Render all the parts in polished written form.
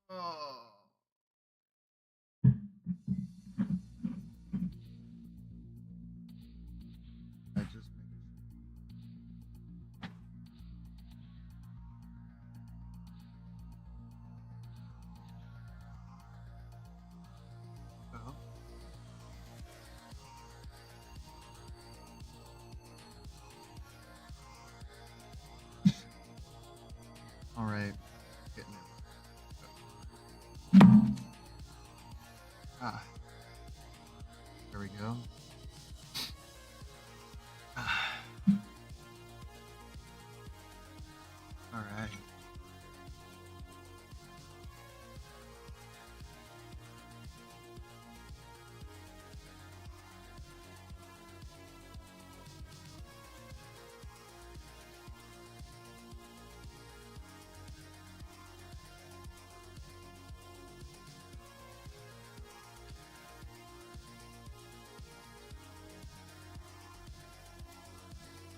Oh. I just making sure. Oh. All right. Getting it. Ah, there we go. Ah, all right.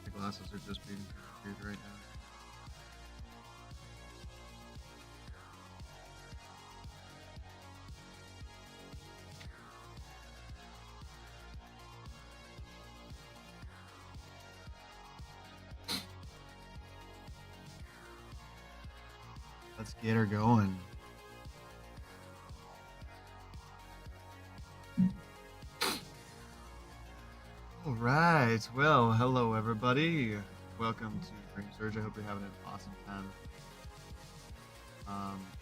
The glasses are just being weird right now. Let's get her going. All right. Well, hello everybody. Welcome to Dream Surge. I hope you're having an awesome time.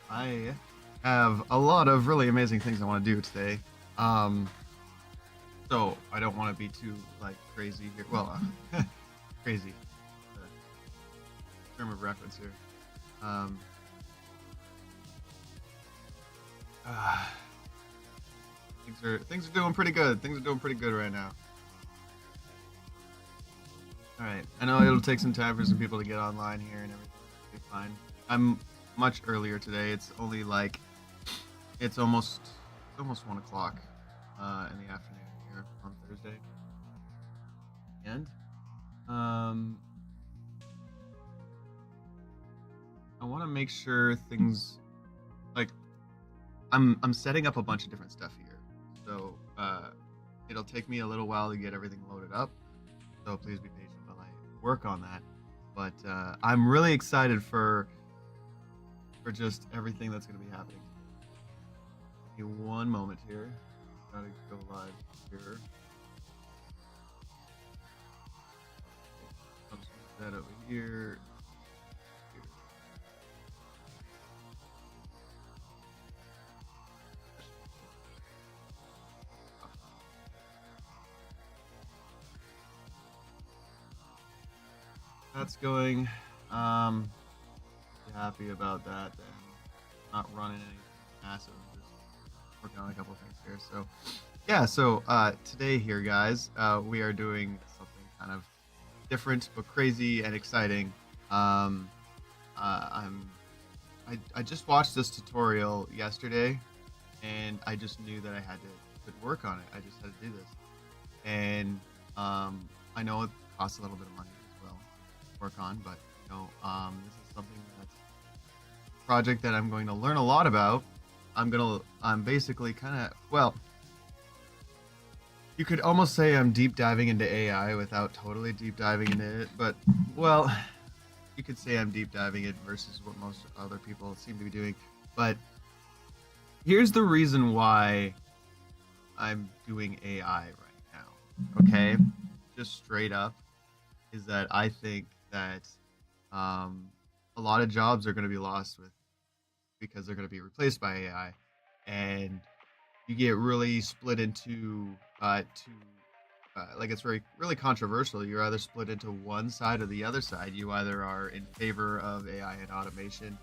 I have a lot of really amazing things I want to do today. Um, so I don't want to be too like crazy here. Well, crazy. Term of reference here. Um, uh, things are doing pretty good. Things are doing pretty good right now. All right. I know it'll take some time for some people to get online here and everything. It'll be fine. I'm much earlier today. It's only like it's almost 1 o'clock in the afternoon here on Thursday. And um, I want to make sure things like I'm setting up a bunch of different stuff here. So it'll take me a little while to get everything loaded up. So please be patient while I work on that. But I'm really excited for just everything that's going to be happening. Give me one moment here. Gotta go live here. I'll just move that over here. Here. That's going. Um, happy about that. Then not running anything massive. Just working on a couple of things here. So yeah. So today here, guys, we are doing something kind of different but crazy and exciting. Um, I'm. I just watched this tutorial yesterday, and I just knew that I had to put work on it. I just had to do this, and I know it costs a little bit of money as well to work on, but this is something that's a project that I'm going to learn a lot about. I'm basically kind of, well, you could almost say I'm deep diving into AI without totally deep diving into it, but well, you could say I'm deep diving it versus what most other people seem to be doing. But here's the reason why I'm doing AI right now. Okay, just straight up is that I think that um, a lot of jobs are going to be lost with because they're going to be replaced by AI, and you get really split into two. Like it's very really controversial. You're either split into one side or the other side. You either are in favor of AI and automation,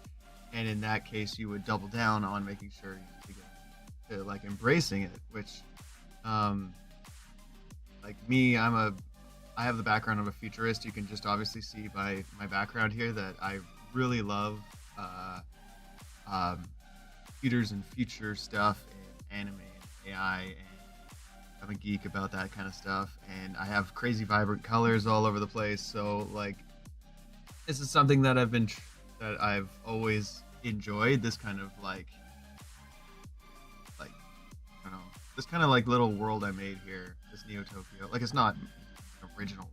and in that case, you would double down on making sure you get to like embracing it. Which, um, like me, I have the background of a futurist. You can just obviously see by my background here that I really love uh, um, computers and future stuff and anime and AI, and I'm a geek about that kind of stuff. And I have crazy vibrant colors all over the place. So like this is something that I've always enjoyed. This kind of like this kind of like little world I made here, this Neotopia. Like it's not original,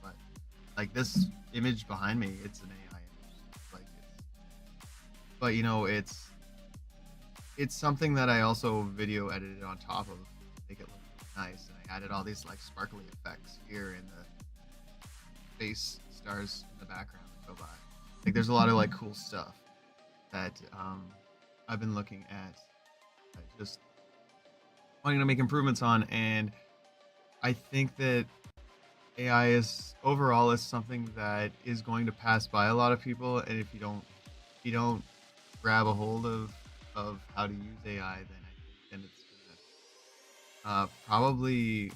but like this image behind me, it's an AI image. Like but it's something that I also video edited on top of, make it look nice, and I added all these like sparkly effects here in the space stars in the background that go by. Like there's a lot of like cool stuff that I've been looking at, just wanting to make improvements on, and I think that AI is overall is something that is going to pass by a lot of people, and if you don't grab a hold of how to use AI, then it's gonna probably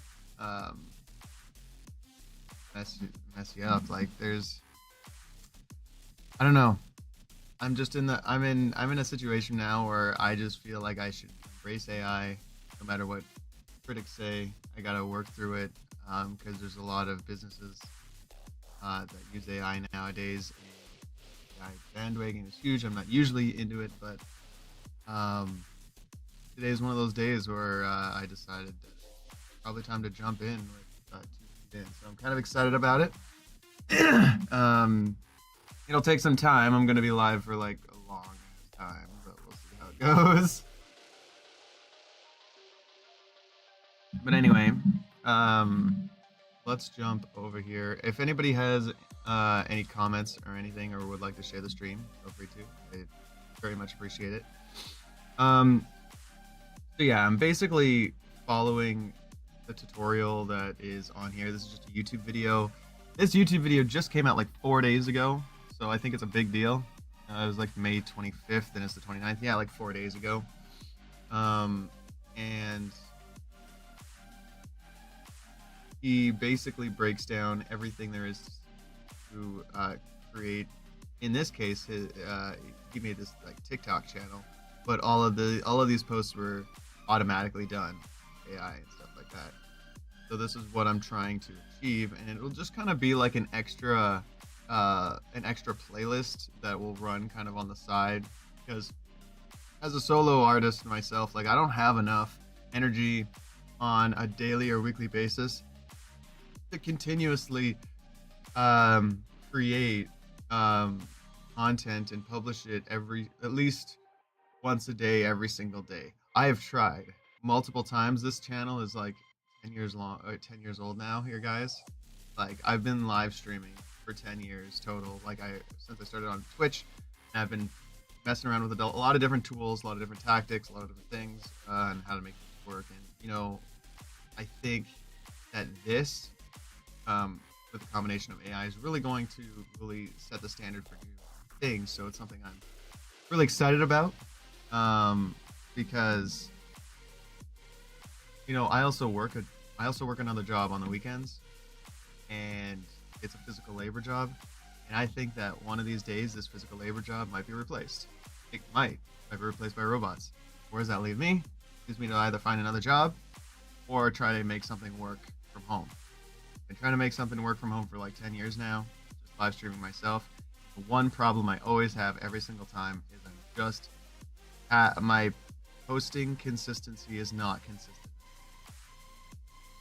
mess you up. Like there's I don't know. I'm in a situation now where I just feel like I should embrace AI, no matter what critics say. I gotta work through it because there's a lot of businesses that use AI nowadays. And AI bandwagon is huge. I'm not usually into it, but today is one of those days where I decided that it's probably time to jump in with 2 feet in. So I'm kind of excited about it. It'll take some time. I'm gonna be live for like a long time, but we'll see how it goes. But anyway, let's jump over here. If anybody has any comments or anything, or would like to share the stream, feel free to. I very much appreciate it. So yeah, I'm basically following the tutorial that is on here. This is just a YouTube video. This YouTube video just came out like 4 days ago, so I think it's a big deal. It was like May 25th, and it's the 29th. Yeah, like 4 days ago. And he basically breaks down everything there is to create. In this case, he made this like TikTok channel, but all of these posts were automatically done, AI and stuff like that. So this is what I'm trying to achieve, and it'll just kind of be like an extra playlist that will run kind of on the side, because as a solo artist myself, like I don't have enough energy on a daily or weekly basis to continuously create content and publish it at least once a day, every single day. I have tried multiple times. This channel is like 10 years long, 10 years old now here, guys. Like I've been live streaming for 10 years total. Like since I started on Twitch, and I've been messing around with a lot of different tools, a lot of different tactics, a lot of different things, and how to make it work. And I think that this, with a combination of AI, is really going to really set the standard for new things. So it's something I'm really excited about, because I also work another job on the weekends, and it's a physical labor job. And I think that one of these days, this physical labor job might be replaced. It might be replaced by robots. Where does that leave me? It leaves me to either find another job or try to make something work from home. I've been trying to make something work from home for like 10 years now, just live streaming myself. The one problem I always have every single time is my posting consistency is not consistent.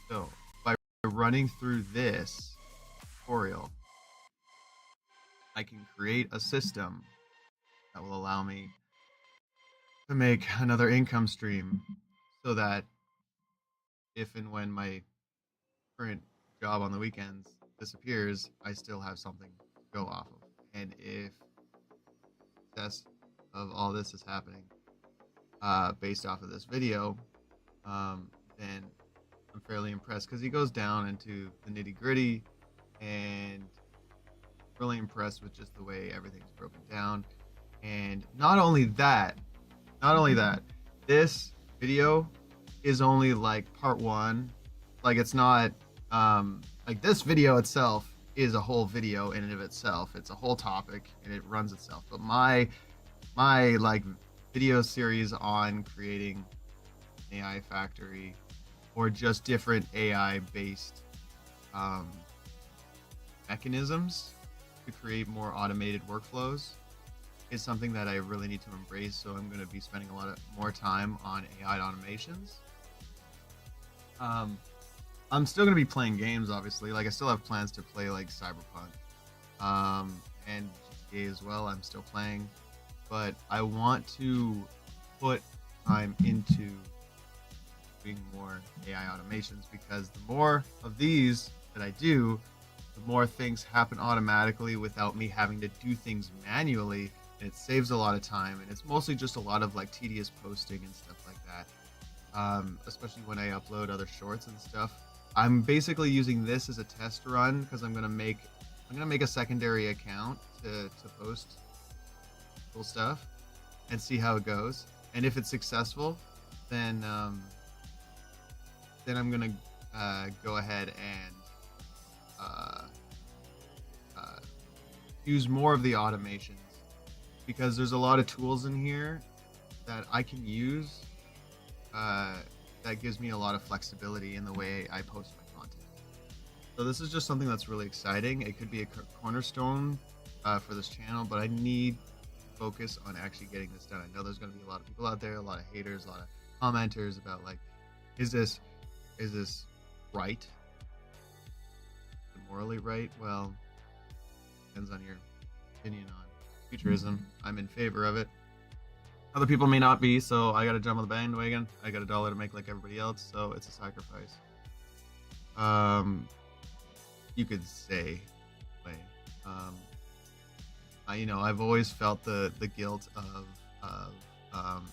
So by running through this tutorial, I can create a system that will allow me to make another income stream, so that if and when my current job on the weekends disappears, I still have something to go off of. And if success of all this is happening based off of this video, then I'm fairly impressed, because he goes down into the nitty gritty, and really impressed with just the way everything's broken down. And not only that, this video is only like part one. Like it's not like this video itself is a whole video in and of itself. It's a whole topic and it runs itself. But my like video series on creating an AI factory, or just different AI based mechanisms to create more automated workflows, is something that I really need to embrace. So I'm going to be spending a lot more time on AI automations, Um, I'm still gonna be playing games, obviously. Like I still have plans to play like Cyberpunk, and GTA as well. I'm still playing, but I want to put time into doing more AI automations because the more of these that I do, the more things happen automatically without me having to do things manually. And it saves a lot of time, and it's mostly just a lot of like tedious posting and stuff like that. Especially when I upload other shorts and stuff. I'm basically using this as a test run because I'm gonna make a secondary account to post cool stuff and see how it goes. And if it's successful, then I'm gonna go ahead and uh, uh, use more of the automations because there's a lot of tools in here that I can use uh, that gives me a lot of flexibility in the way I post my content. So this is just something that's really exciting. It could be a cornerstone for this channel, but I need focus on actually getting this done. I know there's going to be a lot of people out there, a lot of haters, a lot of commenters about like, is this right? Morally right? Well, depends on your opinion on futurism. I'm in favor of it. Other people may not be, so I gotta jump on the bandwagon. I got $1 to make like everybody else, so it's a sacrifice. Um, you could say, way. Um, I've always felt the guilt of um,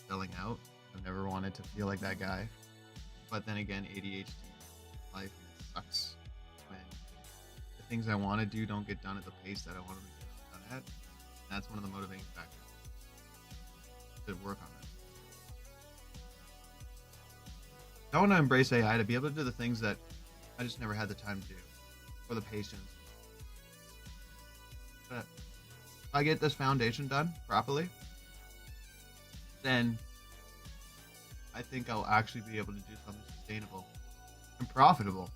selling out. I've never wanted to feel like that guy. But then again, ADHD life, and it sucks when the things I want to do don't get done at the pace that I want them to get done at. And that's one of the motivating factors to work on that. I want to embrace AI to be able to do the things that I just never had the time to do, or the patience. But if I get this foundation done properly, then I think I'll actually be able to do something sustainable and profitable,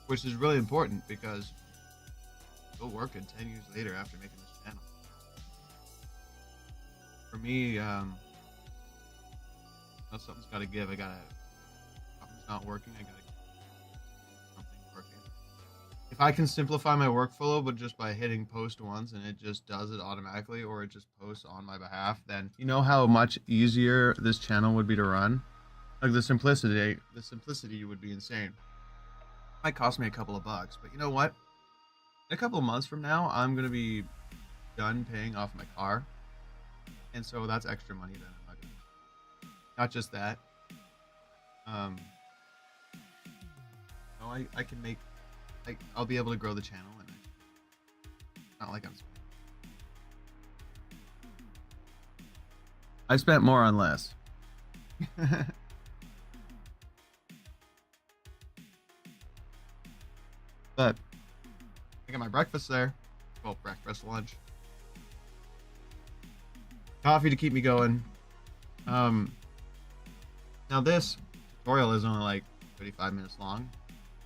which is really important because we'll work in 10 years later after making this channel. For me, something's got to give. Something's not working. I gotta get something working. If I can simplify my workflow, but just by hitting post once and it just does it automatically, or it just posts on my behalf, then you know how much easier this channel would be to run. Like the simplicity would be insane. Might cost me a couple of bucks, but you know what? In a couple of months from now, I'm gonna be done paying off my car, and so that's extra money that I'm not gonna. Not just that. No, I can make. I'll be able to grow the channel, and it's not like I spent more on less. But I got my breakfast there. Well, breakfast, lunch, coffee to keep me going. Now this tutorial is only like 35 minutes long,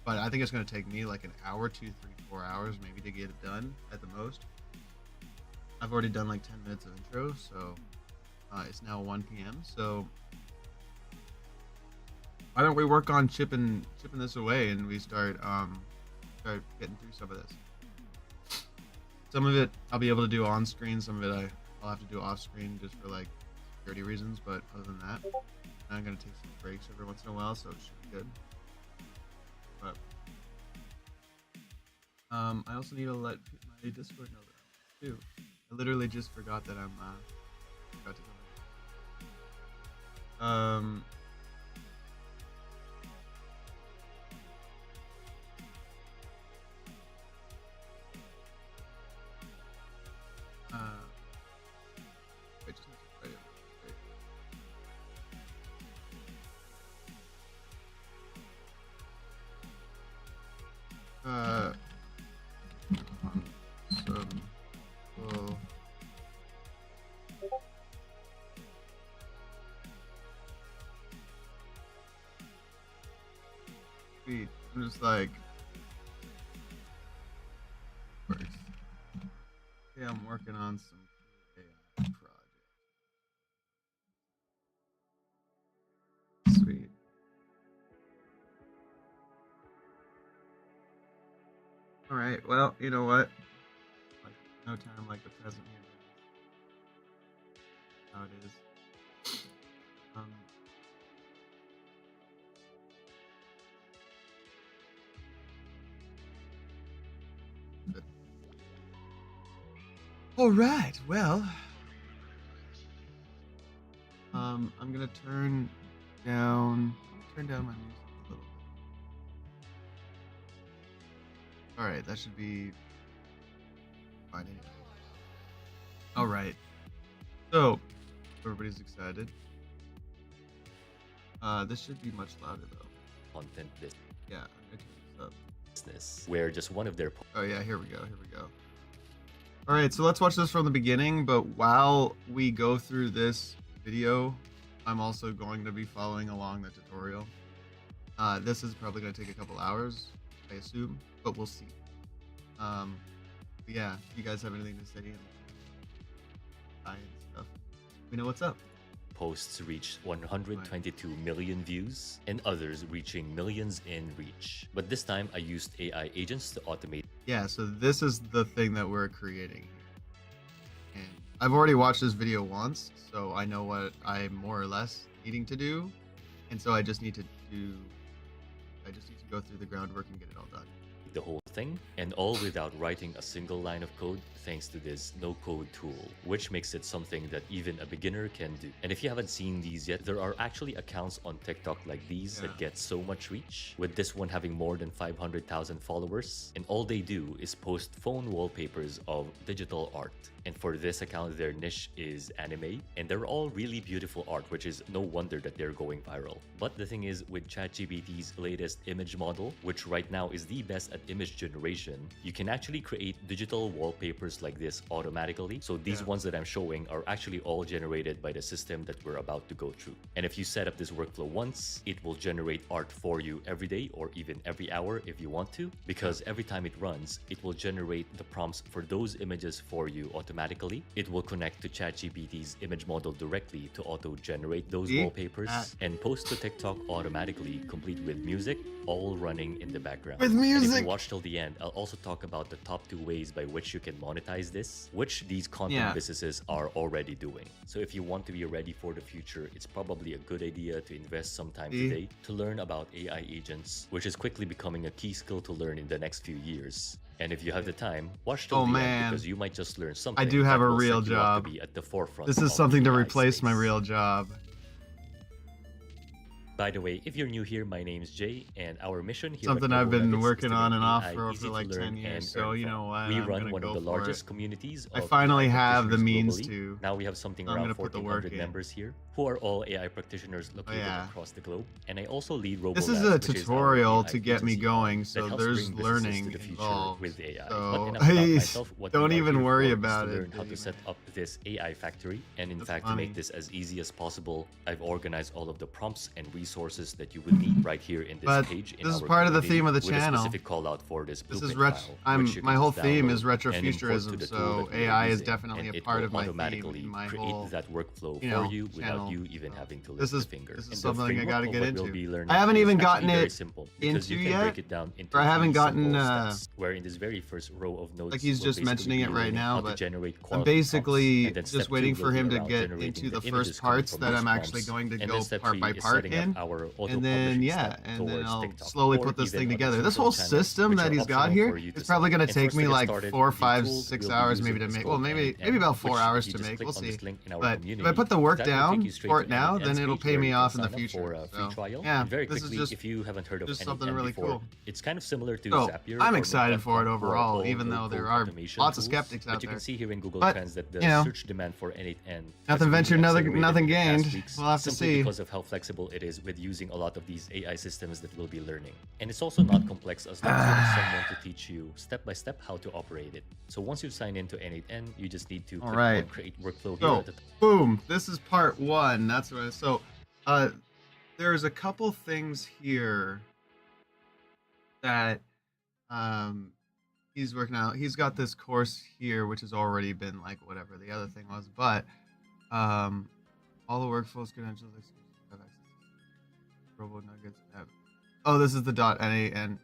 but I think it's going to take me like an hour, 2, 3, 4 hours maybe to get it done at the most. I've already done like 10 minutes of intro, so it's now 1 p.m. So why don't we work on chipping this away and we start getting through some of this. Some of it I'll be able to do on screen, some of it I'll have to do off screen just for like security reasons, but other than that, I'm gonna take some breaks every once in a while, so it should be good. But I also need to let my Discord know that too. I literally just forgot that I'm forgot to go. I just need to write it. Some well, sweet. I'm just like, yeah, I'm working on some AI project. Sweet. All right. Well, you know what? Like no time like the present here. How it is. Um. But, all right. Well, I'm gonna turn down my music a little bit. All right, that should be fine anyway. All right. So, everybody's excited. This should be much louder though. Content Yeah, I'm gonna turn this up. business, where just one of their Oh yeah, here we go. Here we go. All right, so let's watch this from the beginning. But while we go through this video, I'm also going to be following along the tutorial. This is probably going to take a couple hours, I assume, but we'll see. But yeah, if you guys have anything to say and stuff, we know what's up. posts reached 122 million views, and others reaching millions in reach. But this time, I used AI agents to automate. Yeah, so this is the thing that we're creating here. And I've already watched this video once, so I know what I'm more or less needing to do. And so I just need to go through the groundwork and get it all done. The whole thing, and all without writing a single line of code thanks to this no-code tool, which makes it something that even a beginner can do. And if you haven't seen these yet, there are actually accounts on TikTok like these that get so much reach, with this one having more than 500,000 followers, and all they do is post phone wallpapers of digital art. And for this account, their niche is anime, and they're all really beautiful art, which is no wonder that they're going viral. But the thing is, with ChatGPT's latest image model, which right now is the best at image generation, you can actually create digital wallpapers like this automatically. So these ones that I'm showing are actually all generated by the system that we're about to go through. And if you set up this workflow once, it will generate art for you every day or even every hour if you want to, because every time it runs, it will generate the prompts for those images for you automatically. It will connect to ChatGPT's image model directly to auto-generate those wallpapers and post to TikTok automatically, complete with music, all running in the background. With music! And if you watch till the end, I'll also talk about the top 2 ways by which you can monetize this, which these content businesses are already doing. So if you want to be ready for the future, it's probably a good idea to invest some time today to learn about AI agents, which is quickly becoming a key skill to learn in the next few years. And if you have the time, watch till the end, because you might just learn something. I do have a will real set you up job. to be at the forefront This is of something to AI replace my space. real job. By the way, if you're new here, my name's Jay, and our mission here Something at I've Global been Nuggets working is to on make and off AI for easy to like learn 10 years, and so earn you from. know what, We I'm run gonna one of go the for largest it. communities I of finally AI have the practitioners means globally. to. Now we have something So I'm around gonna put the work 1,400 in. members here, who are all AI practitioners located across the globe. And I also lead RoboLabs, This is a which is our tutorial AI to get me agency going, that so helps there's bring businesses learning to the future involved. with AI. But So enough about myself. What don't we are even here worry for about is to it. learn how to set up this AI factory. And in That's fact, funny. to make this as easy as possible, I've organized all of the prompts and resources that you would need right here in this But page. In this is our part of the community theme of the with channel. a specific call out for this This blueprint is file, which you my can whole just theme is download and import to retrofuturism, the tool so that we are AI is using, definitely and a it part will of my theme automatically in my create whole, that workflow you for know, you without channel. you even having to This lift is a finger. this is And the something I framework gotta of get what into. we'll be learning I haven't is even actually gotten very it simple, because into you can yet, break it down into or I haven't 3 gotten simple steps, where in this very first row of notes, like he's we'll just basically mentioning be it right learning now, how to but generate I'm quality prompts, basically and then just step 2 waiting will for be him to around get generating into the images first coming parts from that those I'm actually prompts. going to And go then step part 3 by is part setting up in, our and auto-publishing then step and then towards I'll TikTok, slowly or put this even thing other together. This tutorial whole channels, system which that are he's got optional here for you to is set probably up. going to And take first to me get like started, 4, the 5, tool 6 we'll be hours using maybe to is make. called Well, maybe N8N, about 4 which hours you to just make. click We'll on see. this link in our But community. if I put the work That will take down you straight for to it now, N8N's then it'll page, pay where me you can off in the sign up future. for a free So trial. yeah, And very this is quickly, just if you haven't heard of something N8N really before, cool. it's kind of similar to So Zapier I'm or excited for it Note.com, who are overall, all even though no-code there are automation lots of tools. skeptics But out you there. can see here in Google But Trends that the you know, search demand for N8N has nothing ventured, really nothing accelerated nothing in the past gained. weeks, We'll have to simply see. because of how flexible it is with using a lot of these AI systems that we'll be learning. And it's also not complex as long as you have someone to teach you step by step how to operate it. So once you've signed into N8N, you just need to click on create workflow here So, at the top. boom. This is part 1. That's what. So, there's a couple things here that he's working out. He's got this course here, which has already been like whatever the other thing was, but all the workflows credentials have access to Robo Nuggets. Oh, this is the .NA, and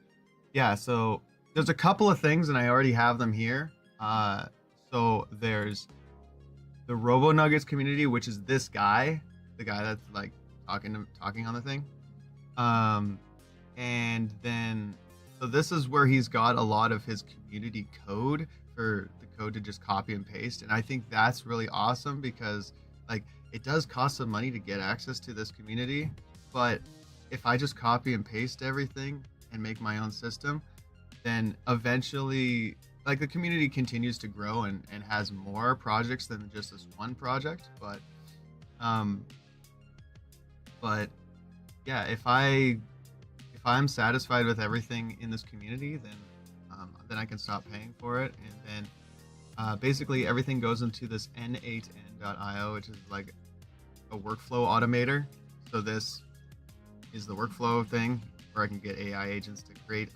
yeah. So there's a couple of things, and I already have them here. So there's the Robo Nuggets community, which is this guy, the guy that's like talking on the thing. And then so this is where he's got a lot of his community code for the code to just copy and paste, and I think that's really awesome because like it does cost some money to get access to this community, but if I just copy and paste everything and make my own system, then eventually like the community continues to grow and has more projects than just this one project. Um but yeah, if I'm satisfied with everything in this community, then I can stop paying for it, and then basically everything goes into this n8n.io, which is like a workflow automator. So this is the workflow thing where I can get AI agents to create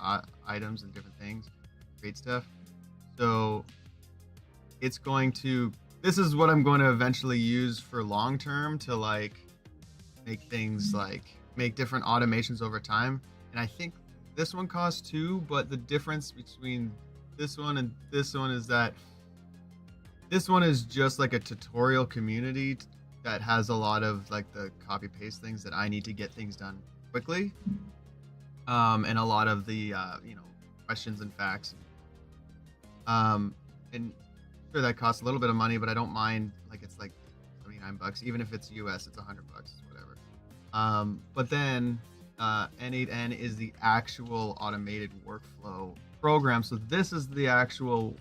items and different things, create stuff. So it's going to, this is what I'm going to eventually use for long term to like make things like make different automations over time. And I think this one costs 2, but the difference between this one and this one is that this one is just like a tutorial community that has a lot of like the copy paste things that I need to get things done quickly, and a lot of the questions and facts. And sure that costs a little bit of money, but I don't mind. Like it's like $79, even if it's US, it's $100, whatever. But then N8N is the actual automated workflow program. So this is the actual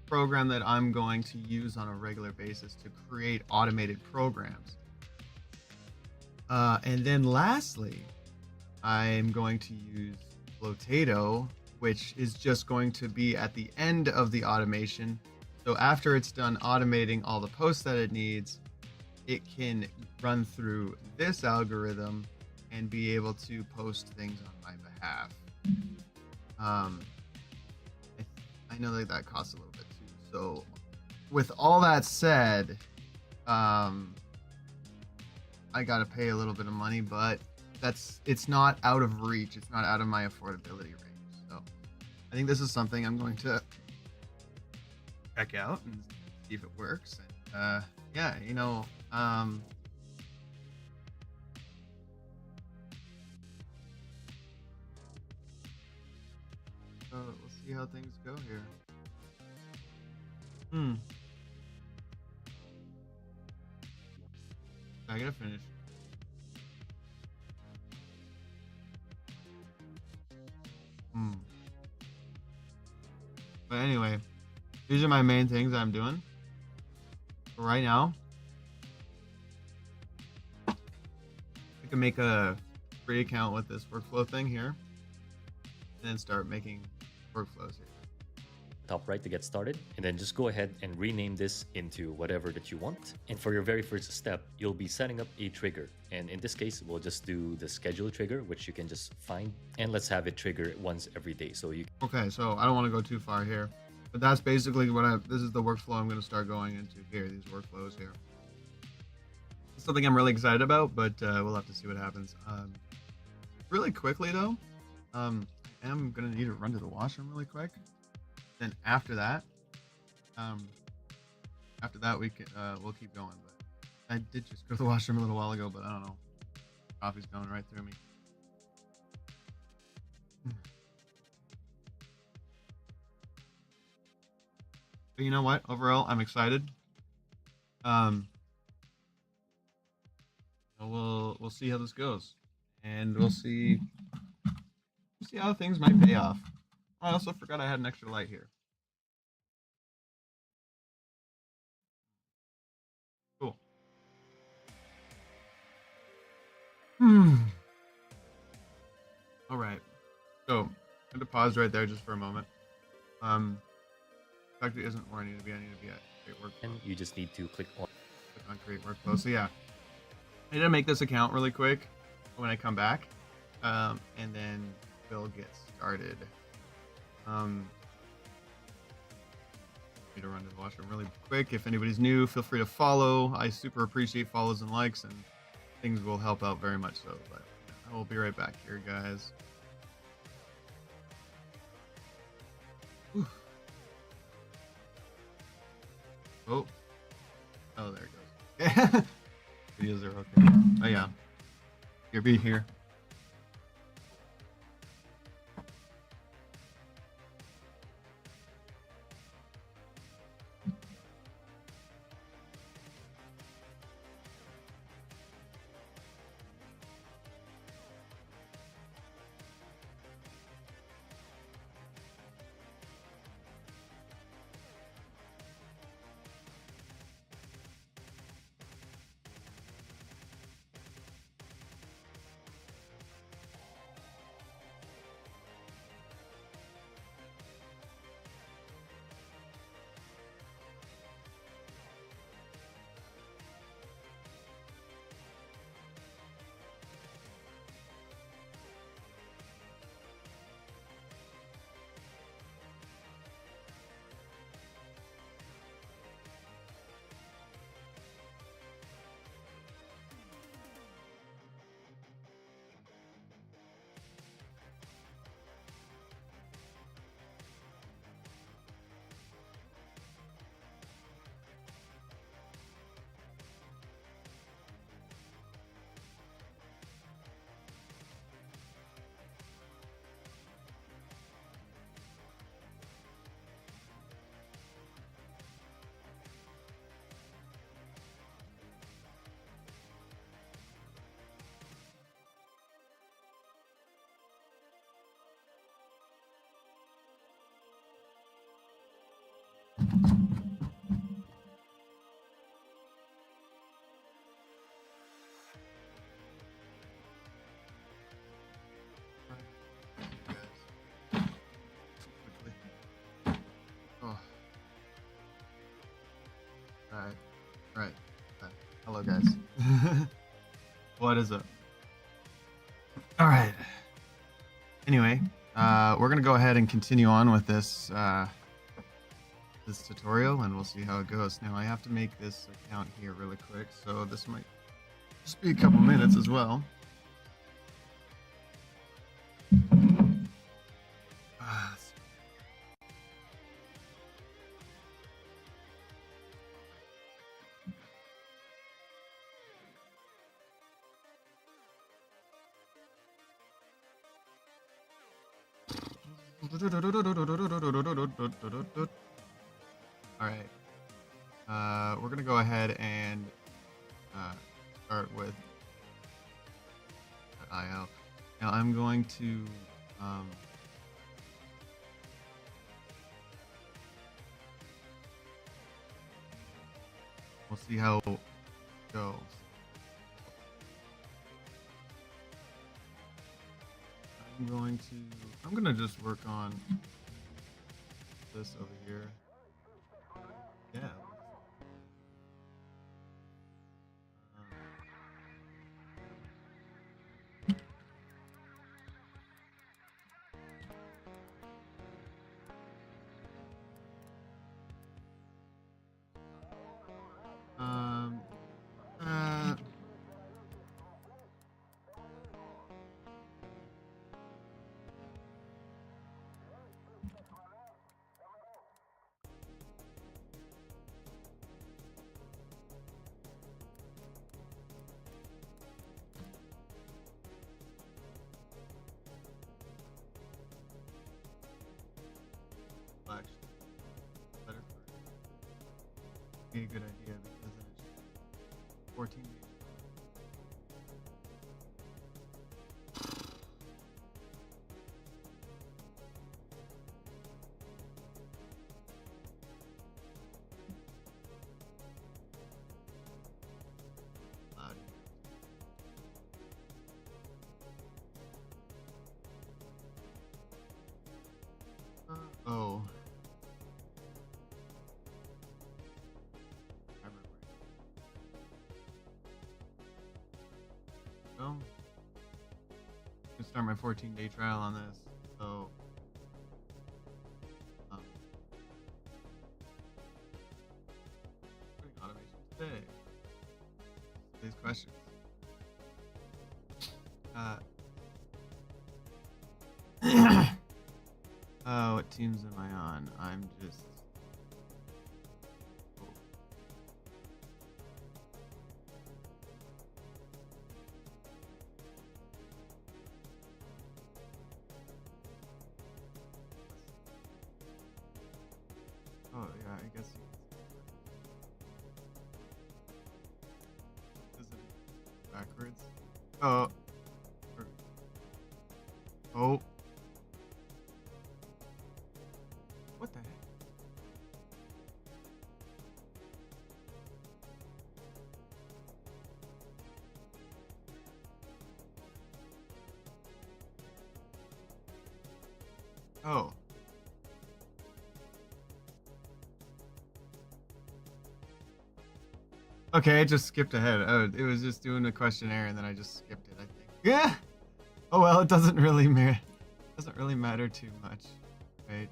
program that I'm going to use on a regular basis to create automated programs. And then lastly, I'm going to use Flotato, which is just going to be at the end of the automation. So after it's done automating all the posts that it needs, it can run through this algorithm and be able to post things on my behalf. I know that costs a little bit too. So with all that said, I gotta pay a little bit of money, but it's not out of reach. It's not out of my affordability range. So I think this is something I'm going to check out and see if it works. And yeah, so we'll see how things go here. I gotta finish. But anyway, these are my main things I'm doing. So right now, I can make a free account with this workflow thing here, and then start making workflows here. Top right to get started, and then just go ahead and rename this into whatever that you want. And for your very first step, you'll be setting up a trigger. And in this case, we'll just do the schedule trigger, which you can just find, and let's have it trigger once every day. So you Okay, so I don't want to go too far here, but that's basically this is the workflow I'm going to start going into here, these workflows here. It's something I'm really excited about, but we'll have to see what happens. Really quickly though, I am going to need to run to the washroom really quick. Then after that we can we'll keep going. But I did just go to the washroom a little while ago, but I don't know. Coffee's going right through me. But you know what? Overall, I'm excited. We'll see how this goes, and we'll see how things might pay off. I also forgot I had an extra light here. Cool. All right. So I'm going to pause right there just for a moment. Actually isn't where I need to be. I need to be at create workflow. and you just need to click on Create workflow. So yeah, I need to make this account really quick when I come back, and then we'll get started. Need to run to the washroom really quick. If anybody's new, feel free to follow. I super appreciate follows and likes, and things will help out very much so. But I will be right back here, guys. Oof. Oh, oh, there it goes. Videos are okay. Oh yeah, here, be here. Quickly. Oh, right, right. Hello, guys. What is up? All right. Anyway, we're gonna go ahead and continue on with this this tutorial, and we'll see how it goes. Now, I have to make this account here really quick, so this might just be a couple minutes as well. Ah, all right. We're gonna go ahead and start with IO. Now I'm going to we'll see how it goes. I'm gonna just work on this over here. Yeah. Um, uh, actually, better be a good idea because then it's 14 days. Oh. I remember. Well, I'm gonna start my 14-day trial on this. So, doing automation today. These questions. What teams am I on? I'm just. Oh yeah, I guess you can. Is it backwards? Oh. Oh. What the heck? Oh. Okay, I just skipped ahead. Oh, it was just doing a questionnaire and then I just skipped it, I think. Yeah. Oh well, it doesn't really matter too much. Right.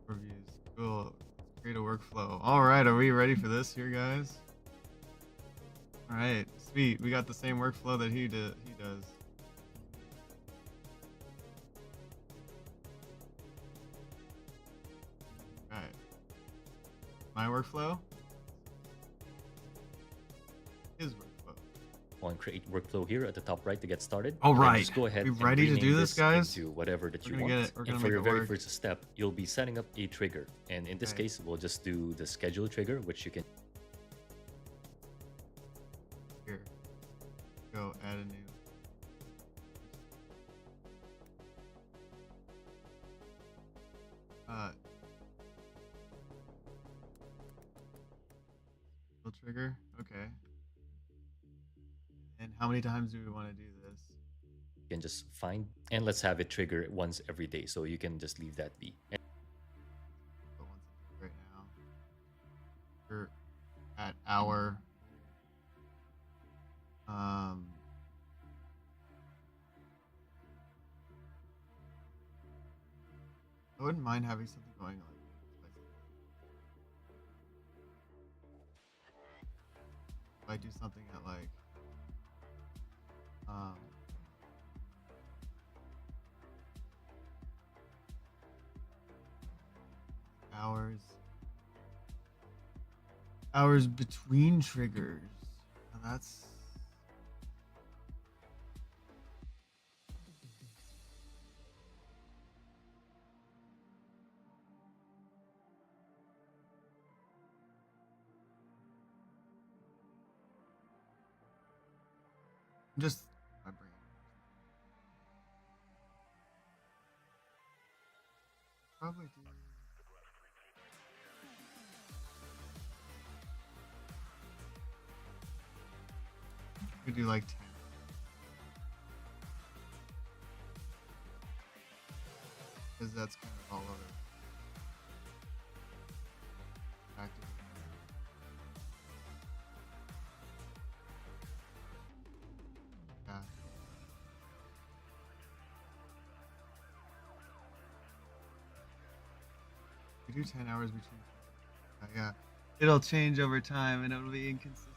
Reviews. Cool. Let's create a workflow. All right, are we ready for this here, guys? All right, sweet. We got the same workflow that he does. All right. My workflow. His workflow. On create workflow here at the top right to get started. All And then right. just go ahead We and ready to rename do this, guys? into whatever that you We're gonna want. get it. We're gonna And for make your it very work. first step, you'll be setting up a trigger. And in this Okay. case, we'll just do the schedule trigger, which you can Here. Go add a new. Skill trigger. Okay. And how many times do we want to do this? just find. And let's have it trigger once every day. So you can just leave that be. And Put one right now. We're at our I wouldn't mind having something going on. If I do something at like hours between triggers. Now that's just my brain. Probably do. Could do like 10. Because that's kind of all over. Active. Yeah. We do 10 hours between. Yeah. It'll change over time and it'll be inconsistent.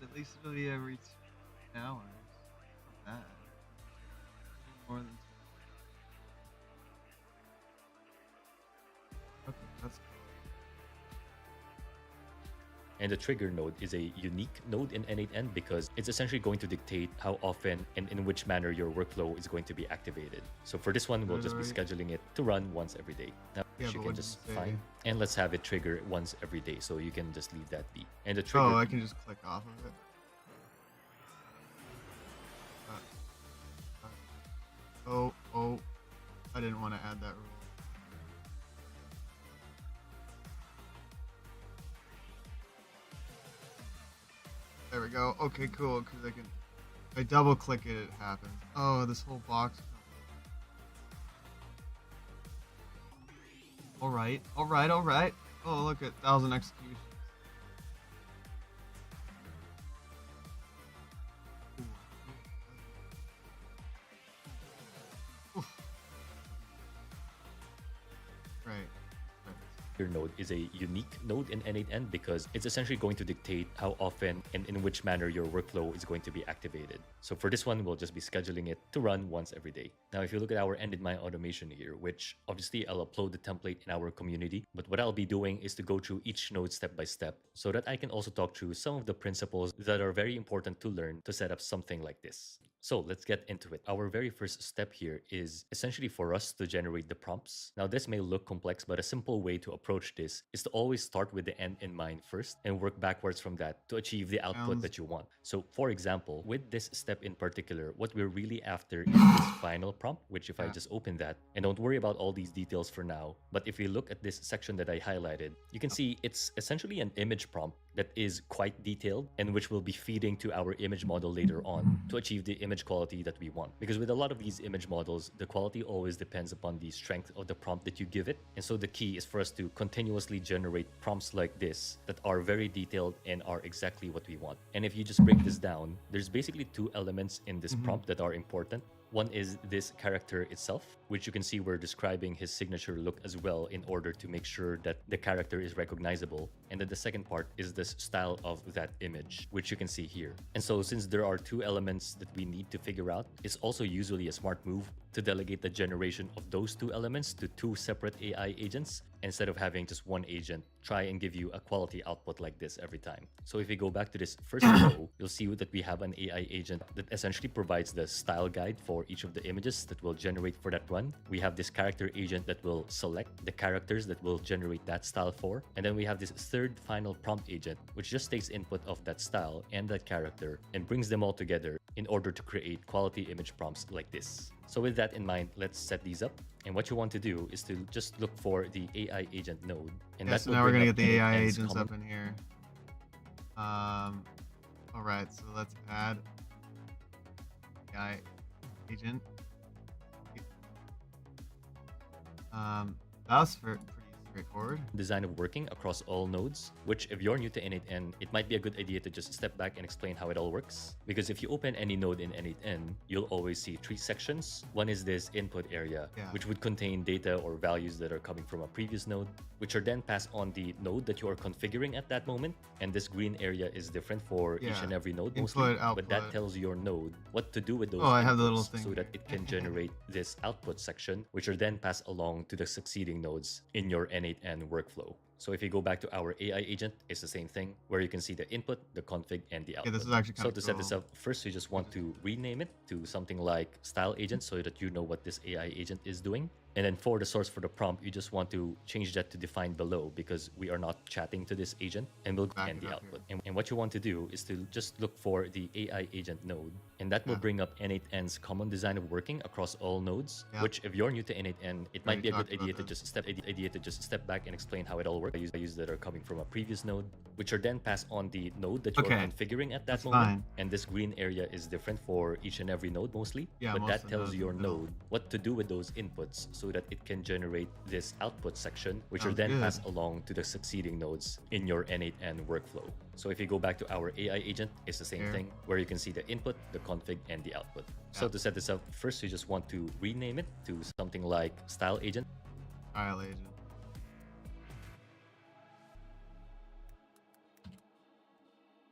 But at least it'll be every 2 hours. Not bad. More than 2. Okay, that's cool. And the trigger node is a unique node in N8N because it's essentially going to dictate how often and in which manner your workflow is going to be activated. So for this one, we'll just be scheduling it to run once every day. Now Yeah, you but can what just did you say? find, and let's have it trigger once every day. So you can just leave that be. And the trigger. Oh, I can just click off of it. Oh, I didn't want to add that rule. There we go. Okay, cool. Because I double click it, it happens. Oh, this whole box. All right. Oh, look at 1,000 executions. Oof. Right. Your node is a unique node in N8N because it's essentially going to dictate how often and in which manner your workflow is going to be activated. So for this one, we'll just be scheduling it to run once every day. Now, if you look at our N8N automation here, which obviously I'll upload the template in our community, but what I'll be doing is to go through each node step by step so that I can also talk through some of the principles that are very important to learn to set up something like this. So let's get into it. Our very first step here is essentially for us to generate the prompts. Now, this may look complex, but a simple way to approach this is to always start with the end in mind first and work backwards from that to achieve the output that you want. So for example, with this step in particular, what we're really after is this final prompt, which if I just open that, and don't worry about all these details for now, but if you look at this section that I highlighted, you can see it's essentially an image prompt that is quite detailed and which we'll be feeding to our image model later on to achieve the image quality that we want. Because with a lot of these image models, the quality always depends upon the strength of the prompt that you give it. And so the key is for us to continuously generate prompts like this that are very detailed and are exactly what we want. And if you just break this down, there's basically two elements in this prompt that are important. One is this character itself, which you can see we're describing his signature look as well in order to make sure that the character is recognizable. And then the second part is this style of that image, which you can see here. And so since there are two elements that we need to figure out, it's also usually a smart move to delegate the generation of those two elements to two separate AI agents instead of having just one agent try and give you a quality output like this every time. So if we go back to this first row, you'll see that we have an AI agent that essentially provides the style guide for each of the images that will generate for that run. We have this character agent that will select the characters that will generate that style for. And then we have this third final prompt agent, which just takes input of that style and that character and brings them all together in order to create quality image prompts like this. So with that in mind, let's set these up. And what you want to do is to just look for the AI agent node. And so now we're gonna get the AI agents up in here. All right, so let's add AI agent. That's pretty straightforward. Design of working across all nodes, which if you're new to N8N, it might be a good idea to just step back and explain how it all works. Because if you open any node in N8N, you'll always see three sections. One is this input area, which would contain data or values that are coming from a previous node, which are then passed on the node that you are configuring at that moment. And this green area is different for each and every node mostly, but that tells your node what to do with those I have the little thing so that it can generate this output section, which are then passed along to the succeeding nodes in your N8N workflow. So if you go back to our AI agent, it's the same thing where you can see the input, the config, and the output. This is actually so to set this up, first you just want to rename it to something like style agent so that you know what this AI agent is doing. And then for the source for the prompt, you just want to change that to define below because we are not chatting to this agent, and we'll end the output. And what you want to do is to just look for the AI agent node, and that will bring up N8N's common design of working across all nodes, which if you're new to N8N, it might be a good idea to just step back and explain how it all works. Values that are coming from a previous node, which are then passed on the node that you are configuring at that moment. And this green area is different for each and every node mostly, but that tells your node what to do with those inputs so that it can generate this output section, which are then passed along to the succeeding nodes in your N8N workflow. So if you go back to our AI agent, it's the same thing where you can see the input, the config, and the output. So to set this up, first you just want to rename it to something like style agent. Style agent.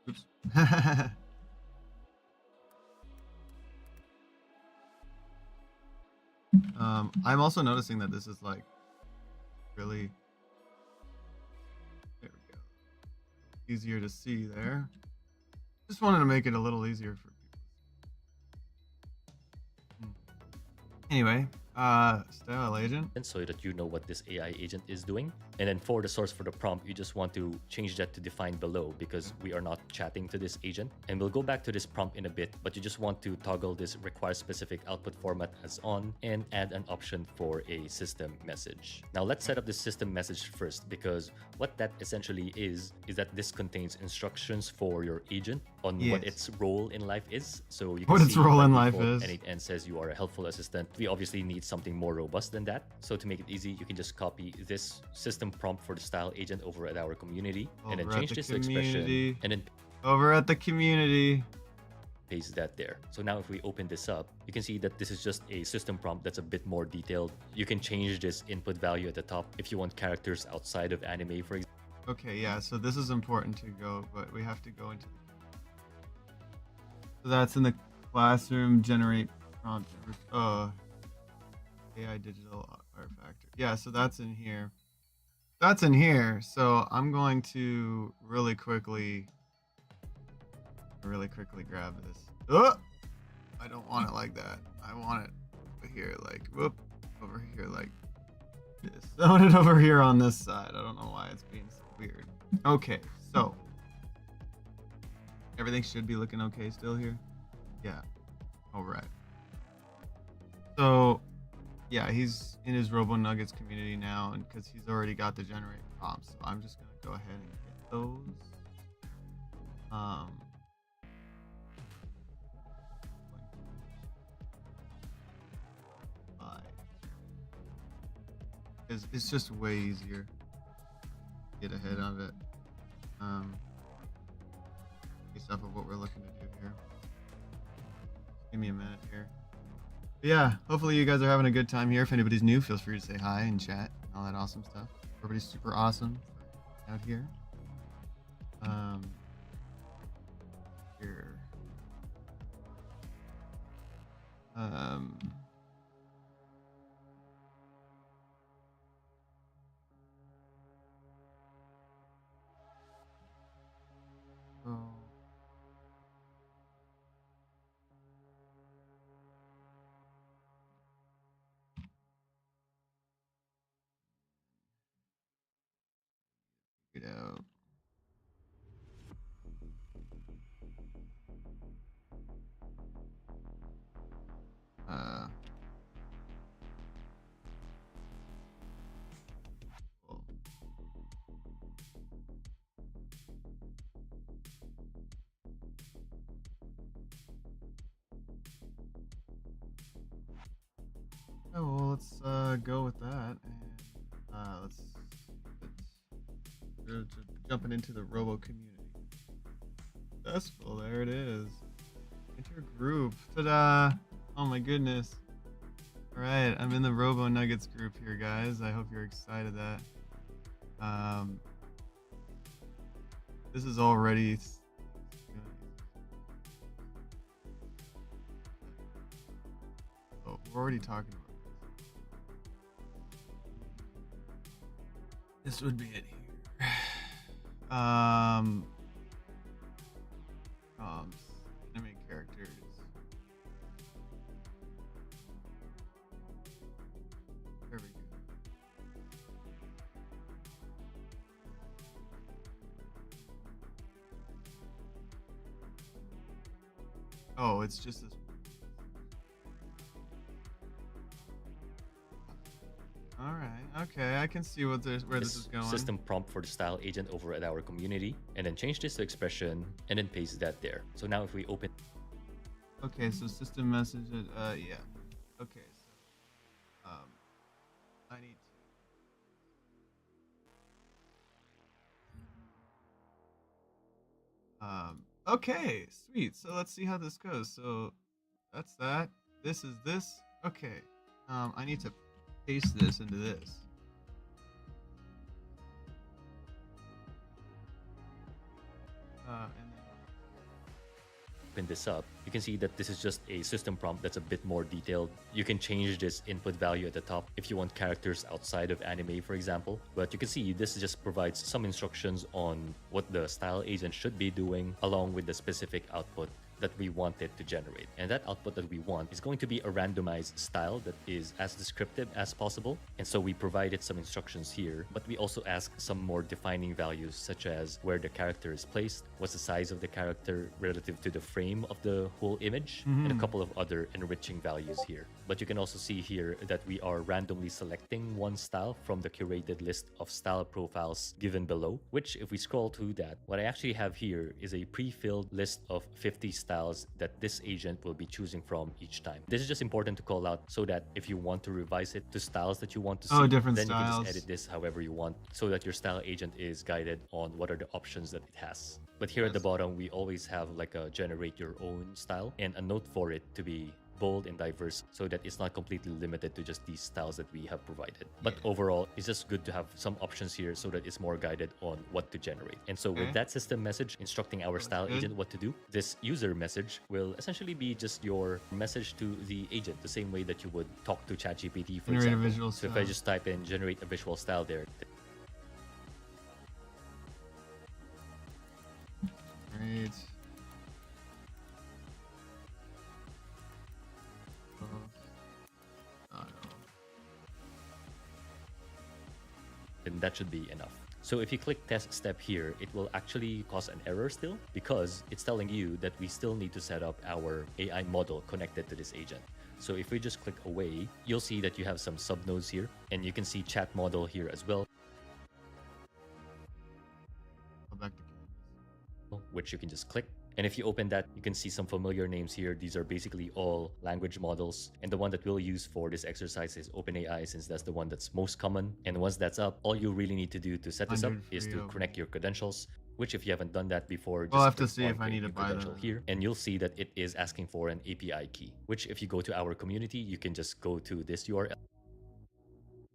Oops. I'm also noticing that this is like really, there we go, easier to see there. Just wanted to make it a little easier for people. Anyway, style agent. And so that you know what this AI agent is doing. And then for the source for the prompt, you just want to change that to define below because we are not chatting to this agent. And we'll go back to this prompt in a bit, but you just want to toggle this require specific output format as on and add an option for a system message. Now let's set up this system message first, because what that essentially is that this contains instructions for your agent on what its role in life is. So you can what see its role in life and is. N8N says you are a helpful assistant. We obviously need something more robust than that. So to make it easy, you can just copy this system prompt for the style agent over at our community and then change this to expression and then over at the community. paste that there. So now if we open this up, you can see that this is just a system prompt that's a bit more detailed. You can change this input value at the top if you want characters outside of anime, for example. Okay, yeah, so this is important to go, but we have to go into so that's in the classroom generate prompt. Oh, AI digital art factor. Yeah, so that's in here. That's in here. So I'm going to really quickly grab this. Oh! I don't want it like that. I want it over here, like whoop, over here, like this. I want it over here on this side. I don't know why it's being so weird. Okay, so everything should be looking okay still here. Yeah. All right. So, yeah, he's in his Robo Nuggets community now, and because he's already got the generate prompts, so I'm just gonna go ahead and get those. It's just way easier to get ahead of it. Based off of what we're looking to do here. Give me a minute here. But yeah, hopefully you guys are having a good time here. If anybody's new, feel free to say hi and chat and all that awesome stuff. Everybody's super awesome out here. Here. Oh. Get out. Cool. Oh, well, let's go with that, and let's jumping into the Robo community. Successful, there it is. Enter group. Ta-da! Oh my goodness. All right, I'm in the Robo Nuggets group here, guys. I hope you're excited that. This is already. Oh, we're already talking about this. This would be it here. Anime characters. There we go. Oh, it's just this. All right. Okay, I can see where this is going. System prompt for the style agent over at our community, and then change this to expression, and then paste that there. So now if we open. Okay, so system message. Yeah. Okay, so I need to. Okay, sweet. So let's see how this goes. So that's that. This is this. Okay. I need to paste this into this. And then open this up, you can see that this is just a system prompt that's a bit more detailed. You can change this input value at the top if you want characters outside of anime, for example. But you can see this just provides some instructions on what the style agent should be doing, along with the specific output that we want it to generate. And that output that we want is going to be a randomized style that is as descriptive as possible. And so we provided some instructions here, but we also ask some more defining values, such as where the character is placed, what's the size of the character relative to the frame of the whole image, and a couple of other enriching values here. But you can also see here that we are randomly selecting one style from the curated list of style profiles given below, which if we scroll to that, what I actually have here is a pre-filled list of 50 styles that this agent will be choosing from each time. This is just important to call out so that if you want to revise it to styles that you want to see, different then you can styles. just edit this however you want so that your style agent is guided on what are the options that it has. But here at the Yes. bottom, we always have like a generate your own style and a note for it to be bold and diverse so that it's not completely limited to just these styles that we have provided. But Yeah. overall, it's just good to have some options here so that it's more guided on what to generate. And so with Okay. that system message instructing our That's style good. agent what to do, this user message will essentially be just your message to the agent, the same way that you would talk to ChatGPT, for Generate a example. visual So if I style. just type in generate a visual style there, Great. then that should be enough. So if you click test step here, it will actually cause an error still because it's telling you that we still need to set up our AI model connected to this agent. So if we just click away, you'll see that you have some subnodes here and you can see chat model here as well, Go back to Canvas. which you can just click. And if you open that, you can see some familiar names here. These are basically all language models. And the one that we'll use for this exercise is OpenAI, since that's the one that's most common. And once that's up, all you really need to do to set this up 100 is free to open. connect your credentials, which if you haven't done that before, I'll just have to click see on if I create need to new buy credential the. here, and you'll see that it is asking for an API key, which if you go to our community, you can just go to this URL.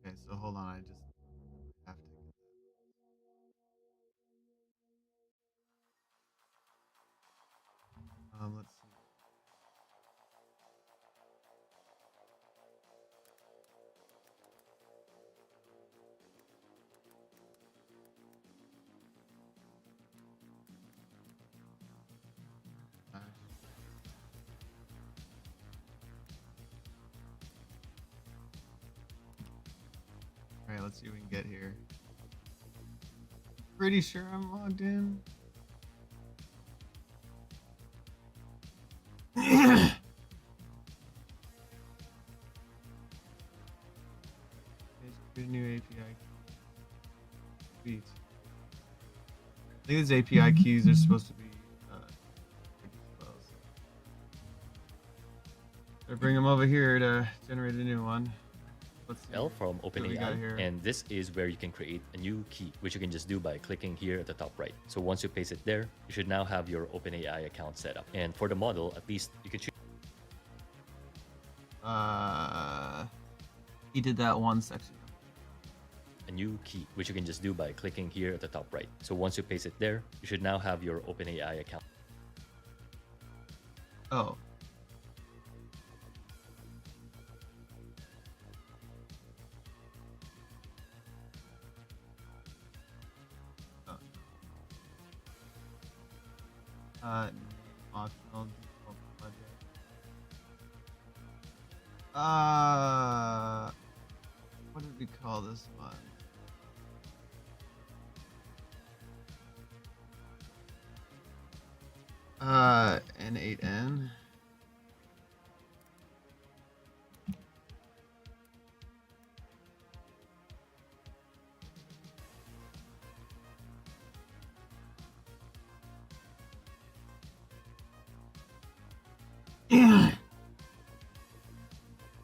Okay, so hold on. I just have to. Let's see. All right, let's see what we can get here. Pretty sure I'm logged in. Create a new API. Sweet. I think these API keys are supposed to be pretty close. I bring them over here to generate a new one. Let's see. From what we got OpenAI, here. and this is where you can create a new key, which you can just do by clicking here at the top right. So once you paste it there, you should now have your OpenAI account set up. And for the model, at least you could choose He did that one section. a new key, which you can just do by clicking here at the top right. So once you paste it there, you should now have your OpenAI account. Oh. Optional default project. What did we call this one? N8N.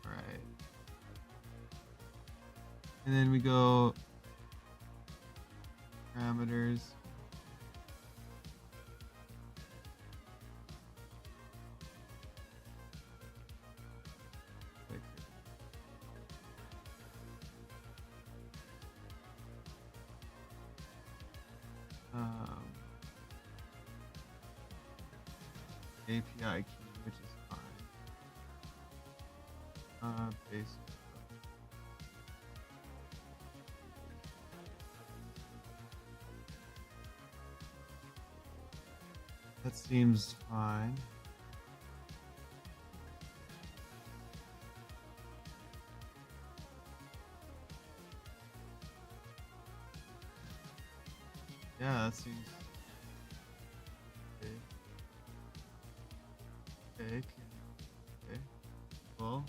Alright. And then we go parameters. API key, which is fine. Basic. That seems fine. Yeah, that seems okay. Okay, okay. Well,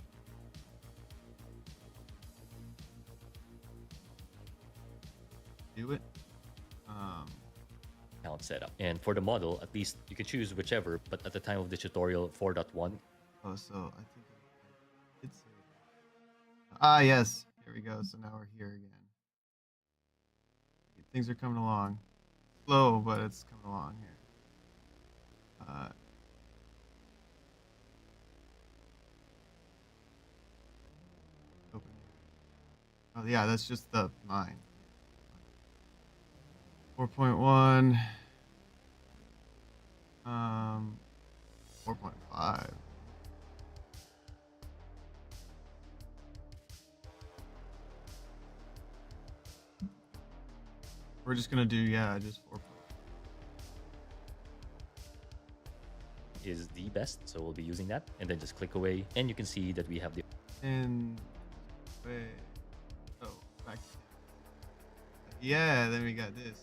do it. Account setup. And for the model, at least you could choose whichever, but at the time of the tutorial 4.1, Oh, so I think I did say that. Ah, yes. Here we go. So now we're here again. Things are coming along. Slow, but it's coming along here. Uh, open. Oh yeah, that's just the mine. 4.1. 4.5. We're just gonna do, yeah, just 4. Is the best, so we'll be using that, and then just click away, and you can see that we have the And wait. Oh, back. Yeah, then we got this.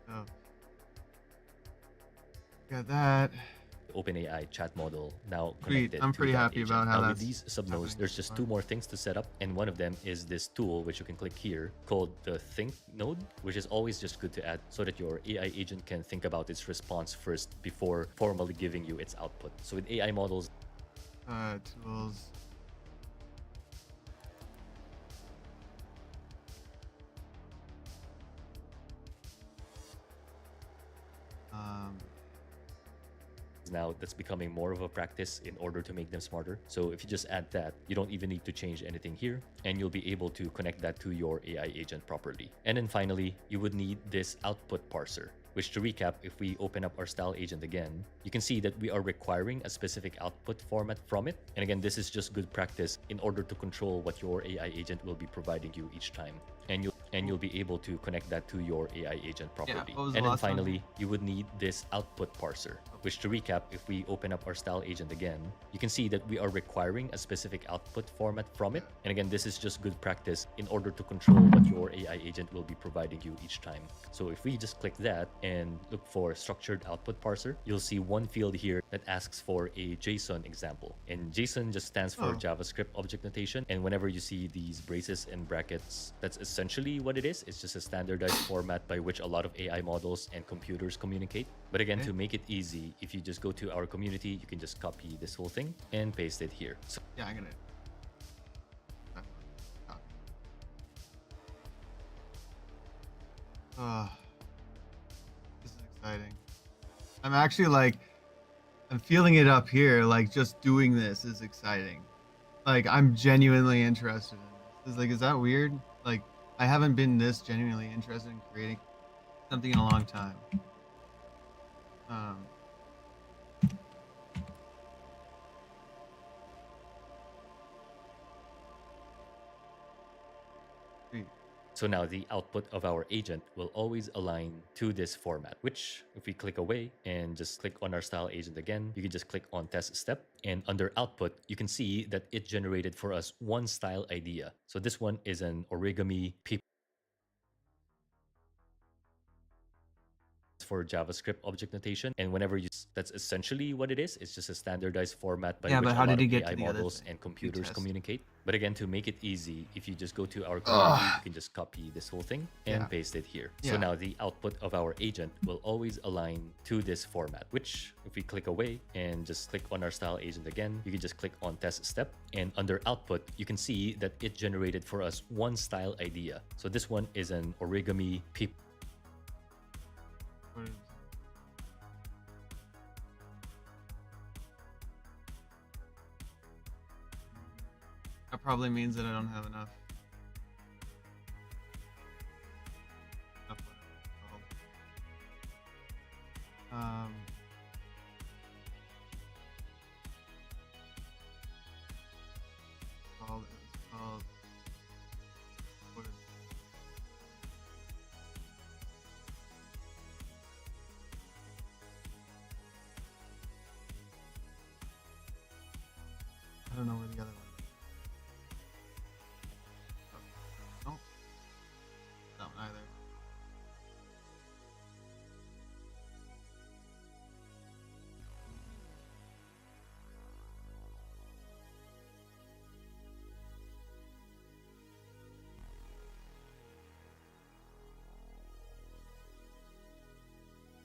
Oh, got that. OpenAI chat model now Sweet. connected I'm to pretty that happy agent. about how Now with that's these subnodes, happening there's so just far. 2 more things to set up, and one of them is this tool, which you can click here, called the Think node, which is always just good to add so that your AI agent can think about its response first before formally giving you its output. So with AI models, Tools. Um, now that's becoming more of a practice in order to make them smarter. So if you just add that, you don't even need to change anything here, and you'll be able to connect that to your AI agent properly. And then finally, you would need this output parser, which, to recap, if we open up our style agent again, you can see that we are requiring a specific output format from it. And again, this is just good practice in order to control what your AI agent will be providing you each time. And you'll be able to connect that to your AI agent properly. what was the And then last one? finally, you would need this output parser, which, to recap, if we open up our style agent again, you can see that we are requiring a specific output format from it. And again, this is just good practice in order to control what your AI agent will be providing you each time. So if we just click that and look for structured output parser, you'll see one field here that asks for a JSON example. And JSON just stands for JavaScript object notation. And whenever you see these braces and brackets, that's essentially what it is. It's just a standardized format by which a lot of AI models and computers communicate. But again, to make it easy, if you just go to our community, you can just copy this whole thing and paste it here. So Yeah, I'm gonna. Oh, this is exciting. I'm actually like, I'm feeling it up here. Like, just doing this is exciting. Like, I'm genuinely interested in this. It's like, is that weird? Like, I haven't been this genuinely interested in creating something in a long time. Um, sweet. So now the output of our agent will always align to this format, which if we click away and just click on our style agent again, you can just click on test step, and under output, you can see that it generated for us one style idea. So this one is an origami people for JavaScript object notation. And whenever you, that's essentially what it is. It's just a standardized format by Yeah, which but a how lot did of he get AI to the other models thing? and computers test. communicate. But again, to make it easy, if you just go to our community, you can just copy this whole thing and Yeah. paste it here. Yeah. So now the output of our agent will always align to this format, which if we click away and just click on our style agent again, you can just click on test step, and under output, you can see that it generated for us one style idea. So this one is an origami people. What is- That probably means that I don't have enough. Enough whatever it's called. It's called. What is I don't know where the other one is. Oh. Nope. That one either.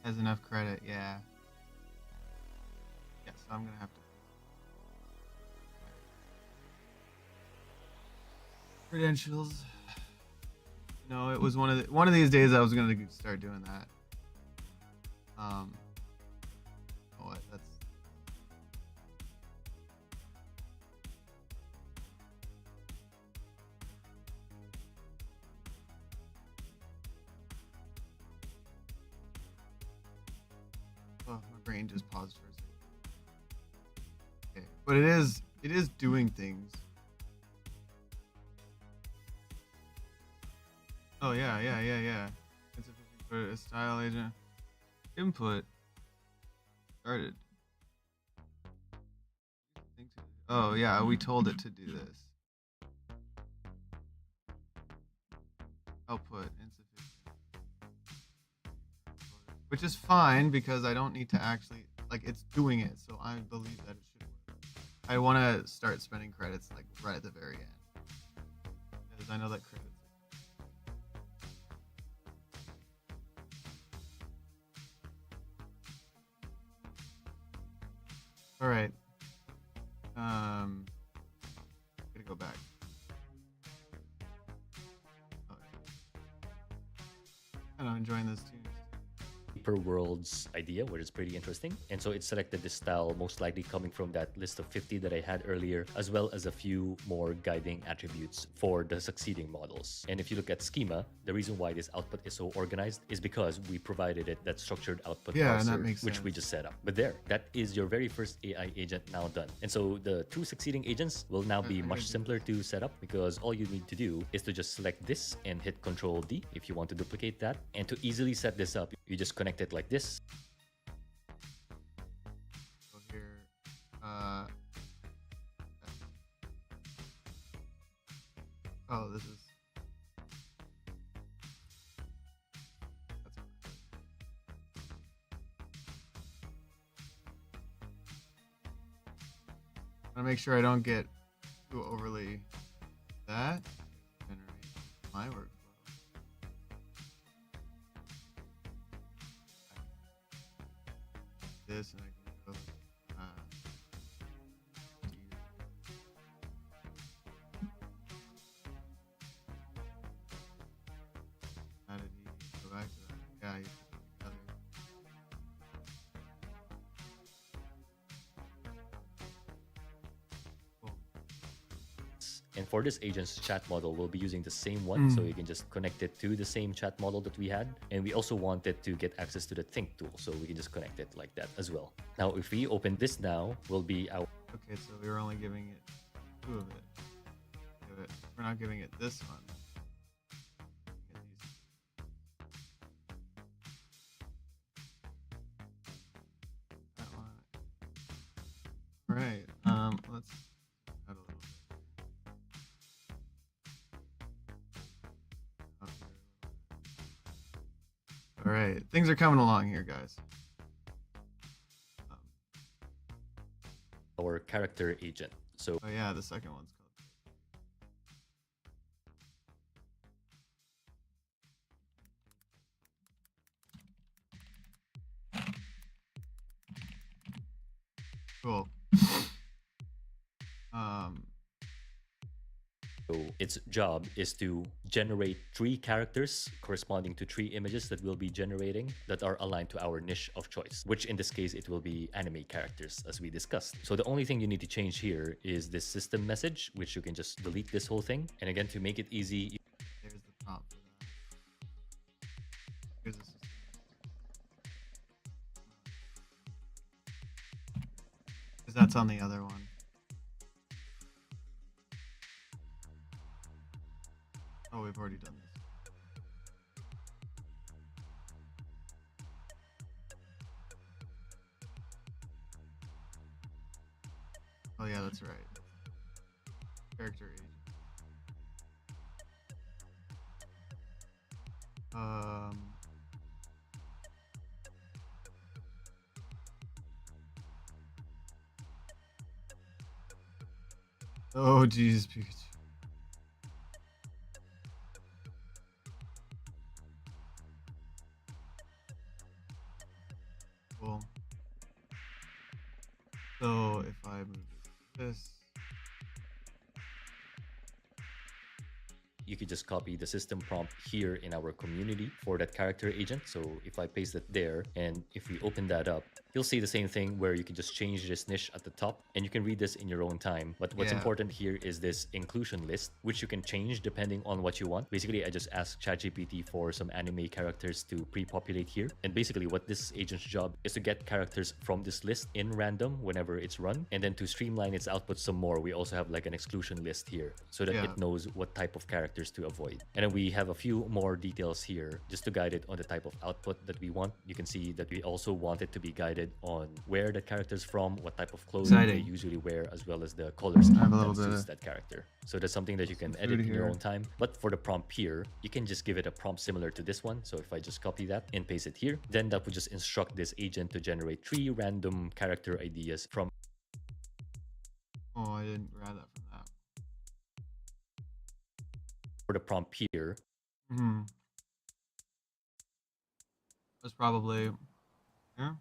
Has enough credit, yeah. Yeah, so I'm gonna have to. Credentials. No, it was one of these days I was gonna start doing that. Oh, what? That's brain just paused for a second. Okay, but it is doing things. Oh yeah. Insufficient for a style agent. Input started. Oh yeah, we told it to do this. Output insufficient. Which is fine because I don't need to actually like it's doing it, so I believe that it should work. I want to start spending credits like right at the very end because I know that credits. All right. Gonna go back. Oh, and I'm enjoying this too. Per worlds idea, which is pretty interesting. And so it selected this style, most likely coming from that list of 50 that I had earlier, as well as a few more guiding attributes for the succeeding models. And if you look at schema, the reason why this output is so organized is because we provided it that structured output Yeah, and parser, that makes which sense. we just set up. But there, that is your very first AI agent now done. And so the two succeeding agents will now be much simpler to set up because all you need to do is to just select this and hit Control D if you want to duplicate that. And to easily set this up, you just connect it like this. Go here. Oh, this is. That's fine. I want to make sure I don't get too overly that. Generate my workflow. This and I can go. How did he go back to that? Yeah, he put it together. Cool. And for this agent's chat model, we'll be using the same one. So you can just connect it to the same chat model that we had. And we also wanted to get access to the Think tool. So we can just connect it like that as well. Now, if we open this now, will be our... Okay, so we were only giving it 2 of it. We're not giving it this one. That one. All right. Let's add a little bit. Up here a little bit. All right, things are coming along here, guys. our character agent. So Oh yeah, the second one's called. Cool. So its job is to generate 3 characters corresponding to 3 images that we'll be generating that are aligned to our niche of choice, which in this case, it will be anime characters as we discussed. So the only thing you need to change here is this system message, which you can just delete this whole thing. And again, to make it easy, There's the prompt for that. Here's the system. Because that's on the other one. Oh, we've already done this. Oh yeah, that's right. Character agent. Oh Jesus, Pikachu. Cool. So if I move this, you could just copy the system prompt here in our community for that character agent. So if I paste it there, and if we open that up, you'll see the same thing where you can just change this niche at the top and you can read this in your own time. But what's Yeah. important here is this inclusion list, which you can change depending on what you want. Basically, I just asked ChatGPT for some anime characters to pre-populate here. And basically what this agent's job is to get characters from this list in random whenever it's run. And then to streamline its output some more, we also have like an exclusion list here so that Yeah. it knows what type of characters to avoid. And then we have a few more details here just to guide it on the type of output that we want. You can see that we also want it to be guided on where the character's from, what type of clothing they Exciting. usually wear, as well as the color scheme have a that little bit suits of that character. So that's something that you can food edit in your here. own time. But for the prompt here, you can just give it a prompt similar to this one. So if I just copy that and paste it here, then that would just instruct this agent to generate 3 random character ideas from Oh, I didn't grab that from that. for the prompt here. Hmm. That's probably here.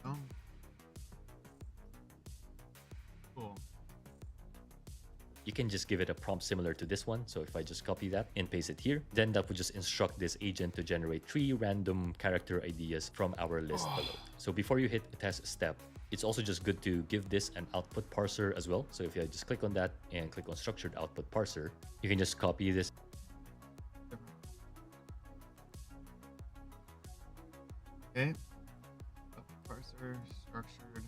Oh. Cool. You can just give it a prompt similar to this one. So if I just copy that and paste it here, then that would just instruct this agent to generate 3 random character ideas from our list below. So before you hit a test step, it's also just good to give this an output parser as well. So if I just click on that and click on structured output parser, you can just copy this. Okay. Parser structured.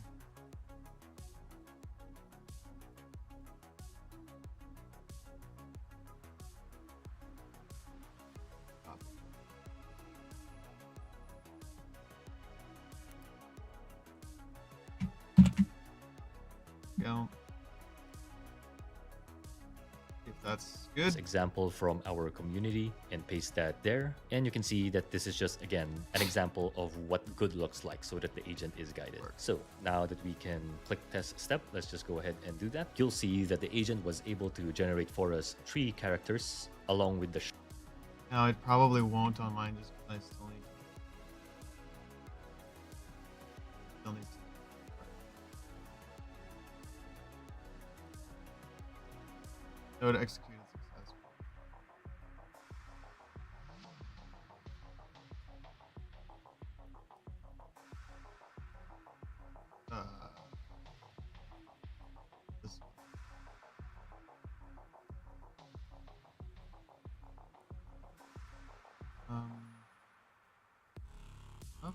Go. If that's good. This example from our community and paste that there. And you can see that this is just, again, an example of what good looks like so that the agent is guided. So now that we can click test step, let's just go ahead and do that. You'll see that the agent was able to generate for us 3 characters along with the Now it probably won't on mine just because I still need to. Node executed successfully. This. Up.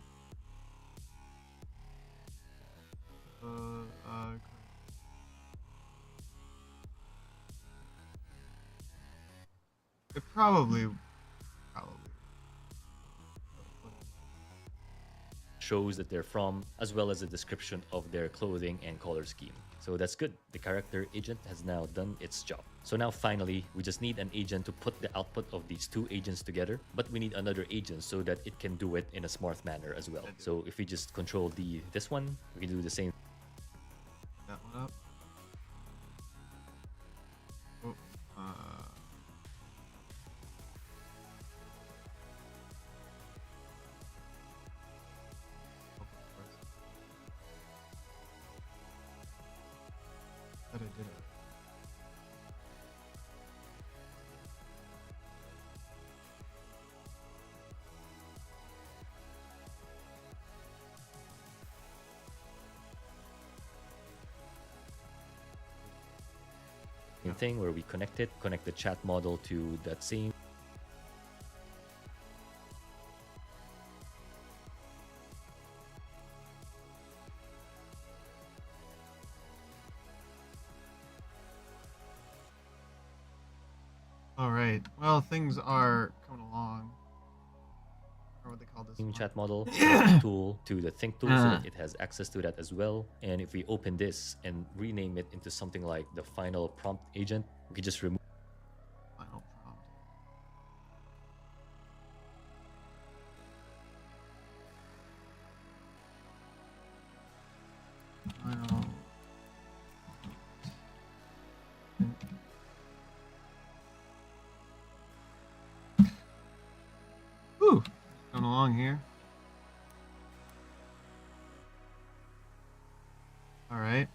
It probably shows that they're from, as well as a description of their clothing and color scheme. So that's good. The character agent has now done its job. So now finally, we just need an agent to put the output of these 2 agents together, but we need another agent so that it can do it in a smart manner as well. So if we just control D this one, we can do the same. That one up. Oh, that I did it. Thing where we connect the chat model to that same. All right. Well, things are coming along. Or what they call this one. Chat model tool to the think tool so that it has access to that as well. And if we open this and rename it into something like the final prompt agent, we can just remove Final prompt. Final. Whew. Going along here. All right.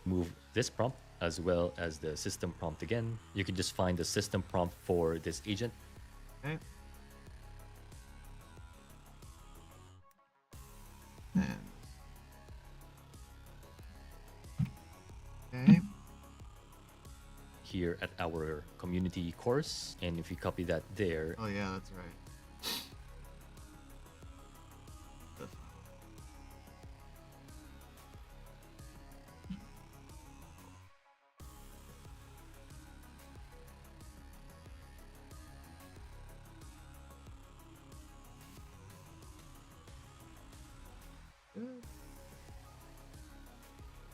move this prompt as well as the system prompt again. You can just find the system prompt for this agent. Okay. And okay. Here at our community course, and if you copy that there, Oh yeah, that's right.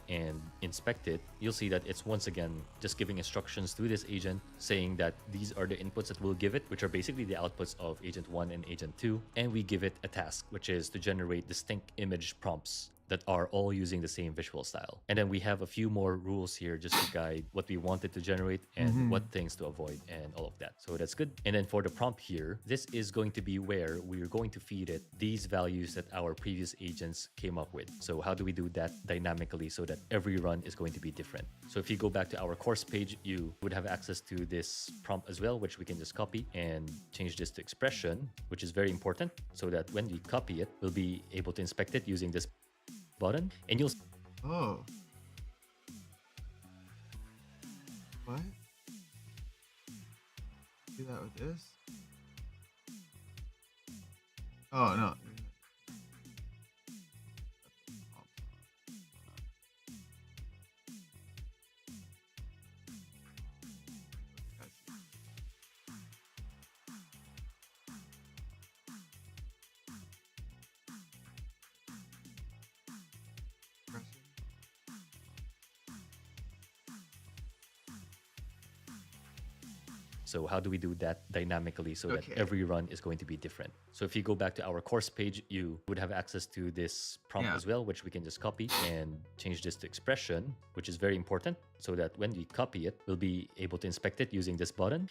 and inspect it, you'll see that it's once again just giving instructions to this agent saying that these are the inputs that we'll give it, which are basically the outputs of agent 1 and agent 2, and we give it a task, which is to generate distinct image prompts that are all using the same visual style. And then we have a few more rules here just to guide what we want it to generate and what things to avoid and all of that. So that's good. And then for the prompt here, this is going to be where we're going to feed it these values that our previous agents came up with. So how do we do that dynamically so that every run is going to be different? So if you go back to our course page, you would have access to this prompt as well, which we can just copy and change this to expression, which is very important so that when we copy it, we'll be able to inspect it using this button, and you'll Oh. What? Do that with this? Oh no. So how do we do that dynamically so that Okay. every run is going to be different? So if you go back to our course page, you would have access to this prompt Yeah. as well, which we can just copy and change this to expression, which is very important so that when we copy it, we'll be able to inspect it using this button.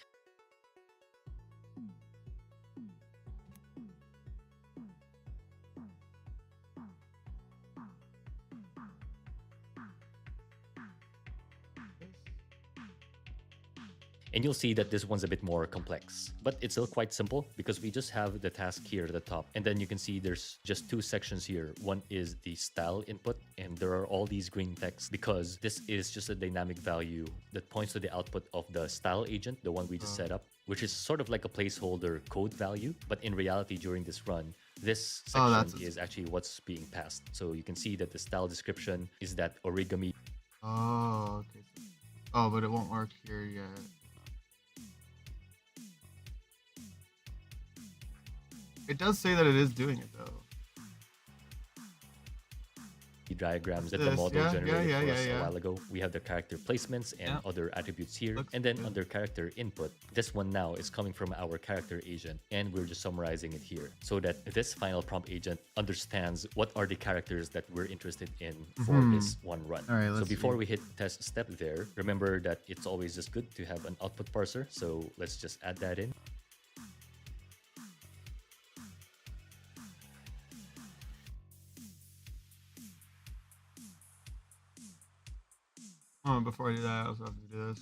And you'll see that this one's a bit more complex, but it's still quite simple because we just have the task here at the top. And then you can see there's just two sections here. One is the style input, and there are all these green text because this is just a dynamic value that points to the output of the style agent, the one we just set up, which is sort of like a placeholder code value. But in reality, during this run, this section is actually what's being passed. So you can see that the style description is that origami. Oh, okay. Oh, but it won't work here yet. It does say that it is doing it though. Diagrams that the This, model yeah, generated yeah, for yeah, us yeah. a while ago. We have the character placements and Yeah. other attributes here. Looks And then good. under character input, this one now is coming from our character agent, and we're just summarizing it here so that this final prompt agent understands what are the characters that we're interested in for this one run. All right, So let's before see. we hit test step there, remember that it's always just good to have an output parser. So let's just add that in. Oh, before I do that, I also have to do this.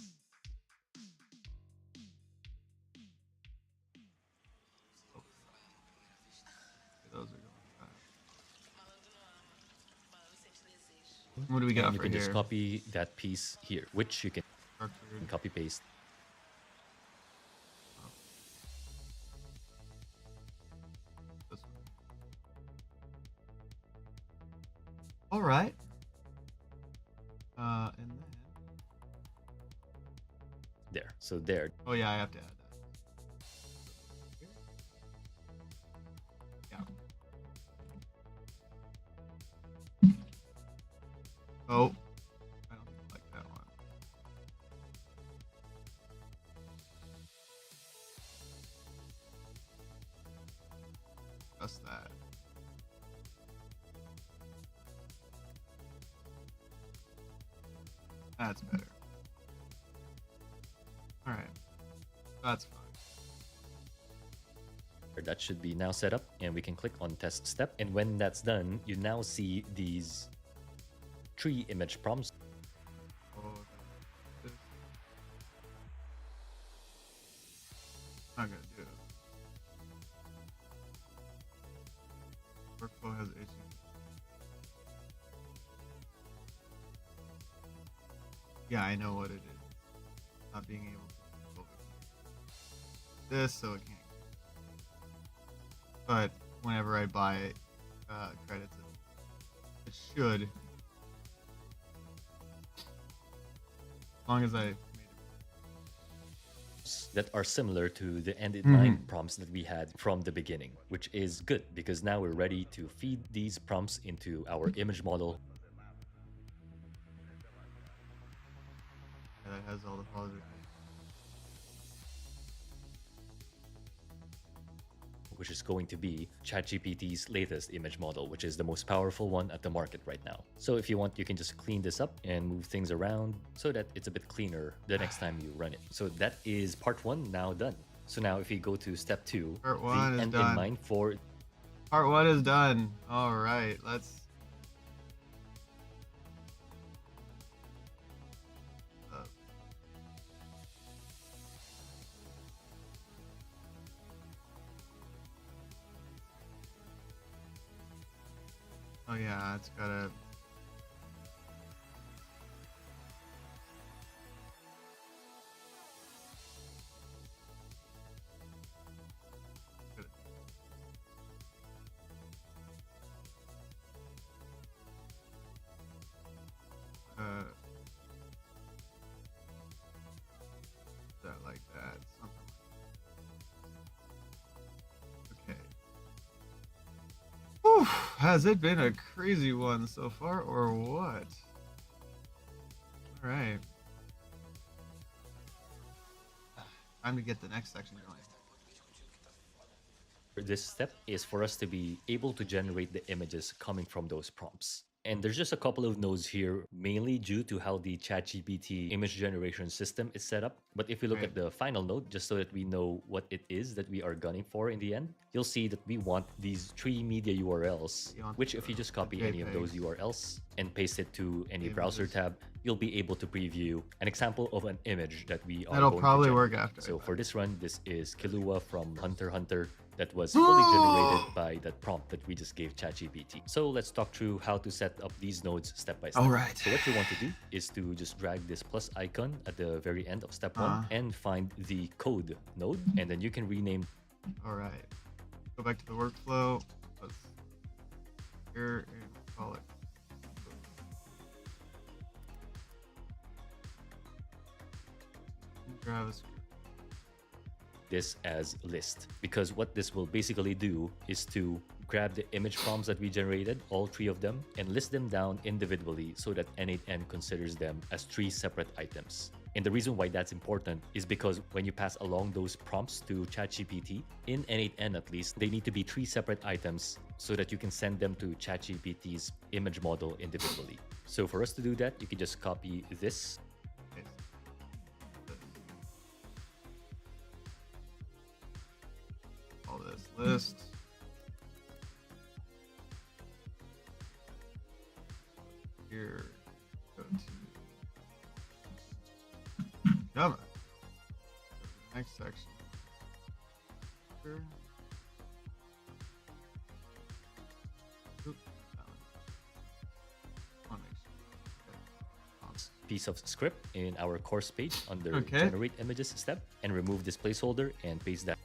Oh. Those are going fast. What do we got And you for can here? just copy that piece here, which you can Structured. copy paste. This one. All right. And then. There. So there. Oh yeah, I have to add that. Yeah. Oh. I don't like that one. Just that. That's better. Alright. That's fine. That should be now set up, and we can click on test step. And when that's done, you now see these 3 image prompts. Oh, Not gonna do it. Workflow has issues. Yeah, I know what it is. Not being able to control this, so it can't. But whenever I buy credits, it should. As long as I made it. That are similar to the end in mind prompts that we had from the beginning, which is good because now we're ready to feed these prompts into our image model, Yeah, that has all the positive. which is going to be ChatGPT's latest image model, which is the most powerful one at the market right now. So if you want, you can just clean this up and move things around so that it's a bit cleaner the next time you run it. So that is part 1 now done. So now if you go to step 2, Part 1 the is end done. in mind for Part 1 is done. All right, let's. Oh yeah, it's gotta. That like that, something like. Okay. Whew, has it been a crazy one so far, or what? All right. Time to get the next section going. this step is for us to be able to generate the images coming from those prompts. And there's just a couple of nodes here, mainly due to how the ChatGPT image generation system is set up. But if we look Right. at the final node, just so that we know what it is that we are gunning for in the end, you'll see that we want these 3 media URLs, You want which if you just copy any of those JPEGs. URLs and paste it to any Images. browser tab, you'll be able to preview an example of an image that we are That'll going probably to work generate. after. So for this run, this is Killua from Hunter x Hunter that was fully generated by that prompt that we just gave ChatGPT. So let's talk through how to set up these nodes step by step. All right. So what you want to do is to just drag this plus icon at the very end of step 1 and find the code node, and then you can rename. All right. Go back to the workflow. Let's here and call it. JavaScript. This as list, because what this will basically do is to grab the image prompts that we generated, all 3 of them, and list them down individually so that N8N considers them as 3 separate items. And the reason why that's important is because when you pass along those prompts to ChatGPT, in N8N at least, they need to be 3 separate items so that you can send them to ChatGPT's image model individually. So for us to do that, you can just copy this. Okay. All this list. Here, go to Java. Next section. Here. Oop, that one. Wanna make sure. Okay. Piece of script in our course page under Okay. generate images step and remove this placeholder and paste that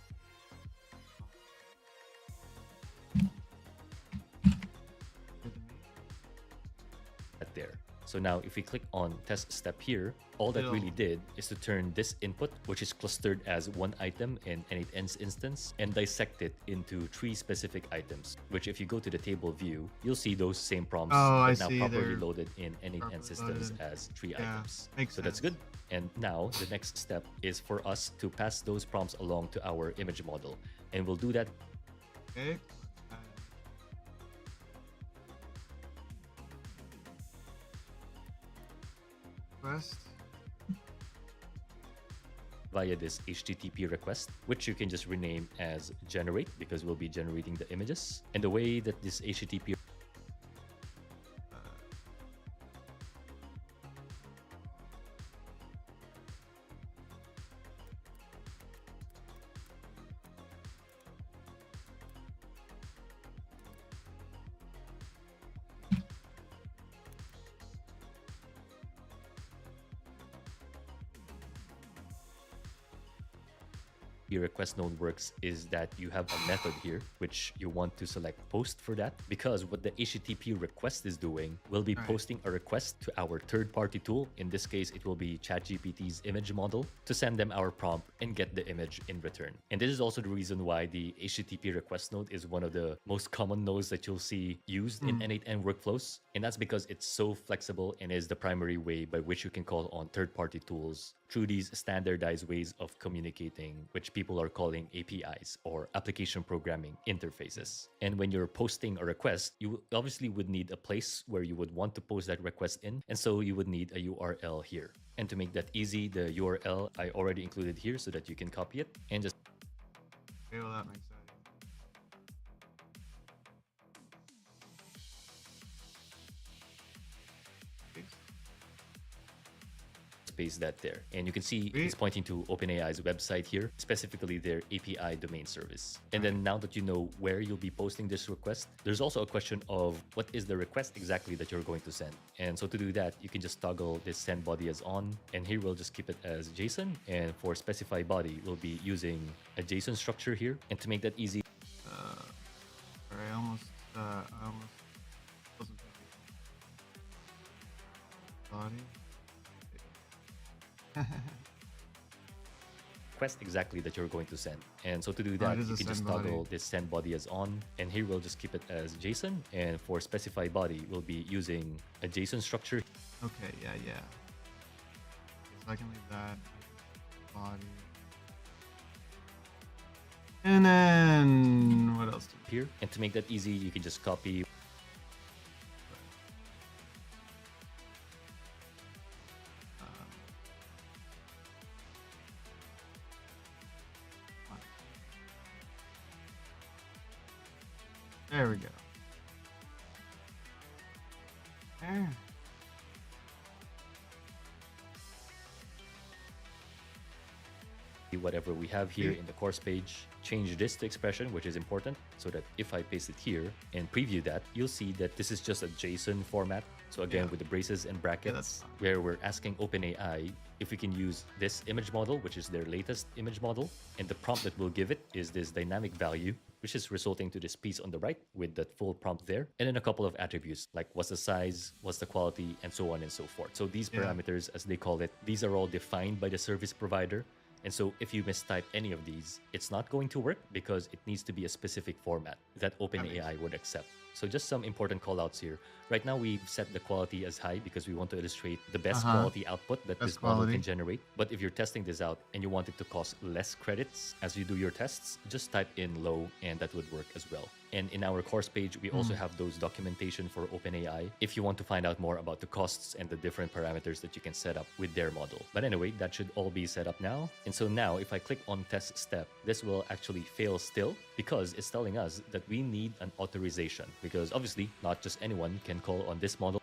there. So now if we click on test step here, all that really did is to turn this input, which is clustered as 1 item in N8N's instance, and dissect it into 3 specific items, which if you go to the table view, you'll see those same prompts I now see, properly they're loaded in N8N properly systems loaded. as 3 Yeah, items. makes So that's sense. good. And now the next step is for us to pass those prompts along to our image model. And we'll do that Okay. Request. via this HTTP request, which you can just rename as generate because we'll be generating the images. And the way that this HTTP Your request node works is that you have a method here, which you want to select post for that, because what the HTTP request is doing will be posting a request to our third-party tool. In this case, it will be ChatGPT's image model to send them our prompt and get the image in return. And this is also the reason why the HTTP request node is one of the most common nodes that you'll see used in N8N workflows. And that's because it's so flexible and is the primary way by which you can call on third-party tools through these standardized ways of communicating, which people are calling APIs or application programming interfaces. And when you're posting a request, you obviously would need a place where you would want to post that request in. And so you would need a URL here. And to make that easy, the URL I already included here so that you can copy it and just... Okay, well, that makes sense. Paste that there. And you can see it's pointing to OpenAI's website here, specifically their API domain service. And then now that you know where you'll be posting this request, there's also a question of what is the request exactly that you're going to send. And so to do that, you can just toggle this send body as on, and here we'll just keep it as JSON. And for specify body, we'll be using a JSON structure here. And to make that easy, Sorry, I almost wasn't body. request exactly that you're going to send. And so to do that, you can just toggle this send body as on, and here we'll just keep it as JSON. And for specify body, we'll be using a JSON structure. Okay, yeah. Okay, so I can leave that body. And then what else do we here? And to make that easy, you can just copy. There we go. There. Whatever we have here in the course page, change this to expression, which is important, so that if I paste it here and preview that, you'll see that this is just a JSON format. So again, with the braces and brackets, where we're asking OpenAI if we can use this image model, which is their latest image model, and the prompt that we'll give it is this dynamic value, which is resulting to this piece on the right with that full prompt there, and then a couple of attributes like what's the size, what's the quality, and so on and so forth. So these parameters, as they call it, these are all defined by the service provider. And so if you mistype any of these, it's not going to work because it needs to be a specific format that OpenAI would accept. So just some important callouts here. Right now, we've set the quality as high because we want to illustrate the best quality output that this model can generate. But if you're testing this out and you want it to cost less credits as you do your tests, just type in low and that would work as well. And in our course page, we also have those documentation for OpenAI if you want to find out more about the costs and the different parameters that you can set up with their model. But anyway, that should all be set up now. And so now if I click on test step, this will actually fail still because it's telling us that we need an authorization, because obviously not just anyone can call on this model.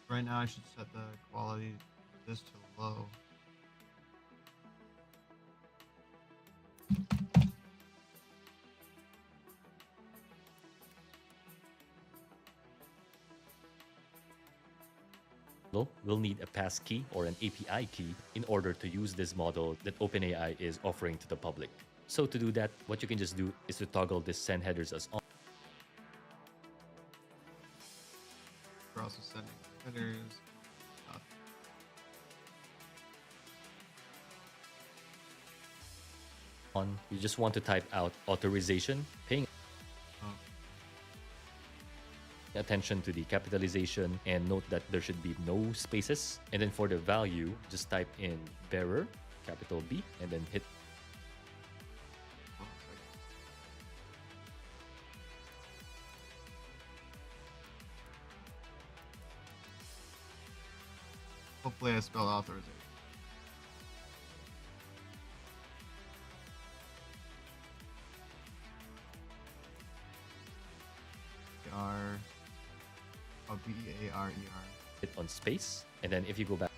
Right now I should set the quality of this to low. We'll need a pass key or an API key in order to use this model that OpenAI is offering to the public. So to do that, what you can just do is to toggle this send headers as on. We're also sending headers. You just want to type out authorization, paying attention to the capitalization, and note that there should be no spaces. And then for the value, just type in bearer, capital B, and then hit. Hopefully I spelled authorization. B-A-R-E-R. Hit on space, and then if you go back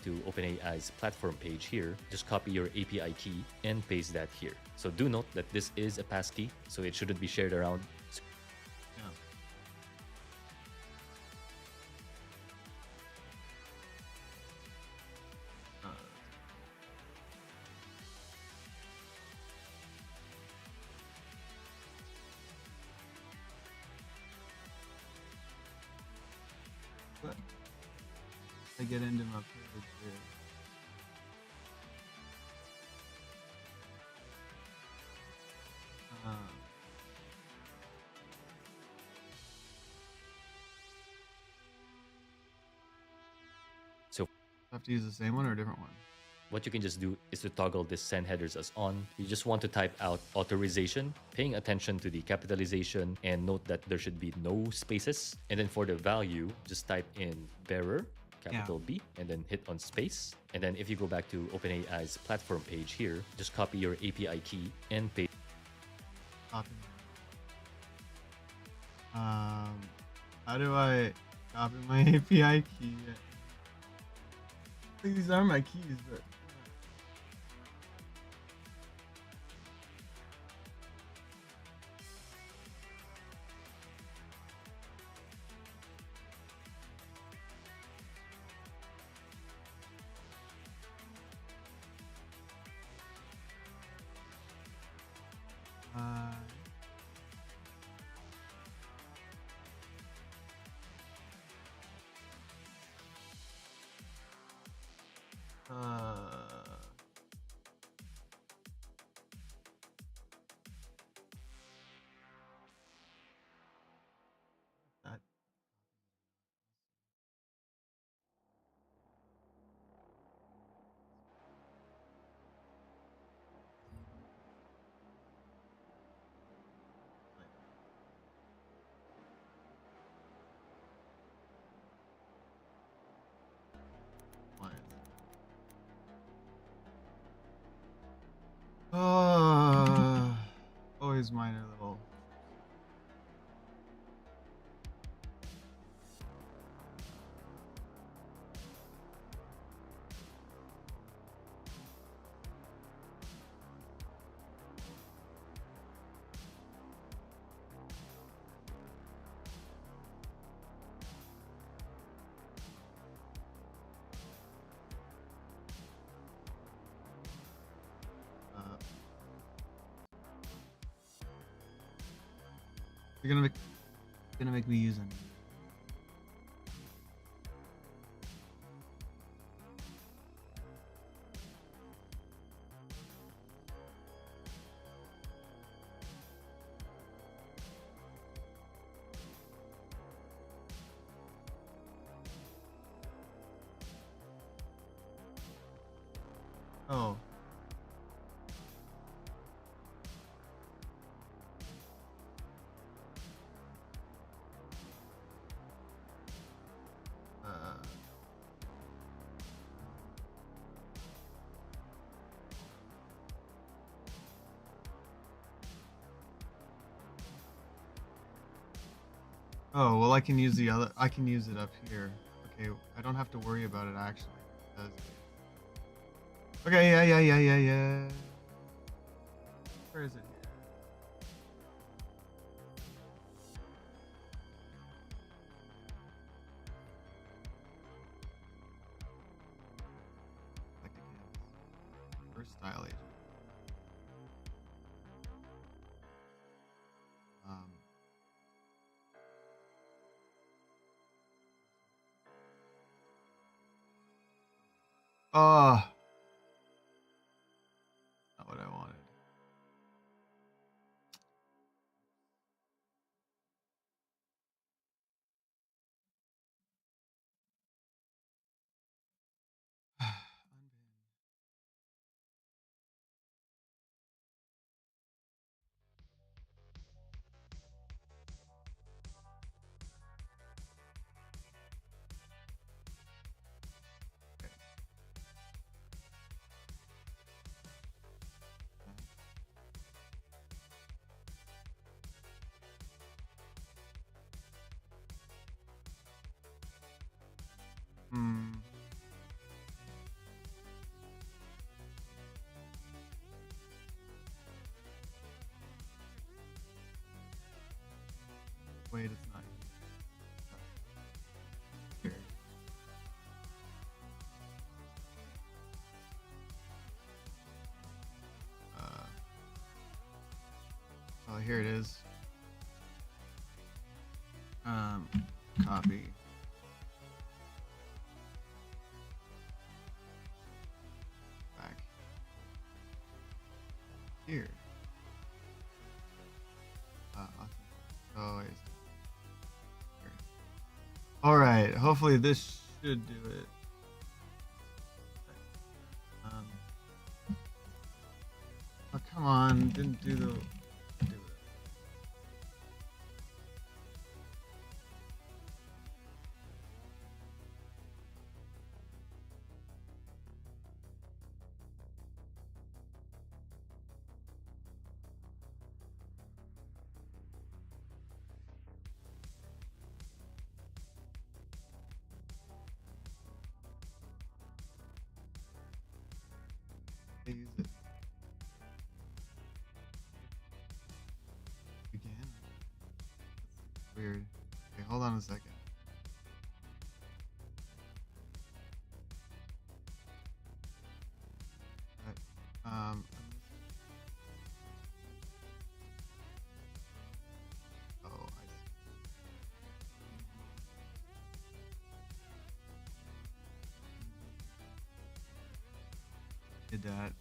to OpenAI's platform page here, just copy your API key and paste that here. So do note that this is a passkey, so it shouldn't be shared around. I get into my page here. Uh, So have to use the same one or a different one? what you can just do is to toggle this send headers as on. You just want to type out authorization, paying attention to the capitalization, and note that there should be no spaces. And then for the value, just type in bearer, capital B, and then hit on space. And then if you go back to OpenAI's platform page here, just copy your API key and paste. Copy. How do I copy my API key? I think these are my keys, but uh, that one. Always minor little. You're gonna make me use them. Oh. Oh, well, I can use the other. I can use it up here. Okay, I don't have to worry about it actually. Okay, yeah. Where is it? Like again. First style agent. Um. Oh, not what I wanted. Hmm. Wait, it's not here. Oh, here it is. Um, copy. here. Oh, wait. Here. All right. Hopefully this should do it. Oh, come on. Didn't do the... Do it. I use it. Again? That's weird. Okay, hold on a second. Right. Oh, I see. Did that.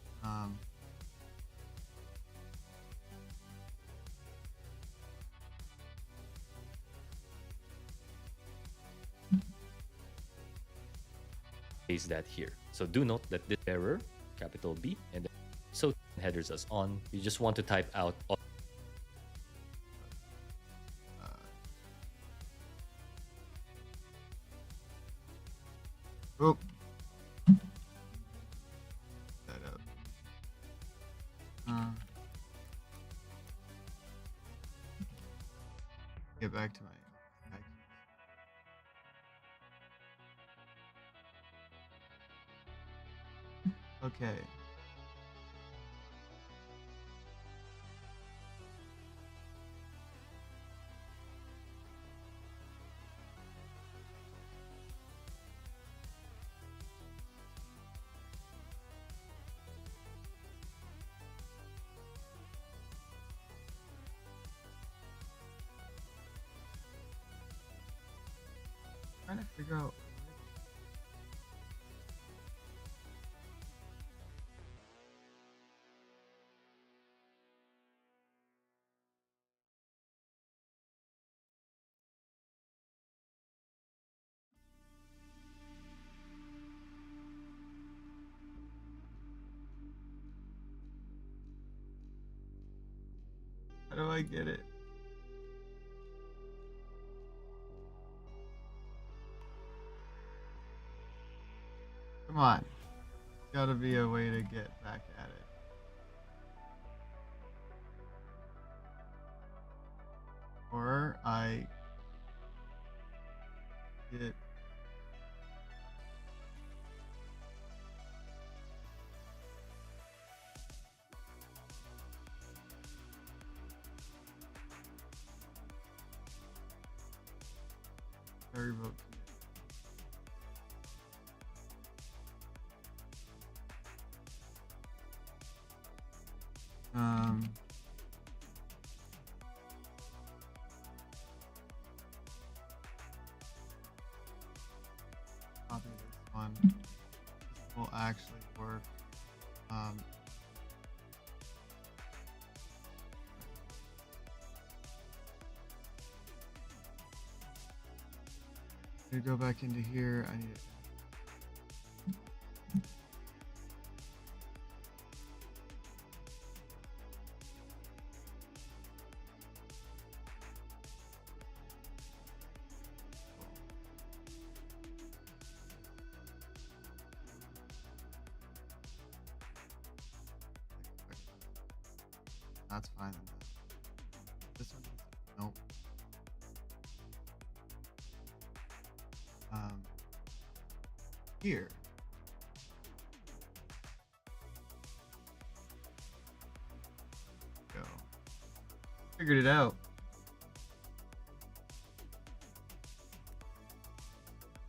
Paste that here. So do note that this error, capital B, and then so headers as on. You just want to type out all. Oh. That up. Get back to my. Okay. Trying to figure out. How do I get it? Come on. Gotta be a way to get back at it. Or I get I revoke commit. Copy this one. This will actually work. To go back into here, I need it. That's fine. This one, nope. Here. Go. Figured it out.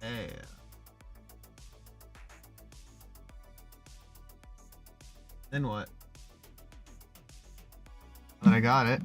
Hey. Then what? Then I got it.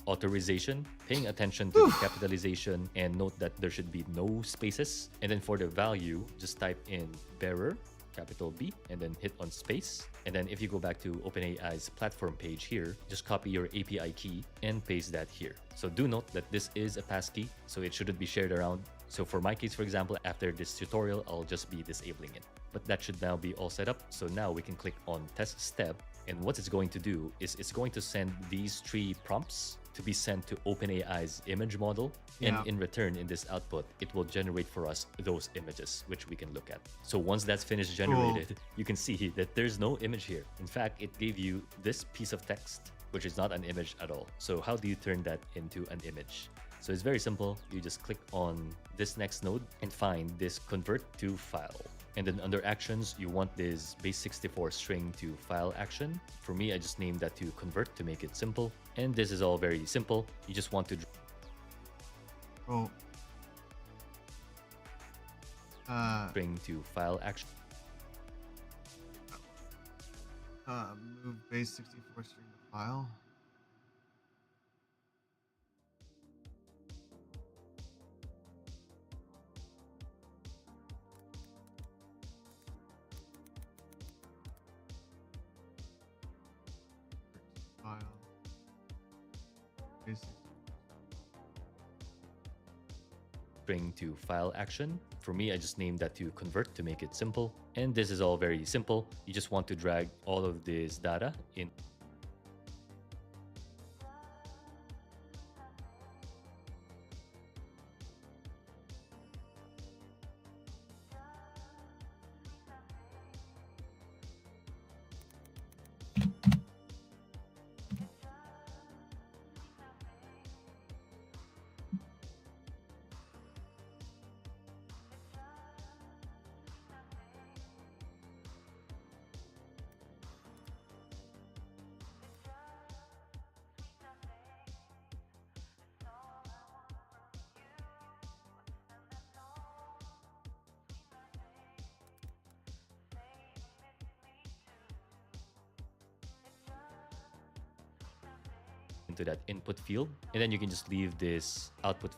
Authorization, paying attention to the capitalization, and note that there should be no spaces. And then for the value, just type in bearer capital B, and then hit on space. And then if you go back to OpenAI's platform page here, just copy your API key and paste that here. So do note that this is a passkey, so it shouldn't be shared around. So for my case, for example, after this tutorial, I'll just be disabling it. But that should now be all set up. So now we can click on test step. And what it's going to do is it's going to send these 3 prompts to be sent to OpenAI's image model. Yeah. And in return, in this output, it will generate for us those images, which we can look at. So once that's finished generated, you can see that there's no image here. In fact, it gave you this piece of text, which is not an image at all. So how do you turn that into an image? So it's very simple. You just click on this next node and find this convert to file. And then under actions, you want this base64 string to file action. For me, I just named that to convert to make it simple. And this is all very simple. You just want to string to file action. Move base64 string to file. String to file action. For me, I just named that to convert to make it simple. And this is all very simple. You just want to drag all of this data in. Into that input field, and then you can just leave this output.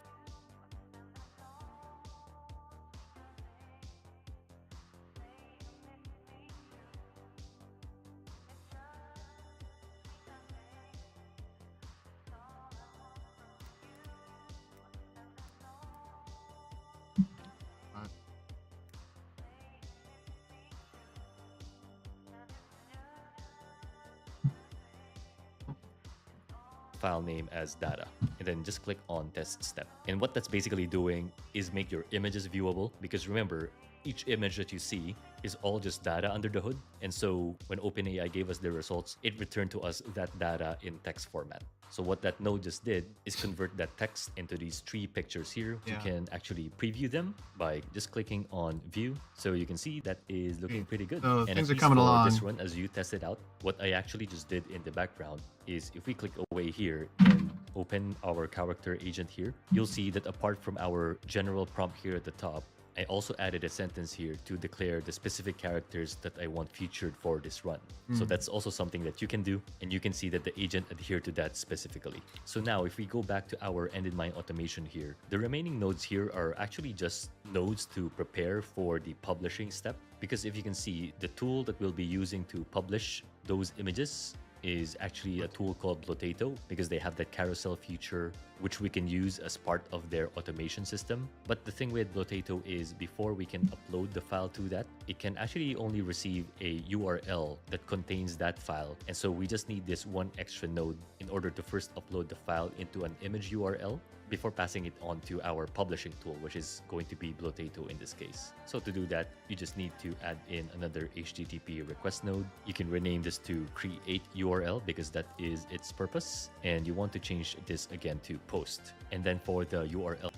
File name as data, and then just click on test step. And what that's basically doing is make your images viewable, because remember, each image that you see is all just data under the hood. And so when OpenAI gave us the results, it returned to us that data in text format. So what that node just did is convert that text into these 3 pictures here. Yeah. You can actually preview them by just clicking on view. So you can see that is looking pretty good. So and things at are least coming for along. this one, as you test it out, what I actually just did in the background is if we click away here and open our character agent here, you'll see that apart from our general prompt here at the top, I also added a sentence here to declare the specific characters that I want featured for this run. So that's also something that you can do, and you can see that the agent adhered to that specifically. So now if we go back to our Endinmind automation here, the remaining nodes here are actually just nodes to prepare for the publishing step. Because if you can see, the tool that we'll be using to publish those images is actually a tool called Blotato, because they have that carousel feature which we can use as part of their automation system. But the thing with Blotato is before we can upload the file to that, it can actually only receive a URL that contains that file. And so we just need this one extra node in order to first upload the file into an image URL before passing it on to our publishing tool, which is going to be Blotato in this case. So to do that, you just need to add in another HTTP request node. You can rename this to create URL because that is its purpose. And you want to change this again to post. And then for the URL,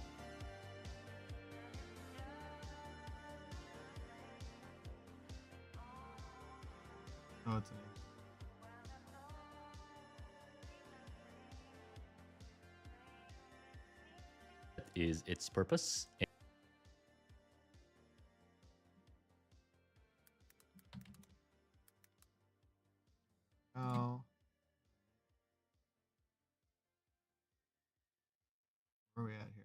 Oh, it's an is its purpose. Oh. Where are we at here?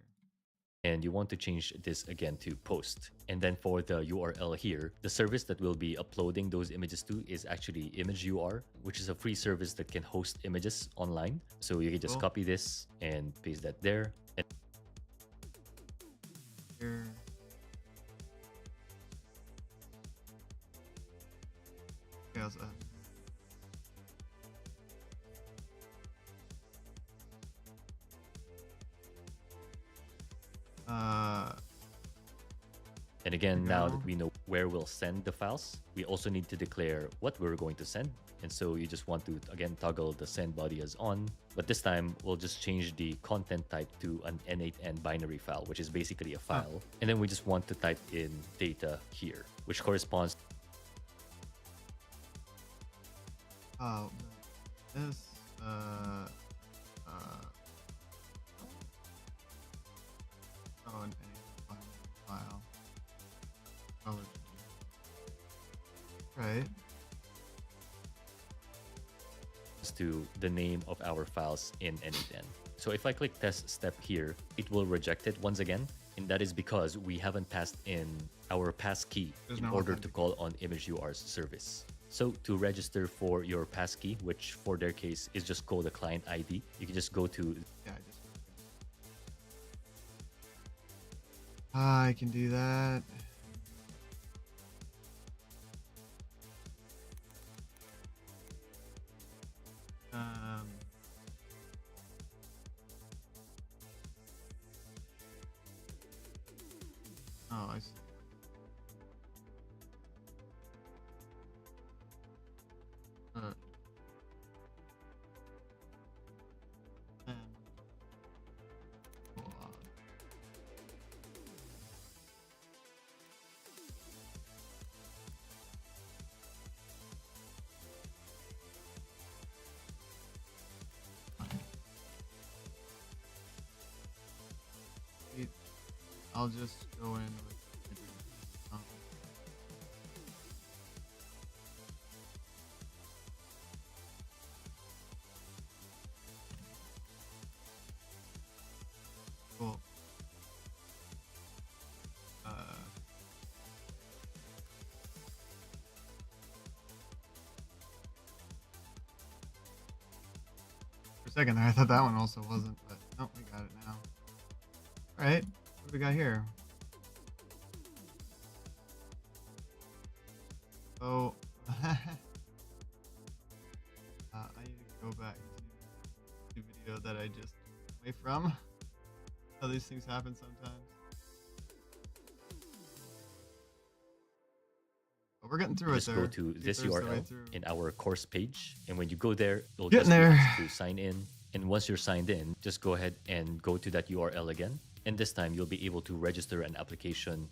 And you want to change this again to post. And then for the URL here, the service that we'll be uploading those images to is actually ImageUR, which is a free service that can host images online. So you can just copy this and paste that there. And Here. Okay, how's that? And again, now that we know where we'll send the files, we also need to declare what we're going to send. And so you just want to, again, toggle the send body as on. But this time, we'll just change the content type to an N8N binary file, which is basically a file. And then we just want to type in data here, which corresponds. Oh, this, oh, an A file. Oh, right. To the name of our files in N8N. So if I click test step here, it will reject it once again. And that is because we haven't passed in our passkey in order to call on ImageUR's service. So to register for your passkey, which for their case is just called the client ID, you can just go to. Yeah, I can do that. Oh, I see. I'll just go in with cool. For a second there, I thought that one also wasn't, but nope, we got it now. All right, what do we got here? Oh, I need to go back to the video that I just away from. How these things happen sometimes. But we're getting through it there. Just go to this URL in our course page, and when you go there, you'll get just there to sign in. And once you're signed in, just go ahead and go to that URL again. And this time, you'll be able to register an application.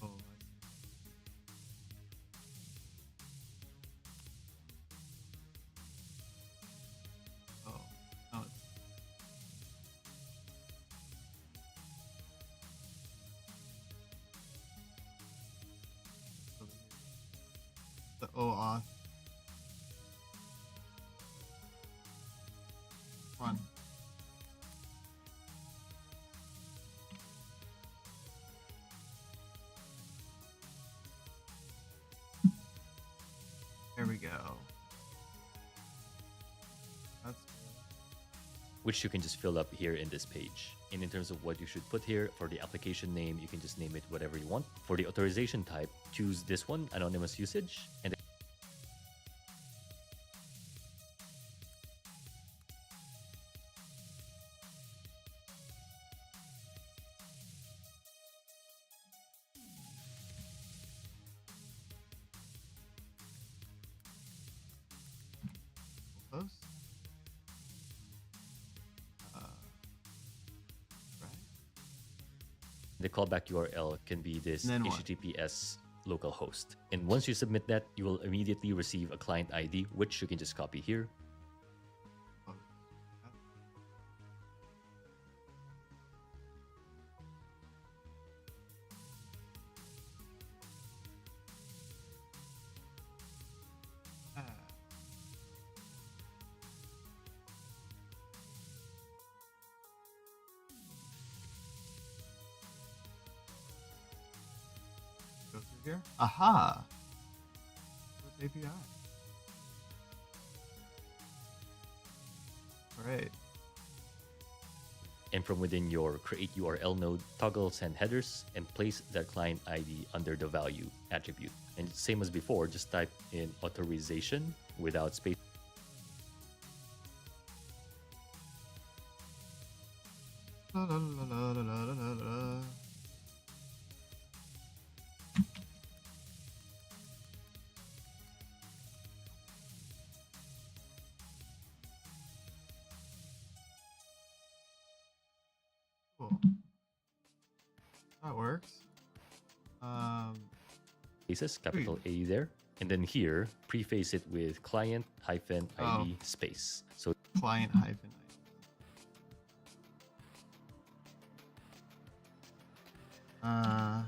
Oh, no, it's... The OAuth. One. There we go. That's Which you can just fill up here in this page. And in terms of what you should put here, for the application name, you can just name it whatever you want. For the authorization type, choose this one, anonymous usage. And close. Right. the callback URL can be this Then what? HTTPS localhost. And once you submit that, you will immediately receive a client ID, which you can just copy here. Oh. Ah. Here. Aha. With API. All right. And from within your create URL node, toggle send headers and place that client ID under the value attribute. And same as before, just type in authorization without space. La, la, la, la, la, la, la. Cool. That works. Spaces, capital A there. And then here, preface it with client hyphen ID space. So Client hyphen ID.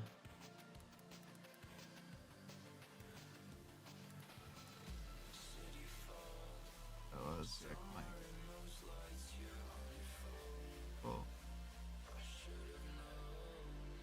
That was a client. Cool.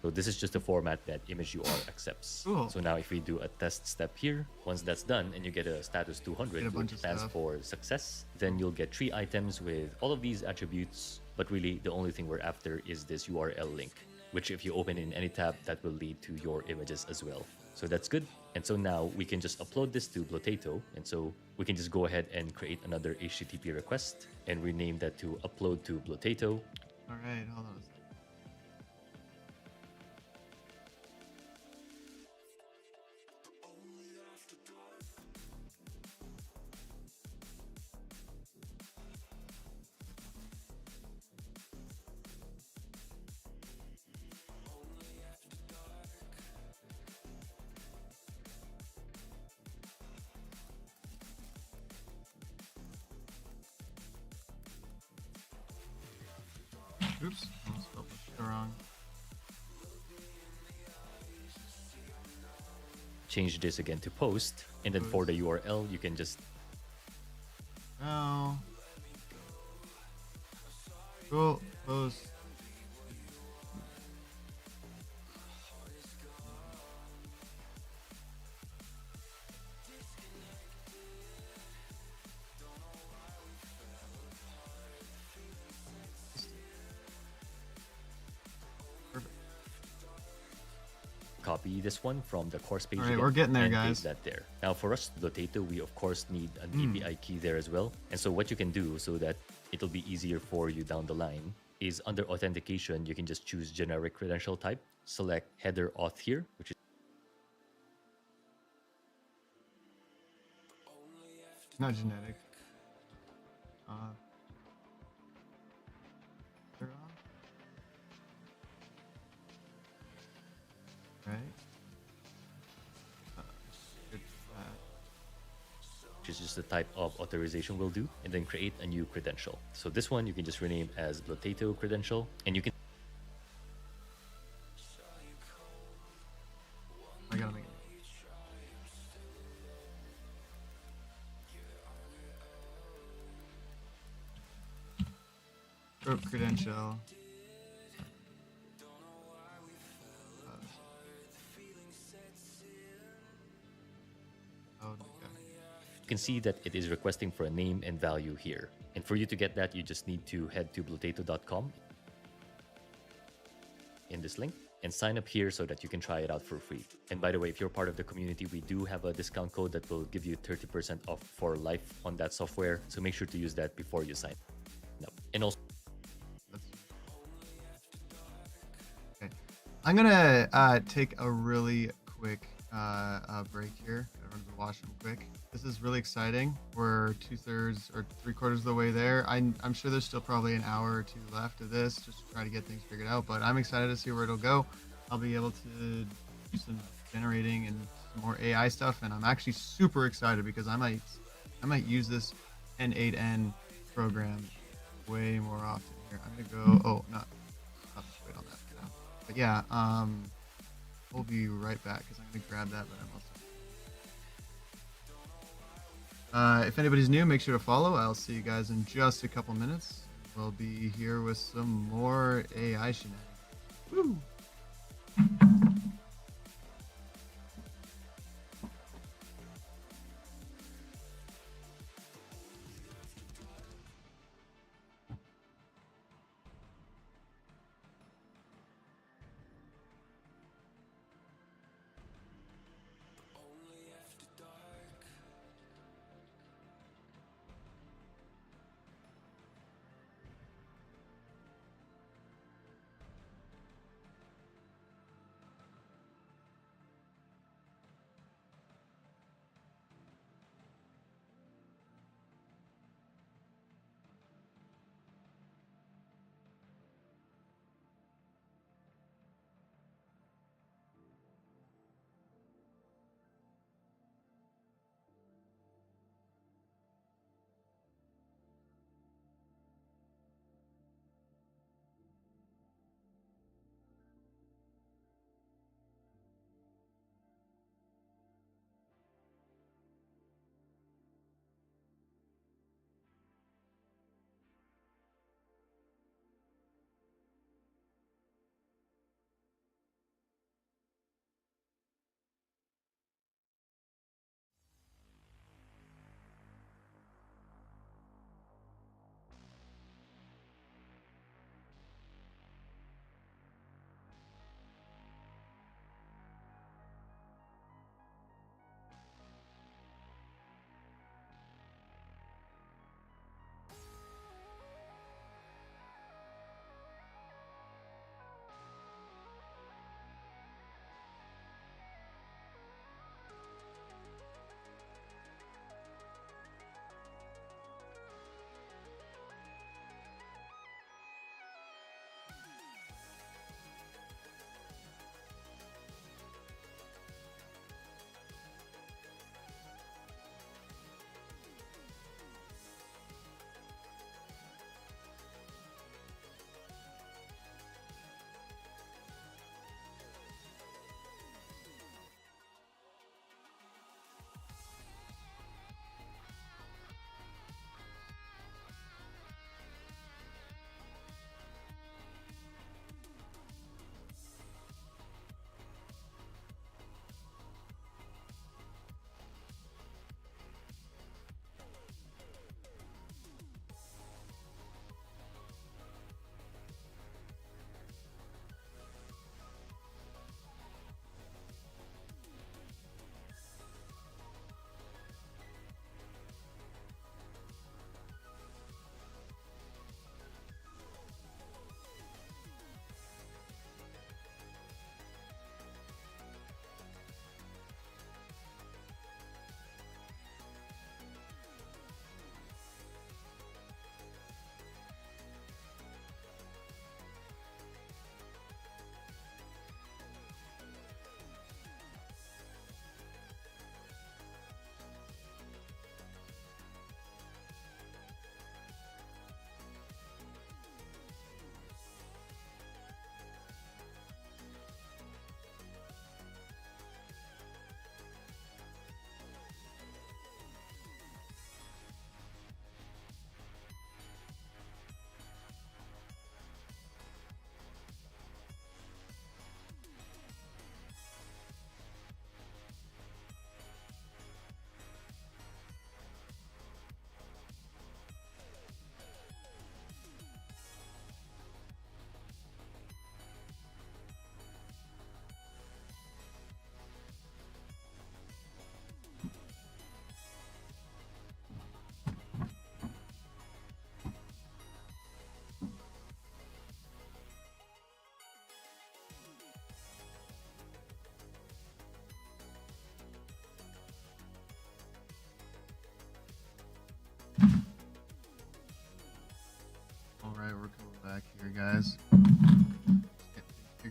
So this is just the format that ImageUR accepts. Cool. So now if we do a test step here, once that's done and you get a status 200, Get a bunch which of stands stuff. for success, then you'll get 3 items with all of these attributes. But really, the only thing we're after is this URL link, which if you open in any tab, that will lead to your images as well. So that's good. And so now we can just upload this to Blotato. And so we can just go ahead and create another HTTP request and rename that to upload to Blotato. All right, hold on a second. Oops, almost spelled it wrong. Change this again to post. And then for the URL, you can just No. Cool. Post. Perfect. copy this one from the course page. All right, again we're getting there, and guys. paste that there. Now for us, Blotato, we of course need an API key there as well. And so what you can do so that it'll be easier for you down the line is under authentication, you can just choose generic credential type, select header auth here, which is Not genetic. They're on. Right. Good for that. which is just the type of authorization we'll do, and then create a new credential. So this one you can just rename as Blotato credential, and you can I gotta make it. Group credential. Okay. you can see that it is requesting for a name and value here. And for you to get that, you just need to head to blotato.com in this link and sign up here so that you can try it out for free. And by the way, if you're part of the community, we do have a discount code that will give you 30% off for life on that software. So make sure to use that before you sign up. And also, Okay. I'm gonna take a really quick break here. I'm gonna go wash them quick. This is really exciting. We're 2/3 or 3/4 of the way there. I'm sure there's still probably an hour or two left of this just to try to get things figured out, but I'm excited to see where it'll go. I'll be able to do some generating and some more AI stuff, and I'm actually super excited because I might use this N8N program way more often here. I'm gonna go. Oh, not wait on that for now. But yeah, we'll be right back because I'm gonna grab that, but I'm also. If anybody's new, make sure to follow. I'll see you guys in just a couple minutes. We'll be here with some more AI shenanigans. Woo!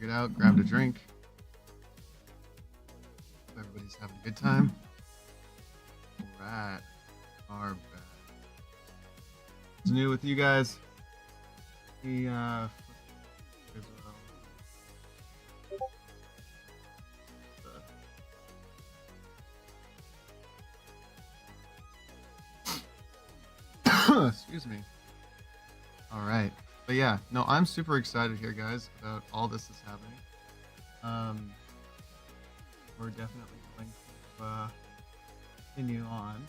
figured out, grabbed a drink. Hope everybody's having a good time. Alright. Are back. What's new with you guys? The excuse me. All right, but yeah, no, I'm super excited here, guys, about all this that's happening. We're definitely going to continue on.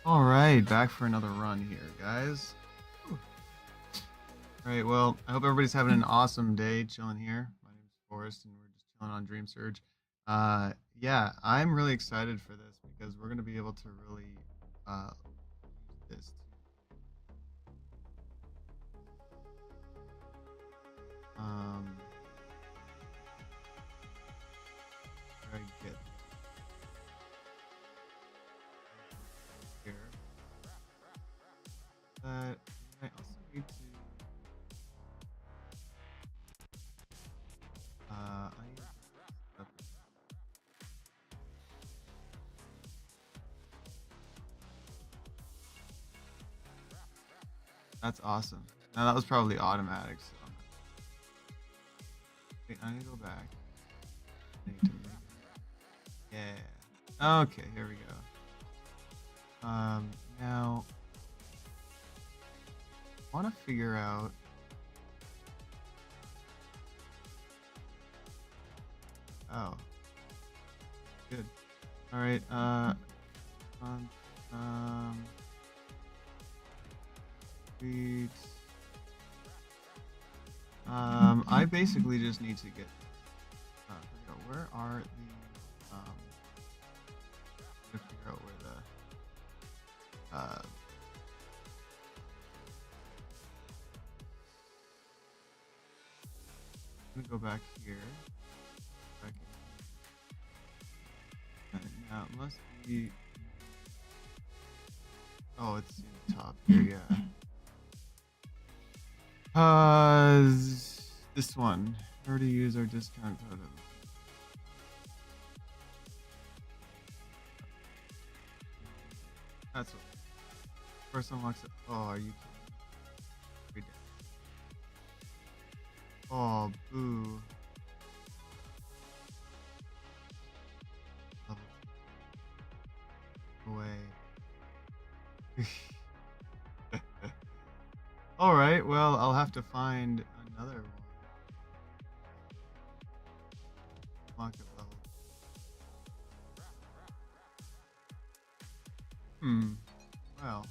All right, back for another run here, guys. Whew. All right, well, I hope everybody's having an awesome day chilling here. My name is Forrest, and we're just chilling on Dream Surge. Yeah, I'm really excited for this because we're going to be able to really use this. Where I get here. But I also need to. I need to That's awesome. Now that was probably automatic. So. Wait, I need to go back. I need to make it. Yeah. Okay, here we go. Now I want to figure out. Oh, good. All right. Tweets. I basically just need to get. Where are the? To figure out where the. I'm gonna go back here. Back in. Now it must be. Oh, it's in the top here, yeah. This one. Where to use our discount code? That's what. First unlocks it. Oh, are you kidding? Oh, boo. Away. Alright, well, I'll have to find another one. Market level. Well.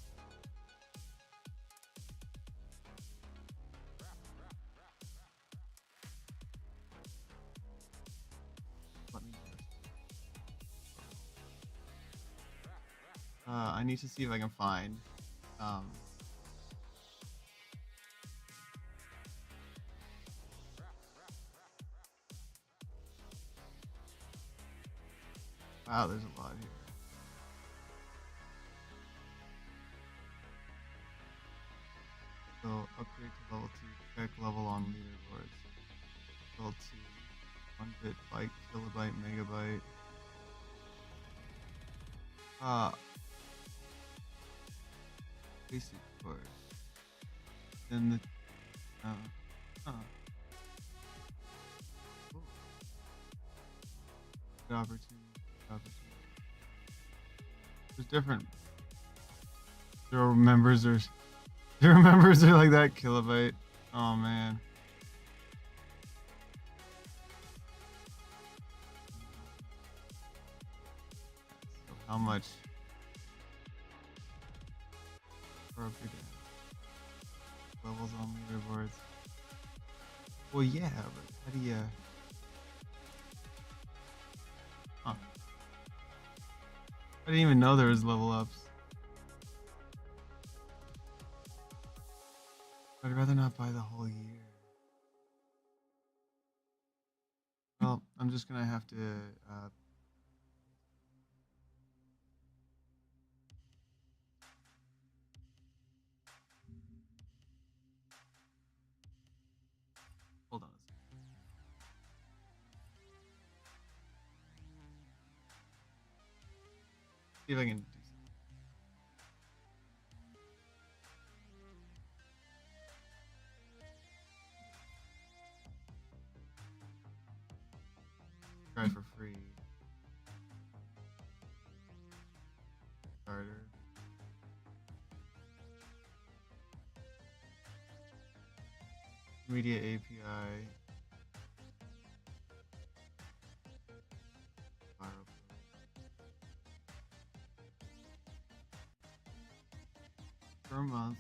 Let me I need to see if I can find wow, there's a lot here. So upgrade to level 2, check level on leaderboards. Level 2, 1 bit, byte, kilobyte, megabyte. Basic course. Then the cool. Good opportunity. There's different. Zero members are like that kilobyte. Oh man. So how much? For a big levels on leaderboards. Well, yeah, but how do you? Huh. I didn't even know there was level ups. How I'd rather not buy the whole year. Well, I'm just gonna have to. Hold on a second. See if I can do something. Try for free. Starter. Media API. Viral. Per month.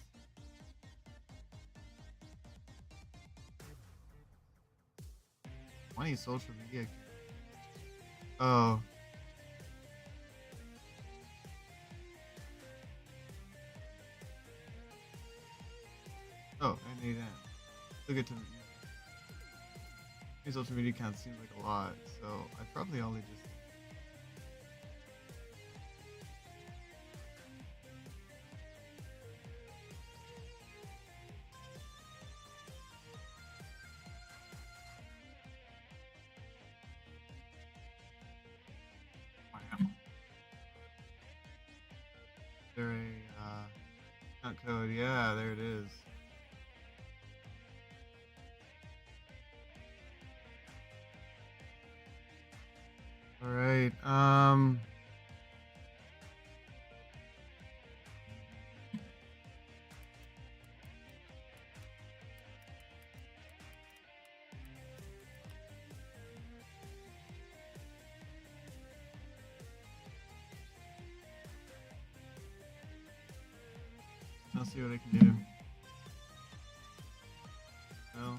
Money social media. Oh. Oh, and 8M. Look at my social media account seems like a lot, so I probably only just. Wow. Is there a account code? Yeah, there it is. All right. I'll see what I can do. No.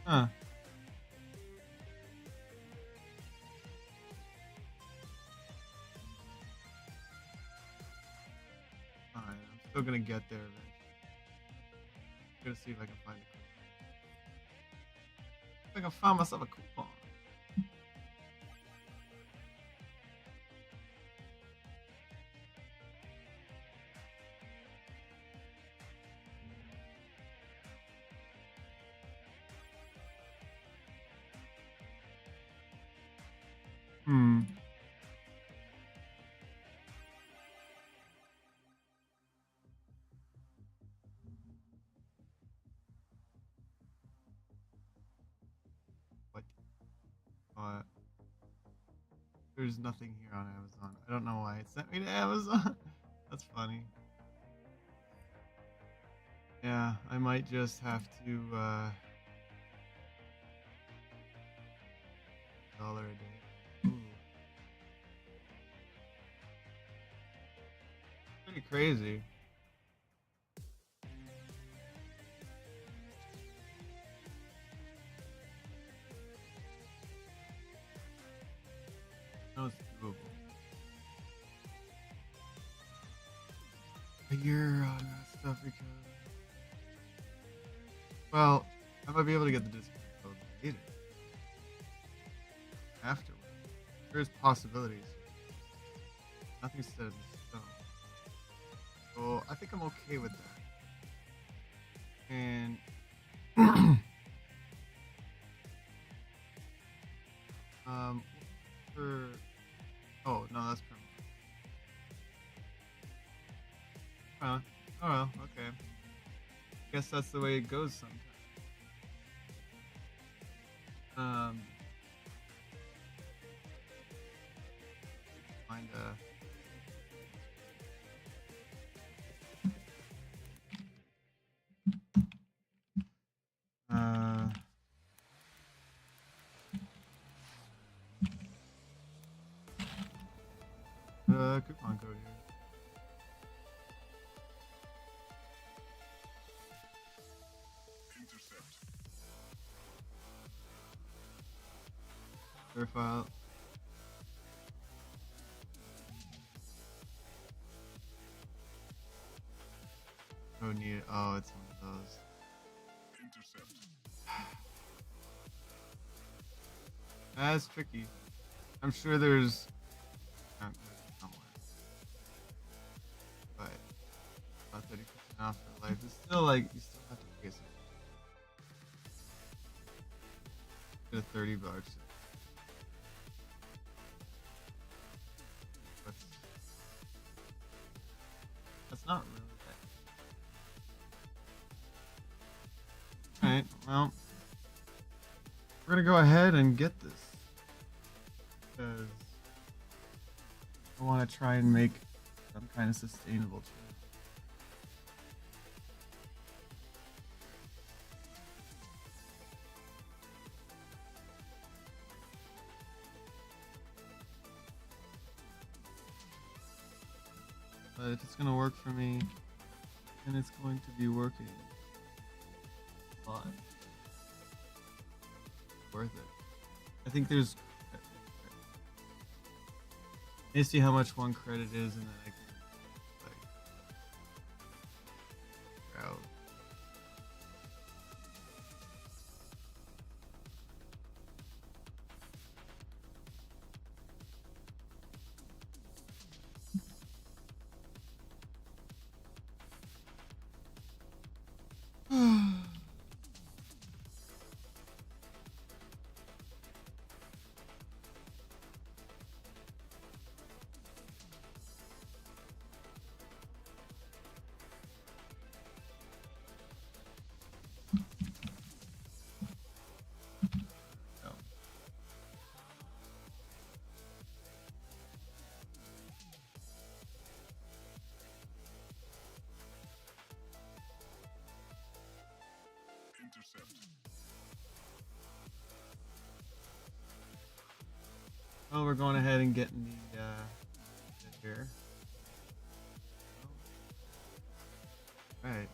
Huh. Alright, I'm still gonna get there eventually. I'm gonna see if I can find a coupon. If I can find myself a coupon. Hmm. What? There's nothing here on Amazon. I don't know why it sent me to Amazon. That's funny. Yeah, I might just have to $1 a day. Ooh. Pretty crazy. No, it's doable. A year on that stuff because. Well, I might be able to get the discount code later. Afterward. There's possibilities. Nothing's set in stone. So I think I'm okay with that. And for oh no, that's permanent. Oh well, okay. Guess that's the way it goes sometimes. Um, find a. Coupon code here. Verify. Oh, it's one of those. That's tricky. I'm sure there's somewhere, but about 30% off for life. It's still like you still have to pay something. Get a $30. That's, that's not really that. Alright, well, we're gonna go ahead and get this because I want to try and make some kind of sustainable change. But if it's gonna work for me, then it's going to be working. Fine. Worth it. I think there's. Let me see how much one credit is, and then I can like figure out. Oh. Well, we're going ahead and getting the here. Right.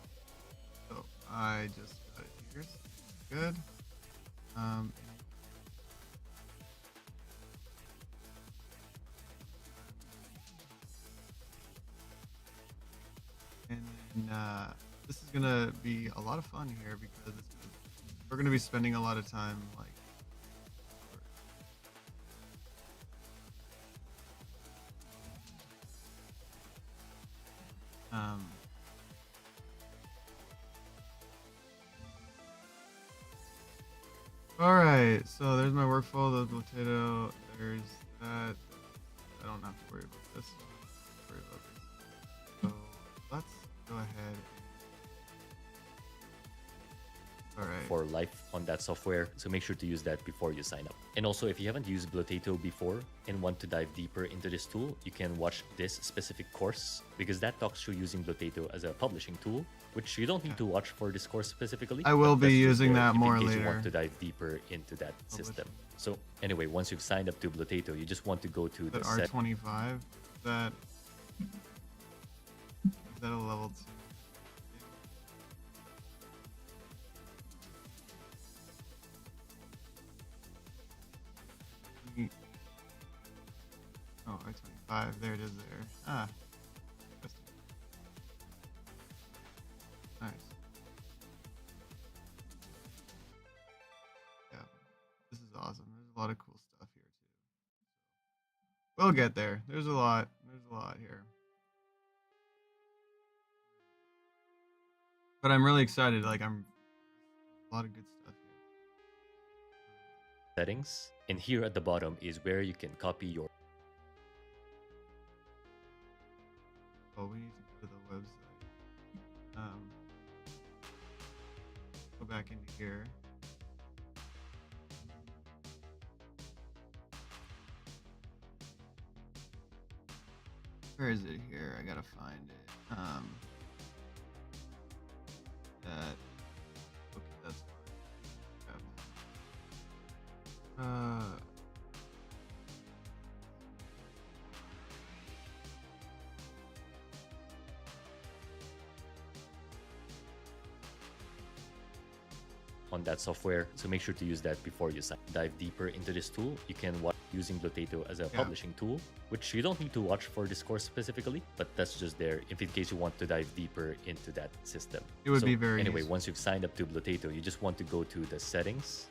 So I just got it here. So good. Um. And then this is gonna be a lot of fun here because we're gonna be spending a lot of time like. All right, so there's my workflow. There's potato. There's that. I don't have to worry about this. Worry about this. So let's go ahead. All right. For life on that software, so make sure to use that before you sign up. And also, if you haven't used Blotato before and want to dive deeper into this tool, you can watch this specific course because that talks through using Blotato as a publishing tool, which you don't need to watch for this course specifically. I will but be that's just using there that if more in case later. you want to dive deeper into that system. So anyway, once you've signed up to Blotato, you just want to go to the That set. R25. That is that a level 2? Oh, R25. There it is. There. Ah. Interesting. Nice. Yeah. This is awesome. There's a lot of cool stuff here too. We'll get there. There's a lot. There's a lot here. But I'm really excited. Like a lot of good stuff here. Settings, and here at the bottom is where you can copy your Oh, we need to go to the website. Go back into here. Where is it here? I gotta find it. That. Okay, that's fine. on that software, so make sure to use that before you dive deeper into this tool. You can watch using Blotato as a Yeah. publishing tool, which you don't need to watch for this course specifically, but that's just there if in case you want to dive deeper into that system. It would be very anyway, useful. once you've signed up to Blotato, you just want to go to the settings.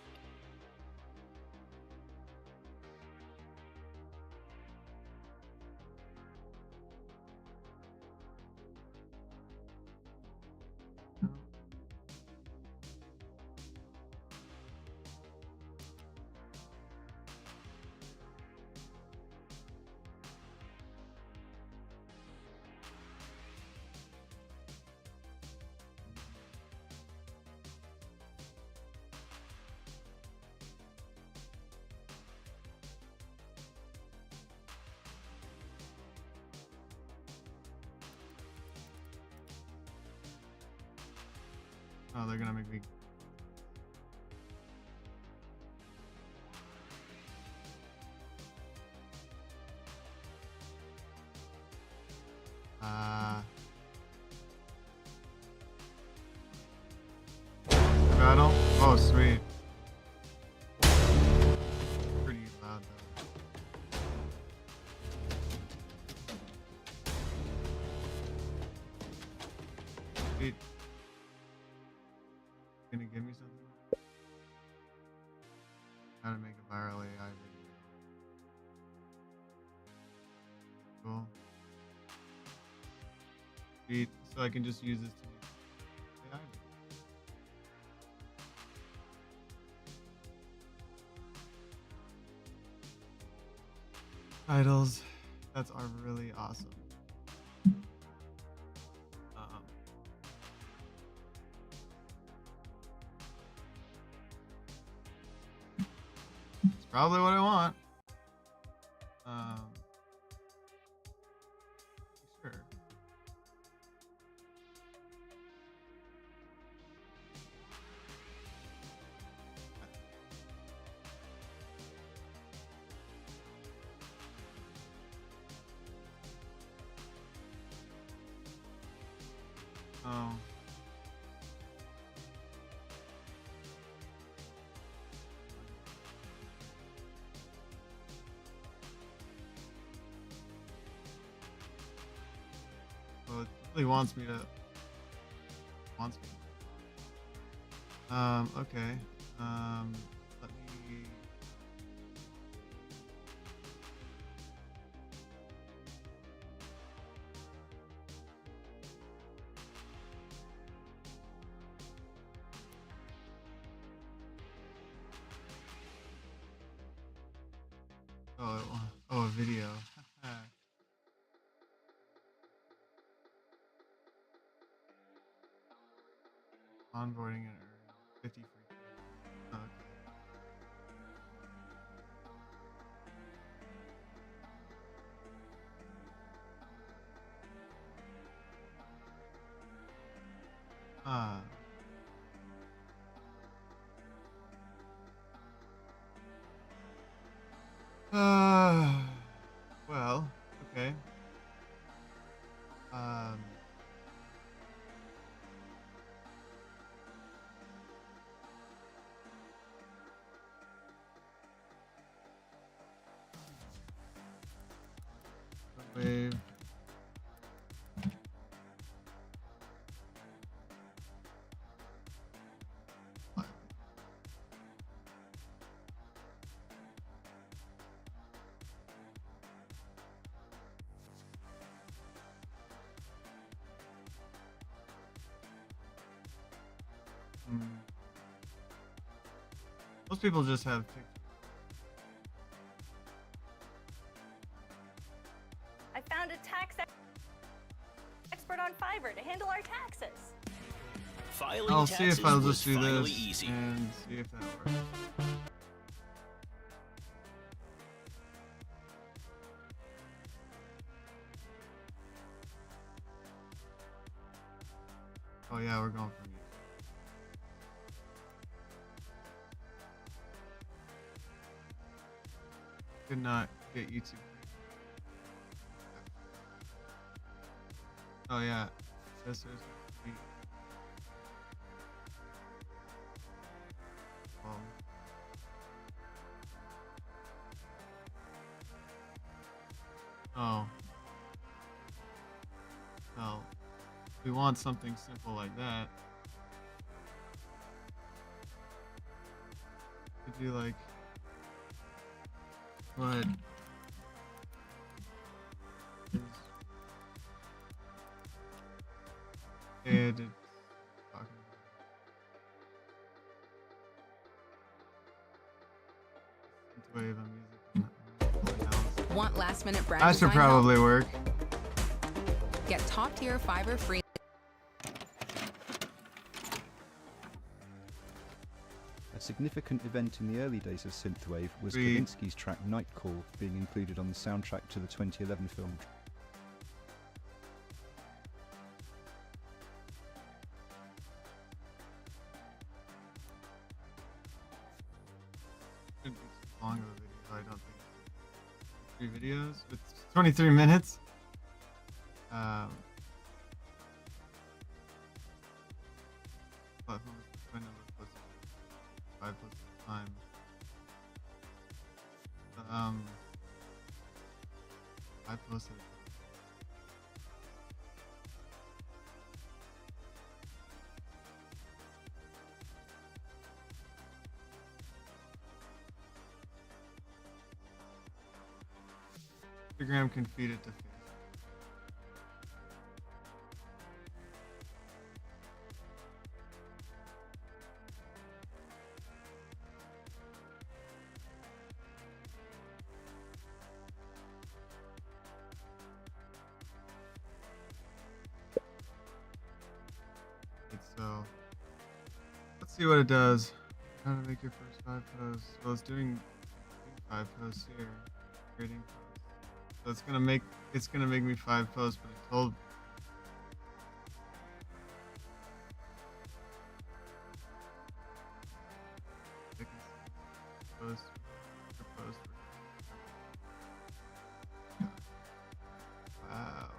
Oh, they're gonna make me. Battle? Oh, sweet. Pretty loud though. Sweet. Gonna give me something? How to make a viral AI video. Cool. Sweet. So I can just use this to make AI video. Titles. That's are really awesome. It's probably what I want. Sure. Oh. Well, it really wants me to. Wants me. Okay. Let me. Oh, a video. Onboarding and earn 50 free. Oh, okay. Ah. Well, okay. Wave. Most people just have pictures. I found a tax expert on Fiverr to handle our taxes. Filing I'll see taxes if I'll was just do finally this easy. and see if that works. Oh yeah, we're going from YouTube. Could not get YouTube. Oh yeah, says there's no We want something simple like that. Could do like what is and wave I'm using. Want last-minute brand That should design help? probably work. Get top-tier Fiverr free. A significant event in the early days of synthwave was Sweet. Kavinsky's track Night Call being included on the soundtrack to the 2011 film. Shouldn't be too long of a video, I don't think. 3 videos with 23 minutes. Platform is trying to look close to 5 plus time. I posted it. Instagram can feed it to Facebook. So let's see what it does. How to make your first 5 posts. Well, it's doing 5 posts here. Creating posts. So it's gonna make me 5 posts, but it told post post. Wow.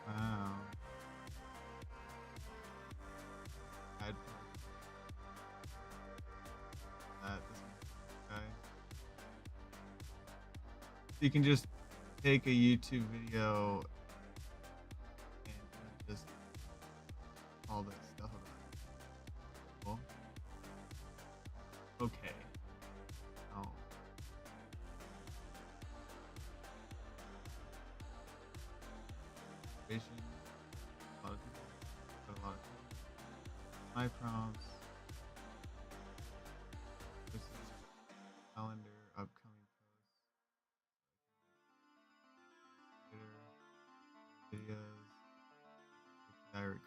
Wow. I'd that guy. You can just take a YouTube video and just all that stuff about it. Cool. Okay. Oh. A lot of people, but a lot of people. My prompts. This is calendar, upcoming posts, Twitter, videos, that request.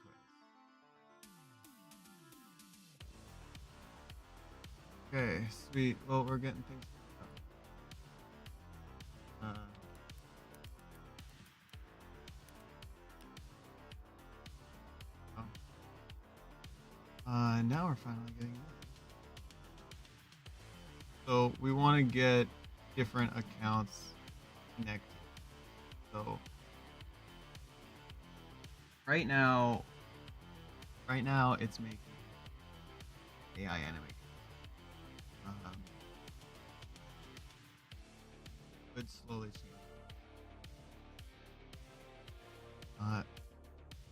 Okay, sweet. Well, we're getting things done. Now we're finally getting it. So we want to get different accounts connected. So right now it's making AI animation. But slowly change.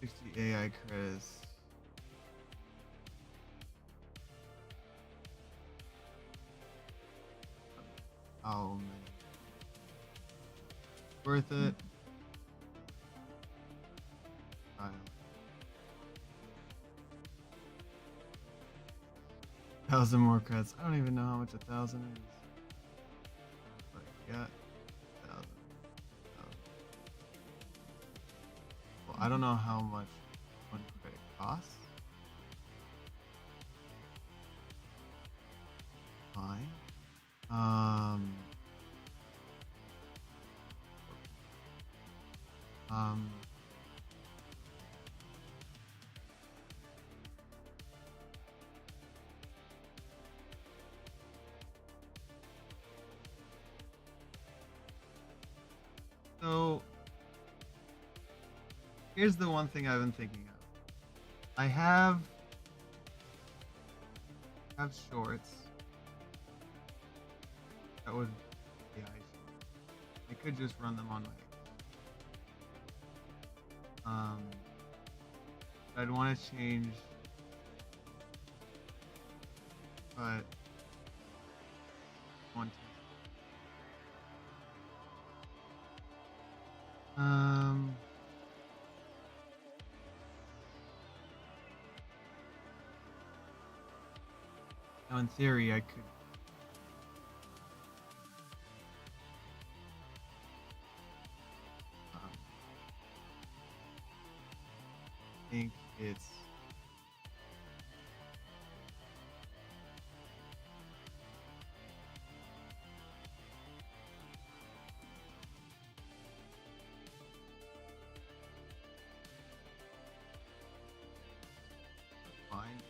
60 AI credits. How many? Worth it? 1,000 more credits. I don't even know how much 1,000 is. But yeah, 1,000. Well, I don't know how much one credit costs. Fine. So here's the one thing I've been thinking of. I have shorts that would AI shorts. could just run them on my. I'd want to change, but one. Now in theory, I could. I think it's. Fine.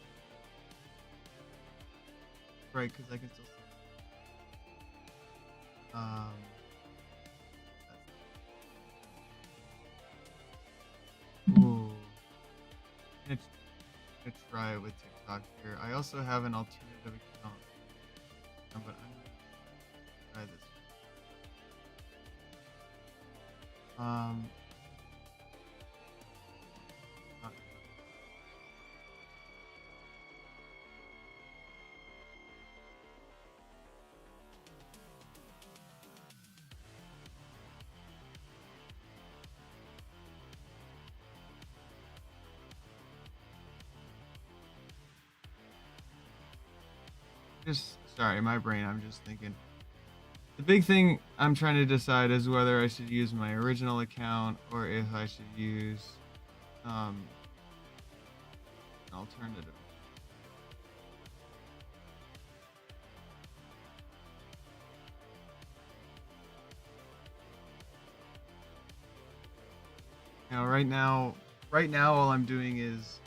Right, because I can still. Ooh. I'm gonna try it with TikTok here. I also have an alternative account, but I'm gonna try this. Not- Just sorry, my brain. I'm just thinking. The big thing I'm trying to decide is whether I should use my original account or if I should use an alternative. Now, right now, all I'm doing is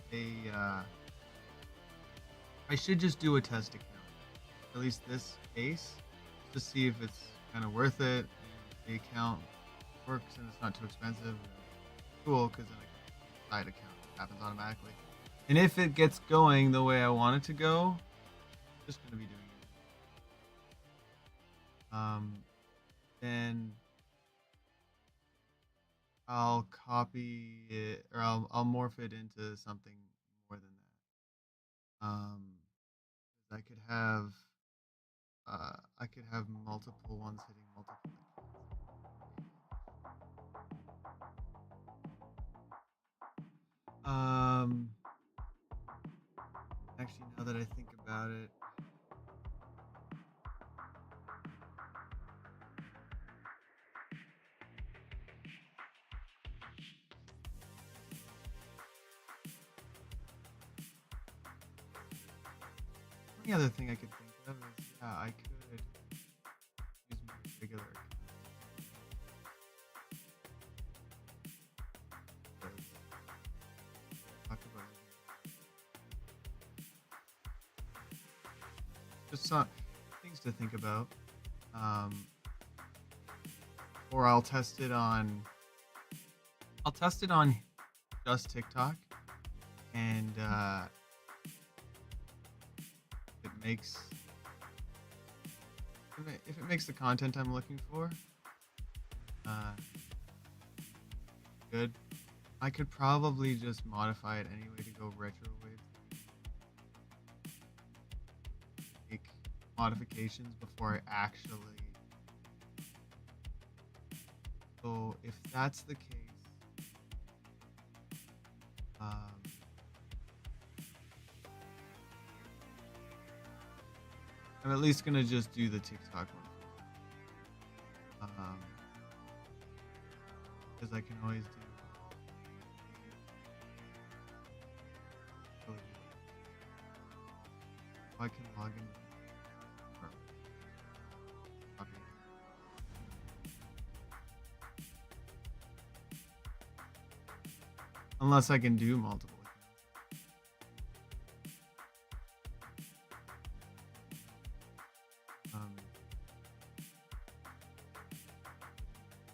I should just do a test account. At least this case, to see if it's kind of worth it. And the account works and it's not too expensive. Cool, because then a side account happens automatically. And if it gets going the way I want it to go, I'm just gonna be doing it. Then I'll copy it or I'll morph it into something more than that. I could have multiple ones hitting multiple. Actually, now that I think about it, the other thing I could think of is, yeah, I could use my regular account. Talk about it. Just some things to think about. Or I'll test it on just TikTok, and if it makes the content I'm looking for good, I could probably just modify it anyway to go retro wave. Make modifications before I actually. So if that's the case, I'm at least gonna just do the TikTok one. Because I can always do. I can log in. Or copy. Unless I can do multiple.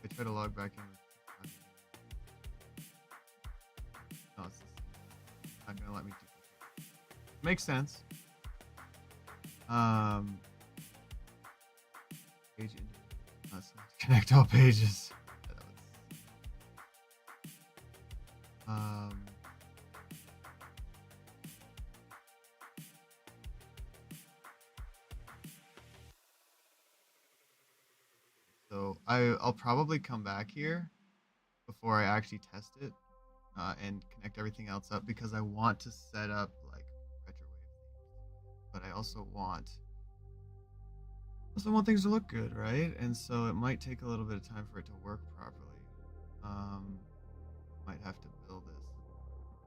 I try to log back in. No, it's not gonna let me do it. Makes sense. Page into connect all pages. Um, so I'll probably come back here before I actually test it and connect everything else up because I want to set up like retrowave, but I also want things to look good, right? And so it might take a little bit of time for it to work properly. Might have to build this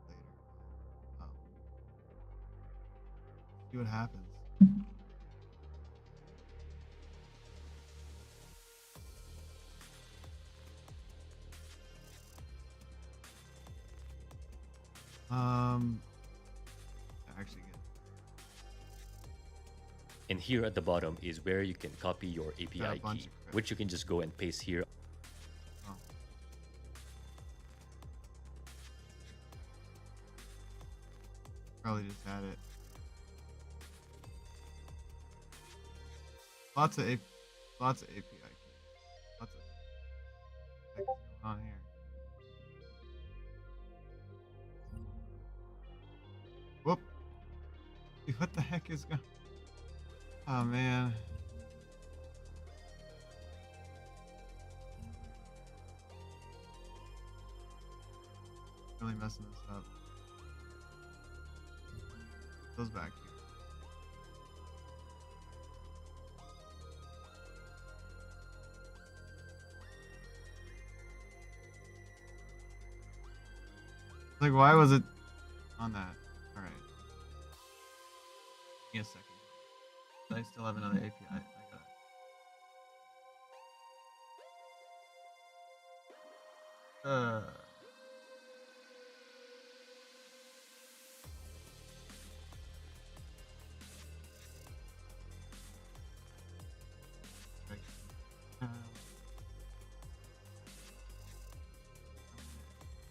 later. See what happens. Actually get. And here at the bottom is where you can copy your API bunch key, of crap. which you can just go and paste here. Oh. Probably just had it. Lots of API keys. Lots of what the heck is going on here. Whoop. What the heck is going? Oh man. Really messing this up. Goes back here. Like, why was it on that? All right. Give me a second. I still have another API. I gotta.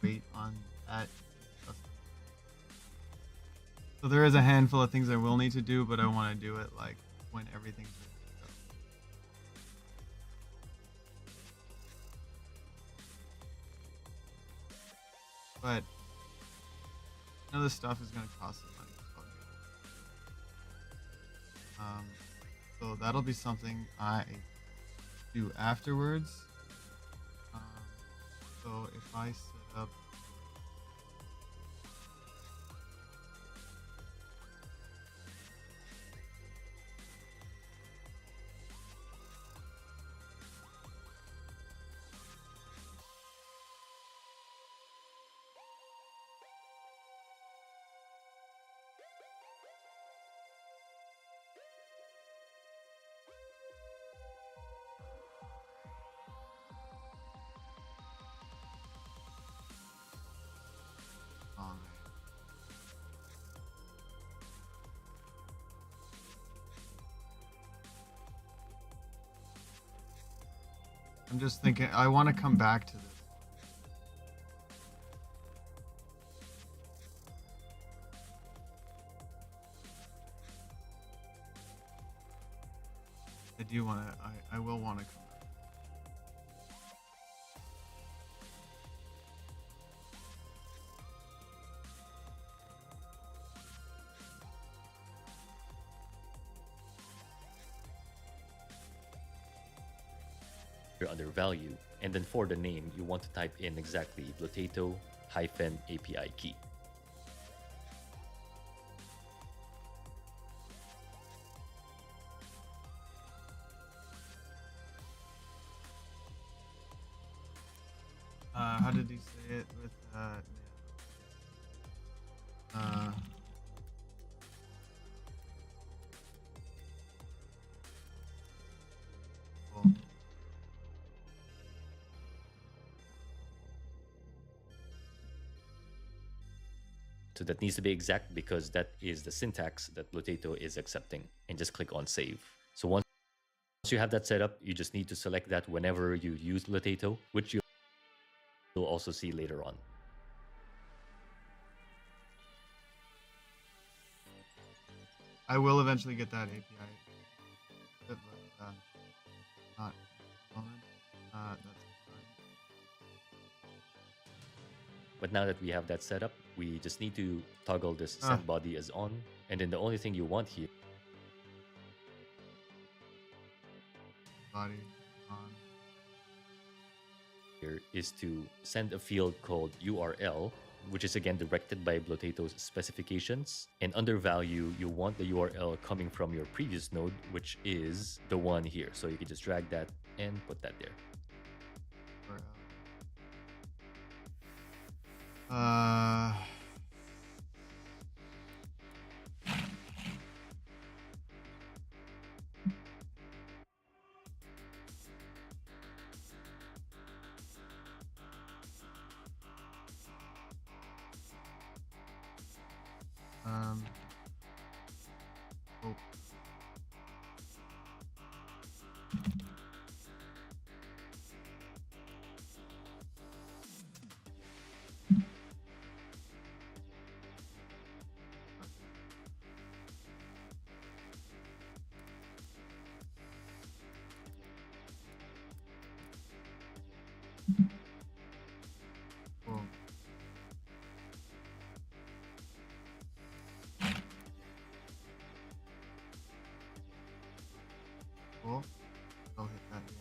Wait on that. So there is a handful of things I will need to do, but I want to do it like when everything's ready to go. But none of this stuff is going to cost us money. So that'll be something I do afterwards. So if I set up I'm just thinking, I want to come back to this. I do want to, I will want to come back. Here under value, and then for the name, you want to type in exactly Blotato-API key. How did he say it with cool. So that needs to be exact because that is the syntax that Blotato is accepting. And just click on save. So once you have that set up, you just need to select that whenever you use Blotato, which you'll also see later on. I will eventually get that API. But, not at the moment. That's fine. But now that we have that set up, we just need to toggle this Ah. send body as on. And then the only thing you want here Body on. is to send a field called URL, which is again directed by Blotato's specifications. And under value, you want the URL coming from your previous node, which is the one here. So you can just drag that and put that there. Or, uh, oh. Cool. Cool. I'll hit that again.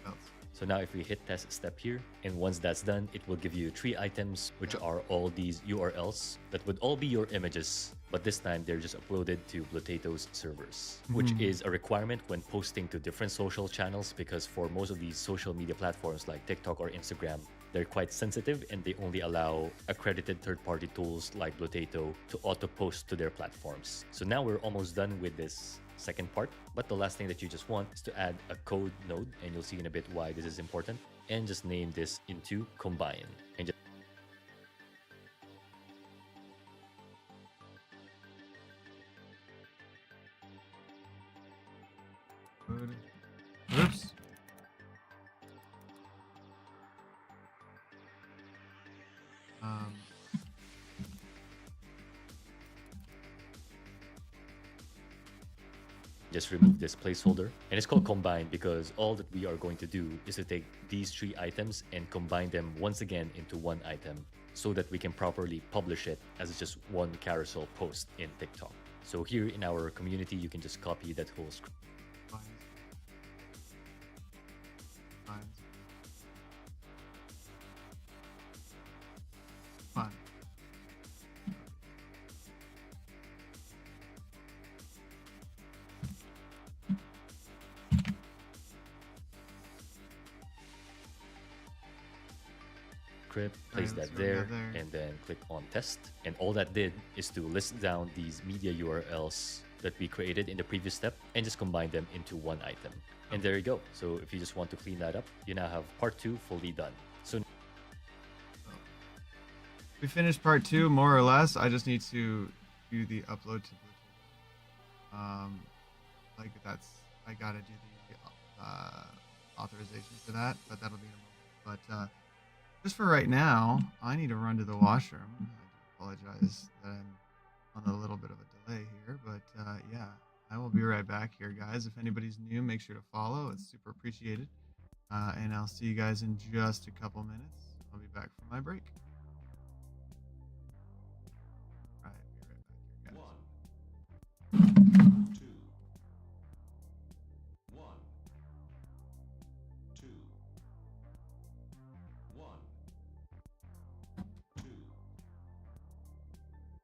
Else. So now if we hit test step here, and once that's done, it will give you 3 items, which are all these URLs that would all be your images, but this time they're just uploaded to Blotato's servers, which is a requirement when posting to different social channels, because for most of these social media platforms like TikTok or Instagram, they're quite sensitive and they only allow accredited third-party tools like Blotato to auto-post to their platforms. So now we're almost done with this second part, but the last thing that you just want is to add a code node, and you'll see in a bit why this is important, and just name this into combine. And just Good. Oops. just remove this placeholder. And it's called combine because all that we are going to do is to take these 3 items and combine them once again into one item so that we can properly publish it as just one carousel post in TikTok. So here in our community, you can just copy that whole script. Fine. Fine. Fine. Script, place Alright, that so we got there, there. and then click on test. And all that did is to list down these media URLs that we created in the previous step and just combine them into one item. And there you go. So if you just want to clean that up, you now have part 2 fully done. So We finished part 2 more or less. I just need to do the upload to Bluetooth. Like that's I gotta do the authorization for that, but that'll be in a moment. But just for right now, I need to run to the washroom. I do apologize that I'm on a little bit of a delay here, but yeah, I will be right back here, guys. If anybody's new, make sure to follow. It's super appreciated. And I'll see you guys in just a couple minutes. I'll be back from my break. All right, be right back here, guys. 2 1 2 1 2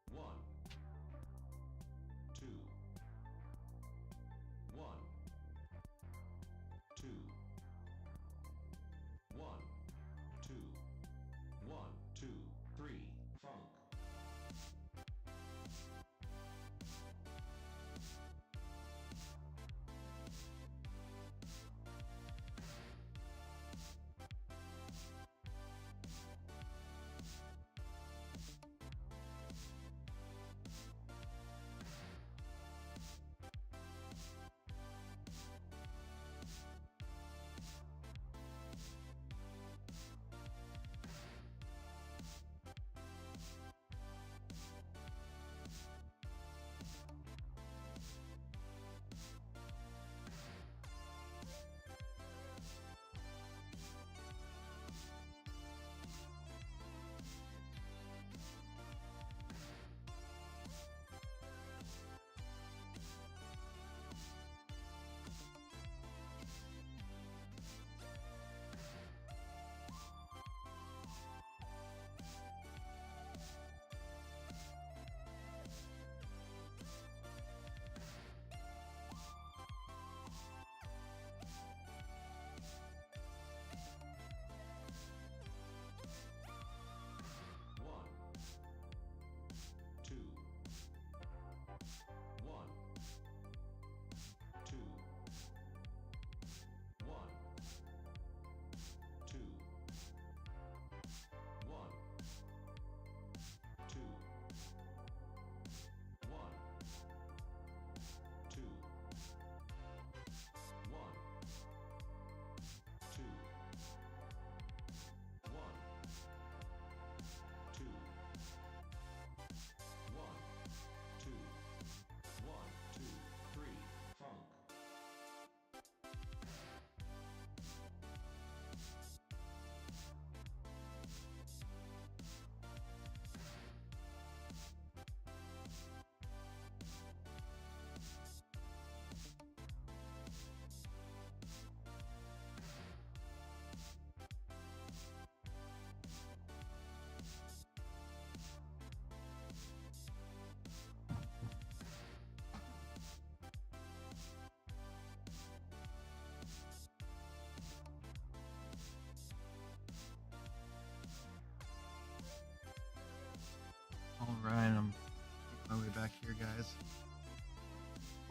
1 2 1 2 1 2 1 2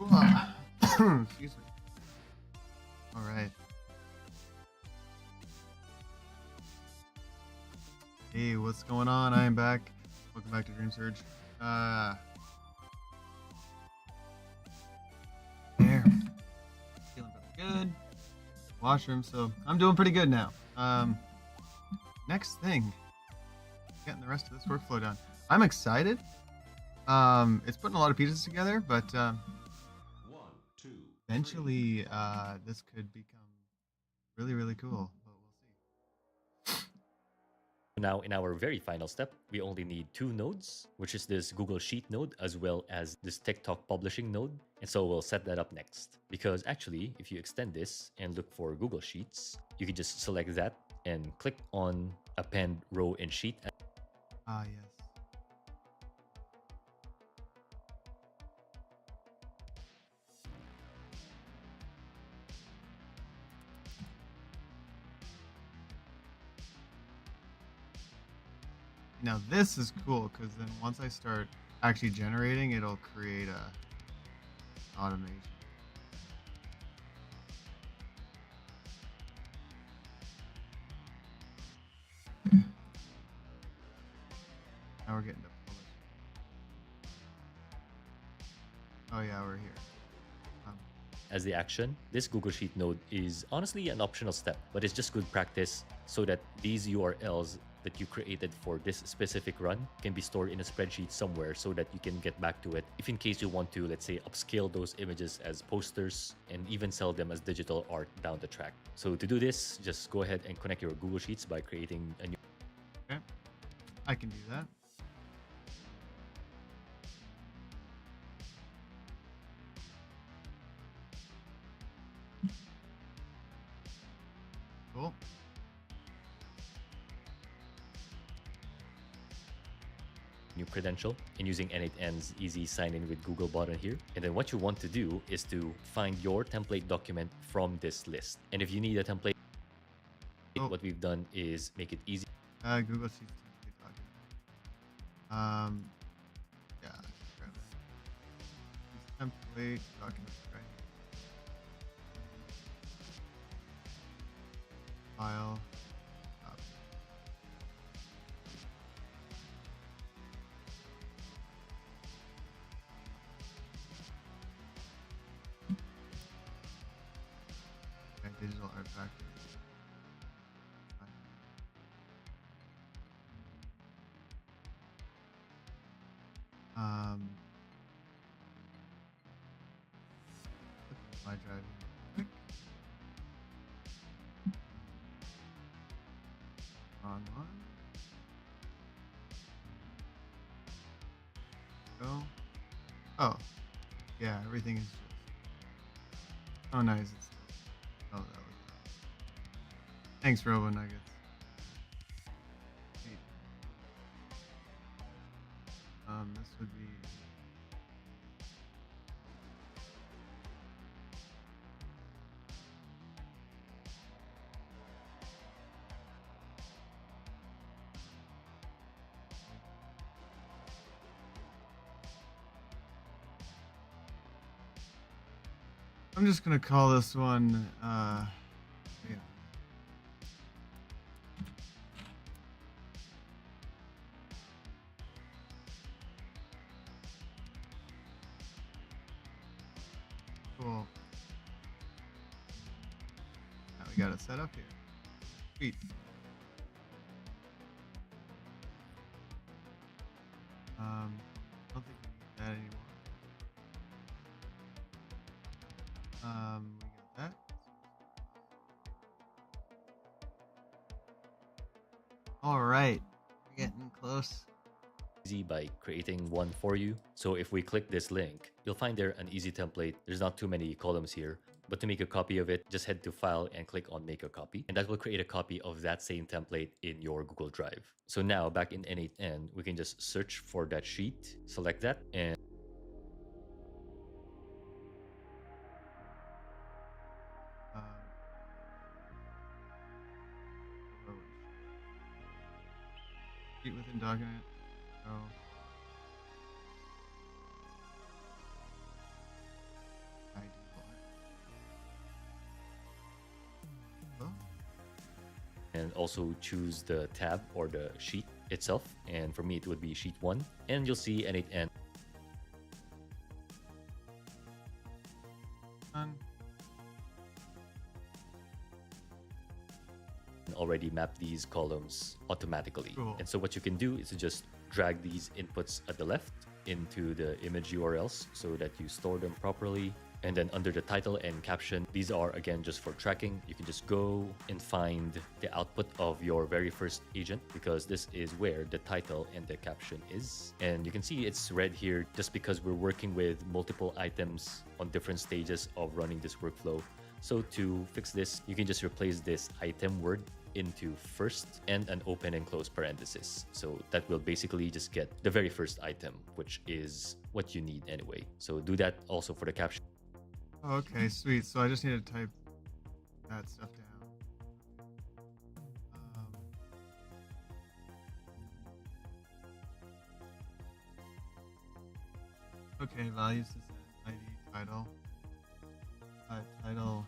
Excuse me. All right. Hey, what's going on? I am back. Welcome back to Dream Surge. There. Feeling pretty good. Washroom, so I'm doing pretty good now. Next thing, getting the rest of this workflow done. I'm excited. It's putting a lot of pieces together, but eventually, this could become really, really cool. But we'll see. Now, in our very final step, we only need 2 nodes, which is this Google Sheet node as well as this TikTok publishing node. And so we'll set that up next. Because actually, if you extend this and look for Google Sheets, you can just select that and click on append row in sheet. Ah, yes. Now this is cool because then once I start actually generating, it'll create a automation. Now we're getting to publish. Oh yeah, we're here. As the action, this Google Sheet node is honestly an optional step, but it's just good practice so that these URLs that you created for this specific run can be stored in a spreadsheet somewhere so that you can get back to it if in case you want to, let's say, upscale those images as posters and even sell them as digital art down the track. So to do this, just go ahead and connect your Google Sheets by creating a new. Okay, I can do that. Cool. New credential and using N8N's easy sign in with Google button here. And then what you want to do is to find your template document from this list. And if you need a template, what we've done is make it easy. Google Sheets template document. Yeah, grab it. Template document right here. File. Digital art factory. Look at my drive. Quick. Wrong one. Go. Oh, yeah. Everything is just. Oh, nice. It's oh, that was. Thanks, Robo Nuggets. Neat. This would be. I'm just gonna call this one. Yeah. Cool. Now we got it set up here. Sweet. I don't think we need that anymore. We got that. All right, we're getting close. Easy by creating one for you. So if we click this link, you'll find there an easy template. There's not too many columns here, but to make a copy of it, just head to File and click on Make a Copy. And that will create a copy of that same template in your Google Drive. So now back in N8N, we can just search for that sheet, select that, and Sheet within document. Oh. and also choose the tab or the sheet itself. And for me, it would be sheet 1. And you'll see N8N already map these columns automatically. Cool. And so what you can do is to just drag these inputs at the left into the image URLs so that you store them properly. And then under the title and caption, these are again just for tracking. You can just go and find the output of your very first agent, because this is where the title and the caption is. And you can see it's red here just because we're working with multiple items on different stages of running this workflow. So to fix this, you can just replace this item word into first and an open and close parenthesis. So that will basically just get the very first item, which is what you need anyway. So do that also for the caption. Okay, sweet. So I just need to type that stuff down. Okay, values to set ID, title. Title.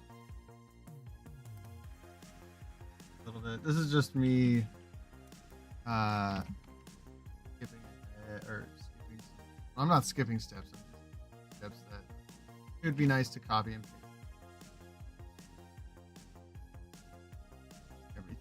A little bit. This is just me skipping or skipping. I'm not skipping steps. I'm just steps that it would be nice to copy and paste. Everything.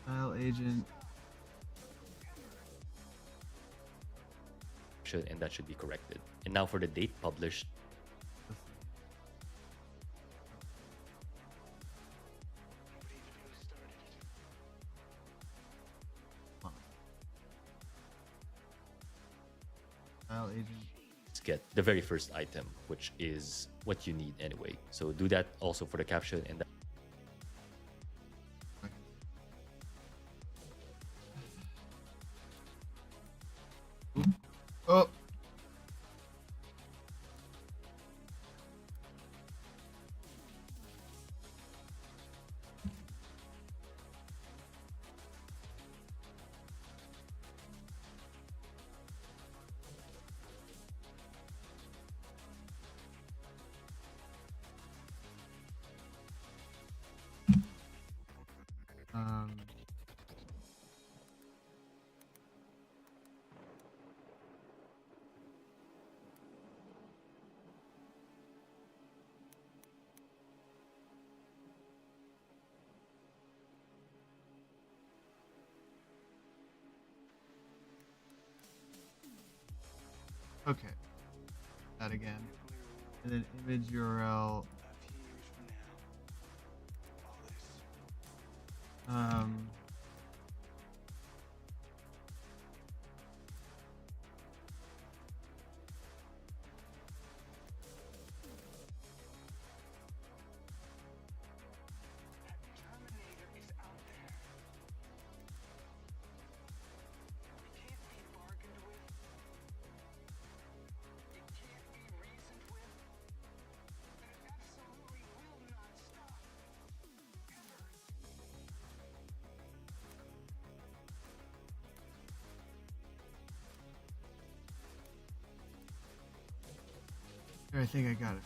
Style agent. And that should be corrected. And now for the date published, Style agent. let's get the very first item, which is what you need anyway. So do that also for the caption and that. Oh. Okay. That again. And then image URL. I think I got it.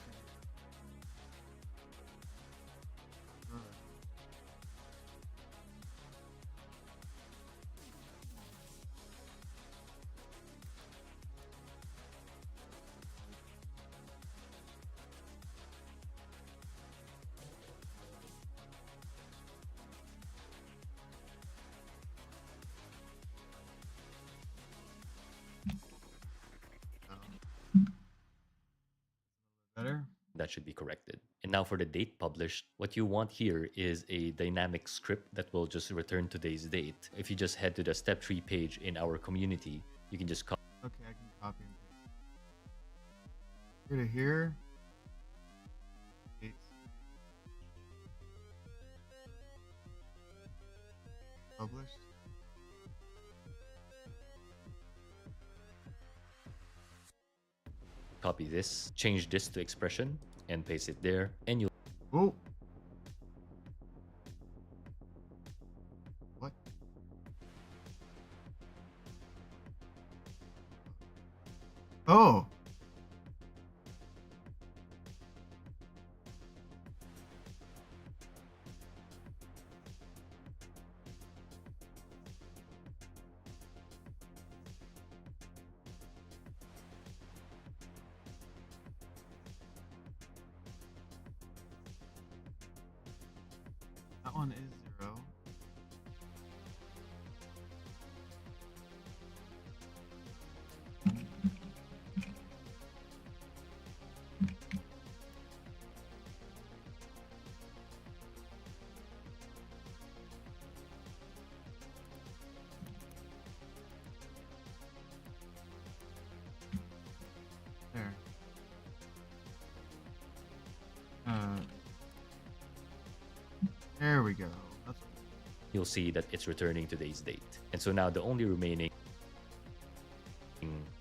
Better? That should be corrected. And now for the date published, what you want here is a dynamic script that will just return today's date. If you just head to the step 3 page in our community, you can just Okay, I can copy and paste. Here to here. Dates. Published. copy this, change this to expression, and paste it there, and you'll Oh. What? Oh. That one is 0. There. There we go. That's you'll see that it's returning today's date. And so now the only remaining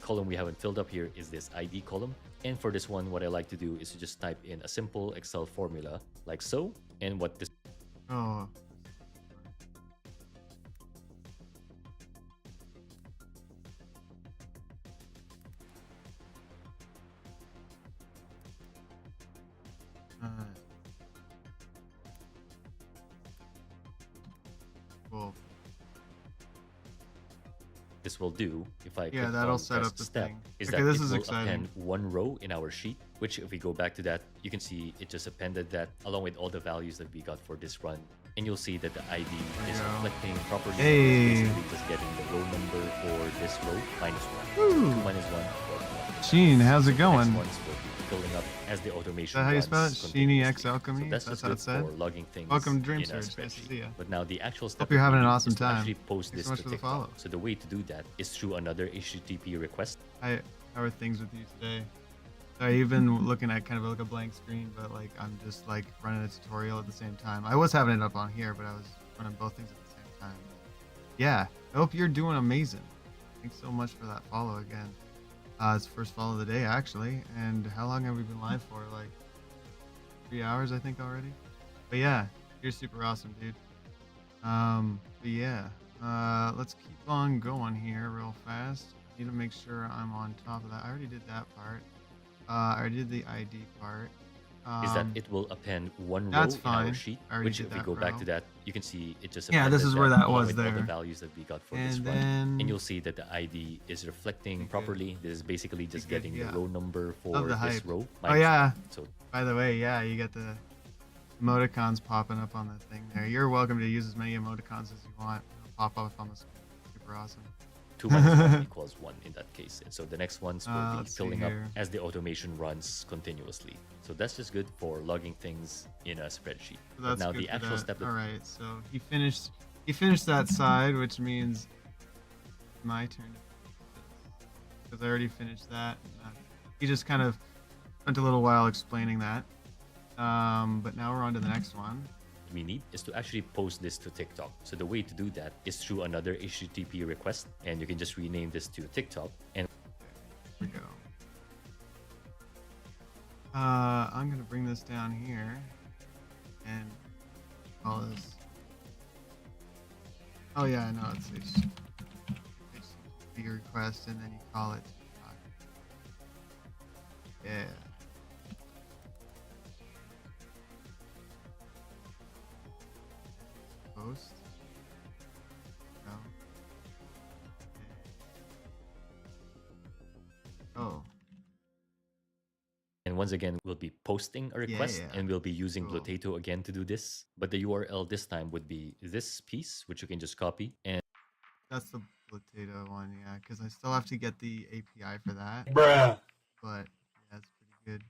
column we haven't filled up here is this ID column. And for this one, what I like to do is to just type in a simple Excel formula like so. And what this oh. Cool. this will do, if I Yeah, click that'll on set press up the step, thing. is Okay, that this it is will exciting. append one row in our sheet, which if we go back to that, you can see it just appended that along with all the values that we got for this run. And you'll see that the ID is go. reflecting properly. Hey. Basically just getting the row number for this row, -1. Woo. 2 minus 1, or 1. Sheen, how's it going? Next ones will be filling up as the automation Is that how you spell it? runs Sheeny X continuously. Alchemy? So that's That's just how good it said? for logging things Welcome to Dream in a Surge. Nice to spreadsheet. see ya. But now the actual step you're that we having an need awesome is to time. actually post Thanks this so much to for the TikTok. follow. So the way to do that is through another HTTP request. How are things with you today? Sorry, you've been looking at kind of like a blank screen, but like I'm just like running a tutorial at the same time. I was having it up on here, but I was running both things at the same time. Yeah, I hope you're doing amazing. Thanks so much for that follow again. It's the first follow of the day actually, and how long have we been live for? Like 3 hours, I think already. But yeah, you're super awesome, dude. But yeah, let's keep on going here real fast. Need to make sure I'm on top of that. I already did that part. I already did the ID part. Is that it will append one row that's in fine. our sheet, I already which did if we that go back row. to that, you can see it just Yeah, this appended is where that along was with all the there. values that we got for this And run. then And you'll see that the ID is reflecting Good. properly. This is basically just Good, getting yeah. the row number for Love the this hype. row. Oh yeah. So By the way, yeah, you got the emoticons popping up on the thing there. You're welcome to use as many emoticons as you want. They'll pop up on the screen. Super awesome. 2 minus 1 equals 1 in that case. And so the next ones will be Let's see filling up here. as the automation runs continuously. So that's just good for logging things in a spreadsheet. So But that's now good the for actual that. step that All right, so he finished that side, which means my turn because I already finished that. He just kind of spent a little while explaining that. But now we're on to the next one. we need is to actually post this to TikTok. So the way to do that is through another HTTP request, and you can just rename this to TikTok. And Here we go. I'm gonna bring this down here and call this. Oh yeah, I know it's HTTP request, and then you call it. Yeah. Post. No. Oh. And once again, we'll be posting a request yeah. and we'll be using Cool. Bluetato again to do this. But the URL this time would be this piece, which you can just copy. And That's the Potato one, yeah, because I still have to get the API for that. Bruh. But yeah, it's pretty good.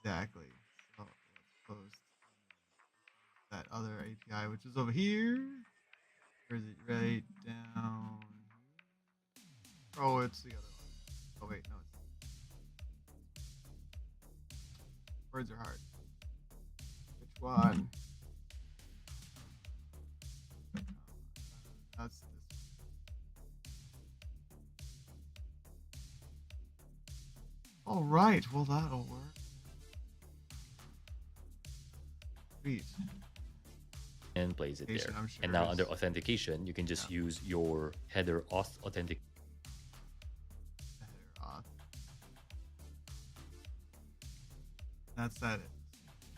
Exactly. other API, which is over here. Or is it right down? Oh, it's the other one. Oh wait, no, it's words are hard. Which one? That's this. All right, well that'll work. Sweet. and plays it there. I'm sure And now is- under authentication, you can just use your header auth authentic. Header auth. That's that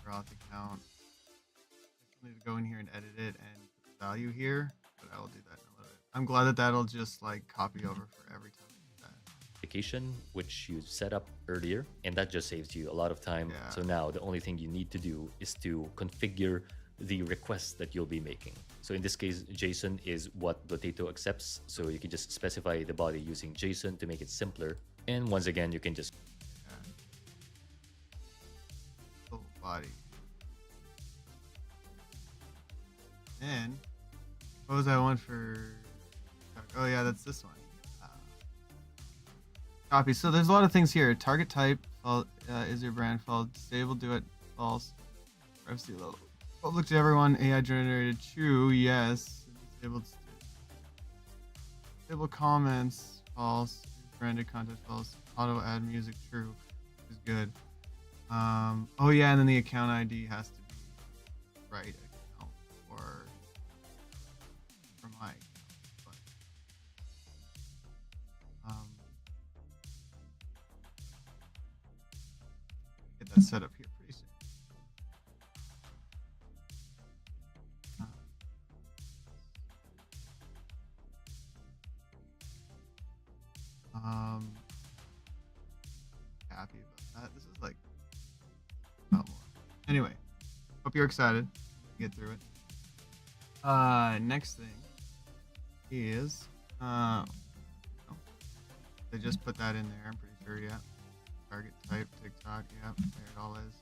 auth account. I still need to go in here and edit it and put the value here, but I will do that in a little bit. I'm glad that that'll just like copy over for every time I do that. Authentication, which you set up earlier, and that just saves you a lot of time. Yeah. So now the only thing you need to do is to configure the requests that you'll be making. So in this case, JSON is what Blotato accepts. So you can just specify the body using JSON to make it simpler. And once again, you can just Oh, body. And what was that one for? Oh yeah, that's this one. Copy. So there's a lot of things here. Target type is your brand false. Disable do it false. Privacy level. Public to everyone. AI generated true. Yes. Disabled. Disable comments false. Branded content false. Auto add music true, which is good. Oh yeah, and then the account ID has to be right account for my account. But, get that set up here pretty soon. Happy about that. This is like about more. Anyway, hope you're excited to get through it. Next thing is they just put that in there. I'm pretty sure. Yeah. Target type TikTok. Yep, there it all is.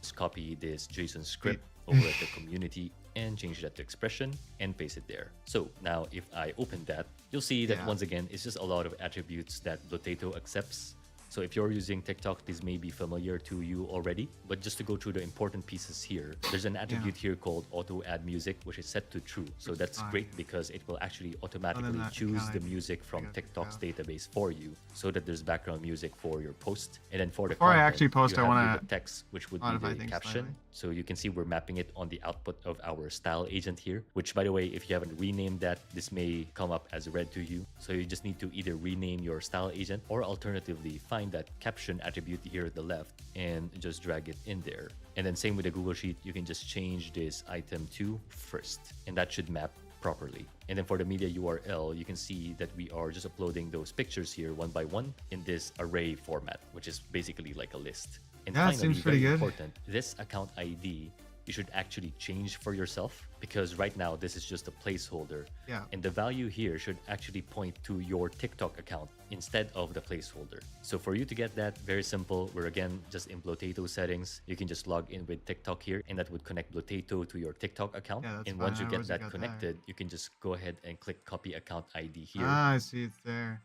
just copy this JSON script over at the community and change that to expression and paste it there. So now if I open that, you'll see that Yeah. once again, it's just a lot of attributes that Blotato accepts. So if you're using TikTok, this may be familiar to you already, but just to go through the important pieces here, there's an attribute here called auto add music, which is set to true. So Which is that's fine. great because it will actually automatically that choose account the ID, music I from got it, TikTok's yeah. database for you so that there's background music for your post. And then for the Before I content, actually post, you I have wanna here the text, which would be modify the things caption. slightly. So you can see we're mapping it on the output of our style agent here, which by the way, if you haven't renamed that, this may come up as red to you. So you just need to either rename your style agent or alternatively find that caption attribute here at the left and just drag it in there. And then same with the Google Sheet, you can just change this item to first and that should map properly. And then for the media URL, you can see that we are just uploading those pictures here one by one in this array format, which is basically like a list. And Yeah, it finally, seems pretty very good. important, this account ID you should actually change for yourself because right now this is just a placeholder. Yeah. And the value here should actually point to your TikTok account instead of the placeholder. So for you to get that, very simple. We're again just in Blotato settings. You can just log in with TikTok here and that would connect Blotato to your TikTok account. Yeah, that's and fine. once you I get already that got that. connected, you can just go ahead and click copy account ID here. Ah, I see it's there.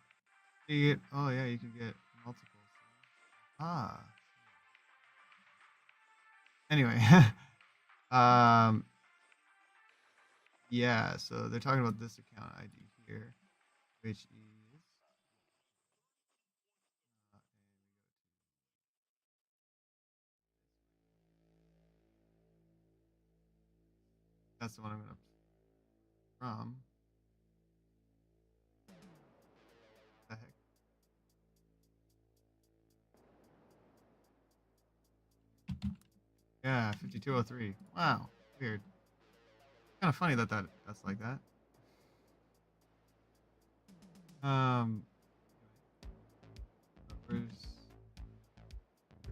You get, oh yeah, you can get multiples. Ah. Anyway, yeah. So they're talking about this account ID here, which is. That's the one I'm gonna from. The heck? Yeah, 5203. Wow, weird. Kind of funny that that's like that. Where's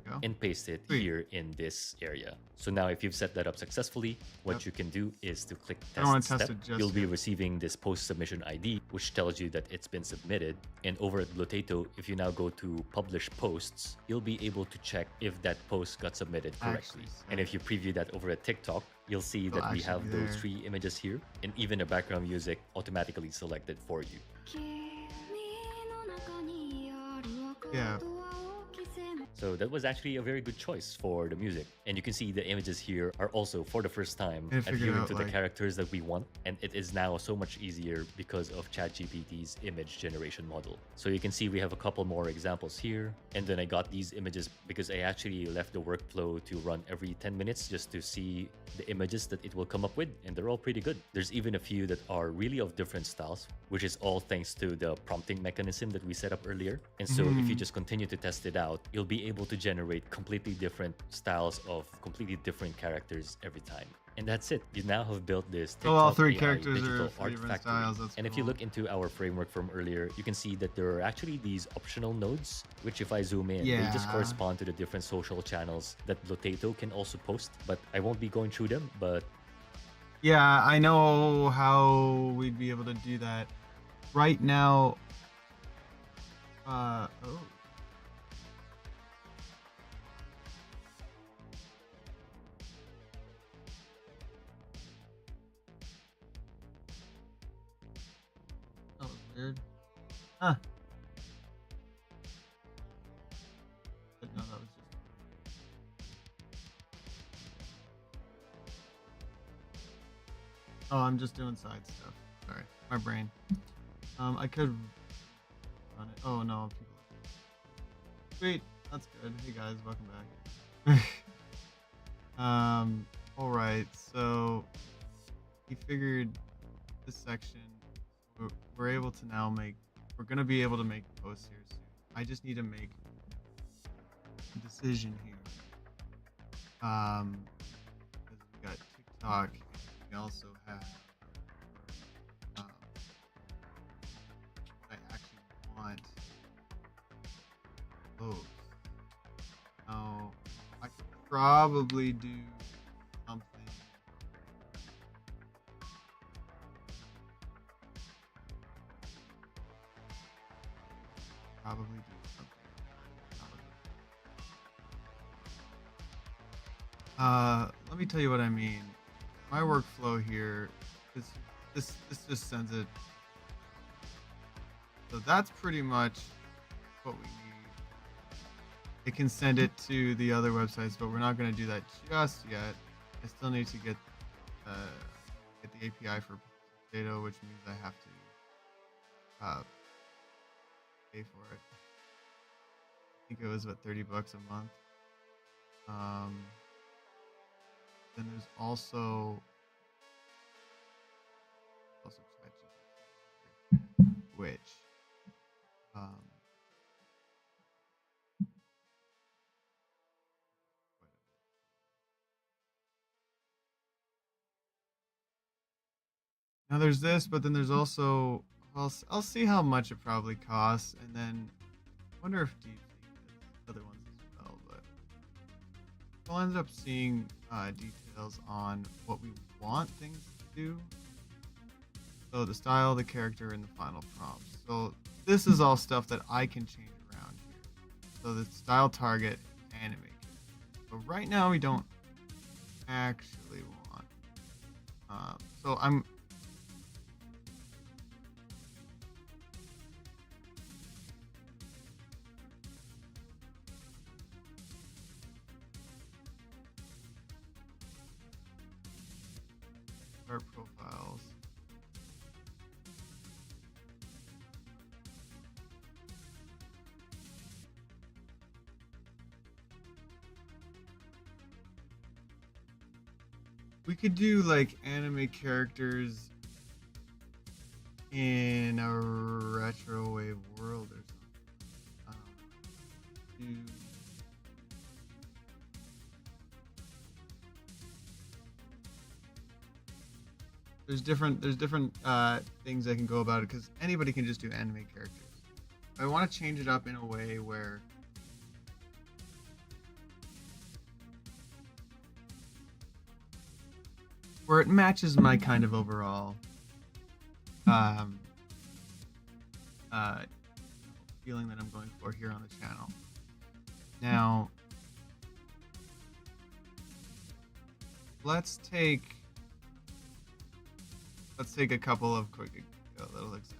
Go. and paste it Sweet. here in this area. So now if you've set that up successfully, what Yep. you can do is to click I don't wanna test test step. it just You'll be yet. receiving this post submission ID, which tells you that it's been submitted. And over at Blotato, if you now go to publish posts, you'll be able to check if that post got submitted correctly. Actually And if you preview that over at TikTok, you'll see It'll that we actually have be those there. 3 images here, and even a background music automatically selected for you. Yeah. So that was actually a very good choice for the music. And you can see the images here are also, for the first time, They figured adhering out, to the like- characters that we want. And it is now so much easier because of ChatGPT's image generation model. So you can see we have a couple more examples here. And then I got these images because I actually left the workflow to run every 10 minutes just to see the images that it will come up with. And they're all pretty good. There's even a few that are really of different styles, which is all thanks to the prompting mechanism that we set up earlier. And so if you just continue to test it out, you'll be able to generate completely different styles of completely different characters every time. And that's it. You now have built this So all TikTok 3 AI characters digital are 3 art different factory. styles. That's And if you cool. look into our framework from earlier, you can see that there are actually these optional nodes, which if I zoom in, they just Yeah. correspond to the different social channels that Blotato can also post. But I won't be going through them, but Yeah, I know how we'd be able to do that. Right now, oh. That was weird. Huh. But no, that was just. Oh, I'm just doing side stuff. Sorry, my brain. I could run it. Oh no, people. Sweet, that's good. Hey guys, welcome back. All right. So he figured this section. We're able to now make. We're gonna be able to make posts here soon. I just need to make a decision here. Because we got TikTok. And we also have. I actually want. Both. Now, I could probably do something. Probably do something. Let me tell you what I mean. My workflow here is this just sends it. So that's pretty much what we need. It can send it to the other websites, but we're not going to do that just yet. I still need to get the API for Potato, which means I have to pay for it. I think it was what, $30 a month. Then there's also ChatGPT, which now there's this, but then there's also I'll see how much it probably costs, and then I wonder if DeepSeek has other ones as well. But we'll end up seeing details on what we want things to do. So the style, the character, and the final prompts. So this is all stuff that I can change around here. So the style, target, animate. But right now we don't actually want. So I'm. Our profiles. We could do like anime characters in a retro wave world or something. Do there's different things I can go about it, because anybody can just do anime characters. I want to change it up in a way where where it matches my kind of overall um, uh, feeling that I'm going for here on the channel. Now, let's take a couple of quick little examples.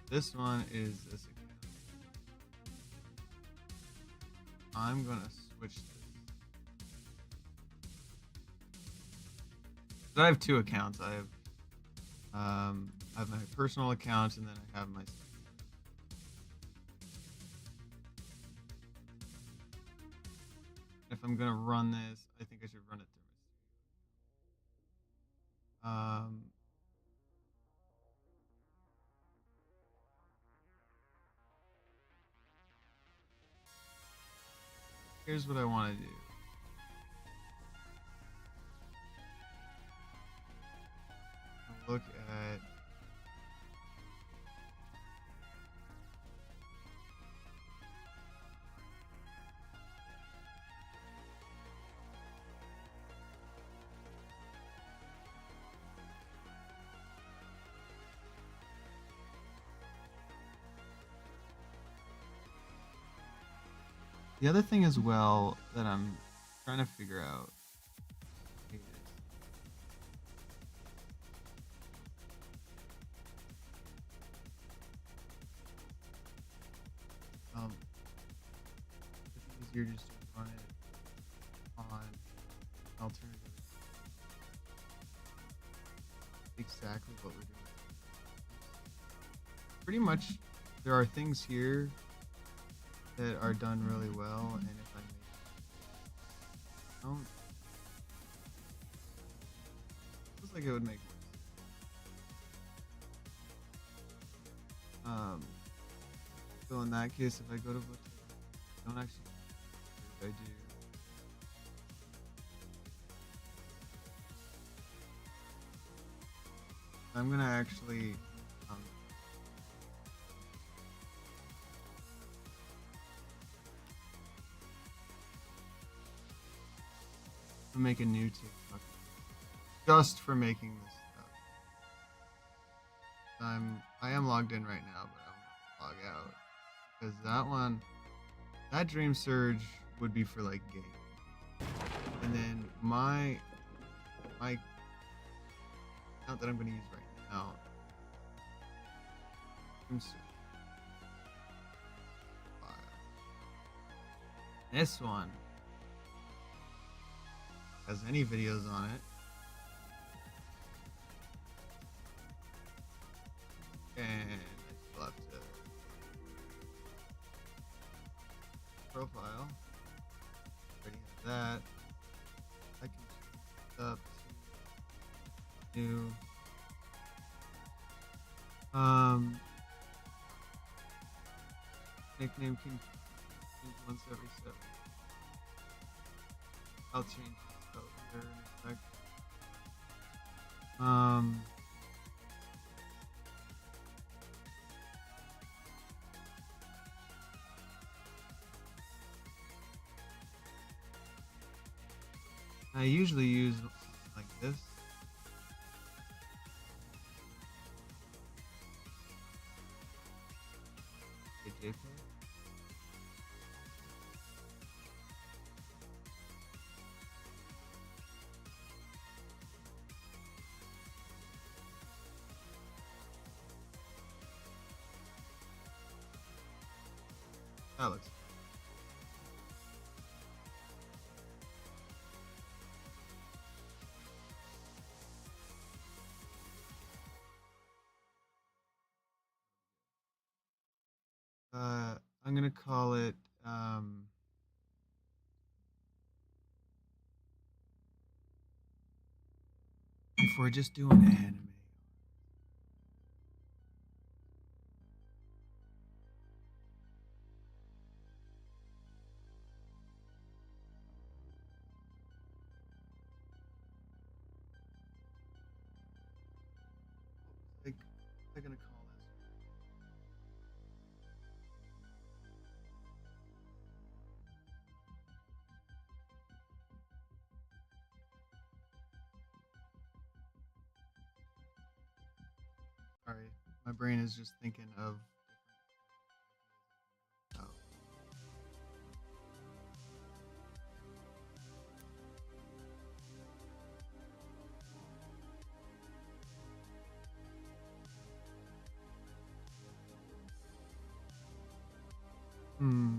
This one is this account. I'm gonna switch this. So I have two accounts. I have my personal account, and then I have my. If I'm gonna run this, I think I should run it through. Here's what I want to do. Look at the other thing as well that I'm trying to figure out is I think it's easier just to run it on alternative. Exactly what we're doing. Pretty much, there are things here that are done really well, and if I don't, feels like it would make more. So in that case, if I go to don't actually, if I do. I'm gonna actually make a new TikTok just for making this stuff. I am logged in right now, but I'm gonna log out because that Dream Surge would be for like game, and then my account that I'm gonna use right now. Dream Surge. This one has any videos on it. And I still have to profile. Already have that. I can change it up to new. Nickname can change once every 7. I'll change this out here in a sec. I usually use like this. A JPEG. That looks. I'm gonna call it if we're just doing anime. They're gonna call this. Sorry, my brain is just thinking of. Oh. Hmm.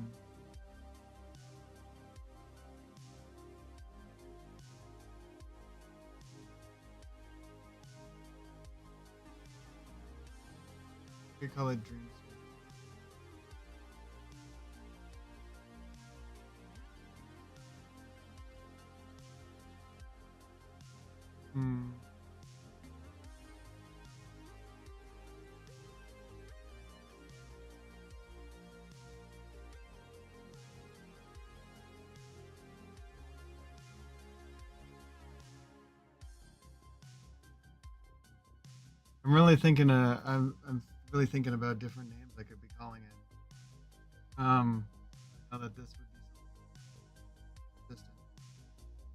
We call it dreams. Hmm. I'm really thinking. I'm really thinking about different names I could be calling it. Now that this would be consistent.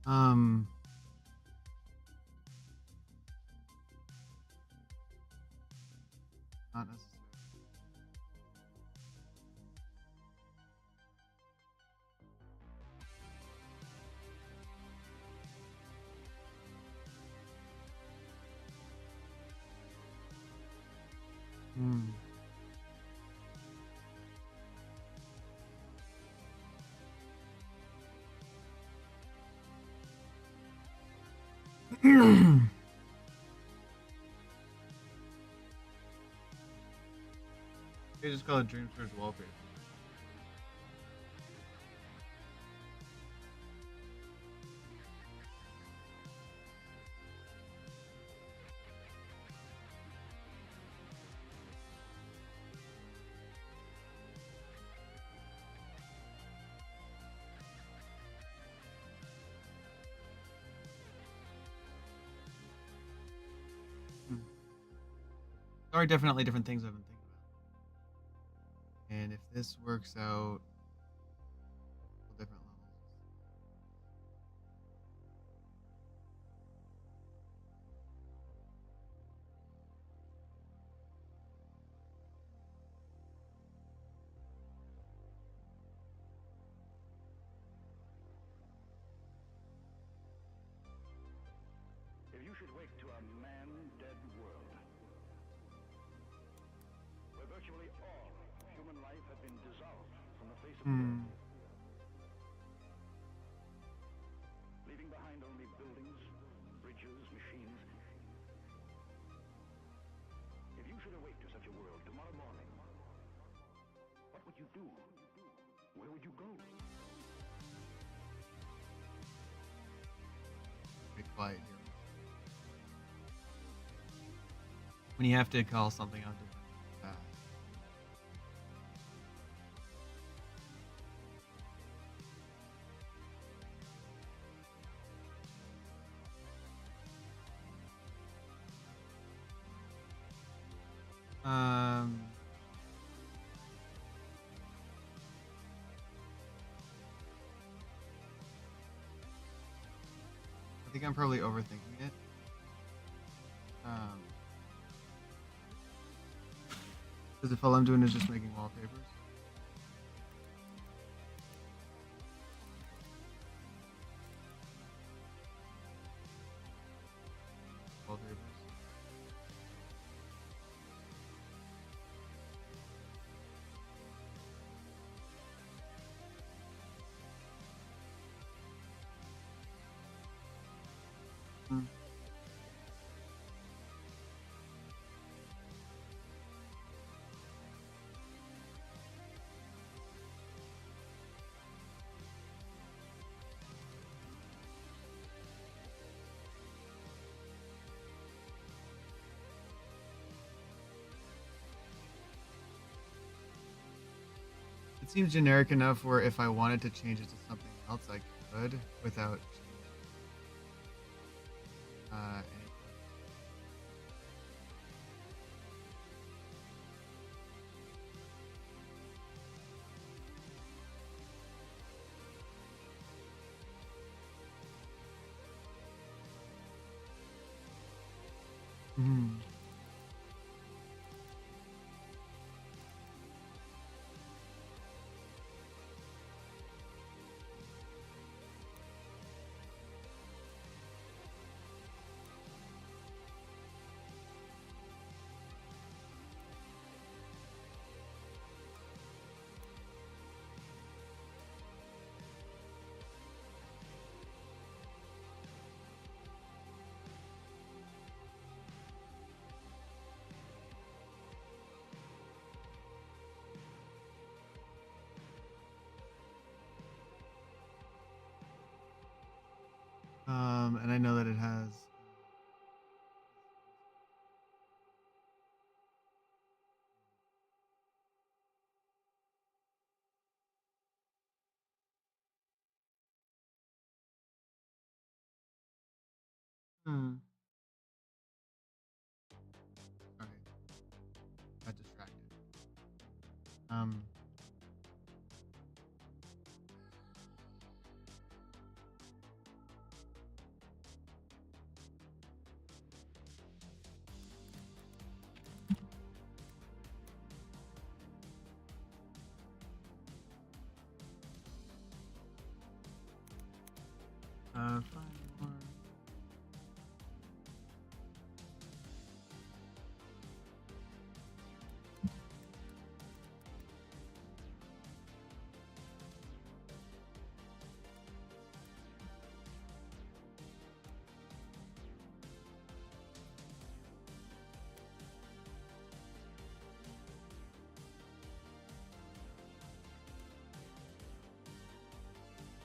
Um. Not necessarily. Hmm. They just call it Dreamsverse wallpaper. Hmm. There are definitely different things I've been thinking about. And if this works out, different levels. If you should wake to a man-dead world, where virtually all human life had been dissolved from the face of the earth, leaving behind only buildings, bridges, machines. If you should awake to such a world tomorrow morning, what would you do? Where would you go? Be quiet here. When you have to call something out different. I think I'm probably overthinking it. Because if all I'm doing is just making wallpapers. Wallpapers. Hmm. It seems generic enough where if I wanted to change it to something else, I could without any. Mhm. And I know that it has. Hmm. Okay. Got distracted. Um. Find more.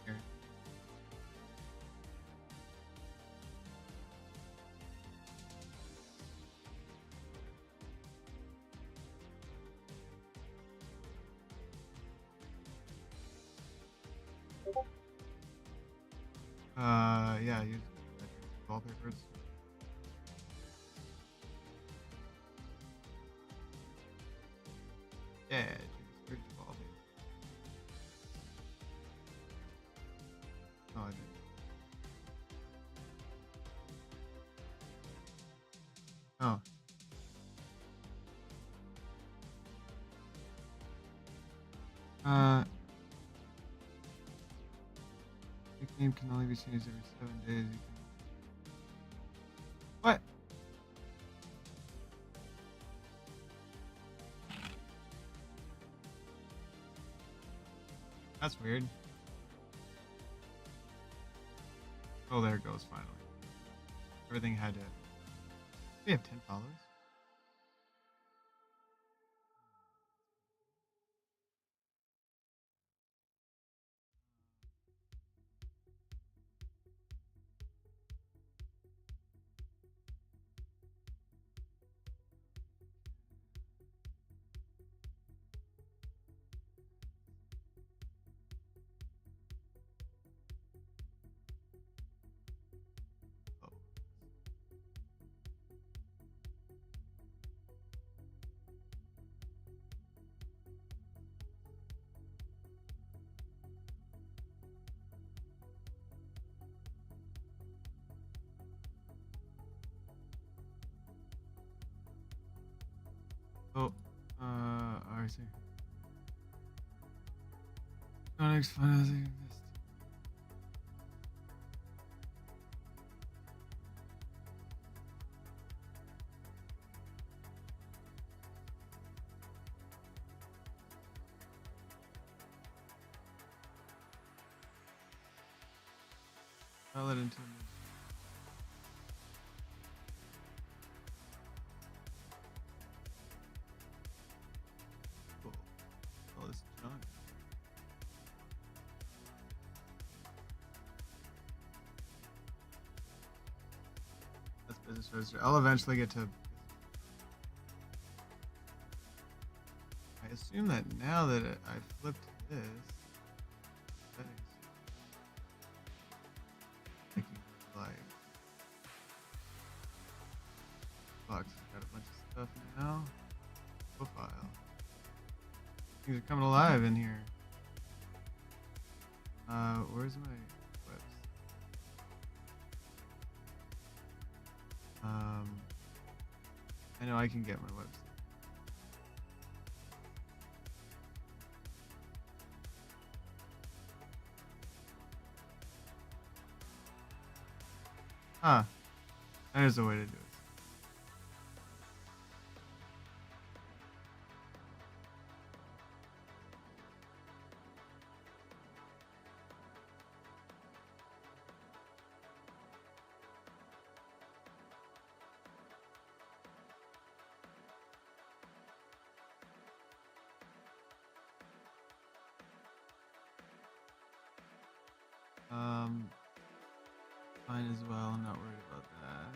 Here. Yeah, use wallpapers. Yeah, use wallpaper. Oh, I did. Oh. Nickname can only be changed every 7 days. You can... What? That's weird. Oh, there it goes, finally. Everything had to... We have 10 followers? Oh. Oh. I see. Onyx financing. Valid into cool. All this junk. That's business register. I'll eventually get to. I assume that now that I flipped this, settings, I can go like, fuck, got a bunch of stuff now. Profile. Things are coming alive in here. Where's my webs? I know I can get my website. Huh. There's a way to do it. fine as well. I'm not worried about that.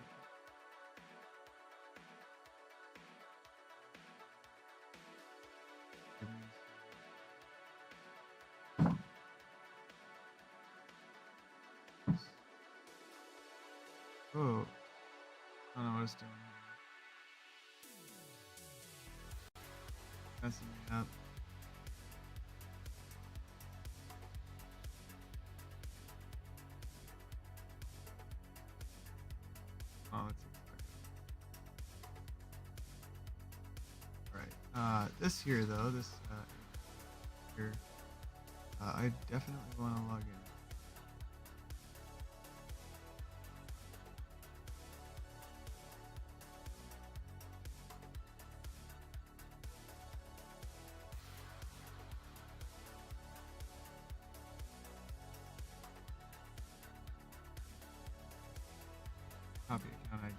Give me Oh, I don't know what it's doing here. Messing me up. Oh, let's Right. This here though, this here, I definitely want to log in. Copy account ID.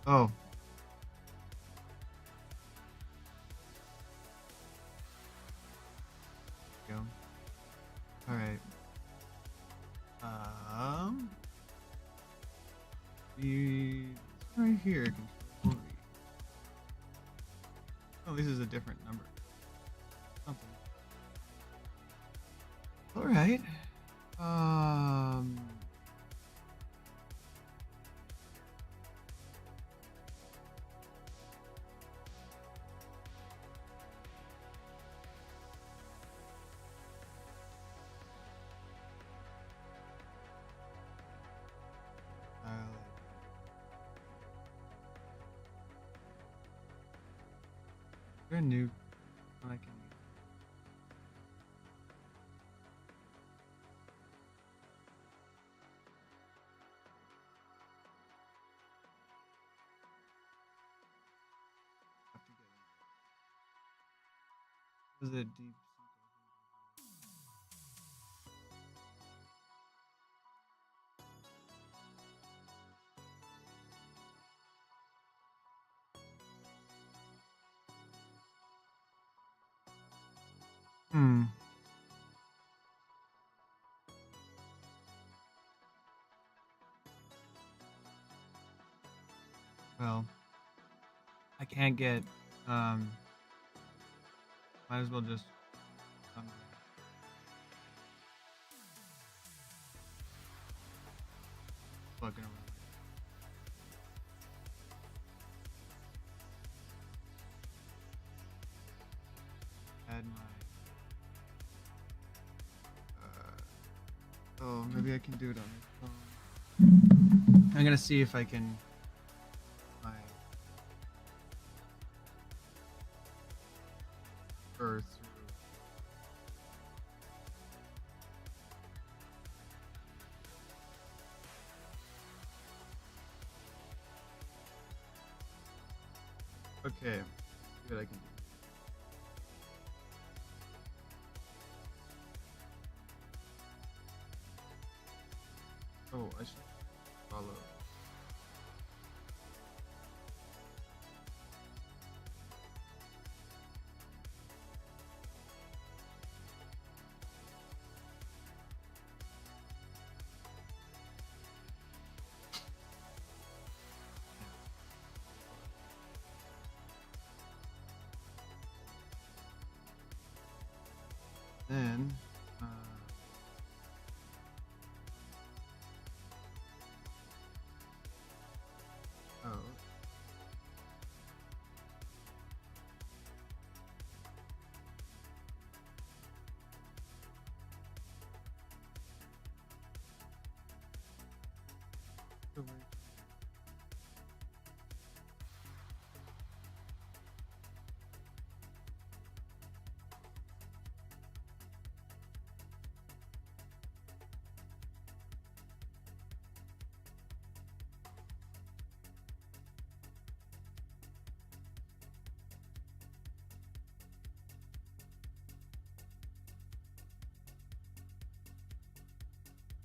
Oh. Go. All right. The right here. Control V. Oh, this is a different number. Something. All right. Is there a new one I can use? Have to get it. Was it deep? Hmm. Well, I can't get. Might as well just. Fucking around. Add my. Oh, maybe I can do it on my phone. I'm gonna see if I can. My. Earth. Okay. See what I can do. Oh, I should follow. Then, oh. Oh, wait.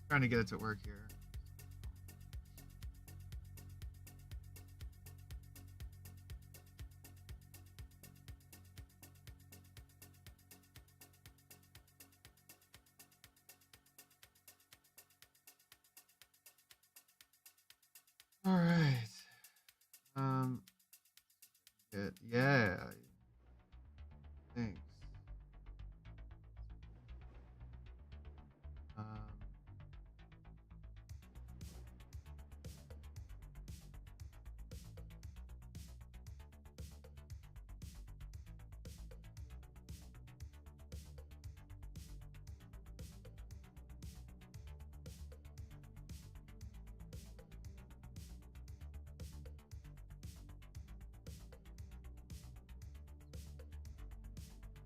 Trying to get it to work here.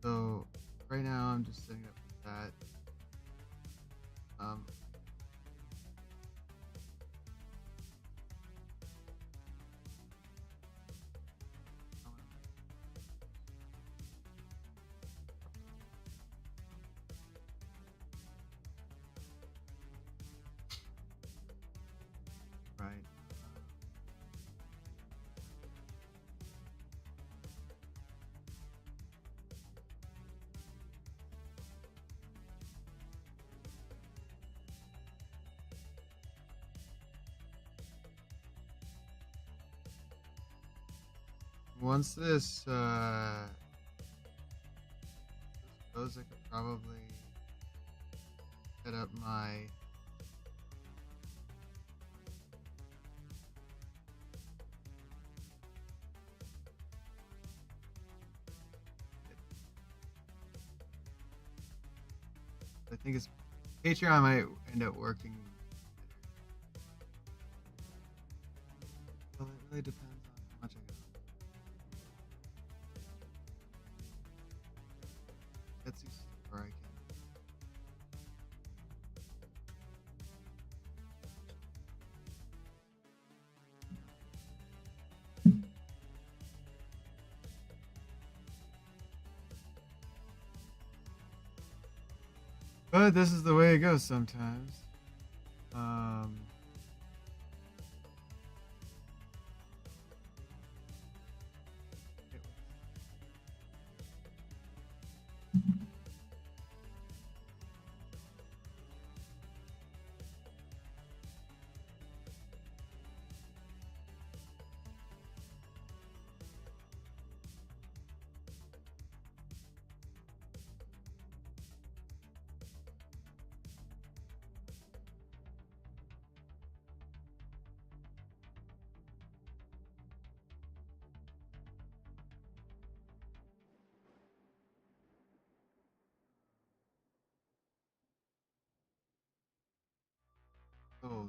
So right now I'm just setting up that. Um, right. Once this goes, I could probably set up my I think it's Patreon might end up working. Well, it really depends on how much I got. Etsy store I can. But this is the way it goes sometimes. Um, oh,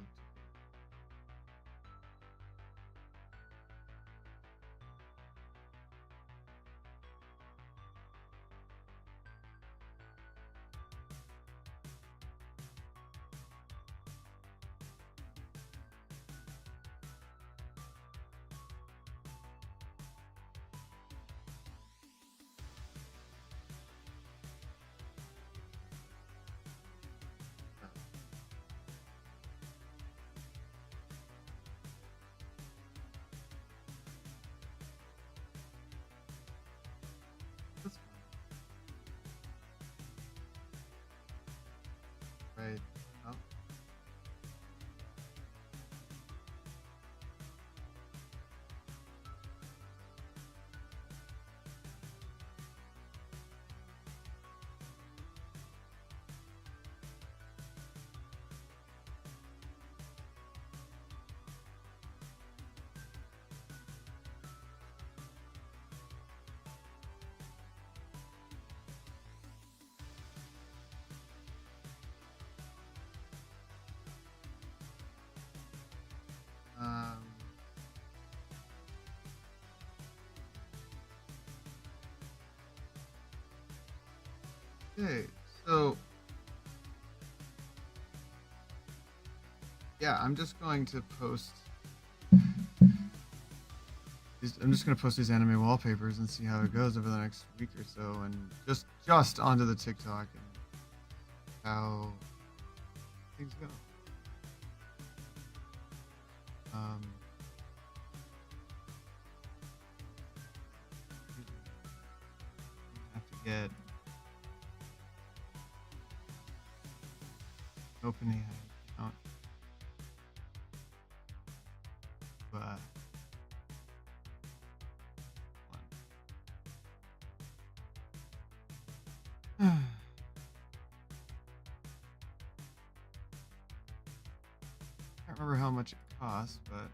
that's fine. Right. Oh. Um, okay, so yeah, I'm just going to post. I'm just going to post these anime wallpapers and see how it goes over the next week or so, and just onto the TikTok and how things go. Um, have to get open the account, but can't remember how much it costs, but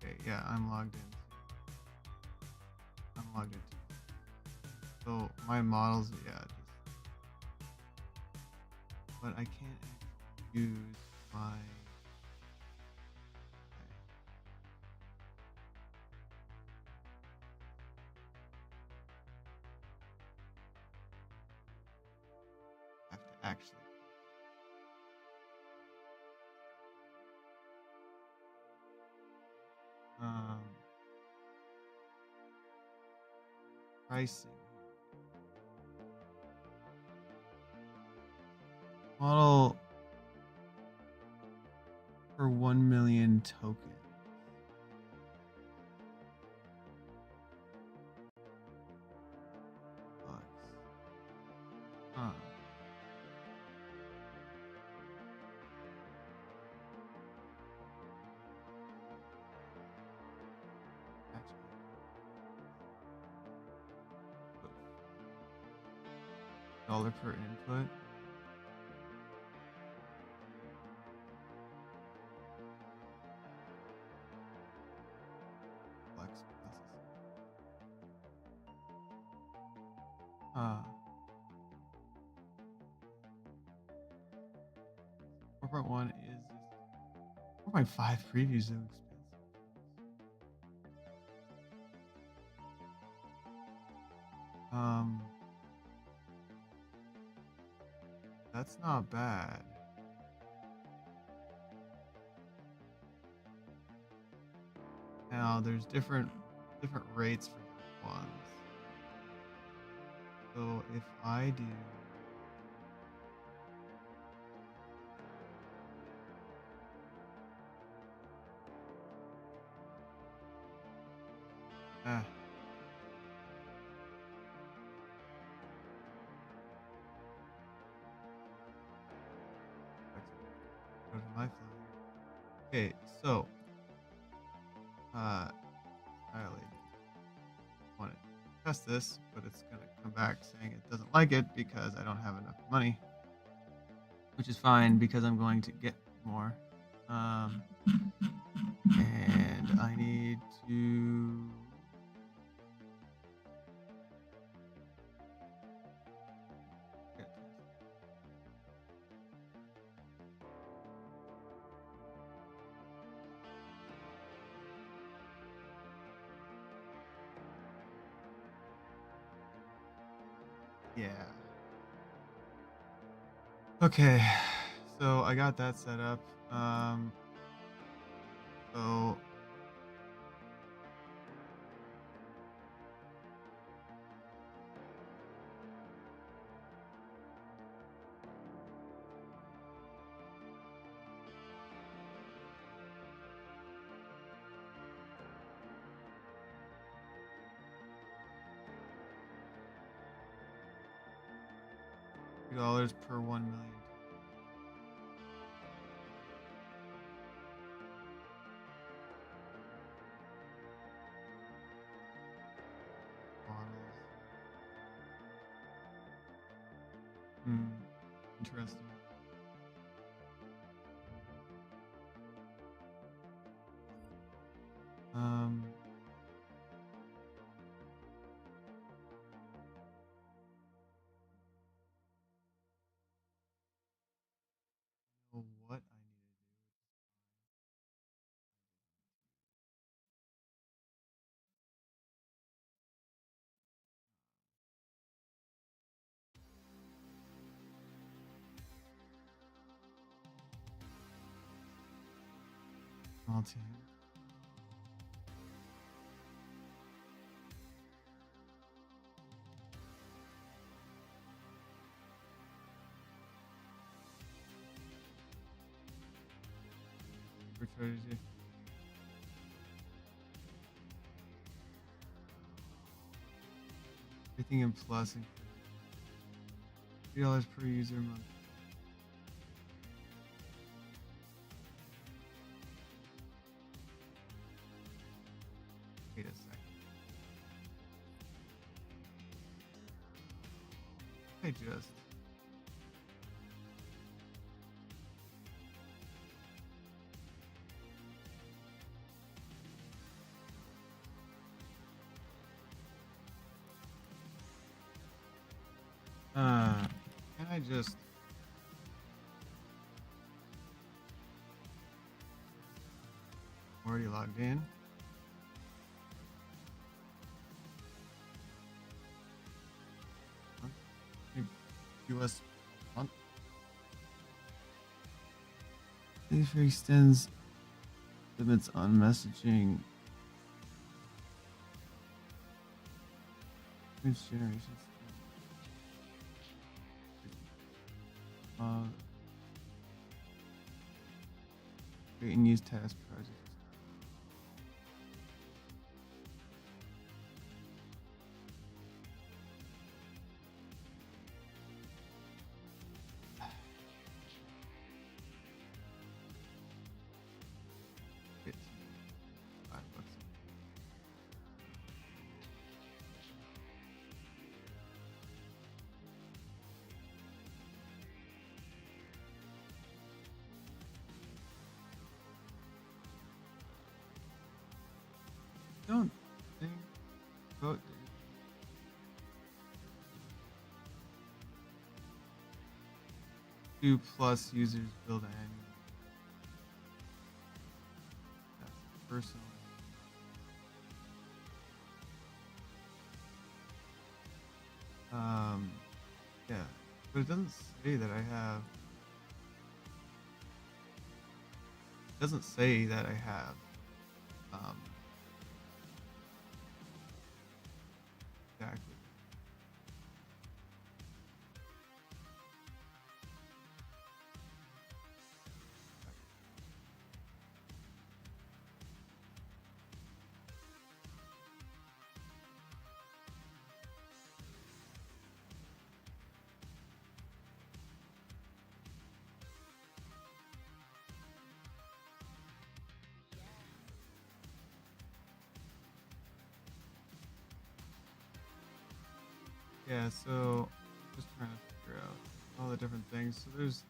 okay, yeah, I'm logged in. I'm logged in. my models, yeah. But I can't actually use my. I have to actually. Um, pricing. Model for 1 million tokens. Bucks. Huh. Dollar per input. Flex processing. 4.1 is 4.5 previews though expensive. That's not bad. Now there's different rates for different ones. So if I do ah. Go to my flow. Okay, so Dilate. Want to test this, but it's gonna come back saying it doesn't like it because I don't have enough money, which is fine because I'm going to get more. And I need to. Yeah. Okay, so I got that set up. So $2 per 1 million. Models. Interesting. What I need to do. Small team. Opportunity. Everything in plus and $3 per user a month. Wait a second. I just. I just already logged in. US month. This extends limits on messaging. Which generations? Create and use task projects. It's $5. Don't think about 2+ users build annually. That's personal. Yeah, but it doesn't say that I have. It doesn't say that I have. Exactly. Yeah, so just trying to figure out all the different things. So there's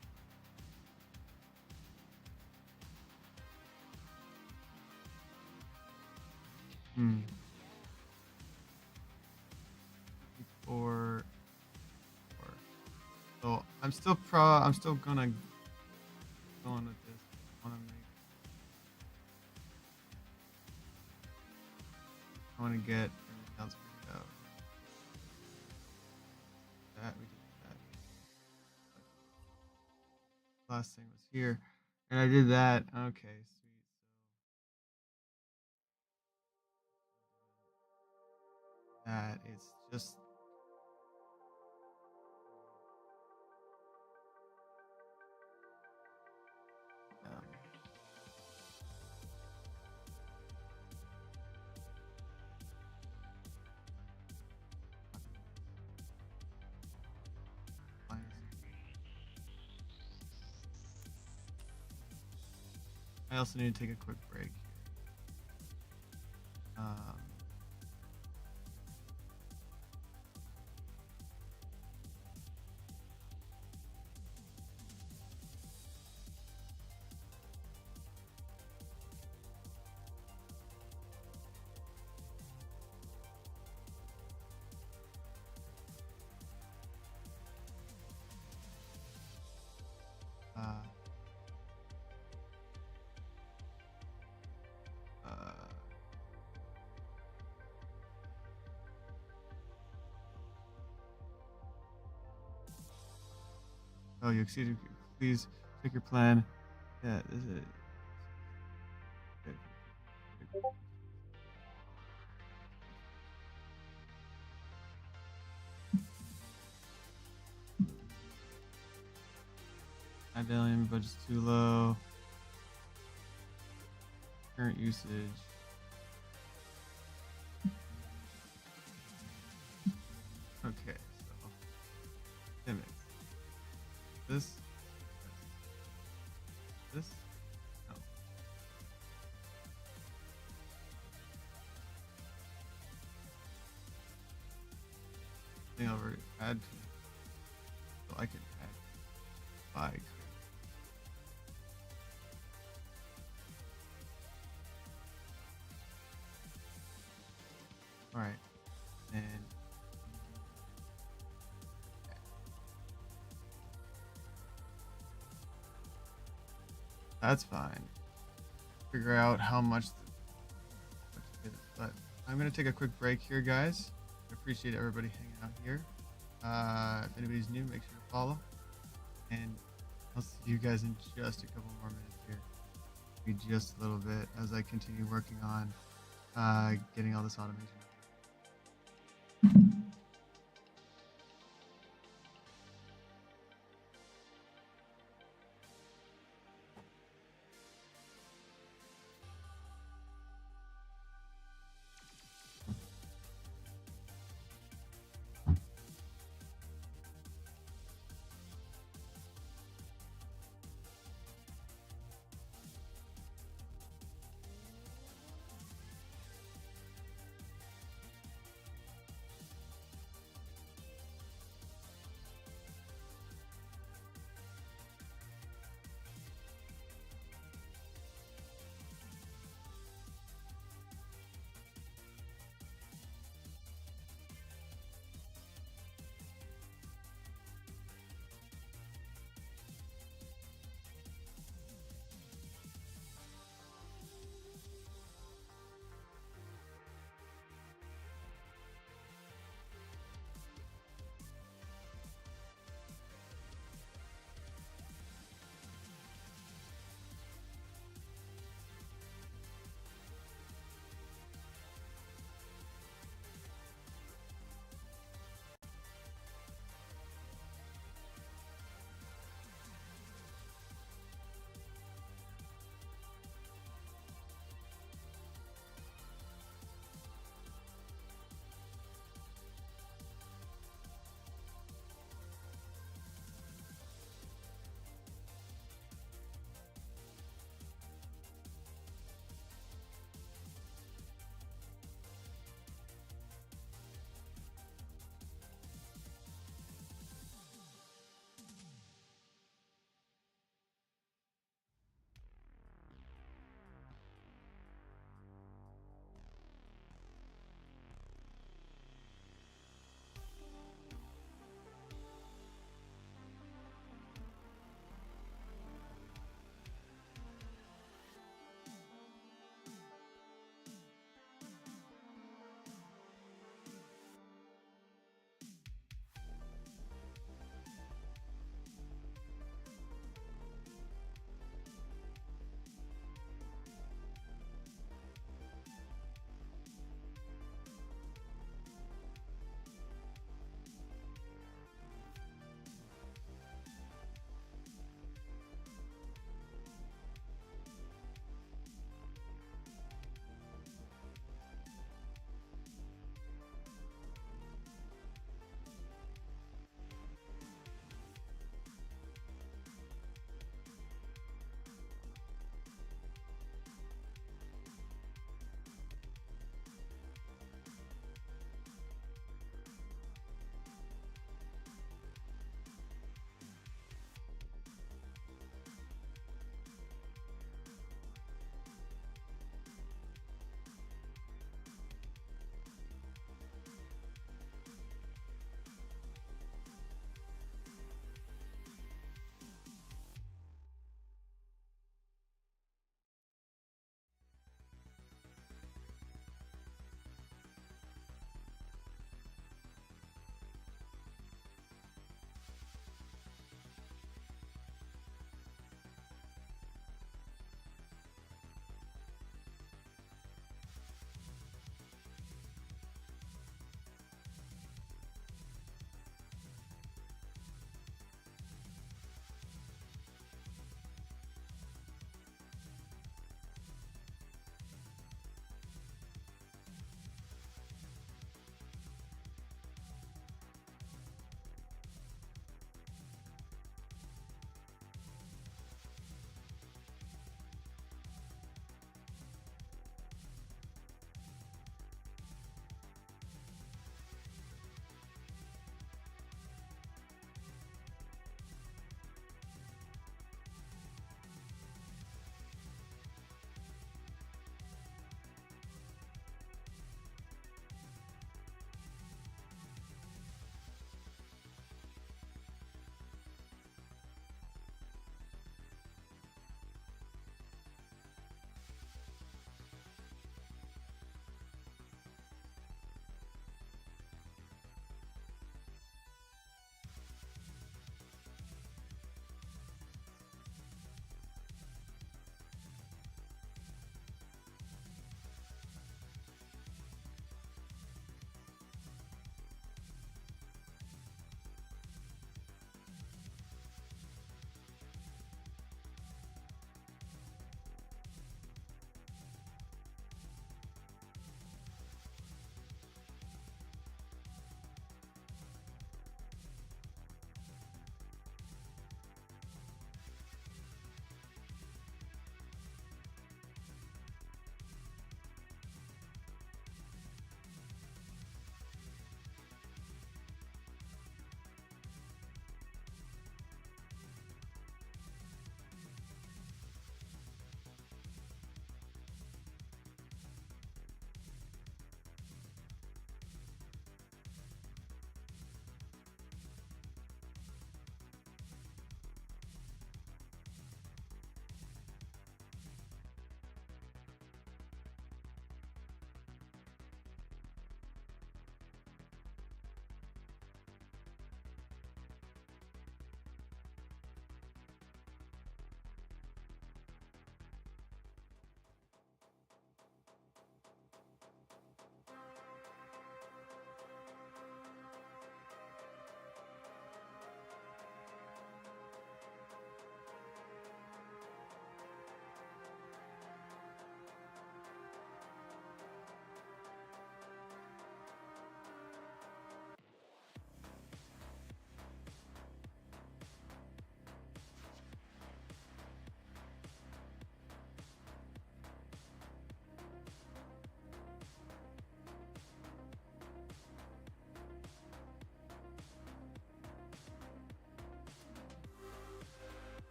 four, four. So I'm still gonna go on with this. I wanna get everything else figured out. That we did that. Last thing was here. And I did that. Okay, sweet. So that it's just I also need to take a quick break here. Oh, you exceeded. Please check your plan. Yeah, this is it. Okay. Idling budget's too low. Current usage. Okay, so limits. This. No. I think I'll already add to it. So I can add by. Alright. And That's fine. Figure out how much. But I'm gonna take a quick break here, guys. I appreciate everybody hanging out here. If anybody's new, make sure to follow. And I'll see you guys in just a couple more minutes here. Maybe just a little bit as I continue working on getting all this automation.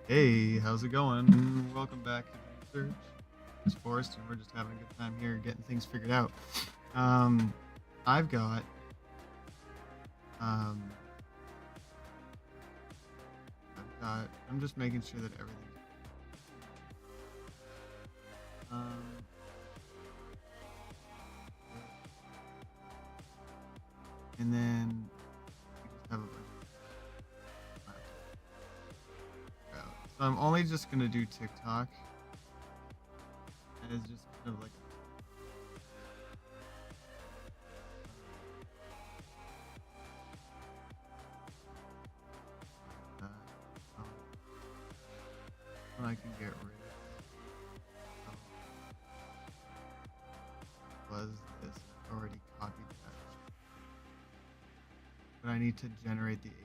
Hey, how's it going? Welcome back to the research. It's Forrest, and we're just having a good time here getting things figured out. I've got I'm just making sure that everything's and then we just have a bunch of so I'm only just gonna do TikTok, and it's just kind of like when I can get rid of was this. I already copied that, but I need to generate the API.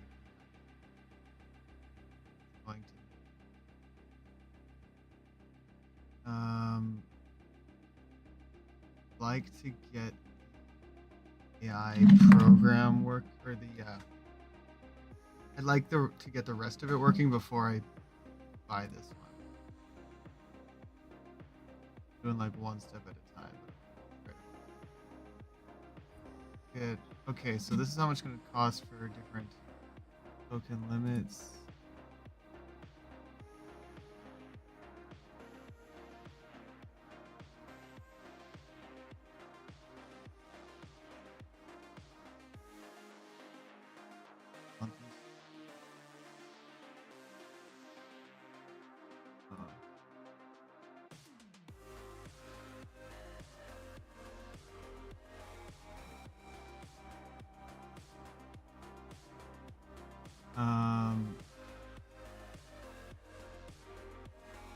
Going to like to get AI program work or the I'd like to get the rest of it working before I buy this one. Doing like one step at a time. Good. Okay, so this is how much it's going to cost for different token limits.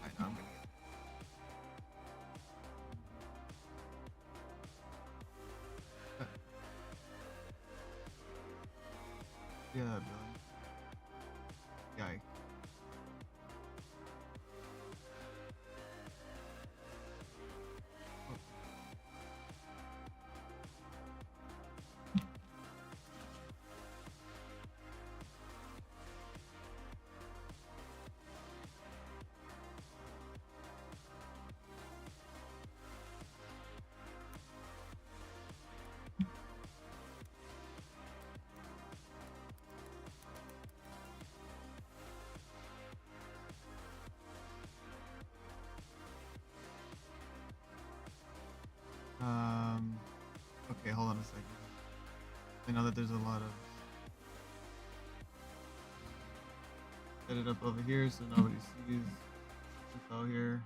I know I'm gonna get. Yeah, Billy. Guy. Okay, hold on a second. I know that there's a lot of set it up over here so nobody sees info here.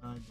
I did.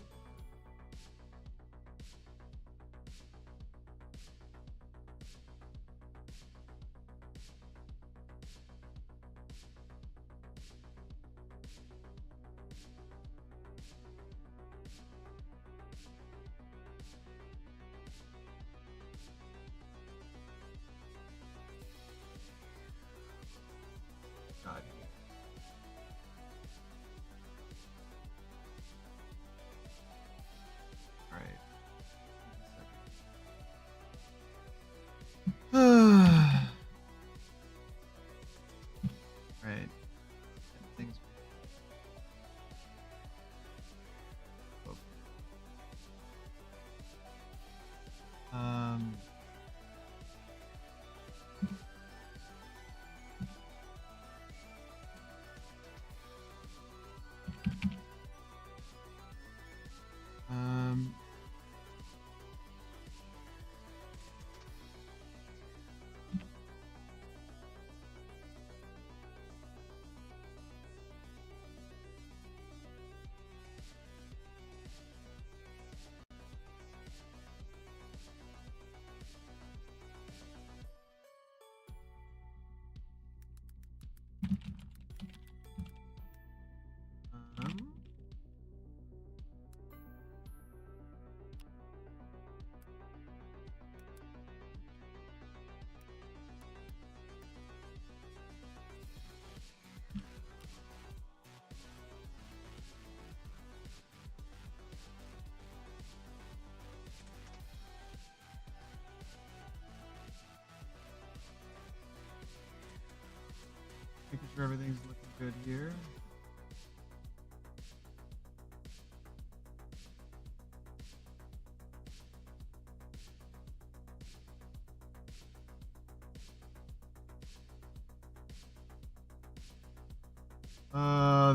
sure everything's looking good here.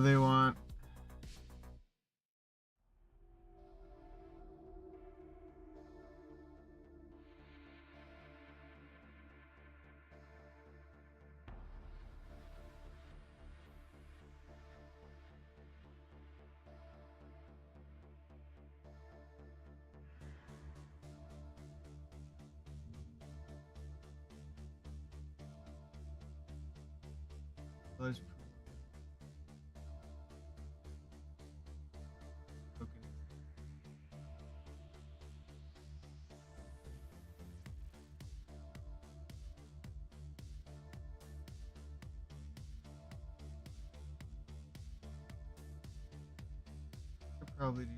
They want. Let's. Okay. Could probably do.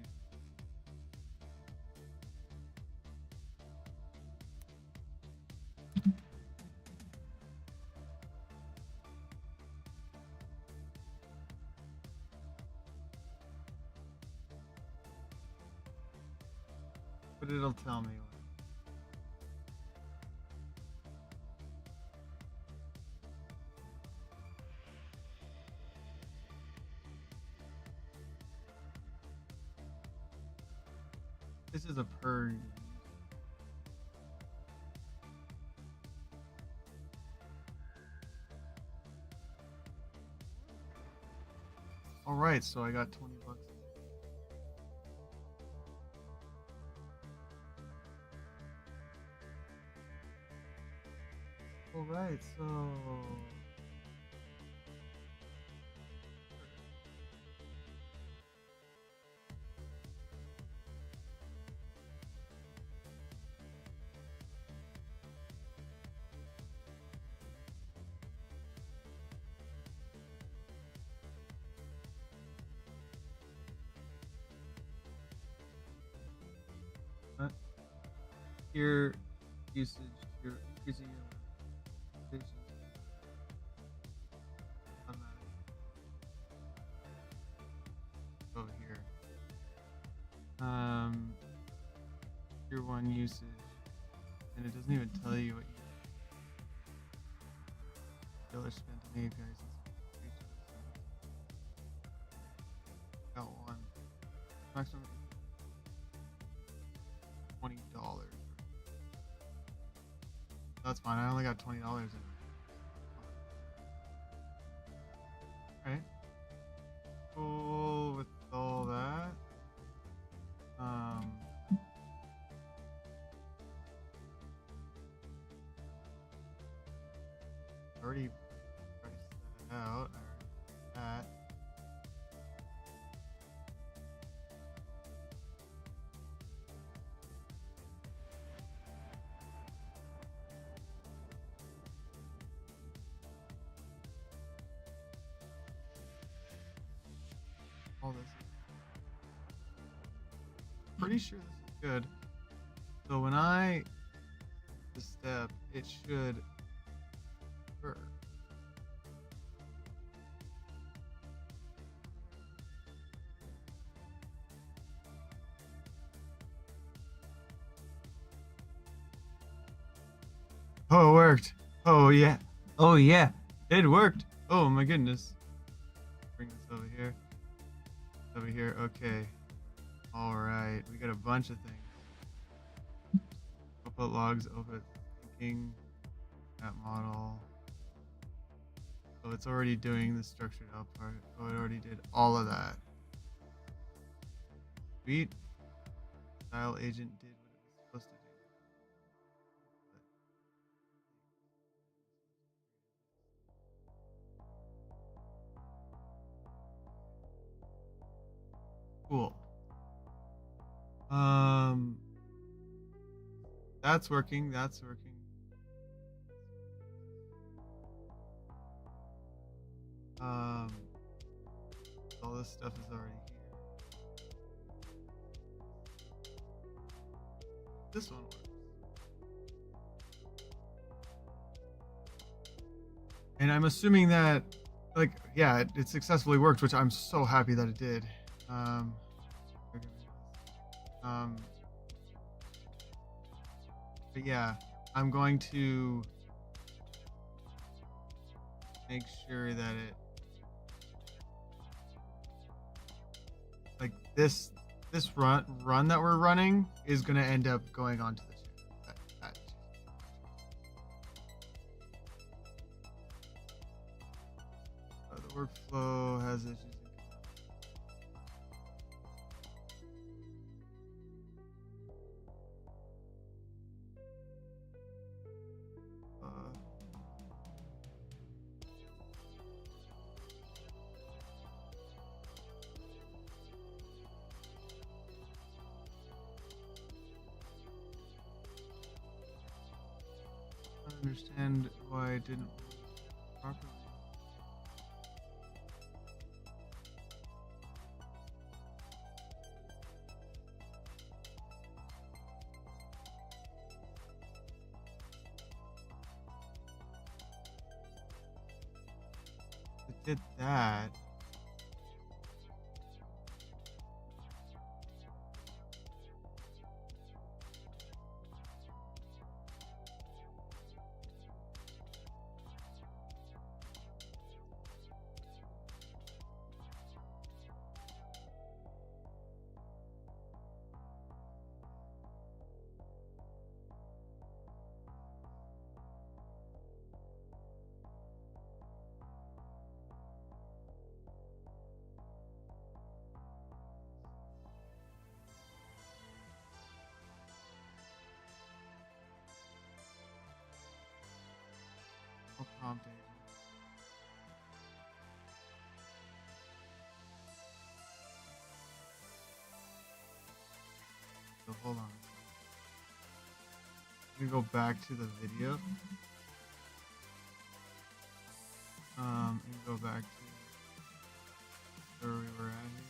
But it'll tell me. This is a per. All right, so I got 20 bucks. All right, so your usage, your increasing your stations automatic. Over here. Your one usage, and it doesn't even tell you what you spent on APIs. Got one. Maximum $20. That's fine. I only got $20 in it. Right. Cool with all that. Already priced that out. That. All this. Pretty sure this is good. So when I the step, it should occur. Oh, it worked. Oh yeah. Oh yeah. It worked. Oh my goodness. Bring this over here. Over here. Okay. All right. We got a bunch of things. Output logs, output thinking, that model. So it's already doing the structured out part. Oh, it already did all of that. Sweet. Style agent did what it was supposed to do. Cool. That's working. That's working. All this stuff is already here. This one works. And I'm assuming that like, yeah, it successfully worked, which I'm so happy that it did. Um, but yeah, I'm going to make sure that it, like, this run that we're running is going to end up going onto the channel. The workflow has issues. I don't understand why it didn't work properly. It did that. No prompt agent. So hold on. We go back to the video. And go back to where we were at here.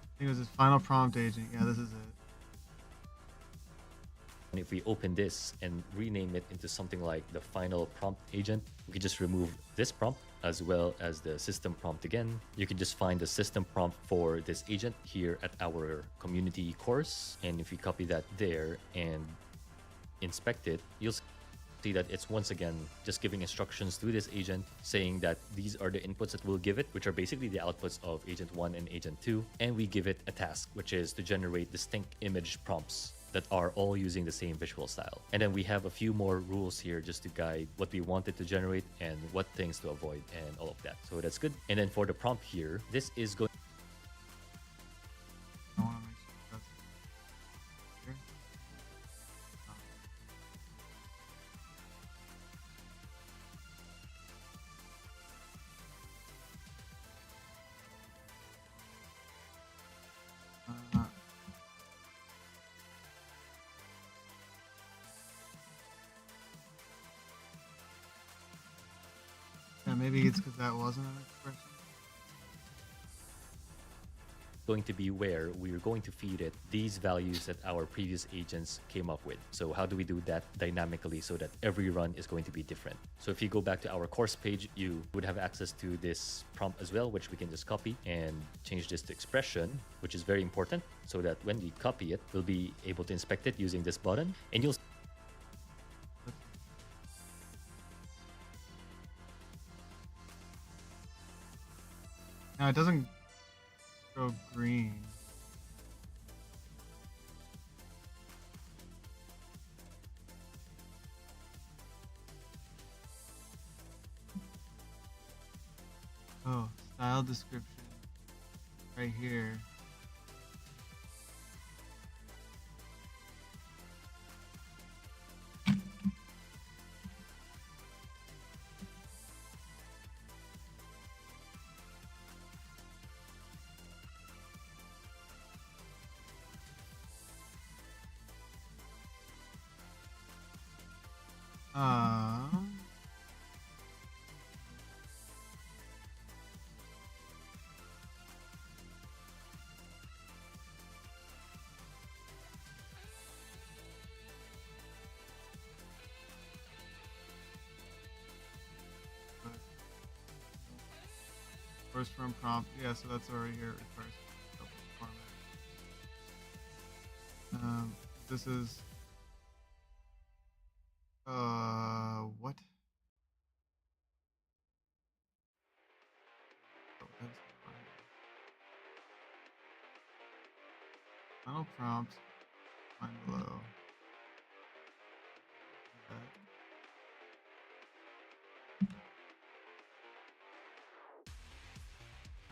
I think it was his final prompt agent. Yeah, this is it. And if we open this and rename it into something like the final prompt agent, we could just remove this prompt as well as the system prompt again. You can just find the system prompt for this agent here at our community course. And if you copy that there and inspect it, you'll see that it's once again just giving instructions to this agent saying that these are the inputs that we'll give it, which are basically the outputs of agent 1 and agent 2. And we give it a task, which is to generate distinct image prompts that are all using the same visual style. And then we have a few more rules here just to guide what we want it to generate and what things to avoid and all of that. So that's good. And then for the prompt here, this is going I want to make sure that's here. Yeah, maybe it's because that wasn't an expression. to be where we're going to feed it these values that our previous agents came up with. So how do we do that dynamically so that every run is going to be different? So if you go back to our course page, you would have access to this prompt as well, which we can just copy and change this to expression, which is very important, so that when we copy it, we'll be able to inspect it using this button, and you'll Now it doesn't go green. Oh, style description right here. Source from prompt. Yeah, so that's already here. It requires format. This is what? Oh, that's fine. Final prompt. Find below. Okay.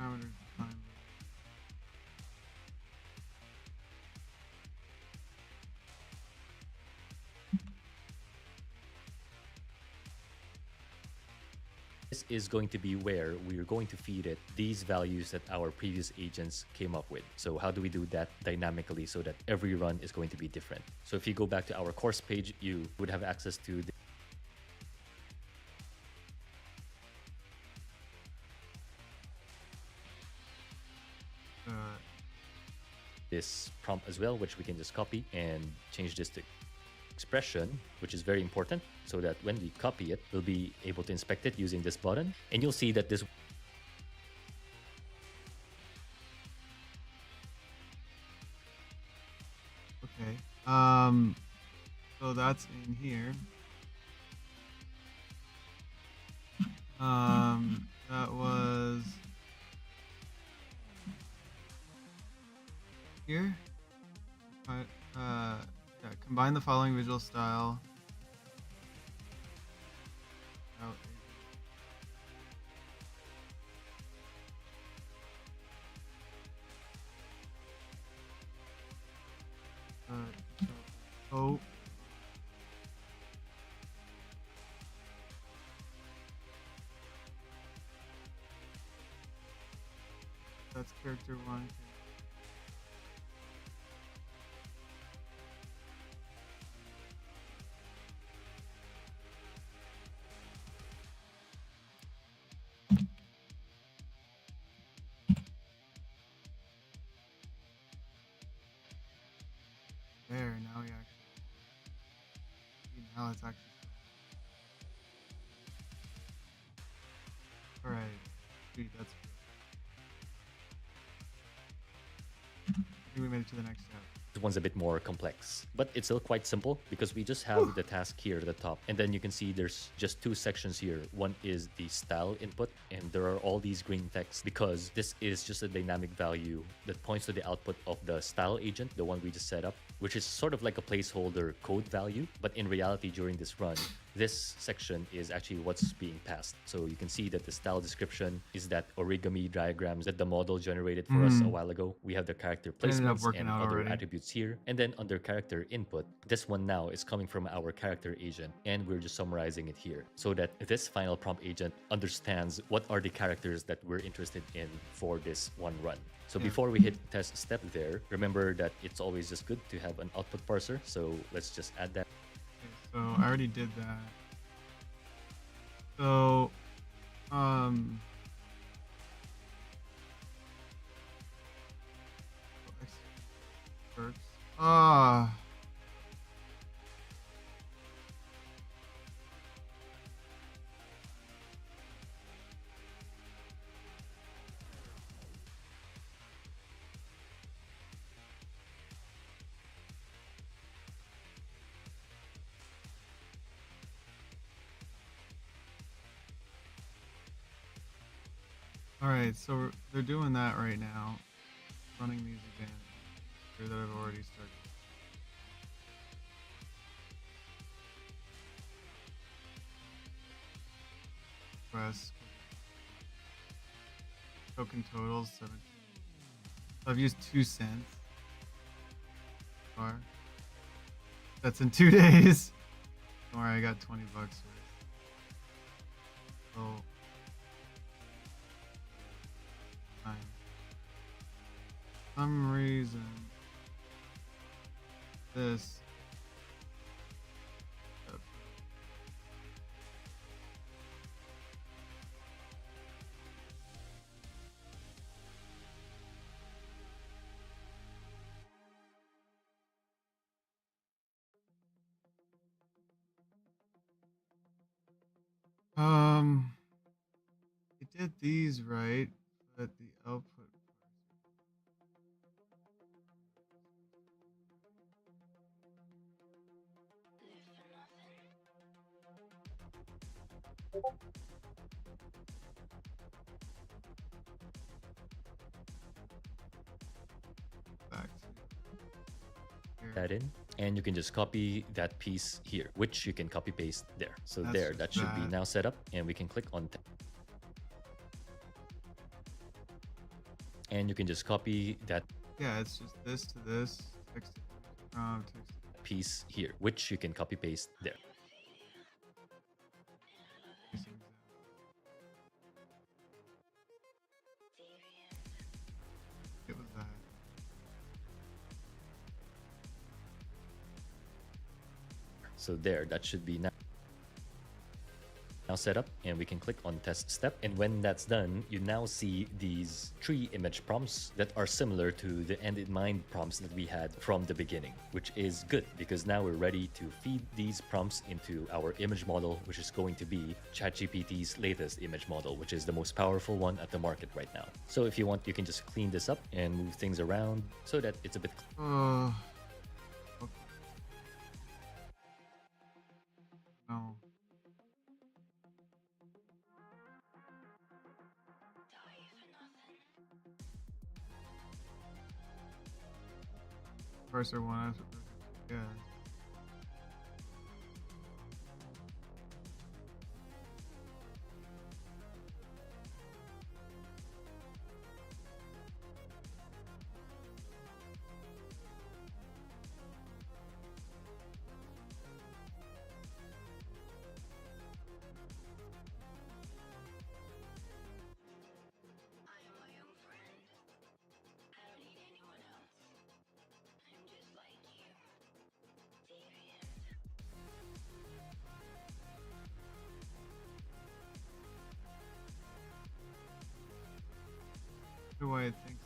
Parameters defined. This is going to be where we're going to feed it these values that our previous agents came up with. So how do we do that dynamically so that every run is going to be different? So if you go back to our course page, you would have access to this prompt as well, which we can just copy and change this to expression, which is very important, so that when we copy it, we'll be able to inspect it using this button. And you'll see that this Okay. So that's in here. That was here. Yeah, combine the following visual style. Out. Oh. That's character one. There, now we actually. Now it's actually. Alright. Sweet, that's good. I think we made it to the next step. one's a bit more complex, but it's still quite simple because we just have the task here at the top, and then you can see there's just two sections here. One is the style input, and there are all these green texts because this is just a dynamic value that points to the output of the style agent, the one we just set up, which is sort of like a placeholder code value, but in reality during this run, this section is actually what's being passed. So you can see that the style description is that origami diagrams that the model generated for us a while ago. We have the character ended up placements working and out other already. attributes here. And then under character input, this one now is coming from our character agent, and we're just summarizing it here so that this final prompt agent understands what are the characters that we're interested in for this one run. So before we hit test step there, remember that it's always just good to have an output parser. So let's just add that. So I already did that. So, works. Alright, so they're doing that right now. Running these again. Sure that I've already started. Press. Token totals 17. So I've used 2 cents. Far. That's in 2 days. Don't worry, I got 20 bucks worth. So some reason this it did these right But the output. Back to here. That in, and you can just copy that piece here, which you can copy paste there. So That's there, just that should be that. now set up, and we can click on and you can just copy that Yeah, it's just this to this. Text to text to piece here, which you can copy paste there. this. It was that. So there, that should be now set up, and we can click on test step. And when that's done, you now see these 3 image prompts that are similar to the end in mind prompts that we had from the beginning, which is good because now we're ready to feed these prompts into our image model, which is going to be ChatGPT's latest image model, which is the most powerful one at the market right now. So if you want, you can just clean this up and move things around so that it's a bit Oh. Okay. No. Cursor one after cursor two. Yeah. The way it thinks.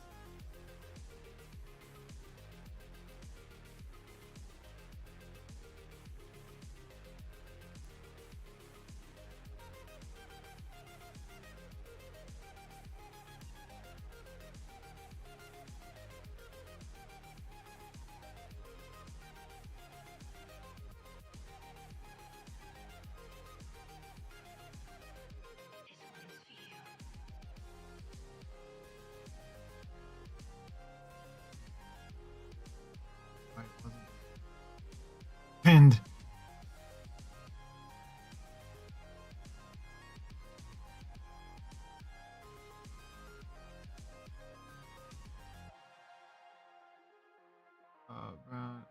Why it wasn't pinned. Brown.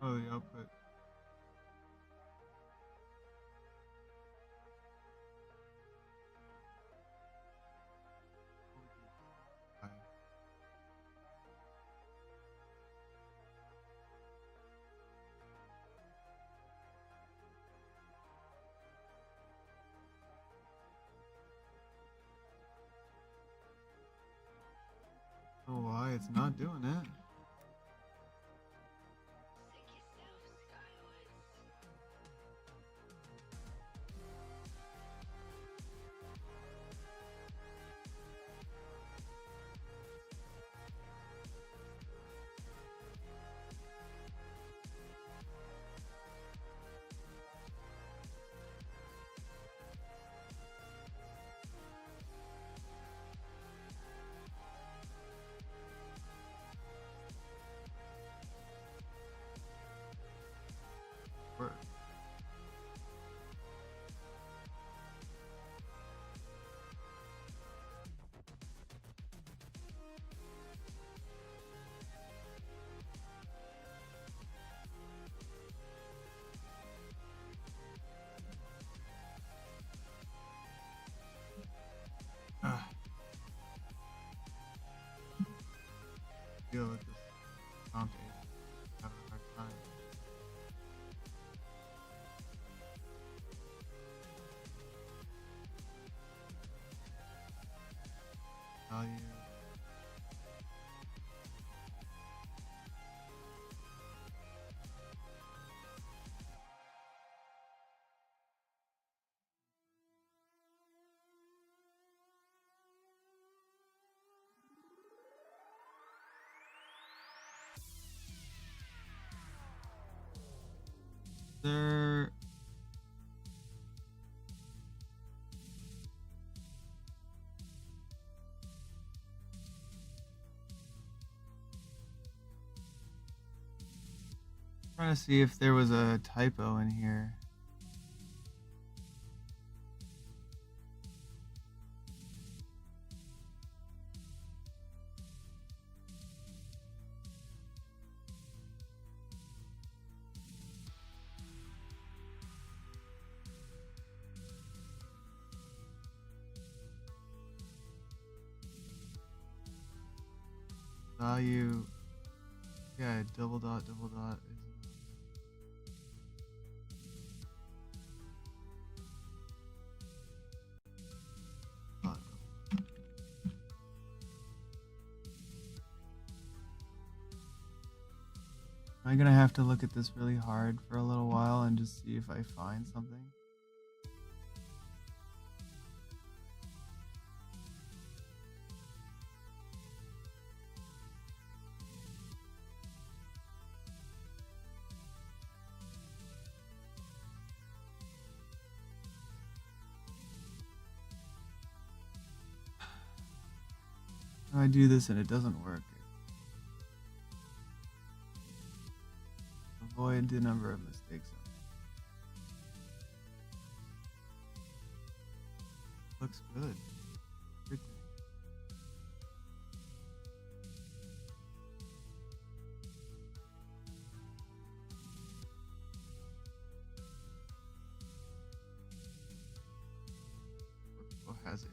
Oh, the output. Oh, why it's not doing it? There. Trying to see if there was a typo in here. Value. Yeah, double dot is. Dot. I'm gonna have to look at this really hard for a little while and just see if I find something. I do this and it doesn't work. Avoid the number of mistakes. Looks good. Good thing. Workflow has issues.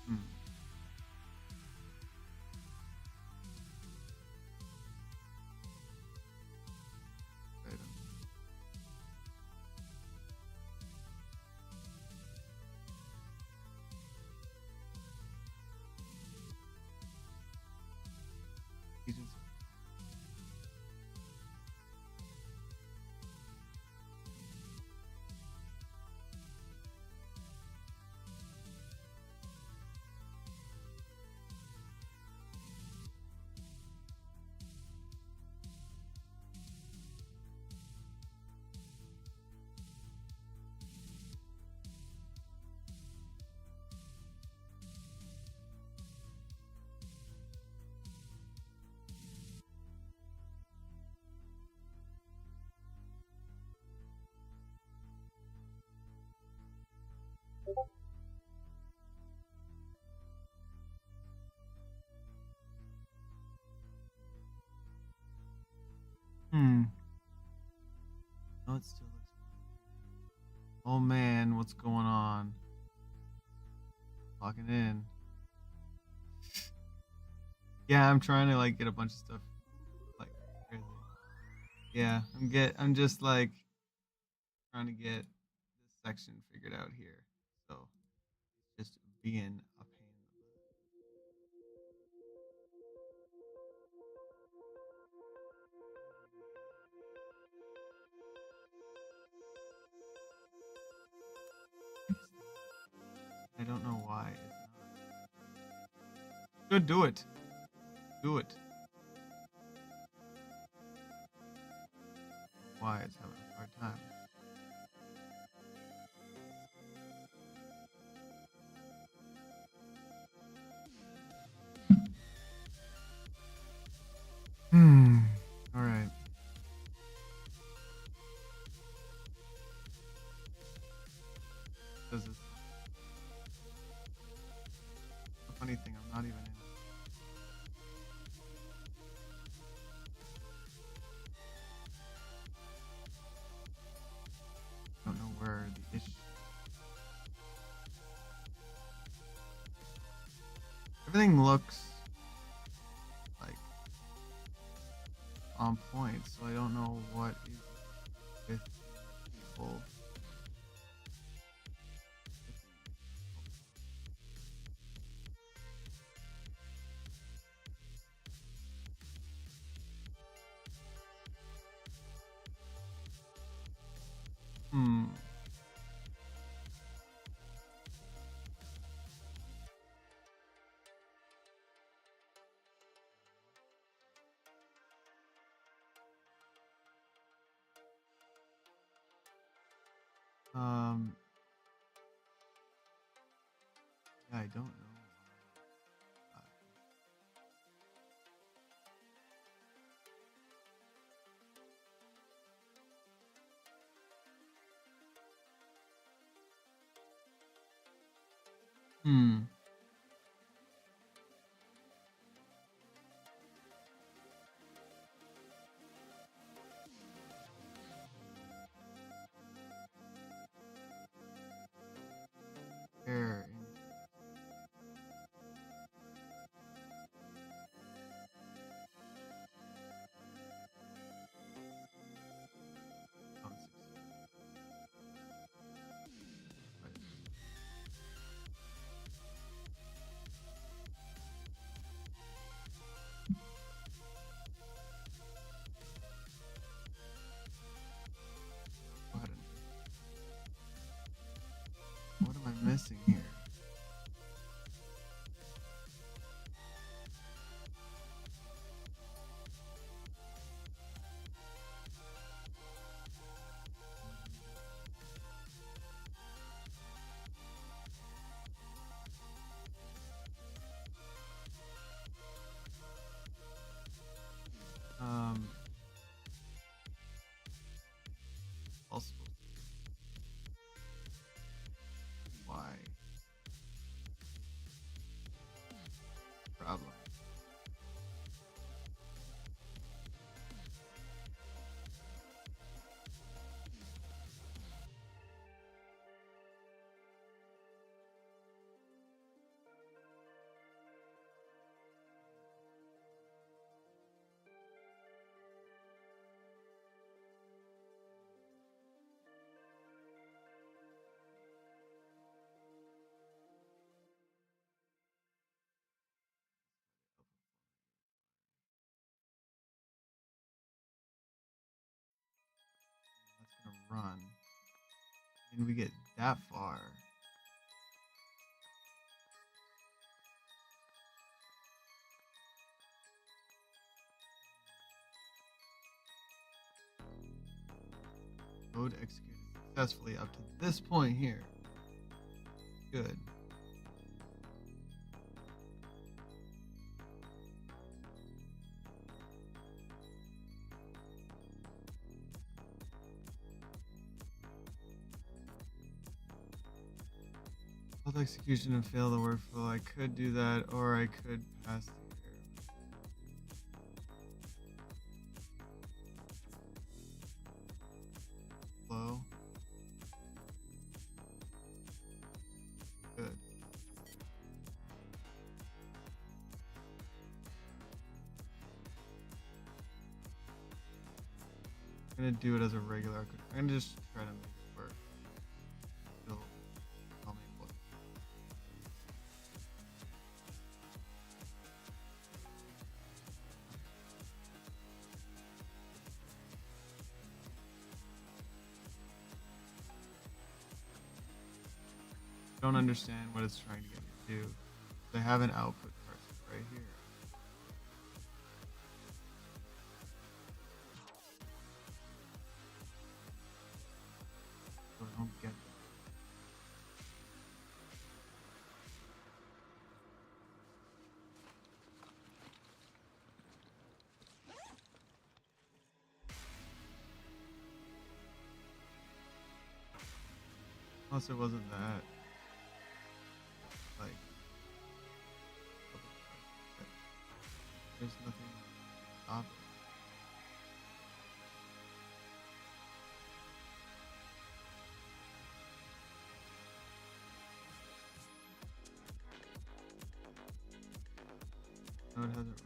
Hmm. Item. Agency. Hmm. Oh, it still looks fine. Oh man, what's going on? Logging in. Yeah, I'm trying to like get a bunch of stuff like crazy. Yeah, I'm just like trying to get this section figured out here. So just being a pain in the butt. I don't know why it's not. Good, do it. Do it. Why it's having a hard time. All right. Does this? The funny thing, I'm not even in. I don't know where the issue. Everything looks like on point, so I don't know what is with people. Hmm. Um. Yeah, I don't know. Uh, Hmm. Fair. What am I missing here? Um. Also, why? Problem. That's gonna run. And we get that far. Code executed successfully up to this point here. Good. Both execution and fail the workflow. I could do that, or I could pass the error. Flow. Good. I'm gonna do it as a regular. I'm gonna just try to make it work. It'll tell me what. I don't understand what it's trying to get me to do. They have an output cursor right here. So I don't get that. Unless it wasn't that. Like. There's nothing to stop it. No, it hasn't.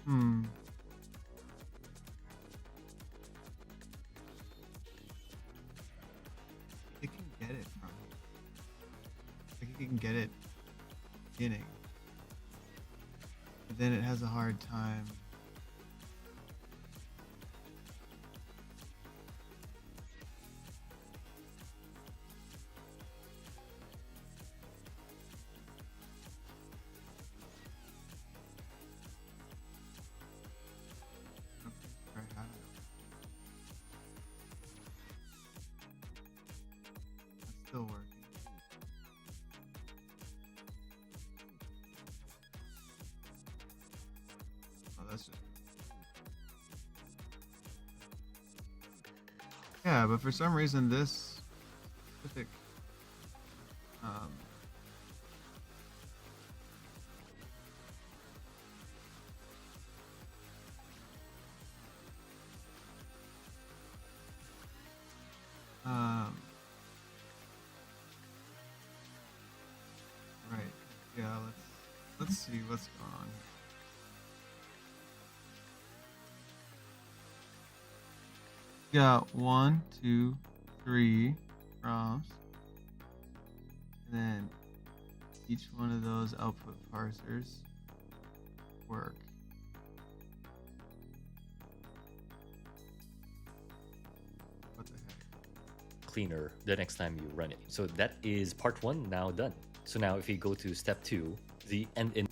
Hmm. then it has a hard time. Okay, I have it. It's still working. Oh, that's just. Yeah, but for some reason, this specific. Um, um, right. Yeah, let's see what's going on here. Got 1, 2, 3 prompts, and then each one of those output parsers work. What the heck? Cleaner the next time you run it. So that is part 1 now done. So now if you go to step 2, the end in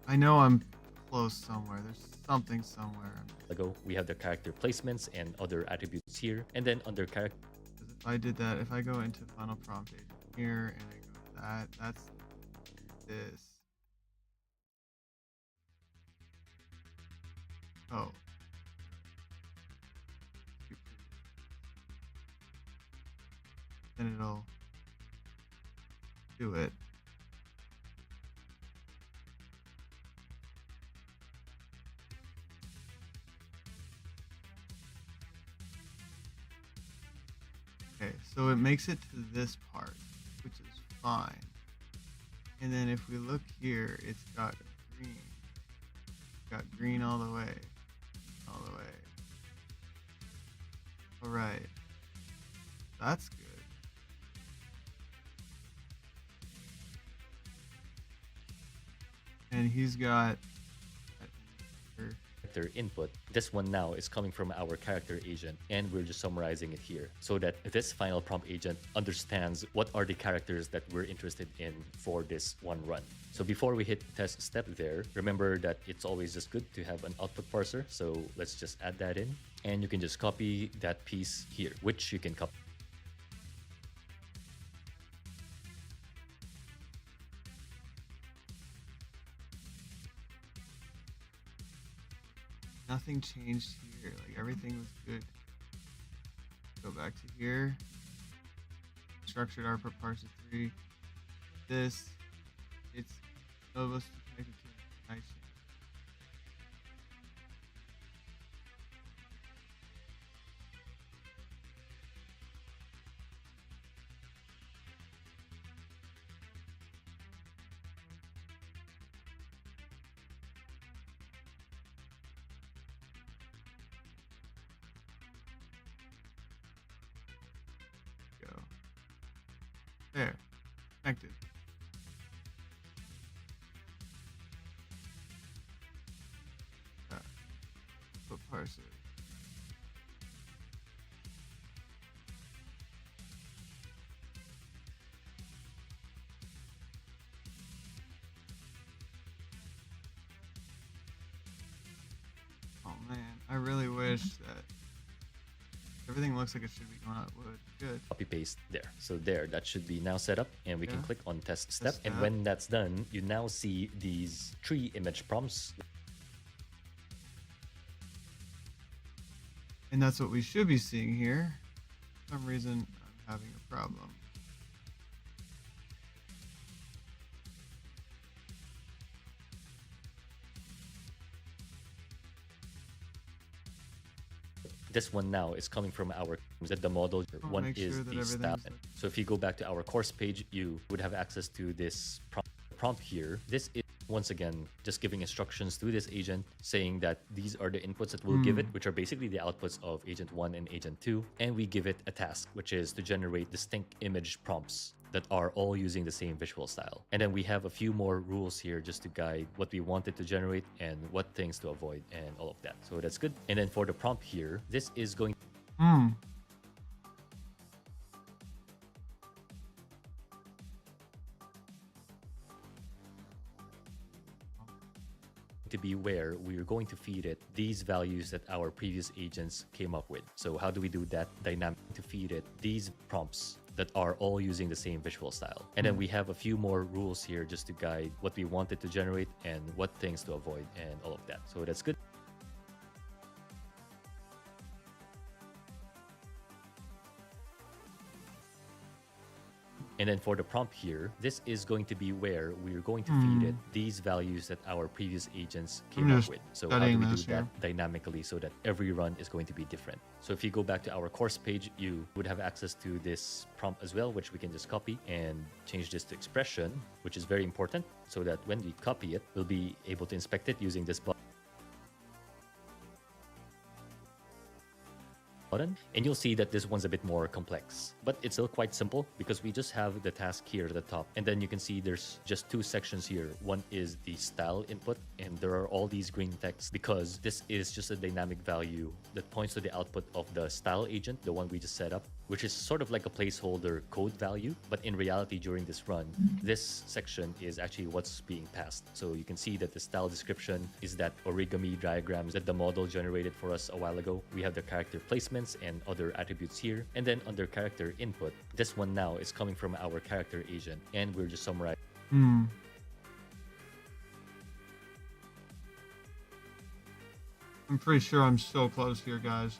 I know I'm close somewhere. There's something somewhere. Lego, we have the character placements and other attributes here. And then under character, 'Cause if I did that, if I go into final prompt agent here and I go to that, that's this. Oh. Then it'll do it. Okay, so it makes it to this part, which is fine. And then if we look here, it's got green. Got green all the way. All the way. Alright. That's good. And he's got character input. This one now is coming from our character agent, and we're just summarizing it here so that this final prompt agent understands what are the characters that we're interested in for this one run. So before we hit test step there, remember that it's always just good to have an output parser. So let's just add that in, and you can just copy that piece here, which you can copy. nothing changed here. Like everything was good. Go back to here. Structured output parser 3. This, it's Novos connected to an iChain. Go. There. Connected. Output parser. Oh man, I really wish that everything looks like it should be going out wood. Good. Copy paste there. So there, that should be now set up, and we can Yeah. click on test step. And step. when that's done, you now see these 3 image prompts. And that's what we should be seeing here. For some reason, I'm having a problem. This one now is coming from our that the model. I'll One make is sure that the style. everything's So if you go back to our course page, you would have access to this prompt here. This is once again, just giving instructions to this agent saying that these are the inputs that we'll give it, which are basically the outputs of Agent 1 and Agent 2. And we give it a task, which is to generate distinct image prompts that are all using the same visual style. And then we have a few more rules here just to guide what we want it to generate and what things to avoid and all of that. So that's good. And then for the prompt here, this is going to be where we're going to feed it these values that our previous agents came up with. So how do we do that? Dynamic to feed it these prompts that are all using the same visual style. And then we have a few more rules here just to guide what we want it to generate and what things to avoid and all of that. So that's good. And then for the prompt here, this is going to be where we're going to feed it these values that our previous agents came up with. So how do we do that dynamically so that every run is going to be different? So if you go back to our course page, you would have access to this prompt as well, which we can just copy and change this to expression, which is very important, so that when we copy it, we'll be able to inspect it using this button. And you'll see that this one's a bit more complex, but it's still quite simple because we just have the task here at the top, and then you can see there's just two sections here. One is the style input, and there are all these green text because this is just a dynamic value that points to the output of the style agent, the one we just set up, which is sort of like a placeholder code value, but in reality during this run, this section is actually what's being passed. So you can see that the style description is that origami diagrams that the model generated for us a while ago. We have the character placements and other attributes here. And then under character input, this one now is coming from our character agent, and we're just summarizing. I'm pretty sure I'm so close here, guys.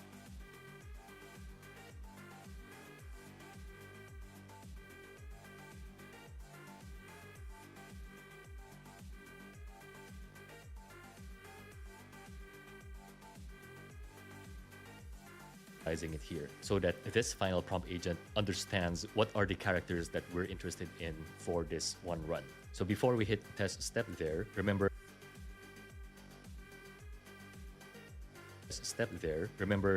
It here so that this final prompt agent understands what are the characters that we're interested in for this one run. So before we hit test step there, remember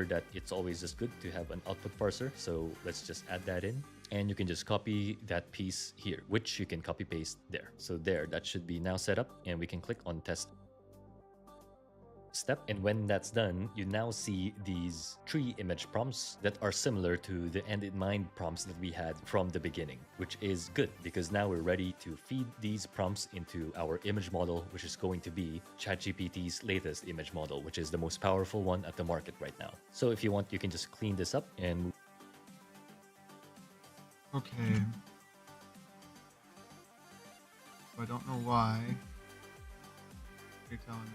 that it's always just good to have an output parser. So let's just add that in, and you can just copy that piece here, which you can copy paste there. So there, that should be now set up, and we can click on test step. And when that's done, you now see these 3 image prompts that are similar to the end in mind prompts that we had from the beginning, which is good because now we're ready to feed these prompts into our image model, which is going to be ChatGPT's latest image model, which is the most powerful one at the market right now. So if you want, you can just clean this up and Okay. I don't know why you're telling me.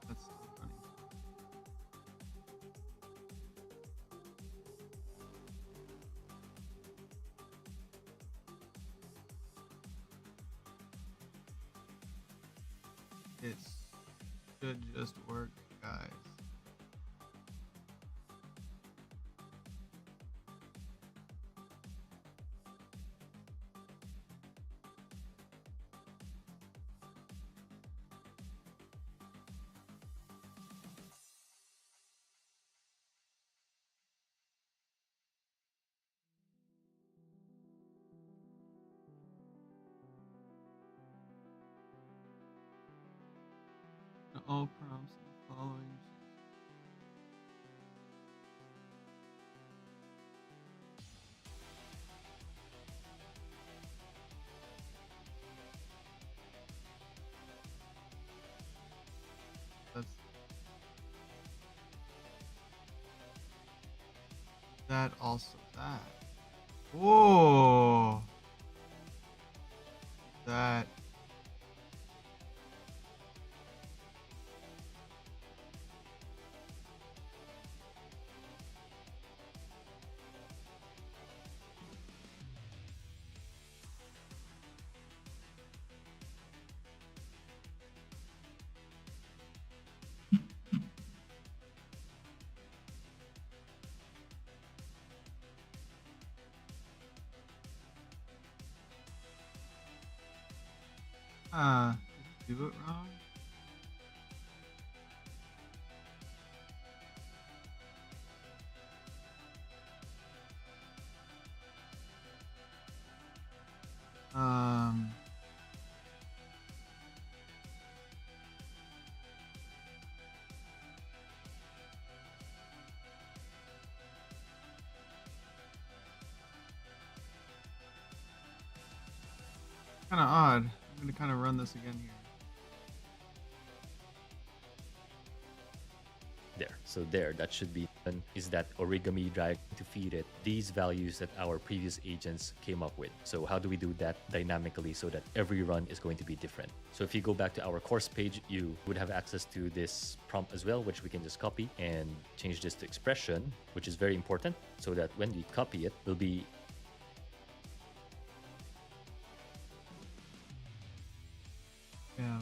That's so funny. It should just work, guys. All prompts and following. That's that also that. Whoa. That. Did I do it wrong? Um. Kind of odd. I'm gonna kind of run this again here. There. So there, that should be done. Is that origami drag to feed it these values that our previous agents came up with. So how do we do that dynamically so that every run is going to be different? So if you go back to our course page, you would have access to this prompt as well, which we can just copy and change this to expression, which is very important, so that when we copy it, will be Yeah.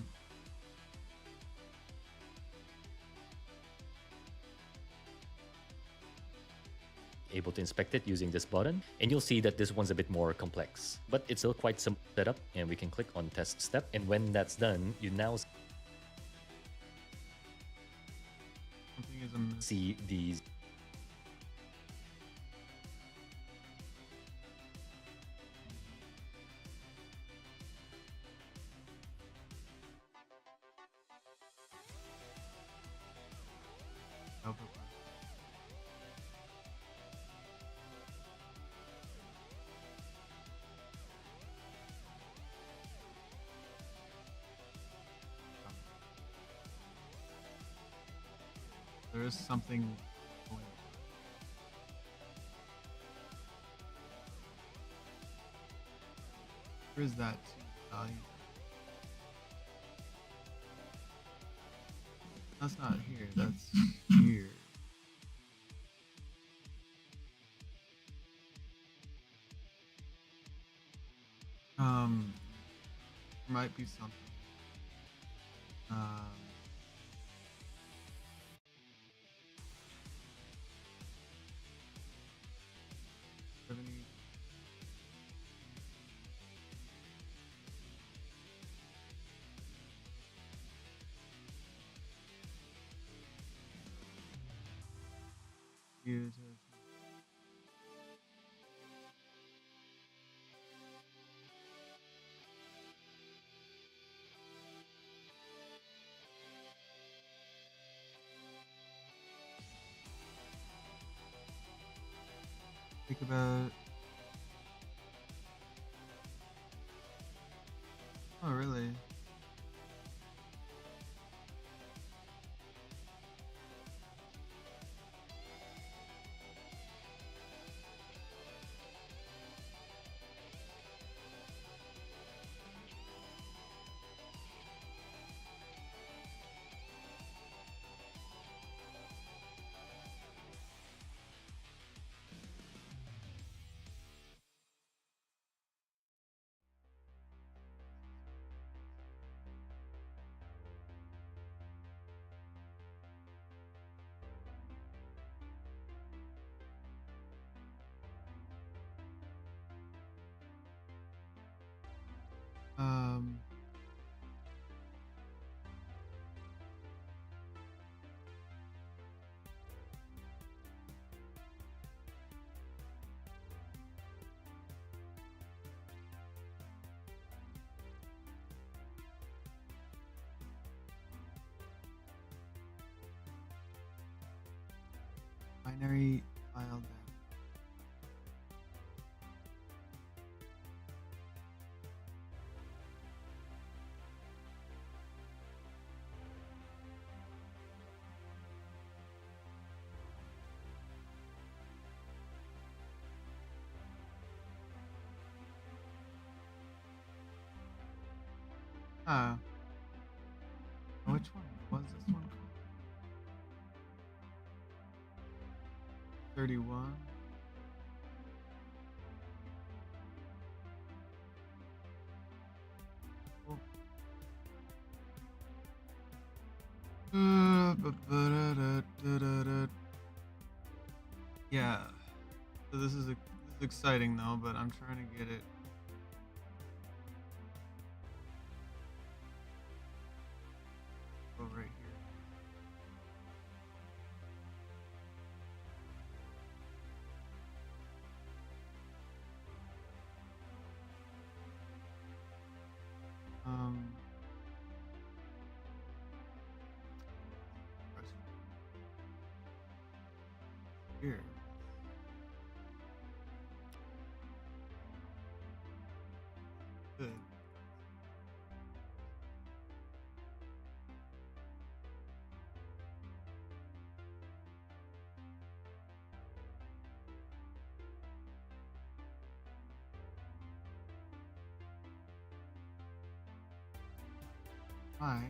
able to inspect it using this button, and you'll see that this one's a bit more complex, but it's still quite simple setup. And we can click on test step, and when that's done, you now Something is amiss. see these Output. There is something going on. Where is that value? That's not here, that's here. There might be something. Um, 70. Use it. Think about. Oh, really? Um. Binary file down. Ah, which one was this one called? 31. Cool. Yeah. So this is exciting though, but I'm trying to get it. Oh, right here. Um. Here. Good. Hi.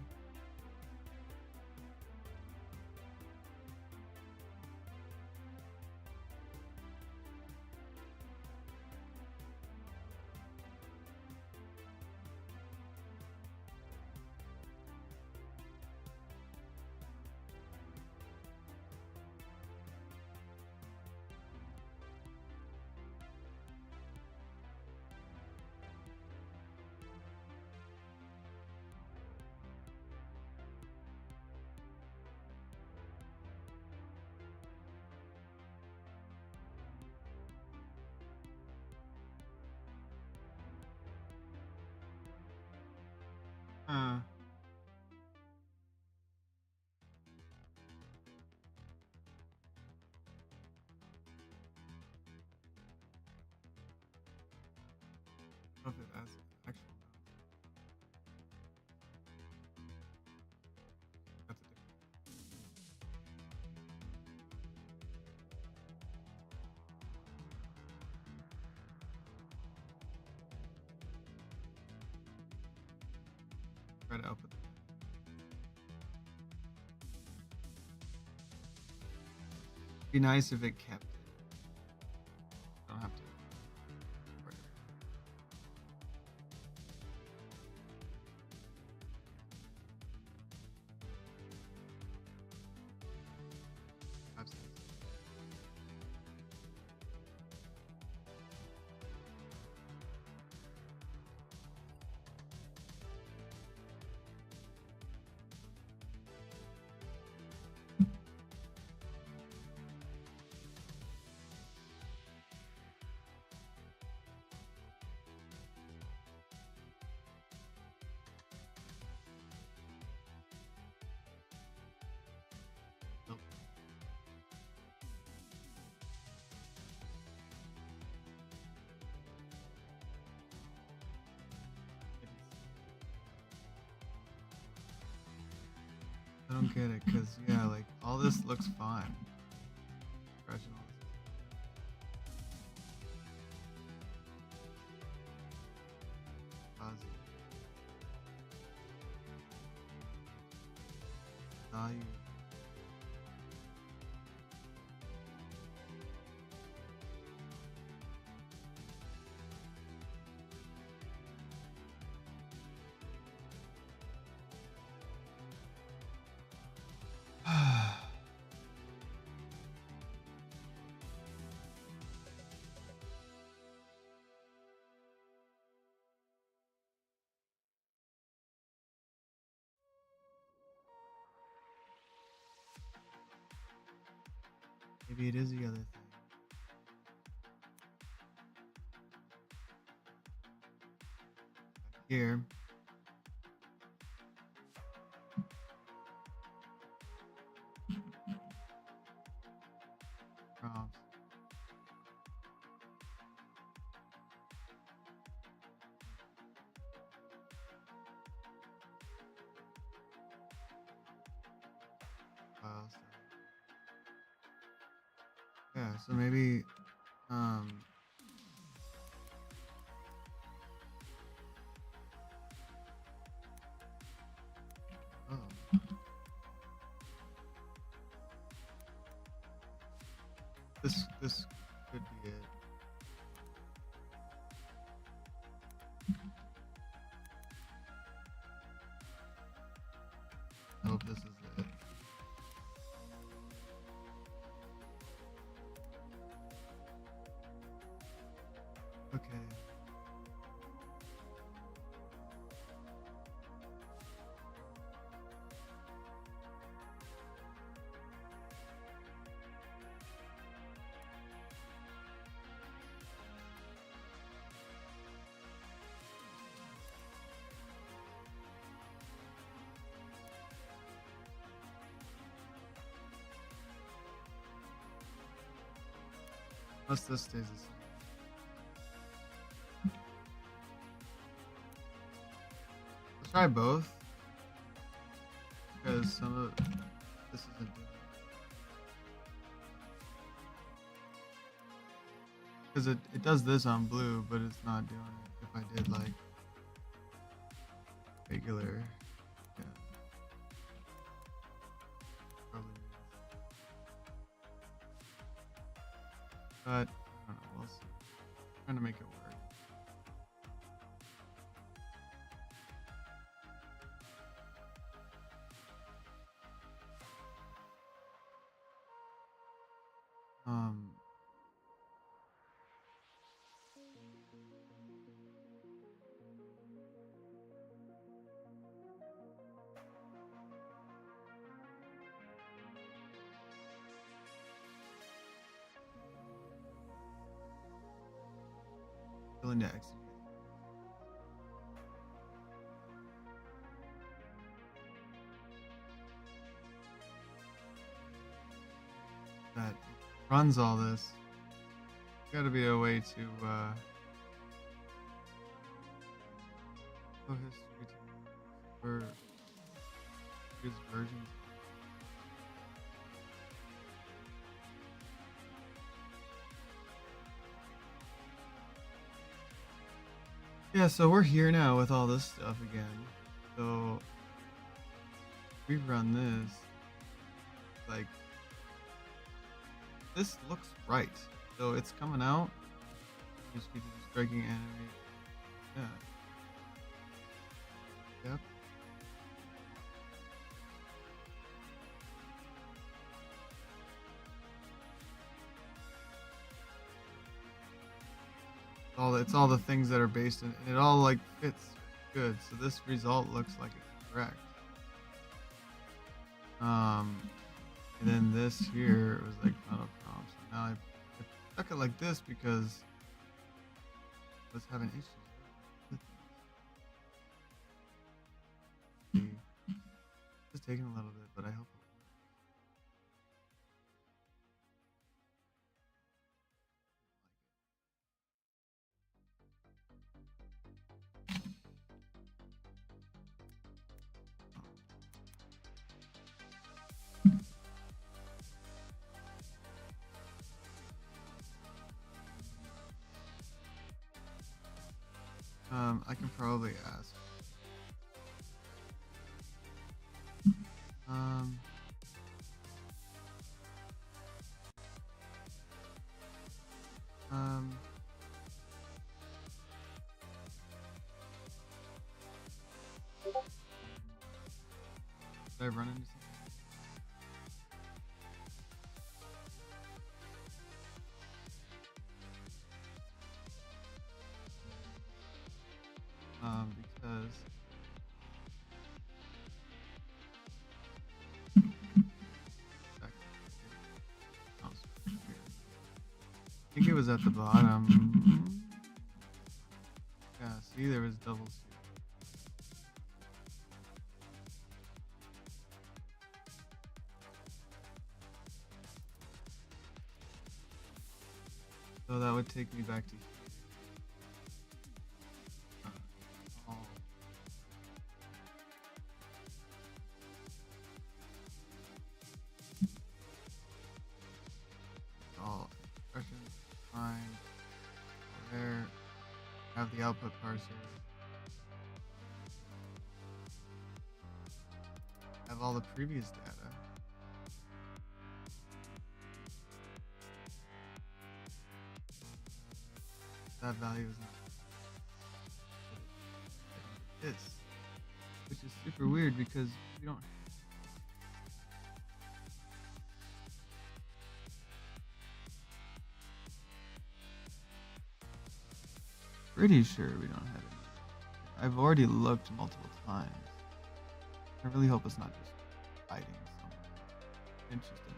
Huh. I don't know if it has actual. That's a different. Try to output. Be nice if it kept it. Don't have to. Worry. Five cents. Nope. I don't get it, cause yeah, like all this looks fine. Scratching all this. Fuzzy. Value. Maybe it is the other thing. Here. Prompts. File stuff. Yeah, so maybe This could be it. I hope this is it. Okay. Unless this stays the same. Let's try both. Because some of this isn't doing it. Because it does this on blue, but it's not doing it if I did like regular. Yeah. Probably. But I don't know, we'll see. Trying to make it work. Willing to execute. That runs all this. Gotta be a way to show history to for previous versions. Yeah, so we're here now with all this stuff again. So we run this. Like this looks right. So it's coming out. Just be striking enemy. Yeah. Yep. It's all the things that are based in, and it all like fits good. So this result looks like it's correct. And then this here was like final prompt. So now I stuck it like this because I was having issues with it. It's taking a little bit, but I hope it works. I can probably ask. Did I run into something? Because I think it was at the bottom. Yeah, see, there was double C. So that would take me back to all expressions, fine. There, have the output parser. Have all the previous data. that value is not this, which is super weird because we don't. Pretty sure we don't have it. I've already looked multiple times. I really hope it's not just hiding somewhere. Interesting.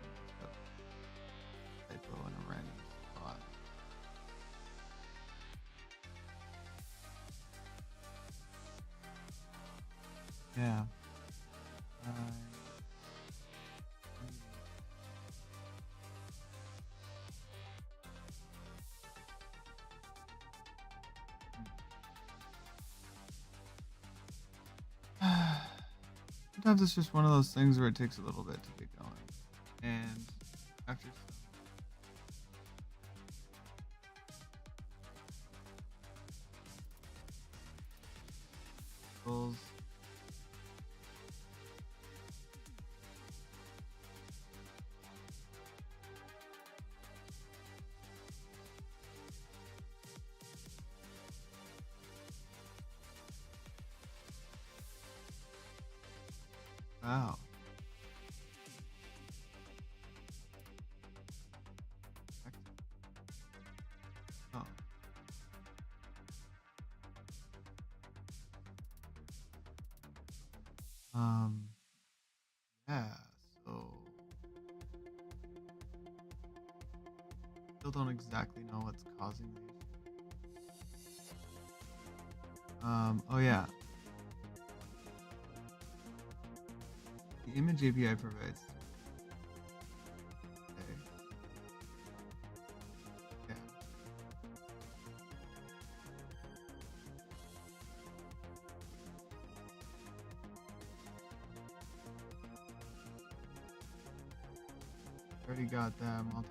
Typo in a random spot. Yeah. Sometimes it's just one of those things where it takes a little bit to get going. And after some wow. Oh. Yeah, so still don't exactly know what's causing the issue. Oh yeah. The image API provides. Okay. Yeah. Already got that multi.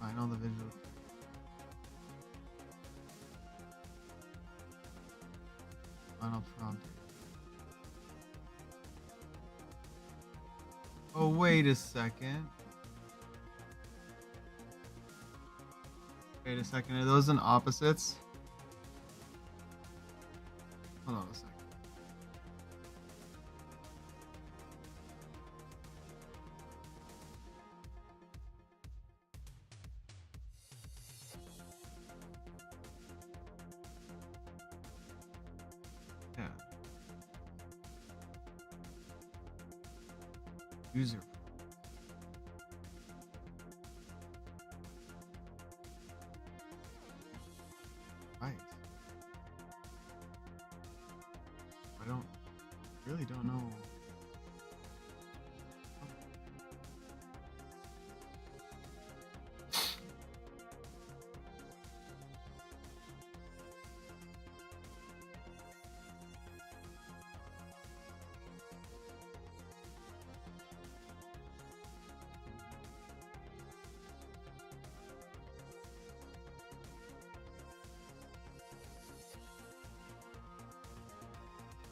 I know the visual. Final prompt. Oh, wait a second. Wait a second. Are those in opposites? Hold on a second. Yeah. User. Right. Really don't know.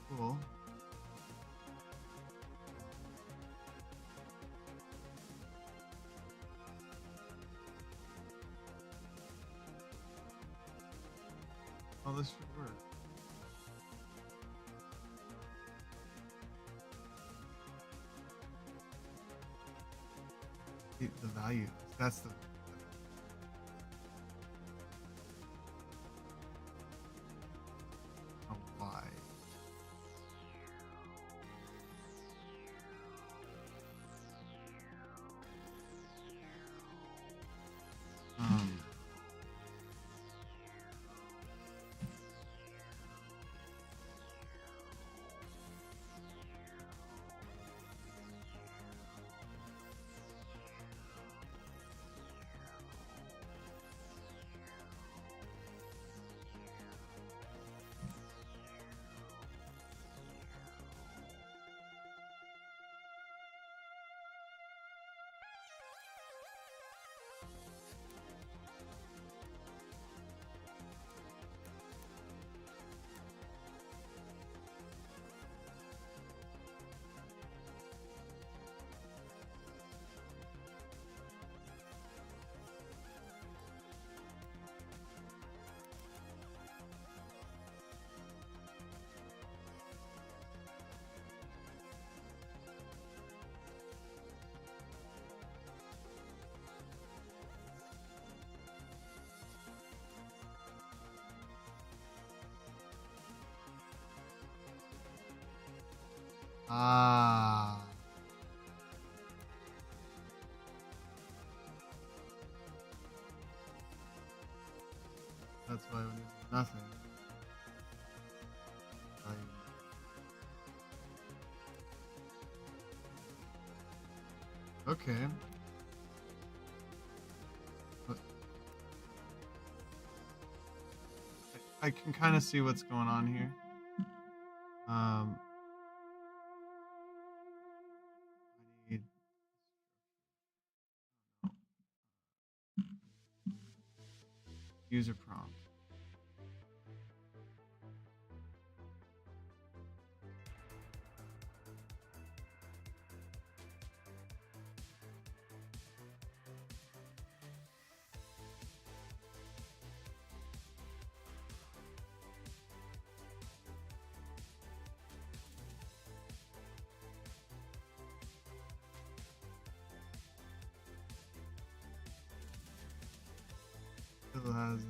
Cool. Oh, this should work. The value. That's the. Oh, why? Ah. That's why when there's nothing. Okay. But I can kind of see what's going on here. I need user prompt. Still has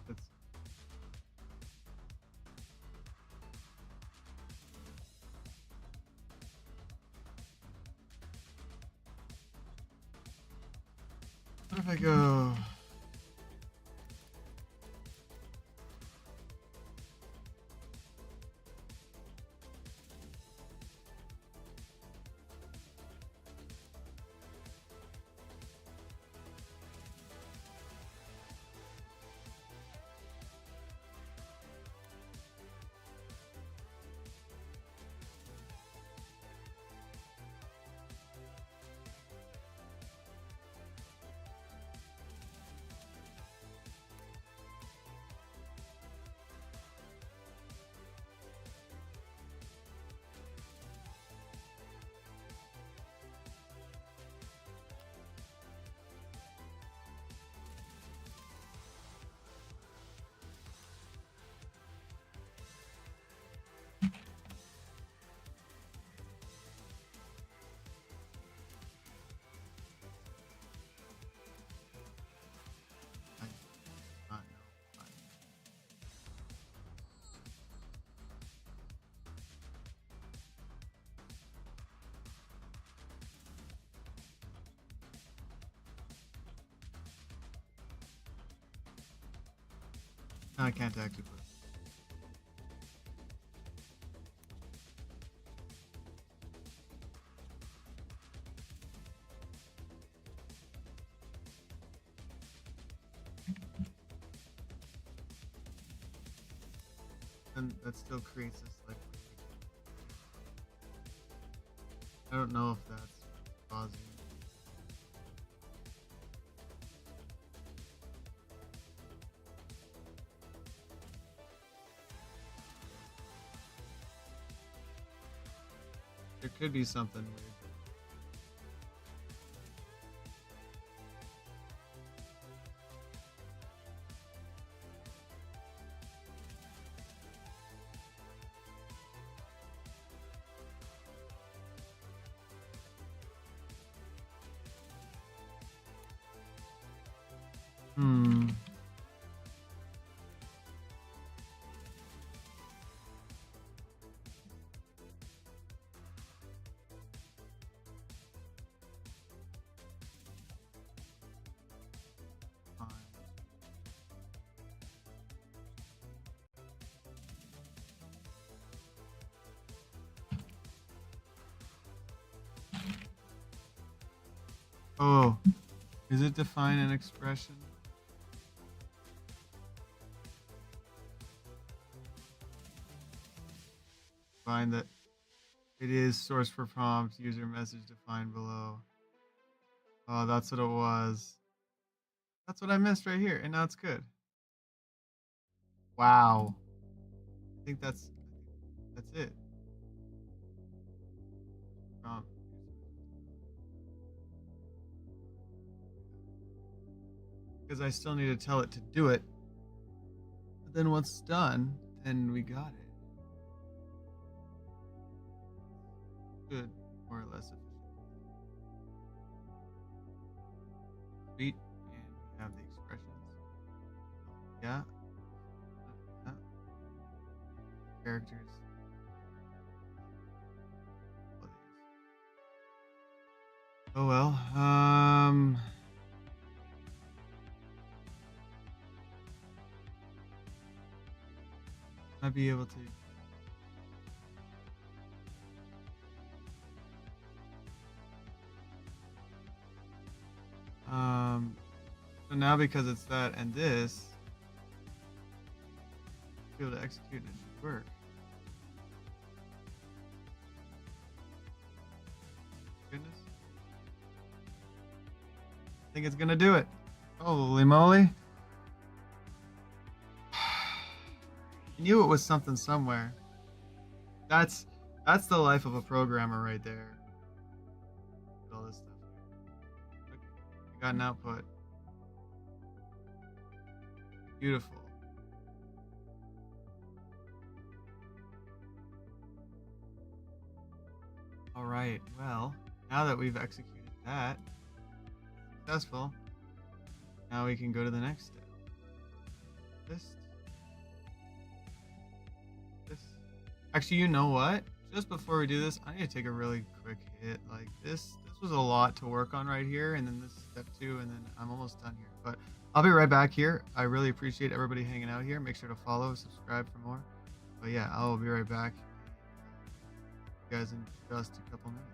that's what if I go I not know. No, I can't actually put. And that still creates this like. I don't know if that's causing. There could be something weird. Hmm. Fine. Oh, is it define an expression? Find that it is source for prompt, user message defined below. Oh, that's what it was. That's what I missed right here, and now it's good. Wow. I think that's it. Prompt. Because I still need to tell it to do it. But then once it's done, then we got it. Good, more or less efficient. Sweet, and we have the expressions. Yeah. Yeah. Characters. Oh well. Might be able to. So now because it's that and this, be able to execute and it should work. Goodness. I think it's gonna do it. Holy moly. I knew it was something somewhere. That's the life of a programmer right there. Look at all this stuff. Look, I got an output. Beautiful. All right. Well, now that we've executed that, successful. Now we can go to the next step. This. Actually, you know what? Just before we do this, I need to take a really quick hit. Like this was a lot to work on right here, and then this is step 2, and then I'm almost done here. But I'll be right back here. I really appreciate everybody hanging out here. Make sure to follow, subscribe for more. But yeah, I'll be right back. You guys in just a couple minutes.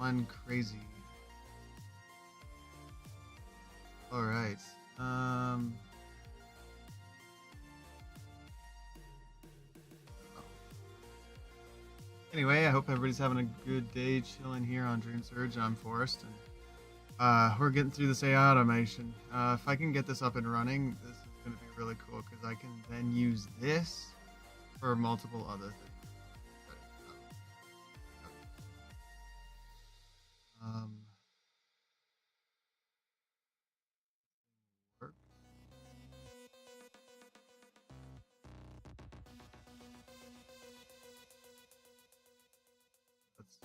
fun, crazy. All right. Anyway, I hope everybody's having a good day chilling here on Dream Surge. I'm Forrest, and we're getting through this AI automation. If I can get this up and running, this is going to be really cool because I can then use this for multiple other things. Work. Let's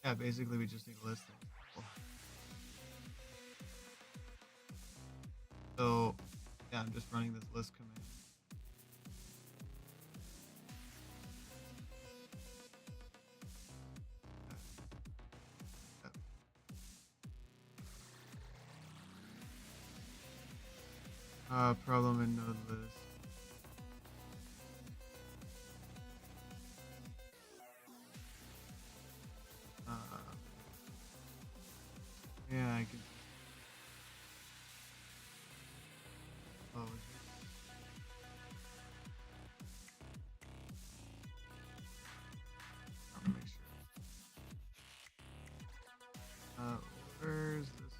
yeah, basically we just need a list things. So yeah, I'm just running this list command. Problem in node list. Yeah, I can. Oh, is it? I want to make sure. Where's this?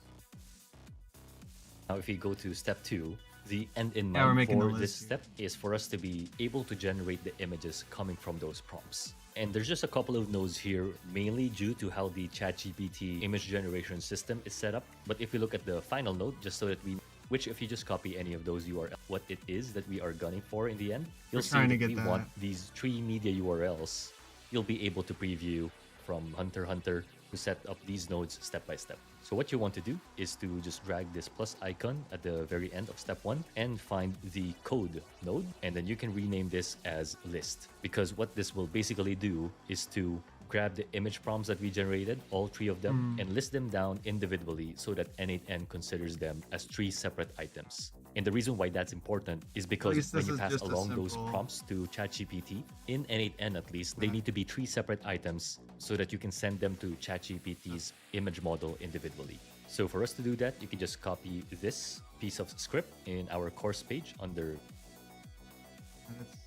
Now, if we go to step 2, the end in Yeah, we're mind making for the this list here. step is for us to be able to generate the images coming from those prompts. And there's just a couple of nodes here, mainly due to how the ChatGPT image generation system is set up. But if we look at the final node, just so that we, which if you just copy any of those URL, what it is that we are gunning for in the end, you'll see trying to that get we that. want these 3 media URLs. You'll be able to preview from Hunter x Hunter to set up these nodes step by step. So what you want to do is to just drag this plus icon at the very end of step 1 and find the code node, and then you can rename this as list, because what this will basically do is to grab the image prompts that we generated, all 3 of them, and list them down individually so that N8N considers them as 3 separate items. And the reason why that's important is because least when this you is pass just a along those simple- prompts to ChatGPT, in N8N at least, they need to be 3 separate items so that you can send them to ChatGPT's image model individually. So for us to do that, you can just copy this piece of script in our course page under. And it's...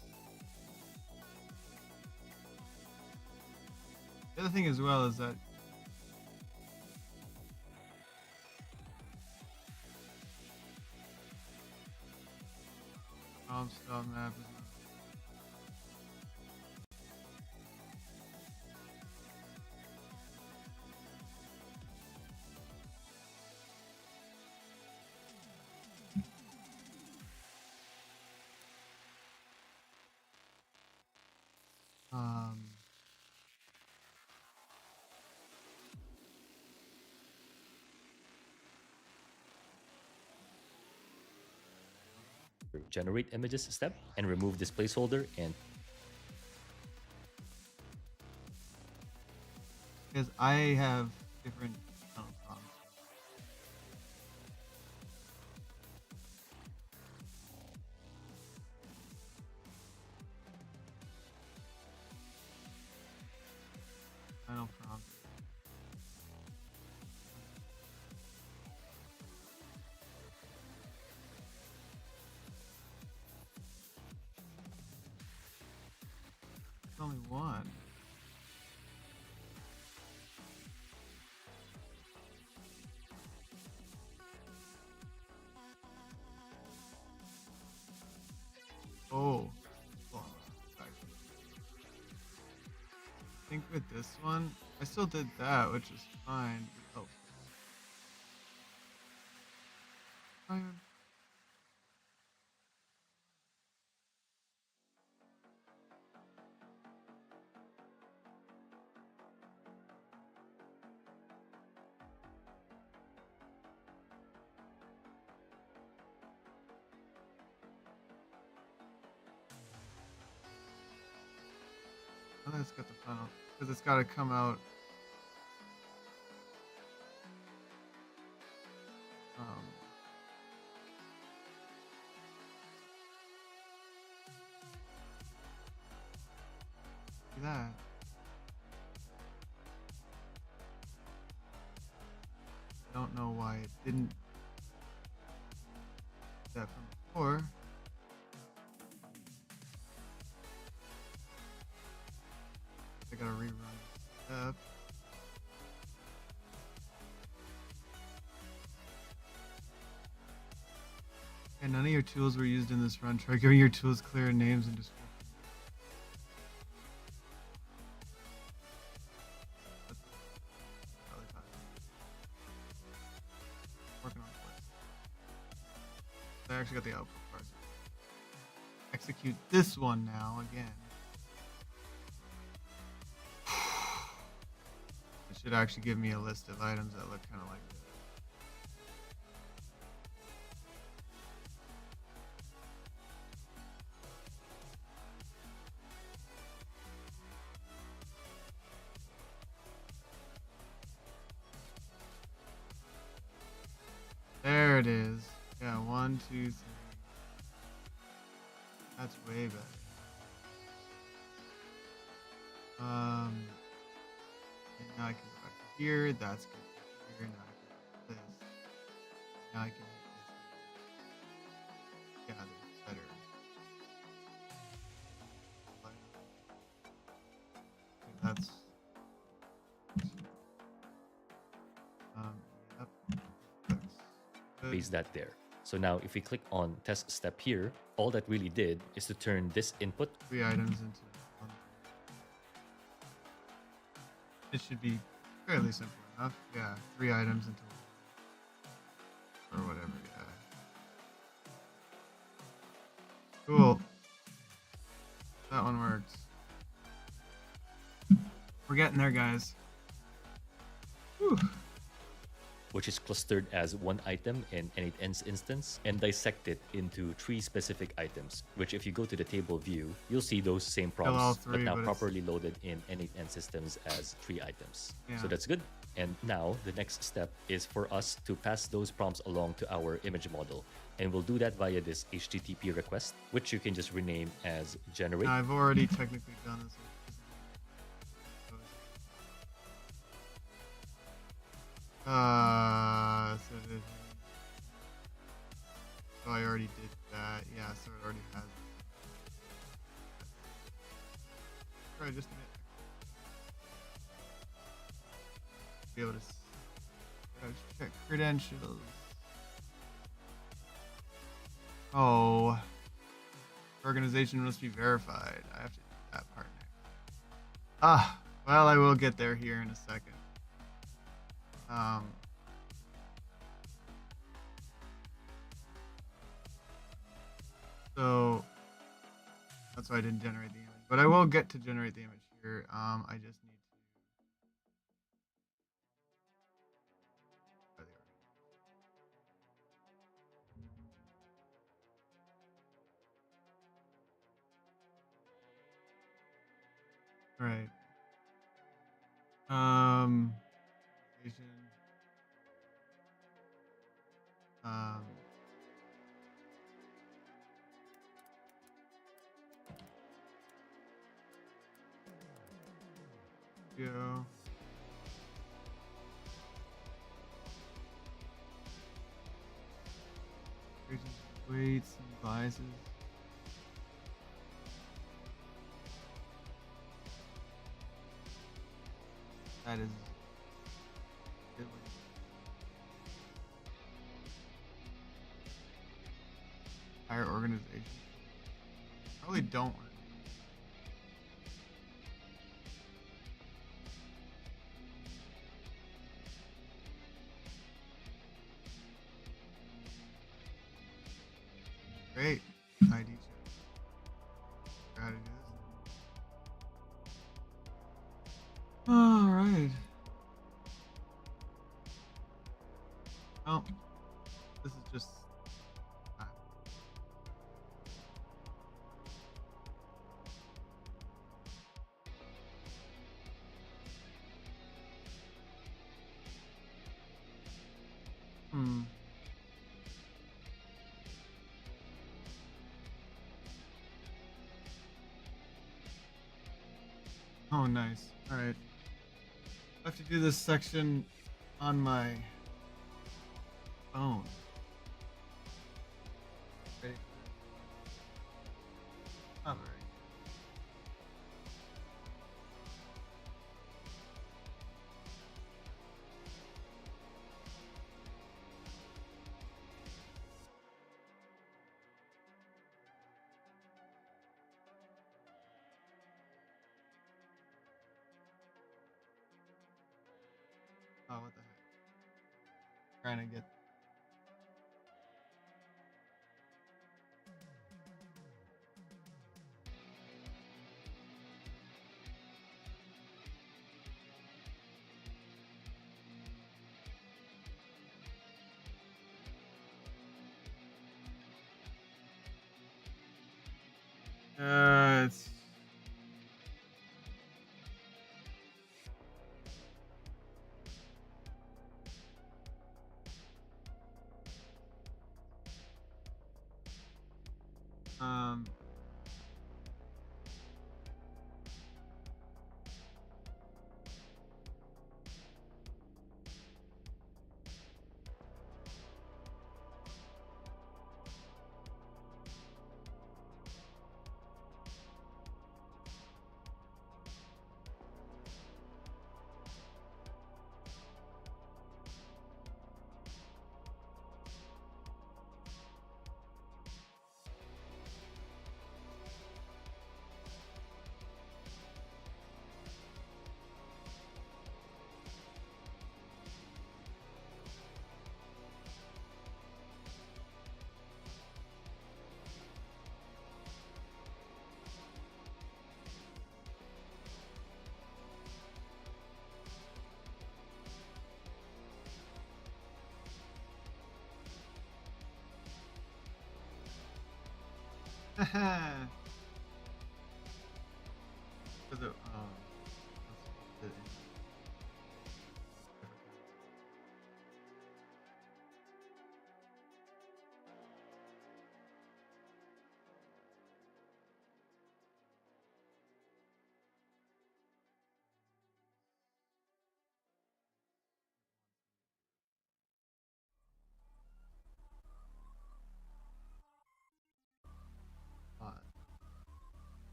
The other thing as well is that stop map is not... Generate images step and remove this placeholder and Because I have different prompts. Final prompt. There's only one. Oh. Hold on. Back. I think with this one, I still did that, which is fine. Oh. Fine. I think it's got the final, because it's got to come out. do that. I don't know why it didn't do that from before. I gotta rerun the step. And none of your tools were used in this run. Try giving your tools clear names and descriptions. That's probably fine. Working on it. I actually got the output parser. Execute this one now again. It should actually give me a list of items that look kind of like this. There it is. Yeah, 1, 2, 3. That's way better. And now I can go back to here. That's good. Here, now I can hit this. Now I can hit this. Yeah, there's better. That's. Yep. That's good. Base that there. So now if we click on test step here, all that really did is to turn this input 3 items into one. It should be fairly simple enough. Yeah, 3 items into one. Or whatever, yeah. Cool. That one works. We're getting there, guys. Whew. which is clustered as one item in n8n's instance, and dissect it into 3 specific items, which if you go to the table view, you'll see those same Still all prompts, but three, now but it's- properly loaded in n8n systems as 3 items. Yeah. So that's good. And now the next step is for us to pass those prompts along to our image model. And we'll do that via this HTTP request, which you can just rename as generate. I've already technically done this. So I already did that. Yeah, so it already has. Try just a minute. Be able to check credentials. Oh, organization must be verified. I have to do that part next. Ah, well, I will get there here in a second. So that's why I didn't generate the image, but I will get to generate the image here. I just need to. Right. Station. Go. Weights and biases. That is. Higher organization. Probably don't work. Great. ID check. Gotta do this. Alright. Oh. This is just. Hmm. Oh, nice. All right. I have to do this section on my phone. Ready? Not very. Oh, what the heck? Trying to get. It's. Um. Because it, that's it. But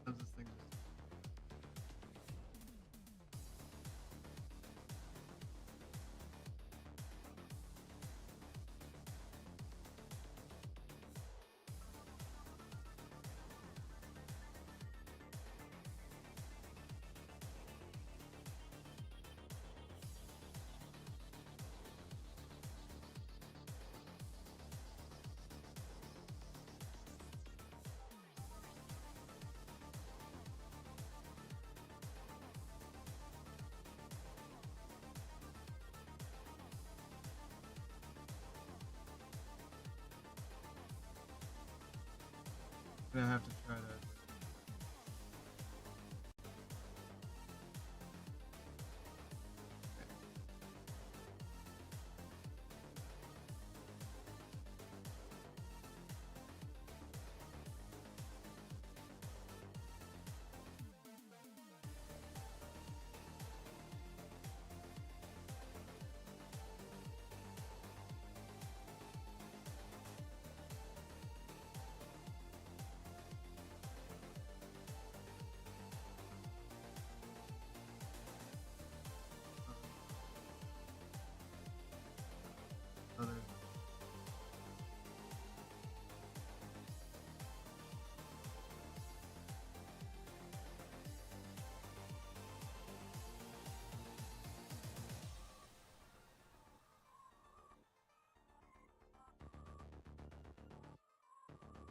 how's this thing just? Gonna have to try to. Other.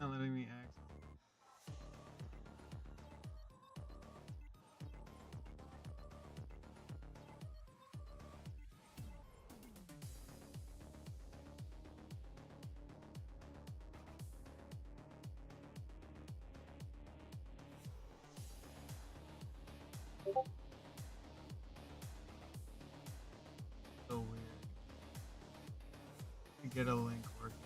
Not letting me access. get a link working.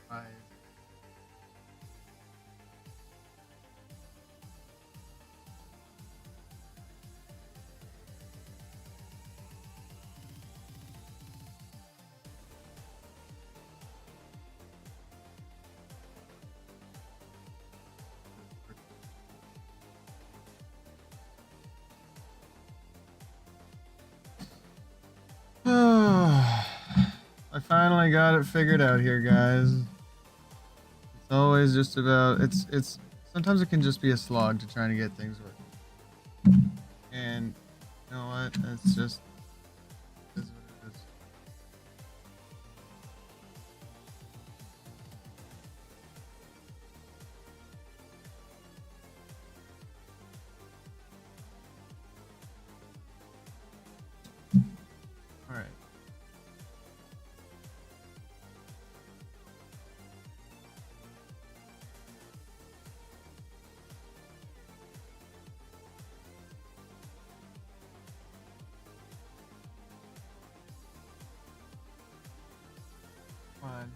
Right. I finally got it figured out here, guys. It's always just about it's sometimes it can just be a slog to trying to get things working. And you know what? It's just it is what it is. All right. Fine.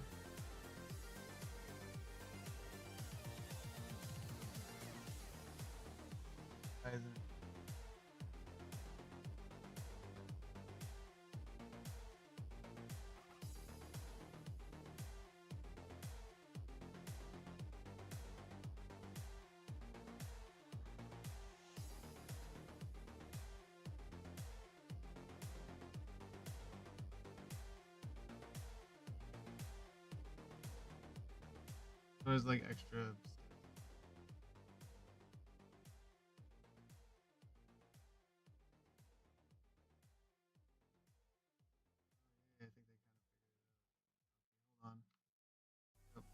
Guys, there's like extra. I think they kind of figured it out. Hold on. Yep.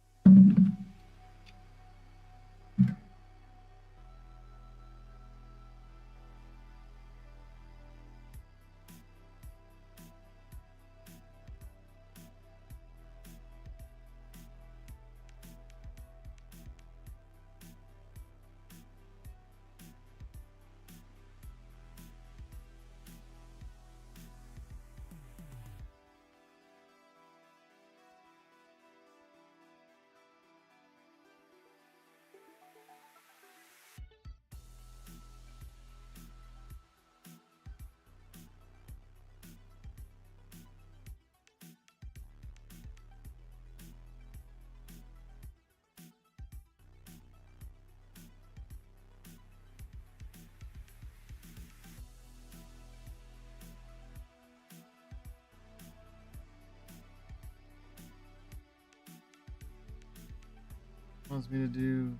Wants me to do.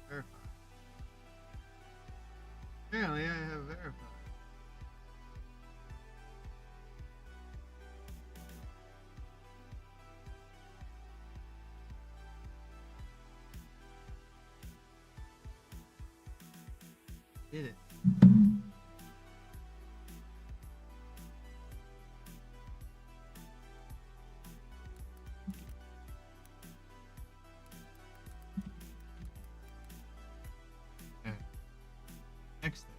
Verify. Apparently, I have verified. Did it. Okay. Next thing.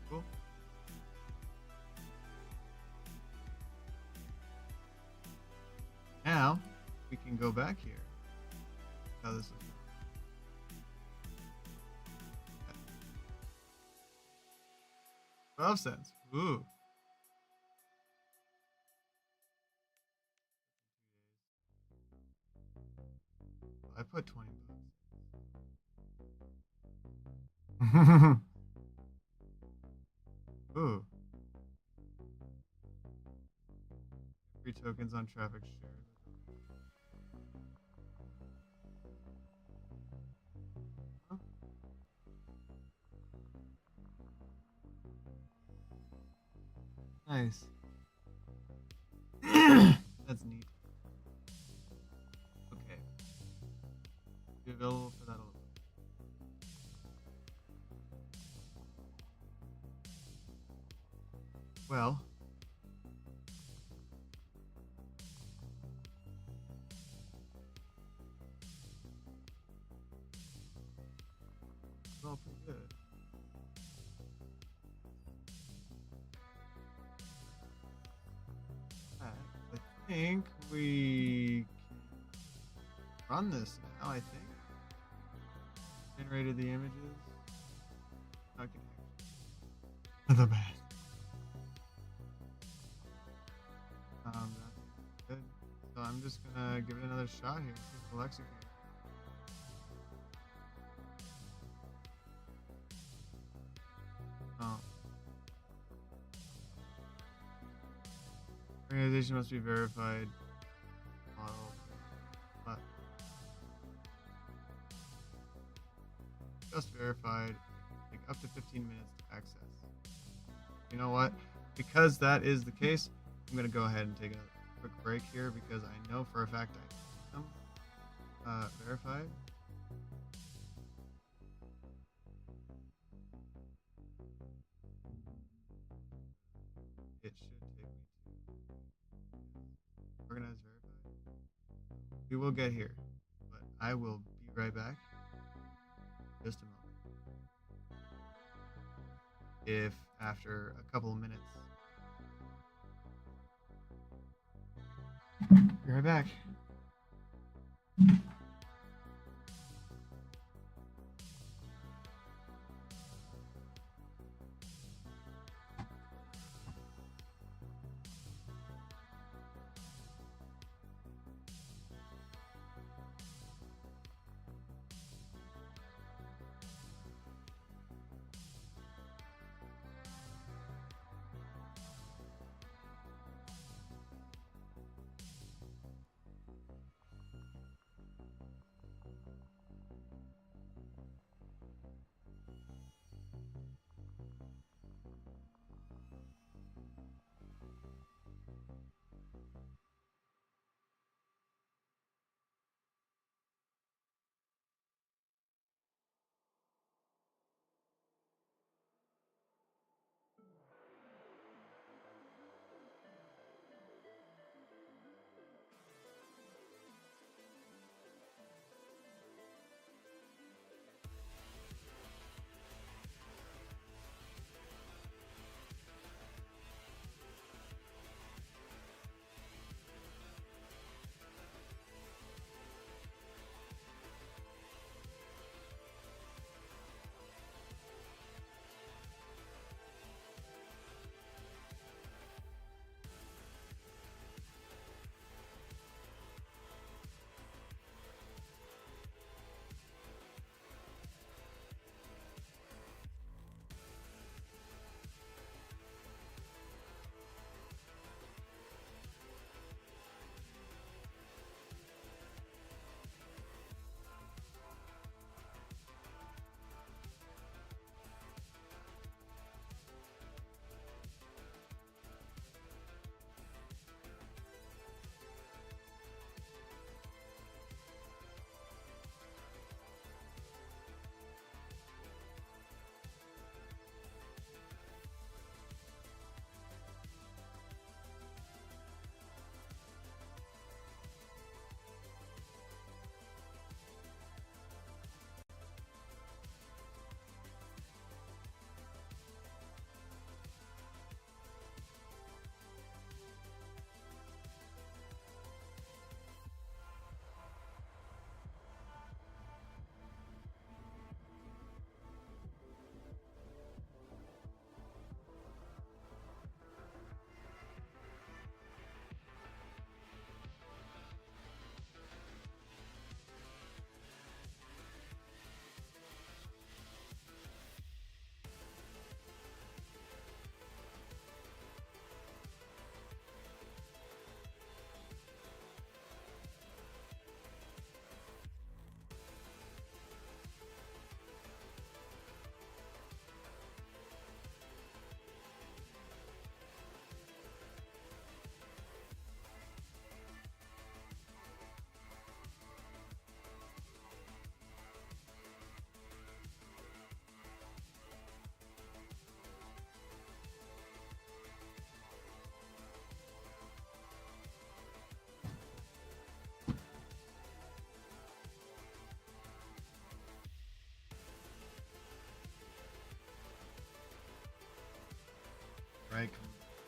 Cool. Now we can go back here. How this is. 12 cents. Ooh. I put 20 bucks. Ooh. Free tokens on traffic share. Huh? Nice. That's neat. Okay. Be available for that a little bit. Well. It's all pretty good. I think we can run this now, I think. Generated the images. Okay. The best. That's good. So I'm just gonna give it another shot here. See if it'll execute. Oh. Organization must be verified. Model. But just verified. Take up to 15 minutes to access. You know what? Because that is the case, I'm gonna go ahead and take a quick break here because I know for a fact I am verified. It should take me to organize verified. We will get here, but I will be right back. Just a moment. If after a couple of minutes. Be right back.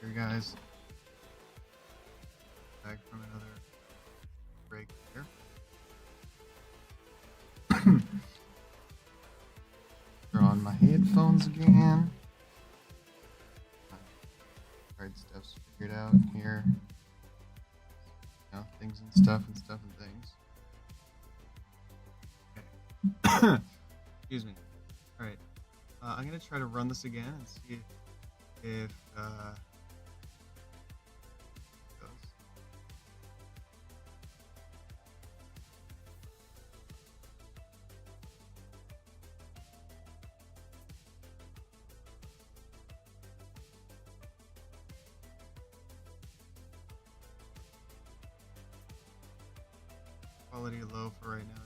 here, guys. Back from another break here. Throw on my headphones again. Hard stuff's figured out here. You know, things and stuff and stuff and things. Okay. Excuse me. All right. I'm gonna try to run this again and see if it goes. Quality low for right now.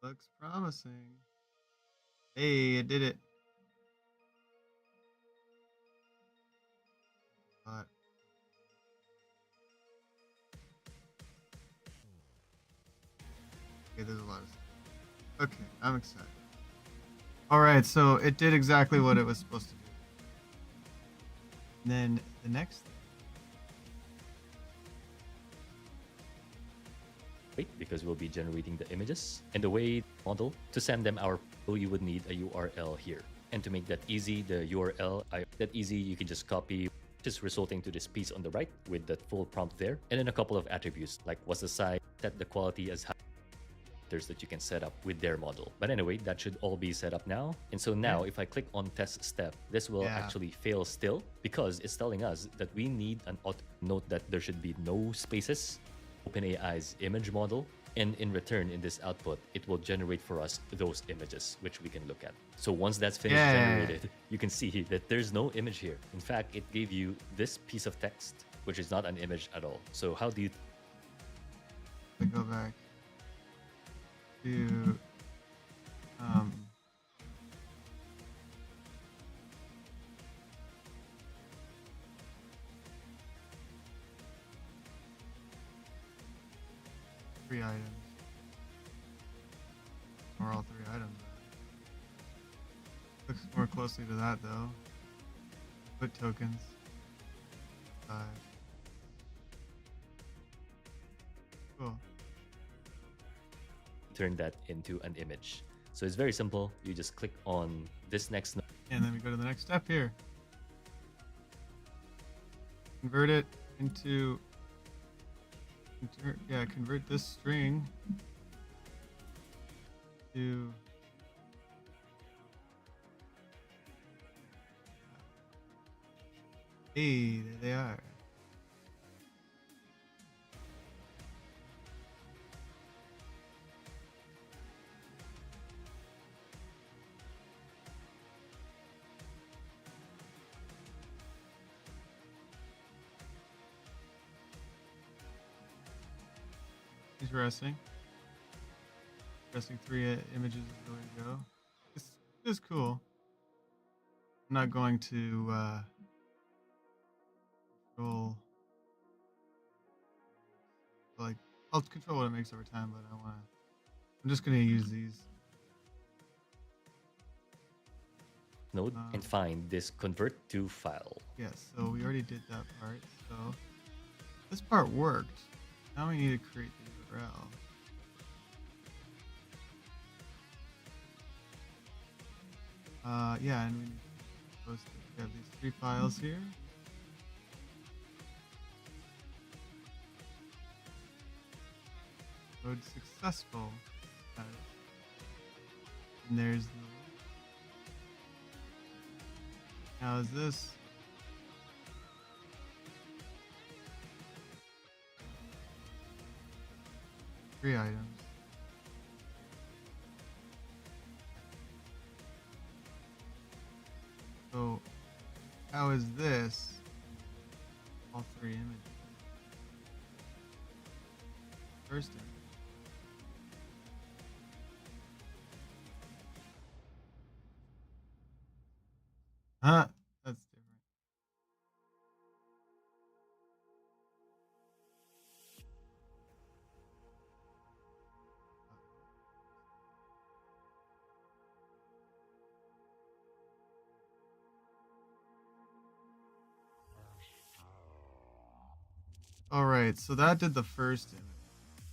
Looks promising. Hey, I did it. But okay, there's a lot of stuff. Okay, I'm excited. Alright, so it did exactly what it was supposed to do. And then the next thing. Because we'll be generating the images and the way model to send them our you would need a URL here. And to make that easy, the URL you can just copy, just resulting to this piece on the right with that full prompt there, and then a couple of attributes like what's the size, set the quality as high that you can set up with their model. But anyway, that should all be set up now. And so now if I click on test step, this will actually fail still because it's telling us that we need an auto note that there should be no spaces. OpenAI's image model, and in return in this output it will generate for us those images which we can look at. So once that's finished generated, you can see that there's no image here. In fact, it gave you this piece of text which is not an image at all. So how do you go back to three items, or all three items. Looks more closely to that though. Put tokens. 5. Cool. turn that into an image? So it's very simple. You just click on this next node. And then we go to the next step here. Convert it into convert this string to hey, there they are. Interesting. Interesting. 3 images is the way to go. This is cool. I'm not going to control, like, I'll control what it makes over time, but I'm just gonna use these. Node and find this convert to file. Yes, so we already did that part. So this part worked. Now we need to create the URL. Yeah, and we need to post it. We have these 3 files here. Code successful. And there's the. Now is this? Three items. So, how is this all 3 images? First image. Huh? That's different. All right, so that did the first image.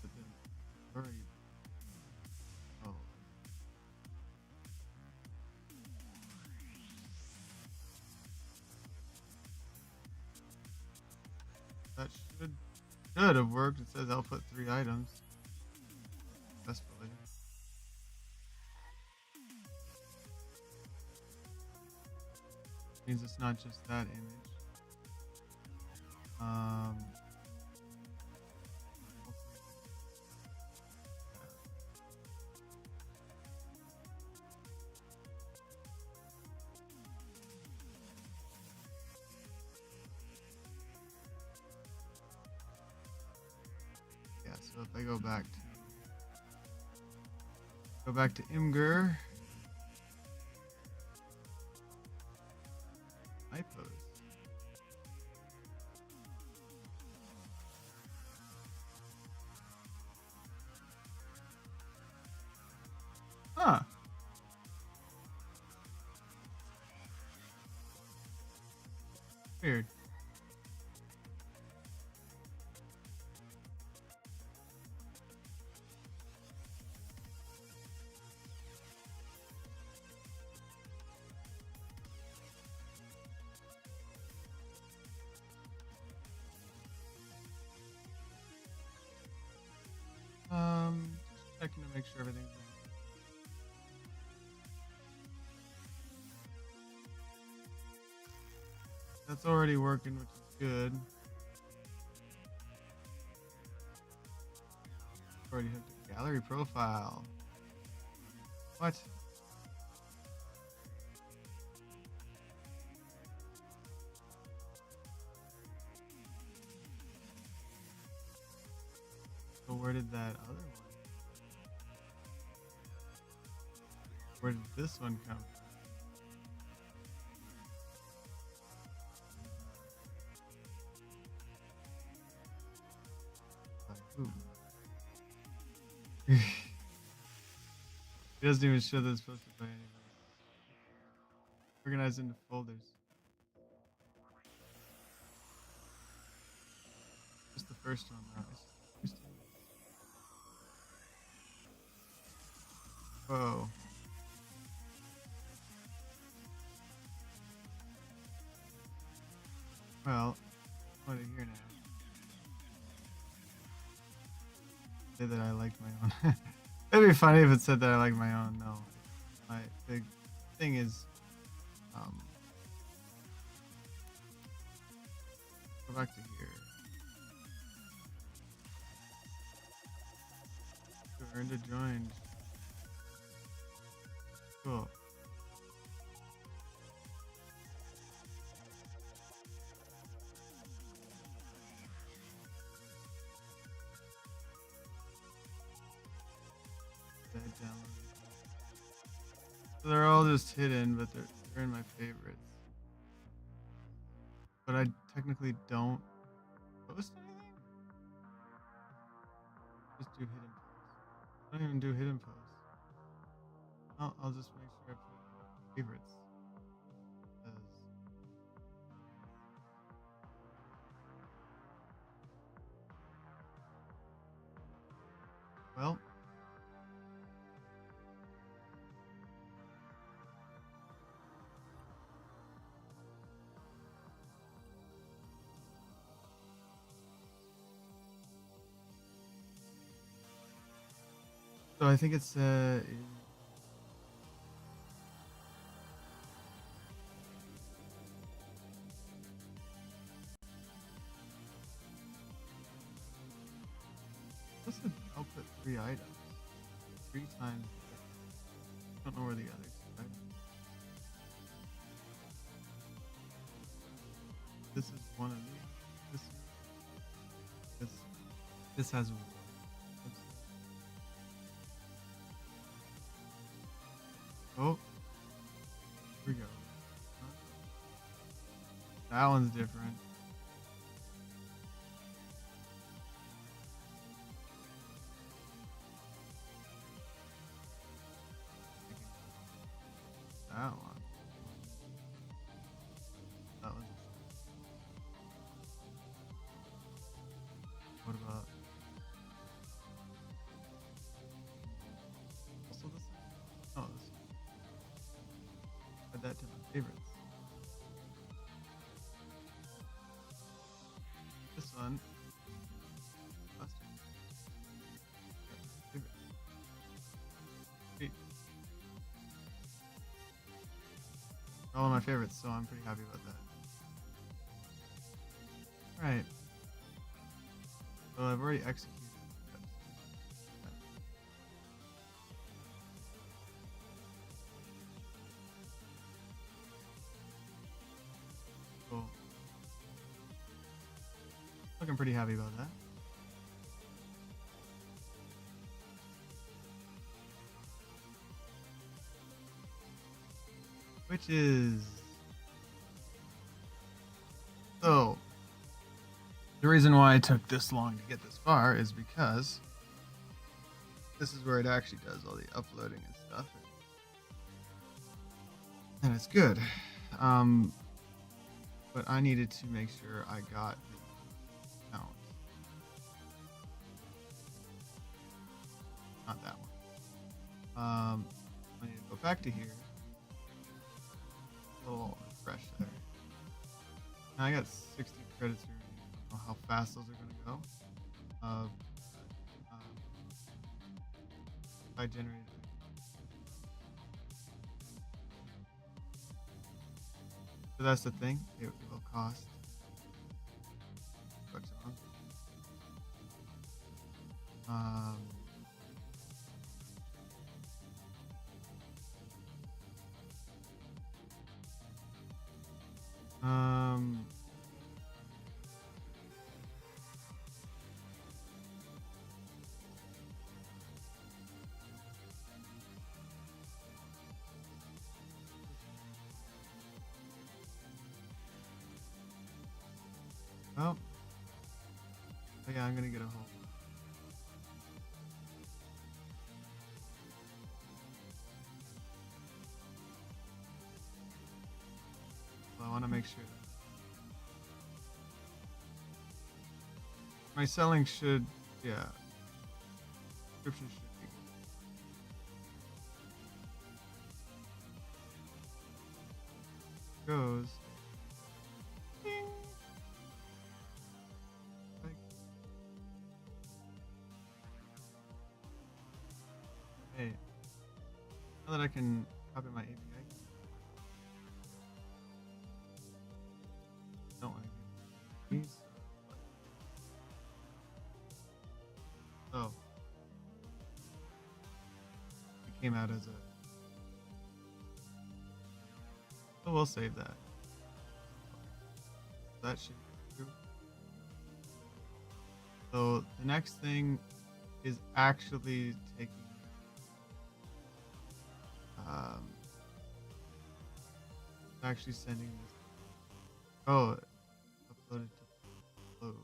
But then, where are you? Oh, that should have worked. It says output 3 items successfully. Means it's not just that image. Yeah, so if I go back to Imgur, I pose. Huh. Weird. Just checking to make sure everything's right. That's already working, which is good. Already have the gallery profile. What? So where did that other one? Where did this one come from? Ooh. It doesn't even show that it's posted by anybody. Organized into folders. Just the first one, though. Whoa. Well, what are here now? Say that I like my own. It'd be funny if it said that I like my own. No, my big thing is, go back to here. Earned a joined. Cool. So they're all just hidden, but they're in my favorites. But I technically don't post anything. Just do hidden posts. I don't even do hidden posts. I'll just make sure I put favorites. 'Cause well, so I think it's what's the output 3 items? 3 times. I don't know where the other 2 items. This is one of these. This has one. Oh, here we go. That one's different. That one. That one. What about also this? Oh, this. Add that to my favorites. This one. Last one. Favorite. Sweet. All of my favorites, so I'm pretty happy about that. Alright. Well, I've already executed. Cool. Looking pretty happy about that. Which is so the reason why I took this long to get this far is because this is where it actually does all the uploading and stuff, and it's good. But I needed to make sure I got the count, not that one. I need to go back to here. Little refresh there. Now I got 60 credits here. I don't know how fast those are going to go. I generated. So that's the thing. It will cost $bucks a month. Well, yeah, I'm gonna get a hold. So I want to make sure my selling should, yeah, description should be goes. Ding. Like, hey, now that I can copy my API. Don't want to give these. Oh. It came out as a. Oh, we'll save that. That should be true. So the next thing is actually taking. Actually sending this. Oh, uploaded to upload.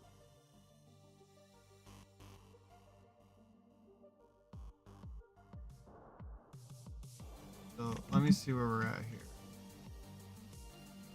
So let me see where we're at here.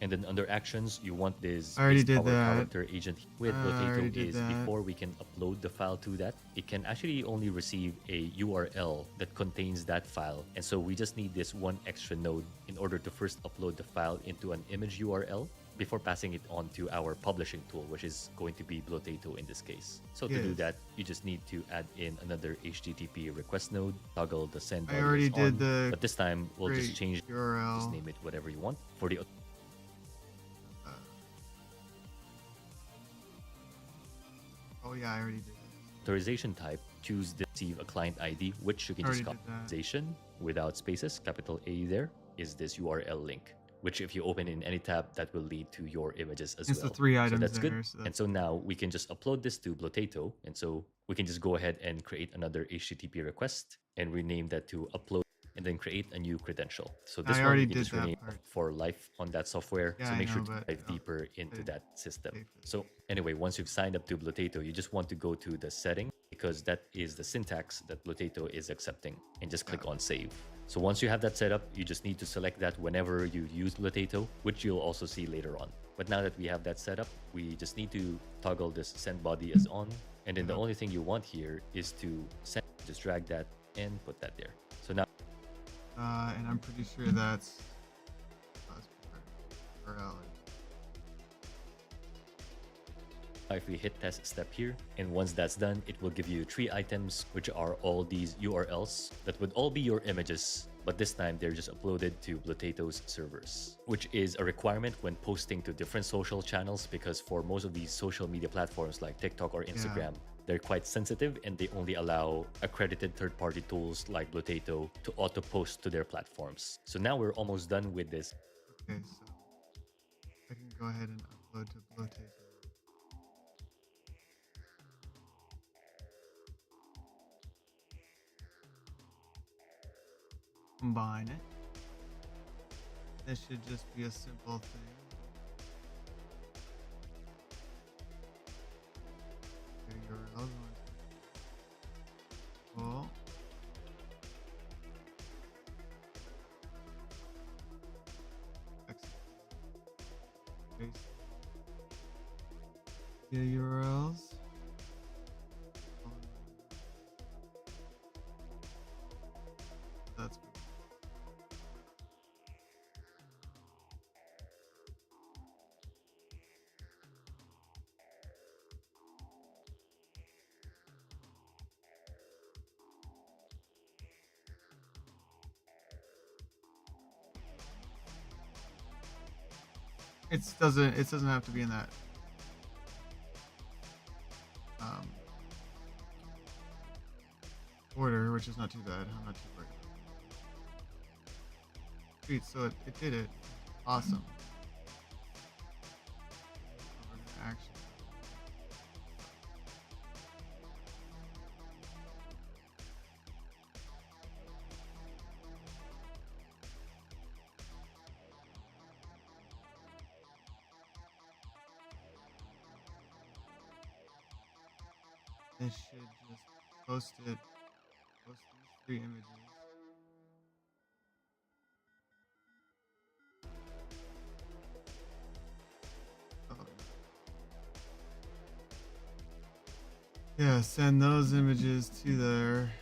And then under actions, you want this I already base did power that. character agent with I already Potato did is that. before we can upload the file to that, it can actually only receive a URL that contains that file. And so we just need this one extra node in order to first upload the file into an image URL before passing it on to our publishing tool, which is going to be Blotato in this case. So to do Yes. that, you just need to add in another HTTP request node, toggle the send I button already is did on, the but this time we'll just create change, URL. just name it whatever you want. For the Oh yeah, I already did. authorization type, choose the receive a client ID, which you can just Already copy. did that. Authorization without spaces, capital A there, is this URL link, which if you open in any tab, that will lead to your images as It's well. the three So items that's there. good. So And that's so now we can just upload this to Blotato. And so we can just go ahead and create another HTTP request and rename that to upload and then create a new credential. So this I one already you can did just rename that part. for life on that software. Yeah, So I make sure know, to but dive deeper into didn't that system. pay for So anyway, once you've signed up to Blotato, you just want to go to the setting because that is the syntax that Blotato is accepting, and just click on save. So once you have that set up, you just need to select that whenever you use Blotato, which you'll also see later on. But now that we have that set up, we just need to toggle this send body as on. And then the only thing you want here is to send, just drag that and put that there. So now and I'm pretty sure that's URL. if we hit test step here, and once that's done, it will give you 3 items, which are all these URLs that would all be your images, but this time they're just uploaded to Blotato's servers, which is a requirement when posting to different social channels, because for most of these social media platforms like TikTok or Instagram, they're quite sensitive and they only allow accredited third-party tools like Blotato to auto-post to their platforms. So now we're almost done with this. Okay, so I can go ahead and upload to Blotato. Combine it. This should just be a simple thing. Your URL. Cool. Paste the URLs. That's good. It doesn't have to be in that order, which is not too bad. I'm not too worried. Sweet, so it did it. Awesome. We're gonna actually this should just post these 3 images. Oh. Yeah, send those images to their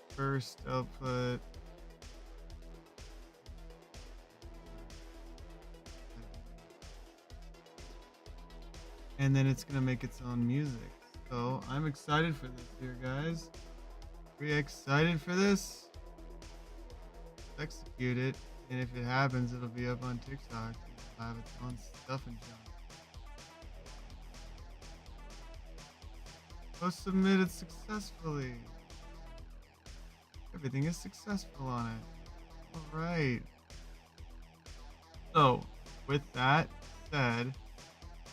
first output. And then it's gonna make its own music. So I'm excited for this here, guys. Pretty excited for this. Let's execute it, and if it happens, it'll be up on TikTok. It'll have its own stuff and junk. Post submitted successfully. Everything is successful on it. All right. So, with that said,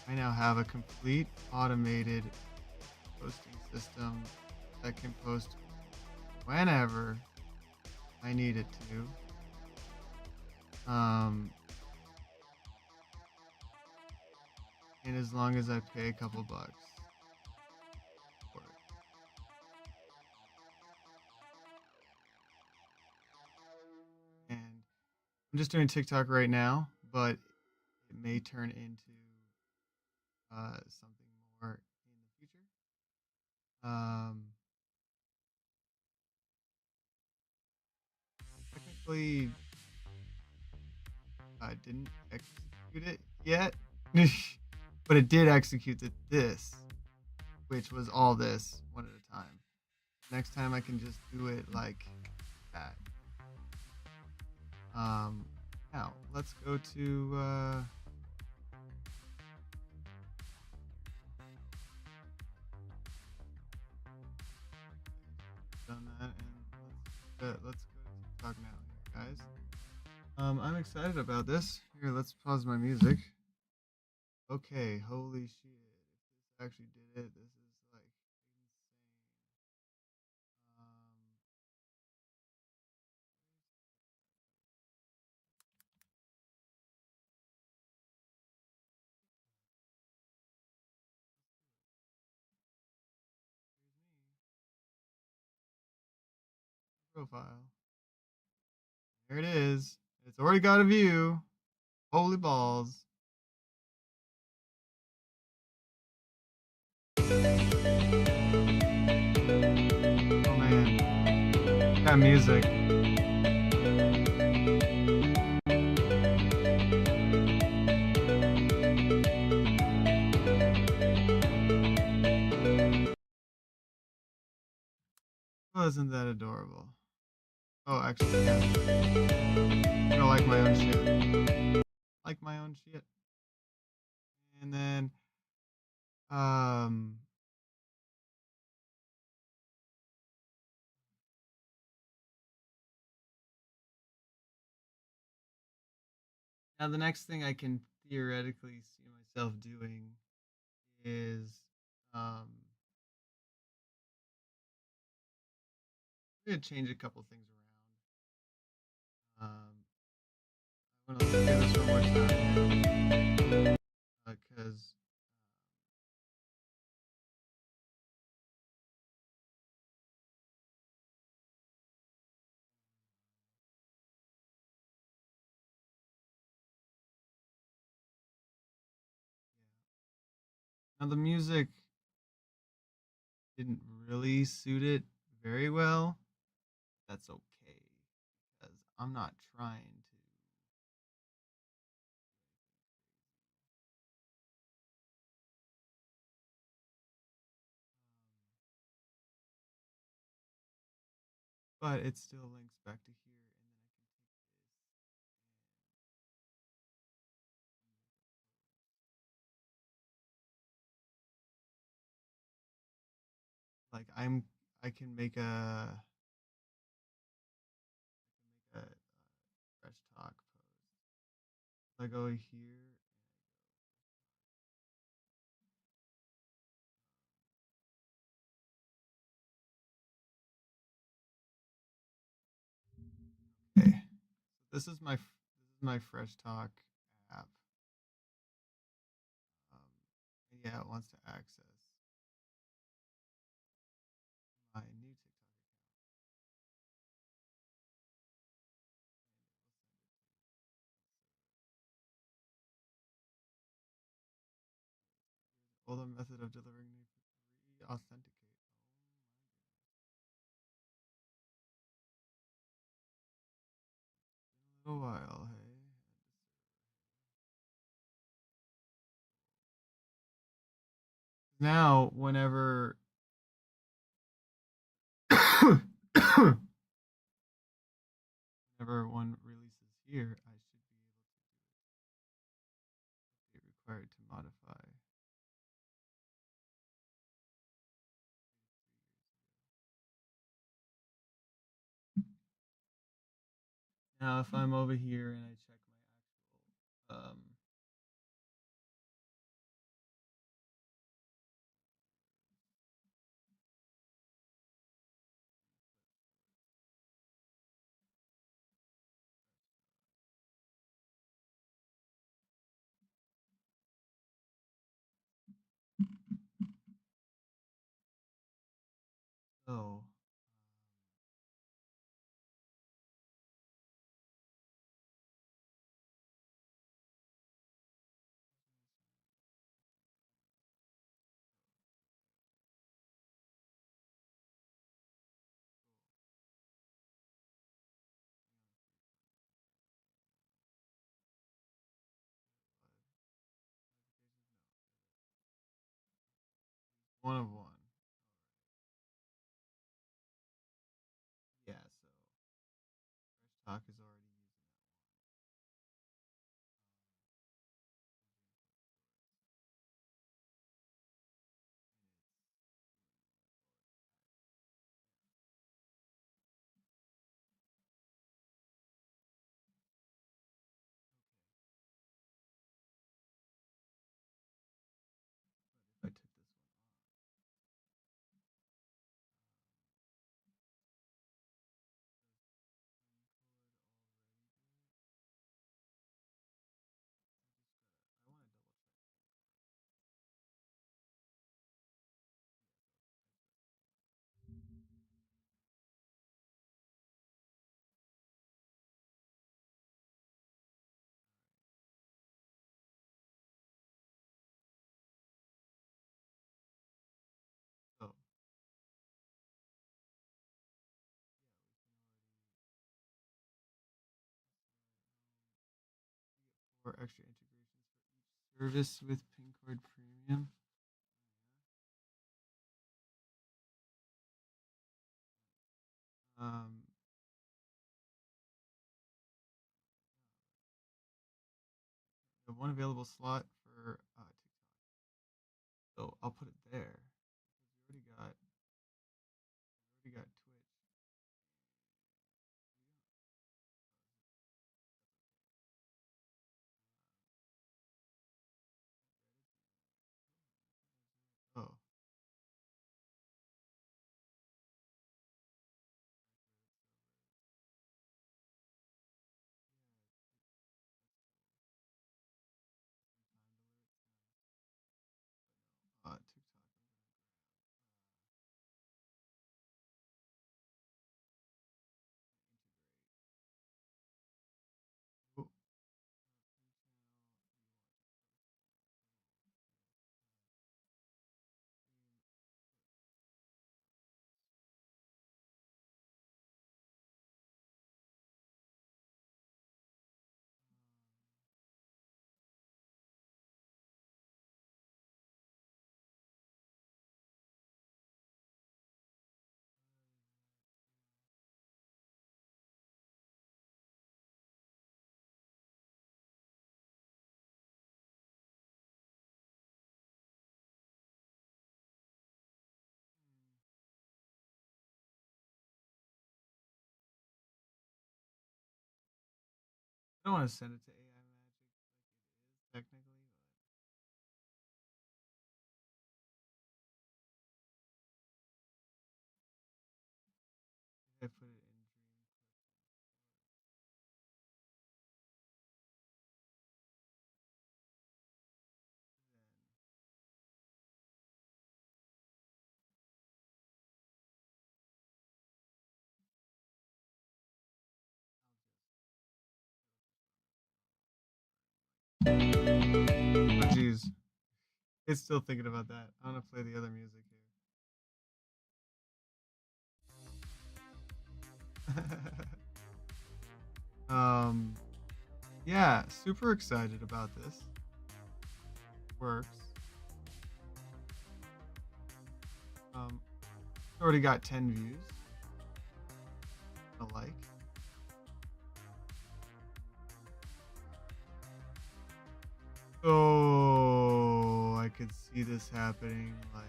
I now have a complete automated posting system that can post whenever I need it to. And as long as I pay a couple bucks for it. And I'm just doing TikTok right now, but it may turn into something more in the future. Technically, I didn't execute it yet, but it did execute this, which was all this one at a time. Next time I can just do it like that. Now let's go to done that, and let's go to TikTok now, here, guys. I'm excited about this. Here, let's pause my music. Okay, holy shit! If this actually did it, this profile. There it is. It's already got a view. Holy balls. Oh man. That music. Oh, isn't that adorable? Oh, actually, yeah. I don't like my own shit. Like my own shit. And then, um, now the next thing I can theoretically see myself doing is, um, I'm gonna change a couple things around. I'm gonna look at this one more time because now the music didn't really suit it very well. That's okay because I'm not trying to. But it still links back to here, and then I can take this and like I can make a fresh talk post. I go here. Okay, so this is my fresh talk app. Yeah, it wants to access my new TikTok account. Older method of delivering new authenticate. Oh my god. It's been a little while, hey. Now, whenever whenever one releases here, I should be able to be required to modify. Now, if I'm over here and I check my actual so one of one. Yeah, so fresh talk is already using that. If I took this one or extra integrations for each service with Pincord Premium. Um, we have one available slot for TikTok, so I'll put it there because we already got Twitch. Oh, TikTok. Oh, I don't want to send it to AI Magic like it is technically, but if I put it in Dream then oh jeez, it's still thinking about that. I'm gonna play the other music here. Yeah, super excited about this. Works. Already got 10 views. A like. Oh, I could see this happening. Like,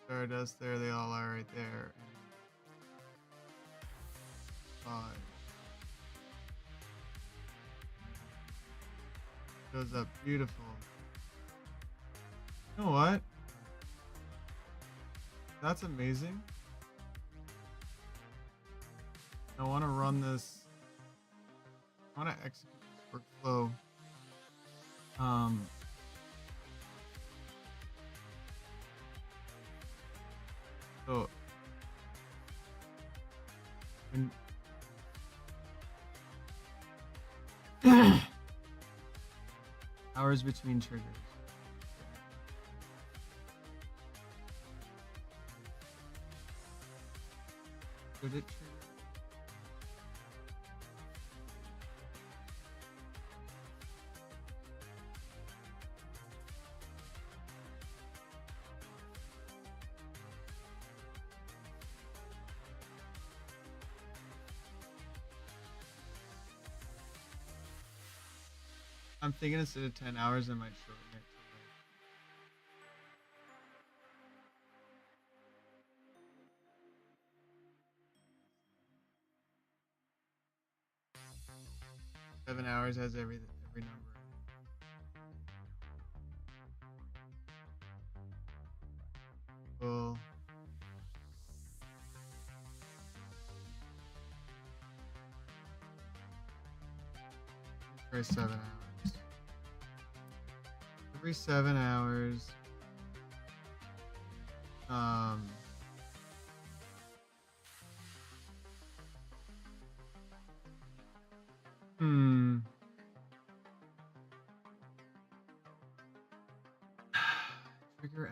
Stardust, there they all are right there. Five. Goes up beautiful. You know what? That's amazing. I want to run this. I want to execute this workflow. So, hours between triggers. Should it trigger? I'm thinking instead of 10 hours, I might shorten it to like 7 hours has every number. Well, try 7 hours. Every 7 hours. Trigger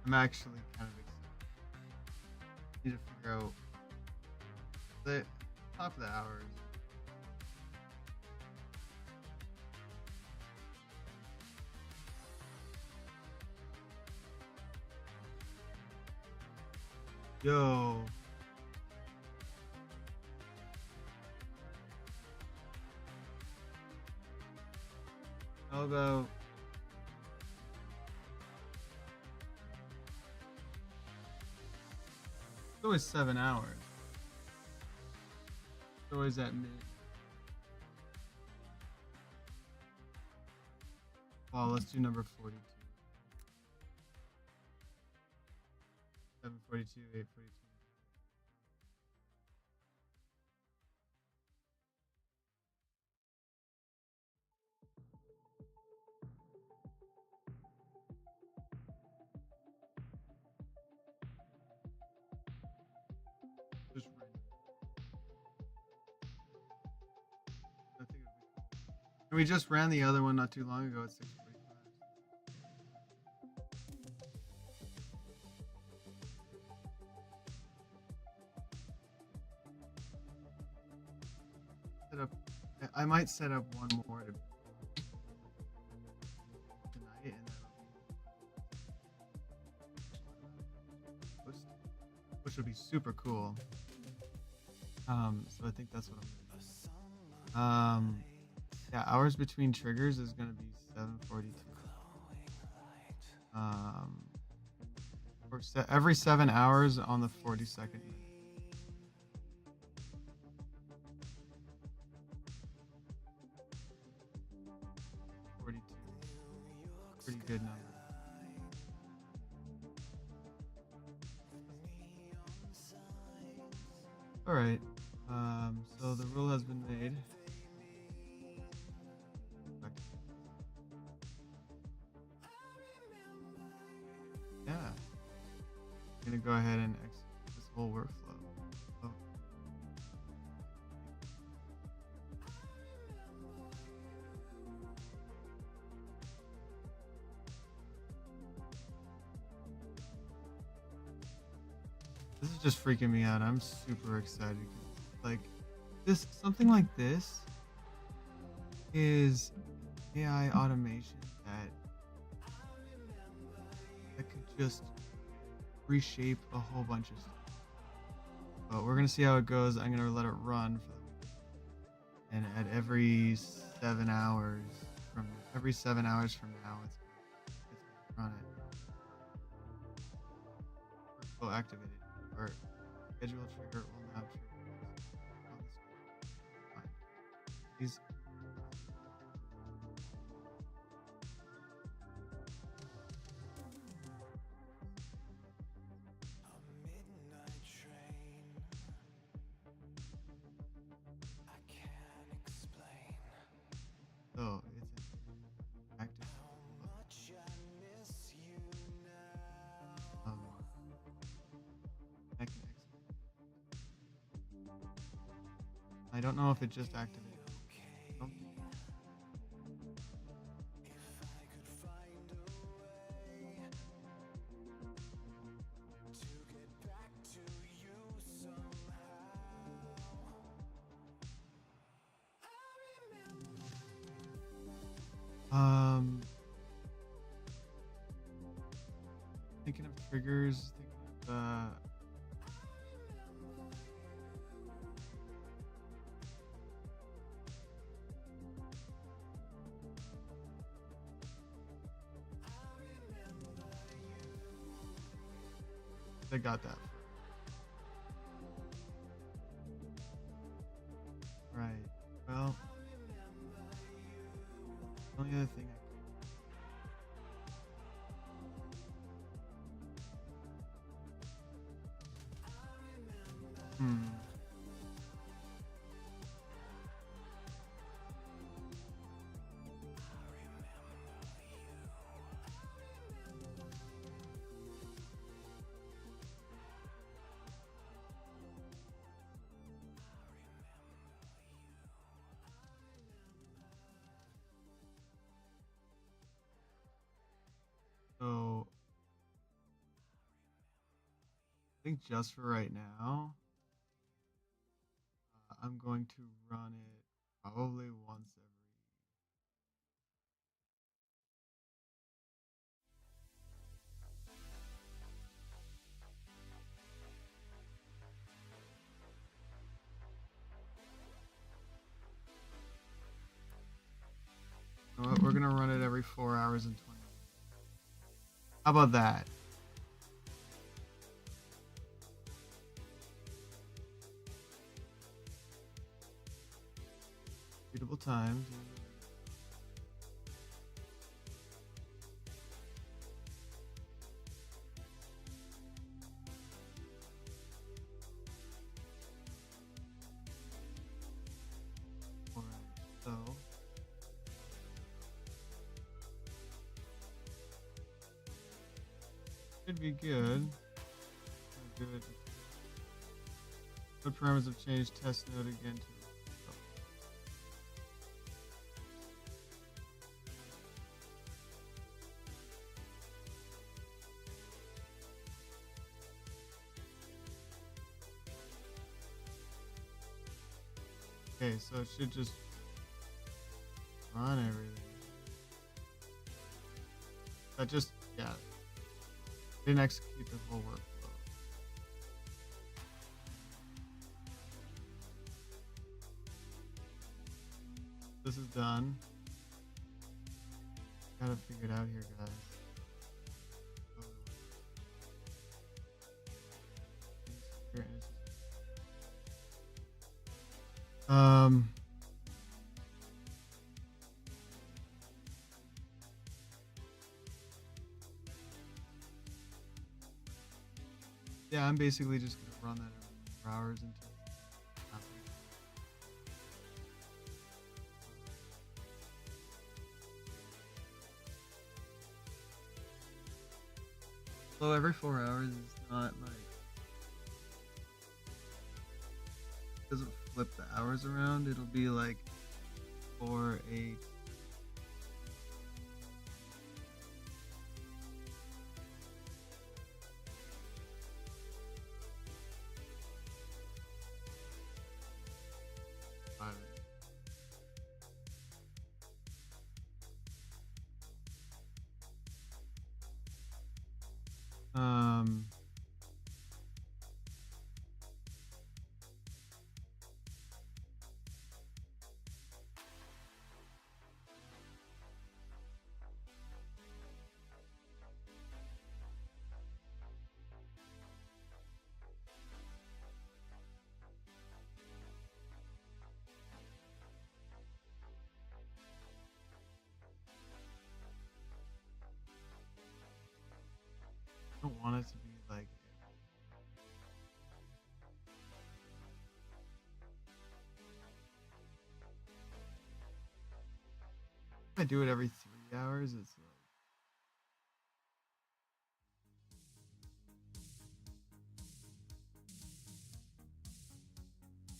I'm actually kind of excited. Need to figure out the top of the hours. Yo. How about it's always 7 hours. It's always at mid. Well, let's do number 42. 742, 842. Just random. I think we just ran the other one not too long ago at 6:45. Set up. I might set up one more to tonight, and which would be super cool. So I think that's what I'm gonna do. Yeah, hours between triggers is gonna be 7:42. Or every 7 hours on the 42nd minute. Pretty good number. All right. So the rule has been made. Yeah. I'm gonna go ahead and execute this whole workflow. Oh. This is just freaking me out. I'm super excited. Like something like this is AI automation that could just reshape a whole bunch of stuff. But we're gonna see how it goes. I'm gonna let it run for and at every 7 hours from now, it's gonna run it. Will activate it or schedule trigger will now trigger. These so it's active. I can I don't know if it just activated. Nope. Thinking of triggers, thinking of I got that. Right. Well, the only other thing So think just for right now, I'm going to run it probably once every. You know what? We're gonna run it every 4 hours and 20 minutes. How about that? Suitable times. Alright, so should be good. Do it. Node parameters have changed. Test node again to. Okay, so it should just run everything. That just, yeah, didn't execute the whole workflow. This is done. Gotta figure it out here, guys. Yeah, I'm basically just gonna run that every 4 hours until it happens. So every 4 hours is not like, doesn't flip the hours around. It'll be like 4, 8. Um, I don't want it to be like. If I do it every 3 hours, it's like.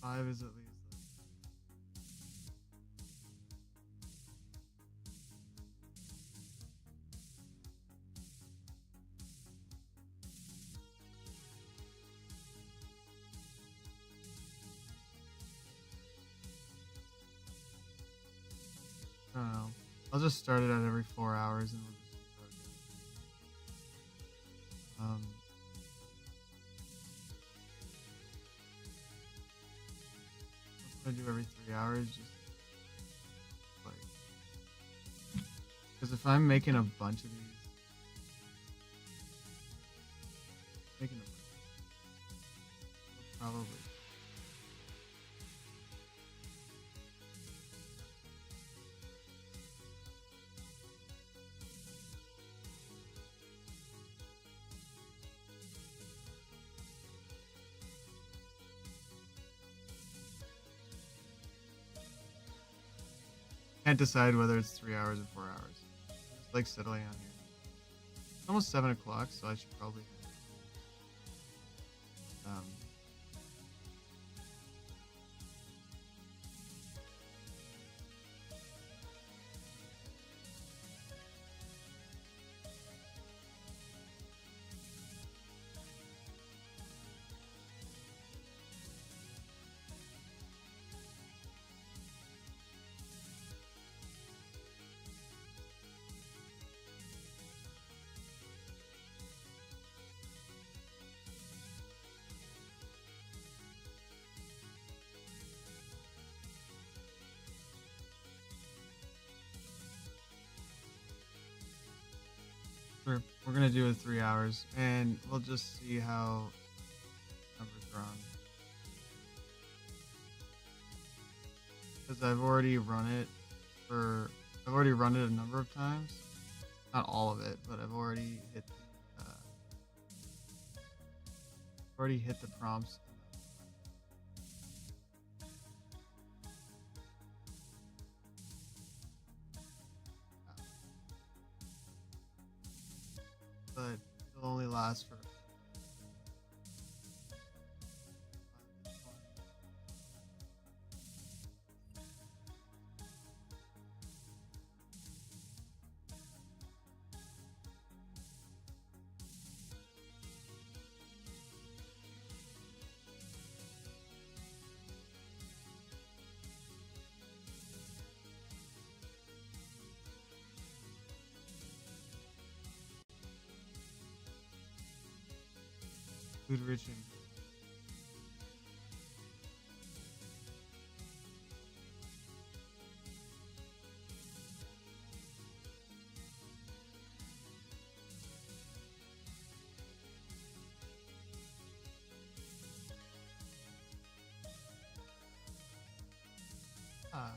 Five is at least. I don't know. I'll just start it at every 4 hours and we'll just see how it goes. I do every 3 hours, just like, because if I'm making a bunch of these, probably. Can't decide whether it's 3 hours or 4 hours. It's like settling on here. It's almost 7 o'clock, so I should probably. We're gonna do it 3 hours, and we'll just see how numbers run. Because I've already run it a number of times. Not all of it, but I've already hit the prompts. But it'll only last for food rich and ah.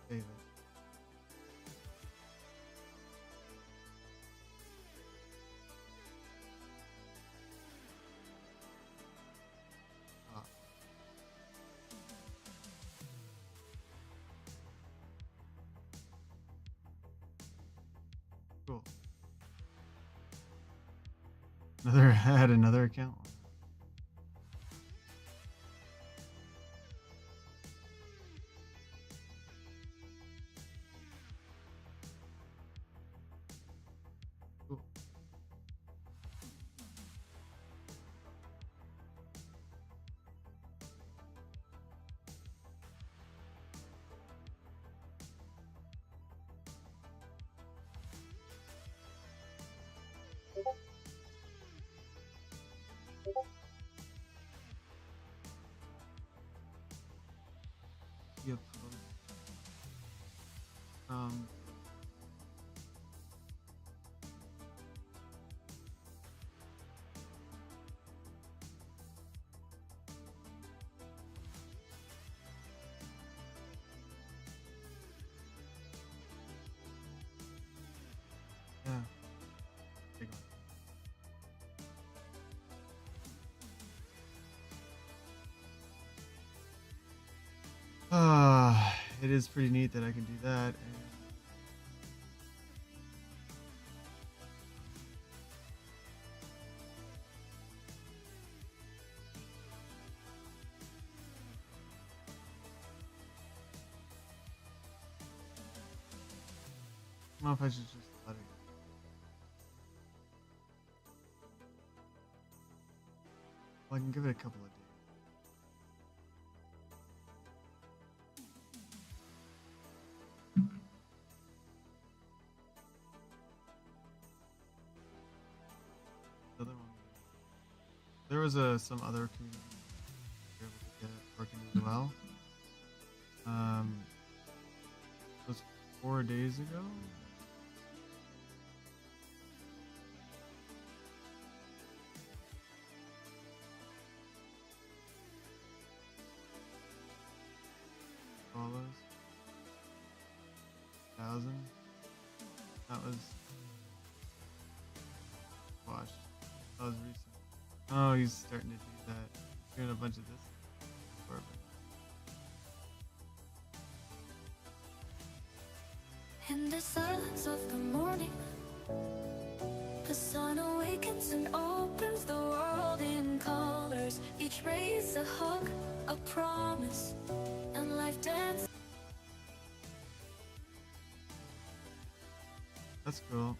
David. Ah. Cool. I had another account. Cool. Yep. Um. Yeah. Big one. It is pretty neat that I can do that. And I don't know if I should just let it go. Well, I can give it a couple of days. The other one. There was some other community we were able to get it working as well. It was 4 days ago. Follows 1,000. That was That was recent. Oh, he's starting to do that. He's doing a bunch of this. Perfect. In the silence of the morning, the sun awakens and opens the world in colors. Each ray is a hug, a promise, and life dances. That's cool.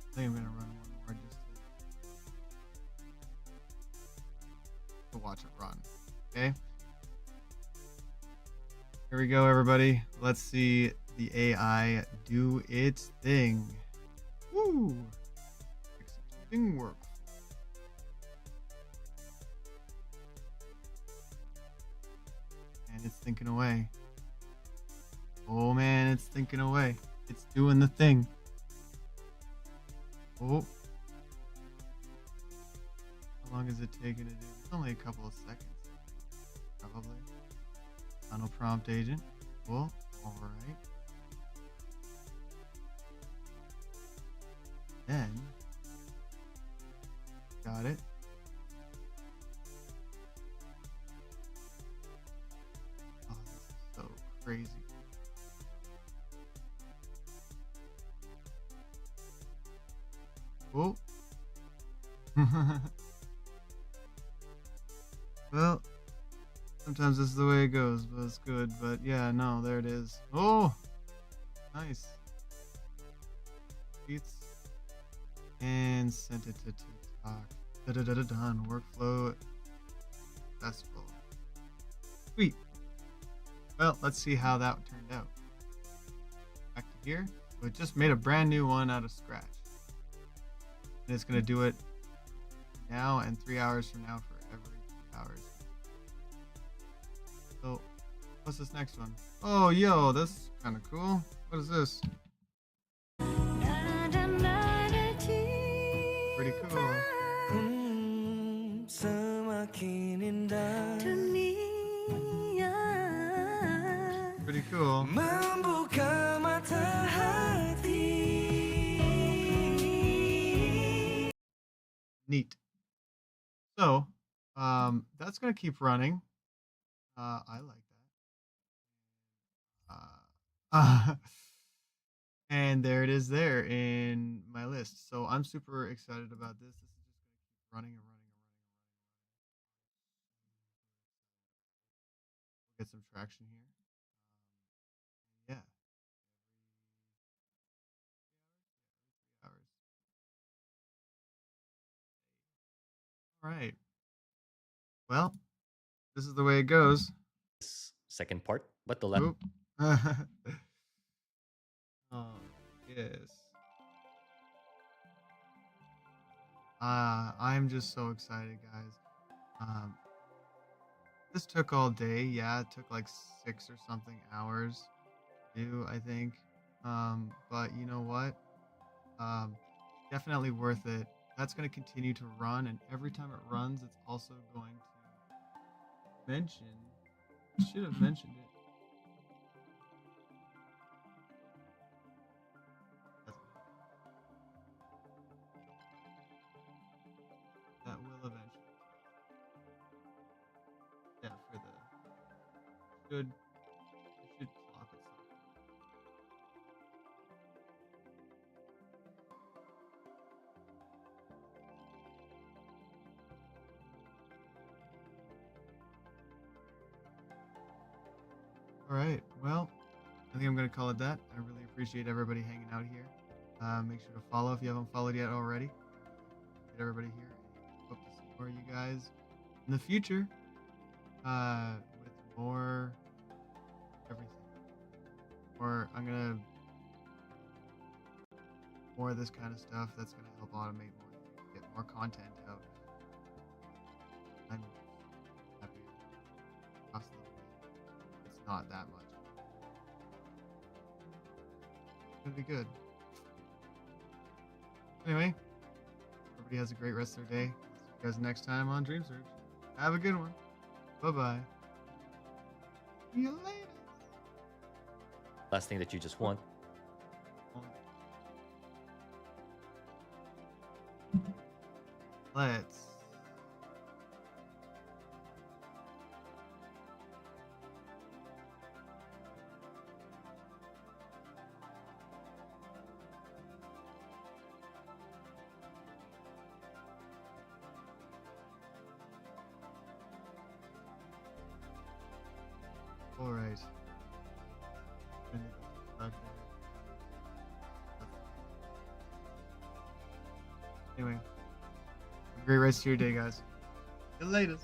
I think I'm gonna run one more just to watch it run. Okay. Here we go, everybody. Let's see the AI do its thing. Woo! Executing work. And it's thinking away. Oh man, it's thinking away. It's doing the thing. Oh. How long is it taking to do? It's only a couple of seconds. Probably. Final prompt agent. Cool. Alright. Then. Got it. Oh, this is so crazy. Oh. Well, sometimes this is the way it goes, but it's good. But yeah, no, there it is. Oh, nice. Beats and sent it to TikTok. Done. Workflow successful. Sweet. Well, let's see how that turned out. Back to here. So it just made a brand new one out of scratch. And it's going to do it now and 3 hours from now for every 3 hours. So, what's this next one? Oh, yo, that's kind of cool. What is this? Pretty cool. Pretty cool. Neat. So, that's going to keep running. I like that. And there it is there in my list. So I'm super excited about this. This is just going to keep running and running and running and running. We'll get some traction here. Yeah. 3 hours. All right. Well, this is the way it goes. This second part, but the last Oop. Oh, yes. I'm just so excited, guys. This took all day. Yeah, it took like 6 or something hours to do, I think. But you know what? Definitely worth it. That's going to continue to run, and every time it runs, it's also going to mention. I should have mentioned it. That will eventually. Yeah, for the should clock it something. All right. Well, I think I'm gonna call it that. I really appreciate everybody hanging out here. Make sure to follow if you haven't followed yet already. Get everybody here. Hope to see more of you guys in the future. With more everything. Or I'm gonna more of this kind of stuff that's gonna help automate more, get more content out. I'm happy. Cost of living, it's not that much. It's gonna be good. Anyway, everybody has a great rest of their day. See you guys next time on Dream Search. Have a good one. Bye-bye. See you later. thing that you just want. Let's. All right. Anyway, have a great rest of your day, guys. See you later.